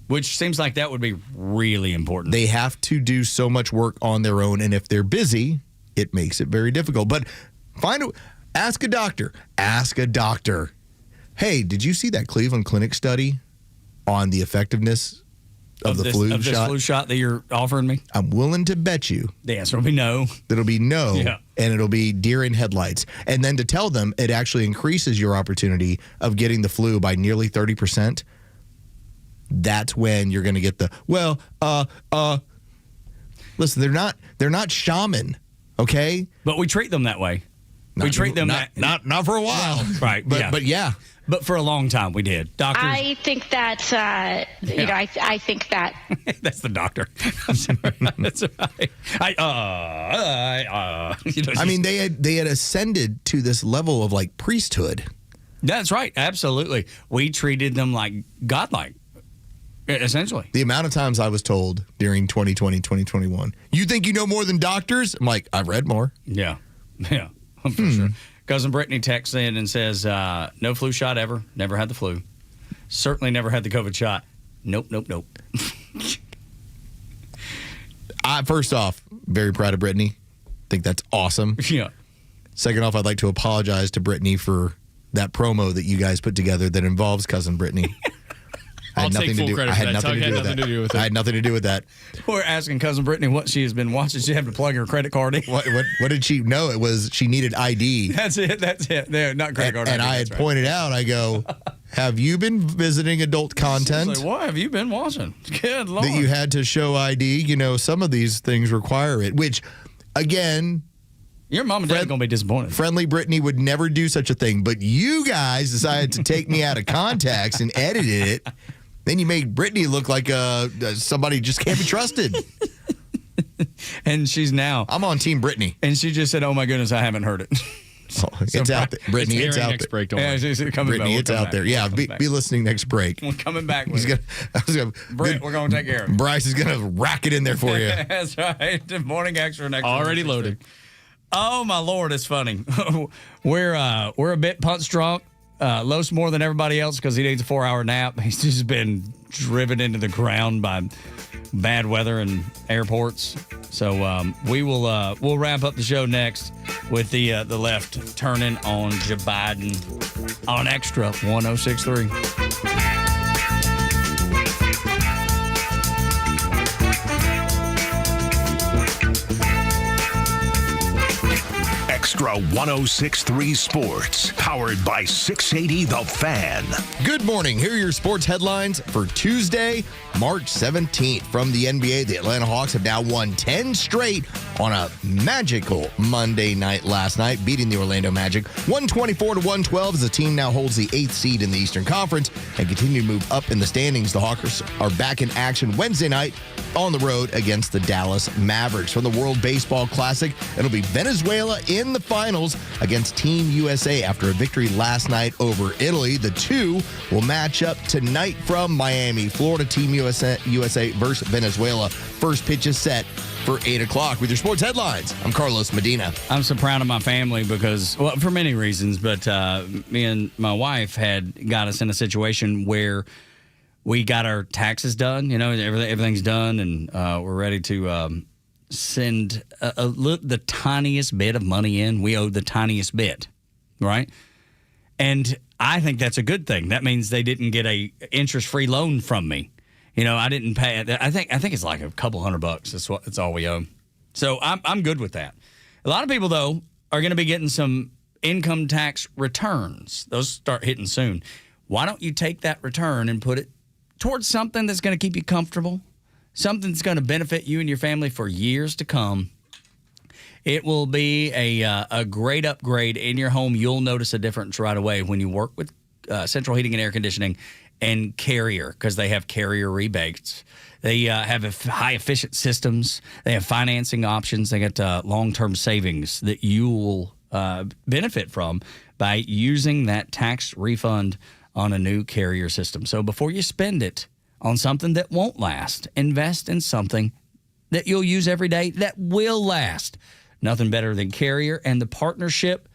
Which seems like that would be really important. They have to do so much work on their own, and if they're busy, it makes it very difficult. But ask a doctor. Ask a doctor. Hey, did you see that Cleveland Clinic study on the effectiveness of the flu shot? This flu shot that you're offering me? I'm willing to bet you. The answer will be no. It'll be no, Yeah. and it'll be deer in headlights. And then to tell them it actually increases your opportunity of getting the flu by nearly 30%, that's when you're going to get the, listen, they're not shaman, okay? But we treat them that way. We treat them not for a while. Right. But yeah. But for a long time we did. Doctors. I think that, I think that. That's the doctor. I'm sorry. That's right. I mean, they had ascended to this level of like priesthood. That's right. Absolutely. We treated them like godlike, essentially. The amount of times I was told during 2020, 2021, you think you know more than doctors? I'm like, I've read more. Yeah. For sure. Cousin Brittany texts in and says, no flu shot ever. Never had the flu. Certainly never had the COVID shot. Nope. First off, very proud of Brittany. Think that's awesome. Yeah. Second off, I'd like to apologize to Brittany for that promo that you guys put together that involves cousin Brittany. I'll take full credit for that. Tug had nothing to do with it. I had nothing to do with that. We're asking cousin Brittany what she has been watching. She had to plug her credit card in. What did she know? It was she needed ID. That's it. There, not credit card. And I had pointed out, I go, have you been visiting adult content? Like, what have you been watching? Good Lord. That you had to show ID. You know, some of these things require it, which, again... Your mom and dad are going to be disappointed. Friendly Brittany would never do such a thing, but you guys decided to take me out of context and edited it. Then you made Brittany look like somebody just can't be trusted. And she's now... I'm on Team Brittany. And she just said, oh my goodness, I haven't heard it. It's out there. Brittany, it's out next there. break, don't worry. Brittany, it's out there. Yeah, be listening next break. We're coming back with Brett, we're going to take care of it. Bryce is going to rack it in there for you. That's right. Morning Xtra next. Already loaded. Oh my Lord, it's funny. We're a bit punch drunk. Los more than everybody else because he needs a 4-hour nap. He's just been driven into the ground by bad weather and airports. So we'll wrap up the show next with the left turning on Joe Biden on Xtra 106.3. Xtra 106.3 Sports, powered by 680 The Fan. Good morning. Here are your sports headlines for Tuesday, March 17th. From the NBA, the Atlanta Hawks have now won 10 straight on a magical Monday night last night, beating the Orlando Magic 124-112 as the team now holds the 8th seed in the Eastern Conference and continue to move up in the standings. The Hawks are back in action Wednesday night on the road against the Dallas Mavericks. From the World Baseball Classic, it'll be Venezuela in the finals against Team USA after a victory last night over Italy. The two will match up tonight from Miami, Florida. Team USA versus Venezuela. First pitch is set for 8 o'clock. With your sports headlines, I'm Carlos Medina. I'm so proud of my family because, well, for many reasons, but me and my wife had got us in a situation where we got our taxes done. You know, everything's done, and we're ready to send the tiniest bit of money in, we owe the tiniest bit, right? And I think that's a good thing. That means they didn't get a interest-free loan from me. I didn't pay. I think it's like a couple $100. That's all we owe. So I'm good with that. A lot of people, though, are going to be getting some income tax returns. Those start hitting soon. Why don't you take that return and put it towards something that's going to keep you comfortable, something that's going to benefit you and your family for years to come? It will be a great upgrade in your home. You'll notice a difference right away when you work with Central Heating and Air Conditioning and Carrier, because they have Carrier rebates. They have high-efficient systems. They have financing options. They got long-term savings that you will benefit from by using that tax refund on a new Carrier system. So before you spend it on something that won't last, invest in something that you'll use every day that will last. Nothing better than Carrier and the partnership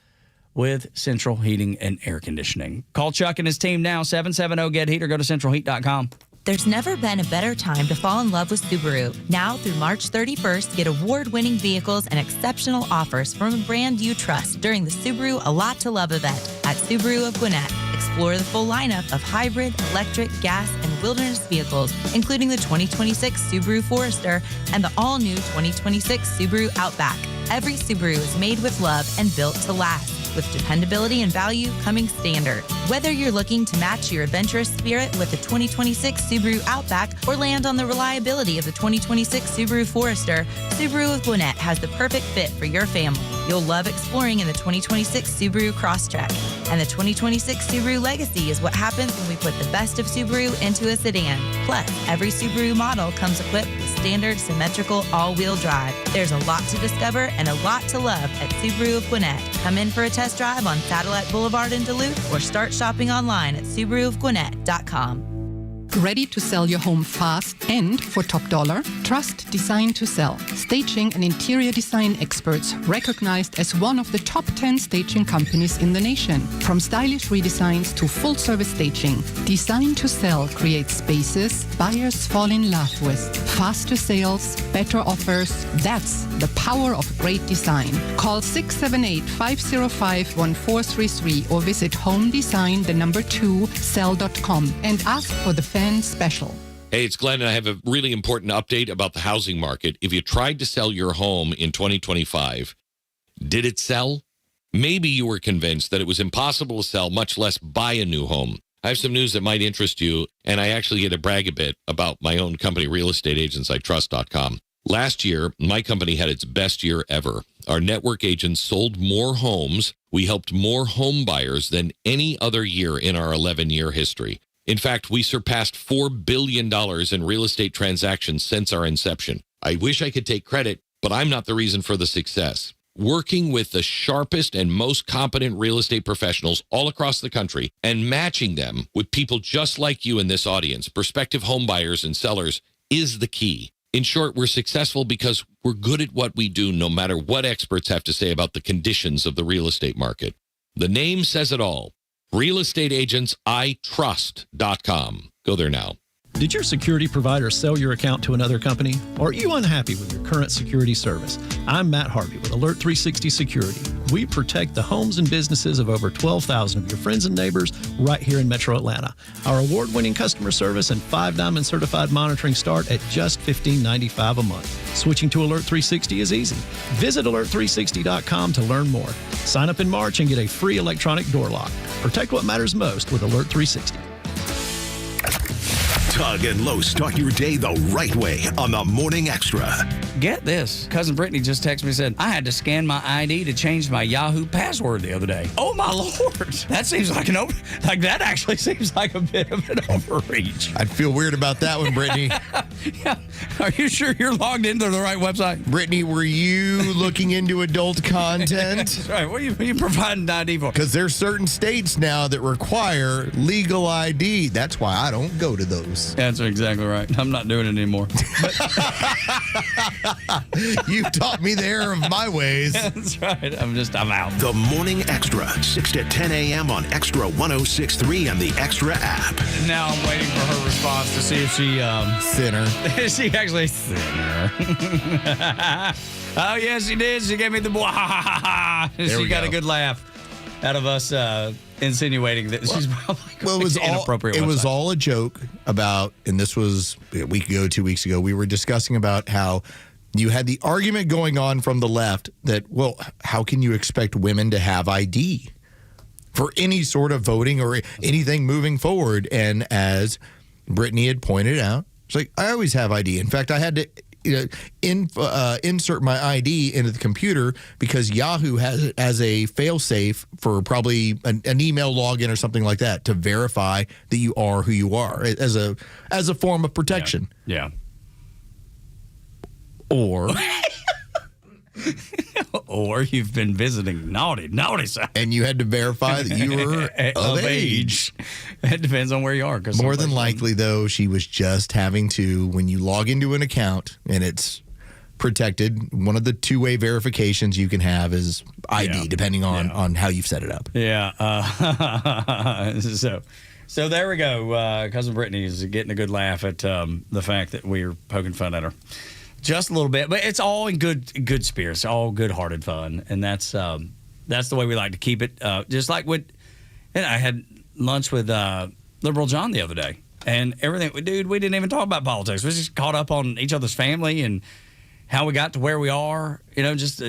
with Central Heating and Air Conditioning. Call Chuck and his team now, 770-GET-HEAT, or go to centralheat.com. There's never been a better time to fall in love with Subaru. Now through March 31st, get award-winning vehicles and exceptional offers from a brand you trust during the Subaru A Lot to Love event at Subaru of Gwinnett. Explore the full lineup of hybrid, electric, gas, and wilderness vehicles, including the 2026 Subaru Forester and the all-new 2026 Subaru Outback. Every Subaru is made with love and built to last, with dependability and value coming standard. Whether you're looking to match your adventurous spirit with the 2026 Subaru Outback or land on the reliability of the 2026 Subaru Forester, Subaru of Gwinnett has the perfect fit for your family. You'll love exploring in the 2026 Subaru Crosstrek. And the 2026 Subaru Legacy is what happens when we put the best of Subaru into a sedan. Plus, every Subaru model comes equipped with standard symmetrical all-wheel drive. There's a lot to discover and a lot to love at Subaru of Gwinnett. Come in for a test drive on Satellite Boulevard in Duluth or start shopping online at SubaruofGwinnett.com. Ready to sell your home fast and for top dollar? Trust Design to Sell. Staging and interior design experts recognized as one of the top 10 staging companies in the nation. From stylish redesigns to full-service staging, Design to Sell creates spaces buyers fall in love with. Faster sales, better offers. That's the power of great design. Call 678-505-1433 or visit homedesign2sell.com and ask for the fan special. Hey, it's Glenn, and I have a really important update about the housing market. If you tried to sell your home in 2025, did it sell? Maybe you were convinced that it was impossible to sell, much less buy a new home. I have some news that might interest you, and I actually get to brag a bit about my own company, realestateagentsitrust.com. Last year, my company had its best year ever. Our network agents sold more homes. We helped more home buyers than any other year in our 11-year history. In fact, we surpassed $4 billion in real estate transactions since our inception. I wish I could take credit, but I'm not the reason for the success. Working with the sharpest and most competent real estate professionals all across the country and matching them with people just like you in this audience, prospective home buyers and sellers, is the key. In short, we're successful because we're good at what we do, no matter what experts have to say about the conditions of the real estate market. The name says it all. realestateagentsitrust.com. Go there now. Did your security provider sell your account to another company? Or are you unhappy with your current security service? I'm Matt Harvey with Alert 360 Security. We protect the homes and businesses of over 12,000 of your friends and neighbors right here in Metro Atlanta. Our award-winning customer service and 5-diamond certified monitoring start at just $15.95 a month. Switching to Alert 360 is easy. Visit alert360.com to learn more. Sign up in March and get a free electronic door lock. Protect what matters most with Alert 360. Tug and Los start your day the right way on the Morning Extra. Get this. Cousin Brittany just texted me and said, I had to scan my ID to change my Yahoo password the other day. Oh, my Lord. That seems like that actually seems like a bit of an overreach. I'd feel weird about that one, Brittany. Yeah. Are you sure you're logged into the right website? Brittany, were you looking into adult content? That's right. What are you providing ID for? Because there's certain states now that require legal ID. That's why I don't go to those ways. That's exactly right. I'm not doing it anymore. You've taught me the error of my ways. That's right. I'm out. The Morning Extra, 6 to 10 a.m. on Extra 106.3 and the Extra app. Now I'm waiting for her response to see if she... Sinner. She actually... Sinner. Oh, yes, she did. She gave me the... She got a good laugh out of us insinuating that she's probably Well, it was inappropriate. It was all a joke about, and this was a week ago, 2 weeks ago, we were discussing about how you had the argument going on from the left that, well, how can you expect women to have ID for any sort of voting or anything moving forward? And as Brittany had pointed out, it's like, I always have ID. In fact, I had to insert my ID into the computer because Yahoo has it as a fail-safe for probably an email login or something like that to verify that you are who you are as a form of protection. Yeah. Or you've been visiting naughty sites. And you had to verify that you were of age. It depends on where you are. More than likely, though, she was just having to, when you log into an account and it's protected, one of the two-way verifications you can have is ID, depending on how you've set it up. Yeah. So there we go. Cousin Brittany is getting a good laugh at the fact that we're poking fun at her. Just a little bit, but it's all in good spirits, all good-hearted fun, and that's the way we like to keep it. Just like and I had lunch with Liberal John the other day, and everything. Dude, we didn't even talk about politics. We just caught up on each other's family and how we got to where we are. Just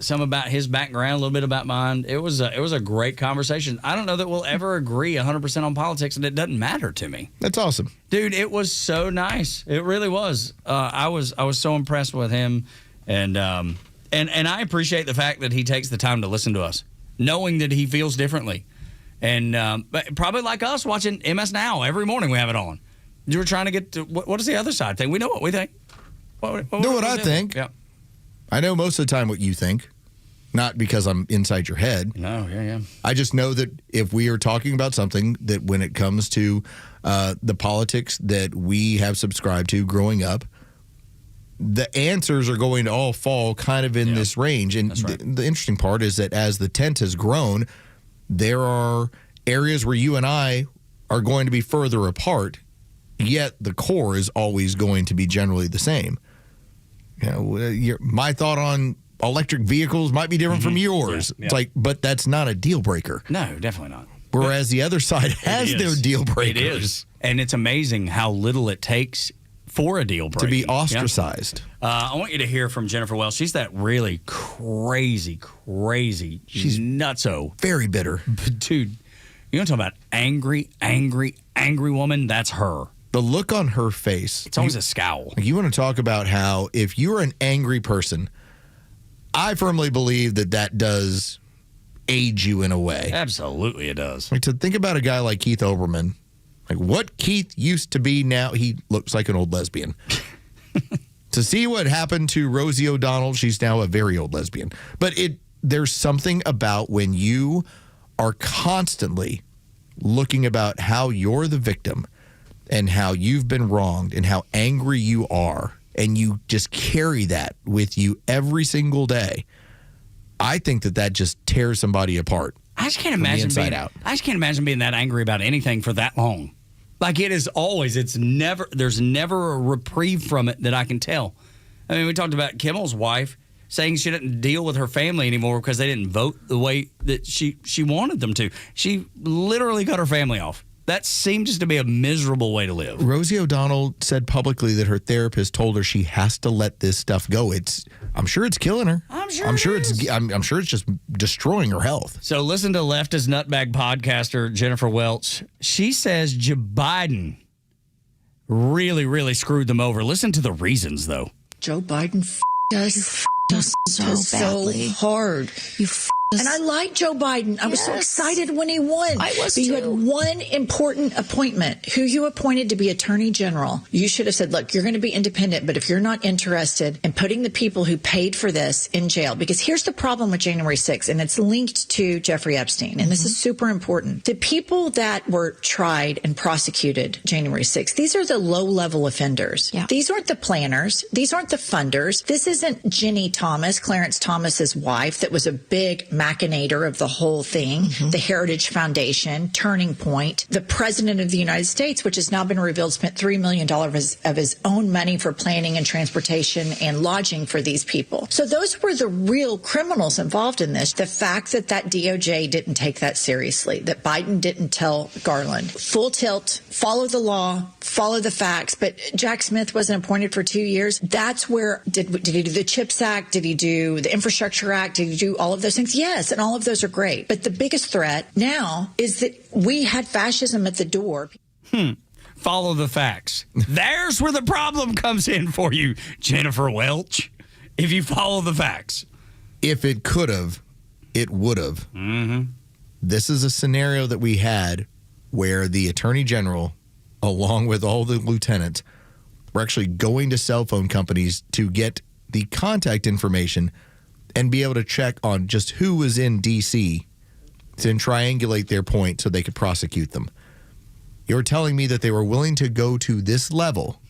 some about his background, a little bit about mine. It was a great conversation. I don't know that we'll ever agree 100% on politics, and it doesn't matter to me. That's awesome, dude. It was so nice. It really was. I was so impressed with him, and I appreciate the fact that he takes the time to listen to us, knowing that he feels differently, and but probably like us watching MS Now every morning. We have it on. You were trying to get to what is the other side think? We know what we think. What I think. Yeah. I know most of the time what you think, not because I'm inside your head. No, yeah. I just know that if we are talking about something that when it comes to the politics that we have subscribed to growing up, the answers are going to all fall kind of in this range. And the interesting part is that as the tent has grown, there are areas where you and I are going to be further apart, yet the core is always going to be generally the same. My thought on electric vehicles might be different from yours. Yeah. It's like, but that's not a deal breaker. No, definitely not. Whereas the other side has their deal breakers. It is. And it's amazing how little it takes for a deal breaker. To be ostracized. I want you to hear from Jennifer Wells. She's that really crazy. She's nutso. Very bitter. But dude, you want to talk about angry woman? That's her. The look on her face. It's always a scowl. You want to talk about how if you're an angry person, I firmly believe that does age you in a way. Absolutely it does. Like to think about a guy like Keith Olbermann, like what Keith used to be now, he looks like an old lesbian. To see what happened to Rosie O'Donnell, she's now a very old lesbian. But there's something about when you are constantly looking about how you're the victim and how you've been wronged and how angry you are, and you just carry that with you every single day. I think that just tears somebody apart. I just can't imagine being that angry about anything for that long. Like there's never a reprieve from it that I can tell. I mean, we talked about Kimmel's wife saying she didn't deal with her family anymore because they didn't vote the way that she wanted them to. She literally cut her family off. That seems to be a miserable way to live. Rosie O'Donnell said publicly that her therapist told her she has to let this stuff go. I'm sure it's killing her. I'm sure it's just destroying her health. So listen to leftist nutbag podcaster Jennifer Welch. She says Joe Biden really, really screwed them over. Listen to the reasons, though. Joe Biden us so badly. So hard. You And I like Joe Biden. I was so excited when he won. I was But you too. had one important appointment. Who you appointed to be Attorney General. You should have said, look, you're going to be independent, but if you're not interested in putting the people who paid for this in jail, because here's the problem with January 6th, and it's linked to Jeffrey Epstein, and this is super important. The people that were tried and prosecuted January 6th, these are the low-level offenders. Yeah. These aren't the planners. These aren't the funders. This isn't Ginny Thomas, Clarence Thomas's wife, that was a big machinator of the whole thing, the Heritage Foundation, Turning Point, the President of the United States, which has now been revealed, spent $3 million of his own money for planning and transportation and lodging for these people. So those were the real criminals involved in this. The fact that DOJ didn't take that seriously, that Biden didn't tell Garland, full tilt, follow the law, follow the facts. But Jack Smith wasn't appointed for 2 years. That's where, did he do the CHIPS Act? Did he do the Infrastructure Act? Did he do all of those things? Yes, and all of those are great. But the biggest threat now is that we had fascism at the door. Follow the facts. There's where the problem comes in for you, Jennifer Welch. If you follow the facts. If it could have, it would have. Mm-hmm. This is a scenario that we had where the Attorney General, along with all the lieutenants, were actually going to cell phone companies to get the contact information and be able to check on just who was in D.C. to triangulate their point so they could prosecute them. You're telling me that they were willing to go to this level.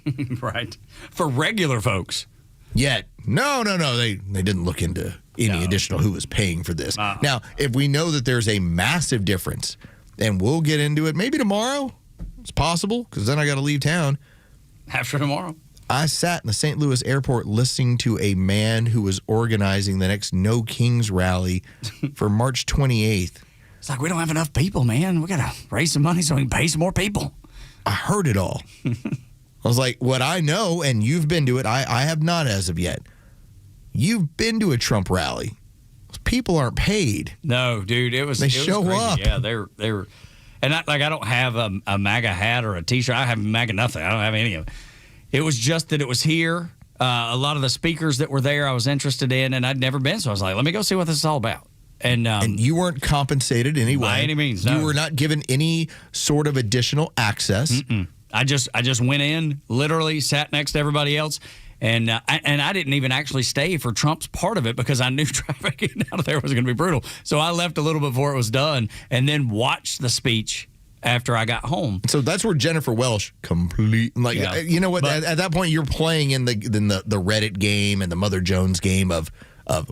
Right. For regular folks. Yet, no. They didn't look into any additional who was paying for this. Now, if we know that there's a massive difference, and we'll get into it maybe tomorrow, it's possible, because then I got to leave town. After tomorrow. I sat in the St. Louis airport listening to a man who was organizing the next No Kings rally for March 28th. It's like, we don't have enough people, man. We got to raise some money so we can pay some more people. I heard it all. I was like, what I know, and you've been to it, I have not as of yet. You've been to a Trump rally. People aren't paid. No, dude, it was. They it show was crazy. up. Yeah, they were, and I don't have a MAGA hat or a T-shirt. I have MAGA nothing. I don't have any of it. It was just that it was here. A lot of the speakers that were there, I was interested in, and I'd never been, so I was like, let me go see what this is all about. And you weren't compensated anyway. By any means, no. You were not given any sort of additional access. Mm-mm. I just went in, literally sat next to everybody else, and I didn't even actually stay for Trump's part of it because I knew traffic getting out of there was going to be brutal. So I left a little before it was done, and then watched the speech after I got home. So that's where Jennifer Welch you know what? At that point, you're playing in the Reddit game and the Mother Jones game of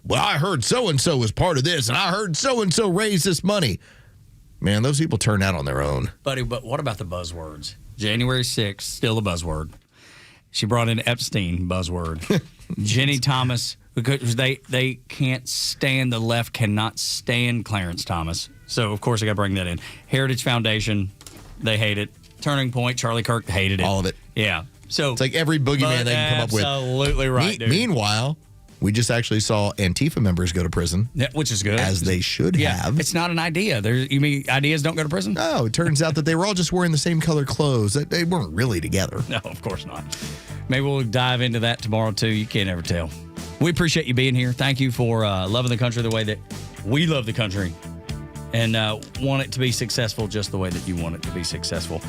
well, I heard so and so was part of this, and I heard so and so raised this money. Man, those people turn out on their own, buddy. But what about the buzzwords? January 6th, still a buzzword. She brought in Epstein, buzzword. Ginny Thomas, because they can't stand, the left cannot stand Clarence Thomas. So, of course, I got to bring that in. Heritage Foundation, they hate it. Turning Point, Charlie Kirk hated it. All of it. Yeah. So it's like every boogeyman they can come up with. Absolutely right, dude. Meanwhile, we just actually saw Antifa members go to prison. Yeah, which is good. As they should have. It's not an idea. You mean ideas don't go to prison? No, it turns out that they were all just wearing the same color clothes. They weren't really together. No, of course not. Maybe we'll dive into that tomorrow, too. You can't ever tell. We appreciate you being here. Thank you for loving the country the way that we love the country and want it to be successful just the way that you want it to be successful.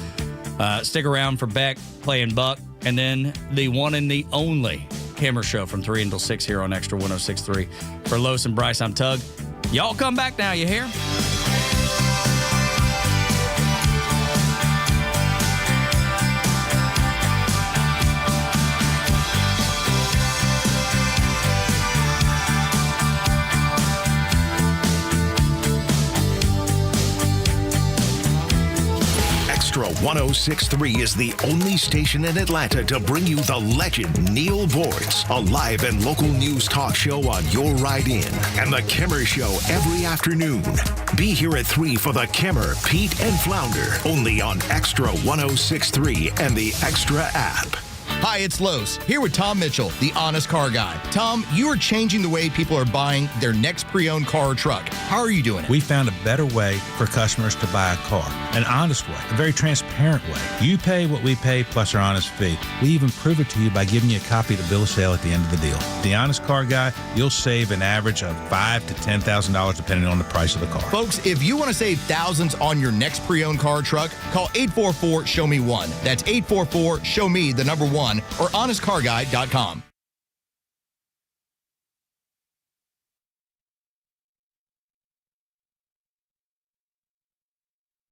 Stick around for Beck playing Buck, and then the one and the only Kimmer Show from 3 until 6 here on Extra 106.3. For Los and Bryce, I'm Tug. Y'all come back now, you hear? Extra 106.3 is the only station in Atlanta to bring you the legend Neal Boortz, a live and local news talk show on your ride in, and the Kimmer Show every afternoon. Be here at 3 for the Kimmer, Pete, and Flounder, only on Extra 106.3 and the Extra app. Hi, it's Los, here with Tom Mitchell, the Honest Car Guy. Tom, you are changing the way people are buying their next pre-owned car or truck. How are you doing it? We found a better way for customers to buy a car. An honest way, a very transparent way. You pay what we pay plus our honest fee. We even prove it to you by giving you a copy of the bill of sale at the end of the deal. The Honest Car Guy, you'll save an average of $5,000 to $10,000 depending on the price of the car. Folks, if you want to save thousands on your next pre-owned car or truck, call 844-SHOW-ME-1. That's 844-SHOW-ME, the number 1, or honestcarguy.com.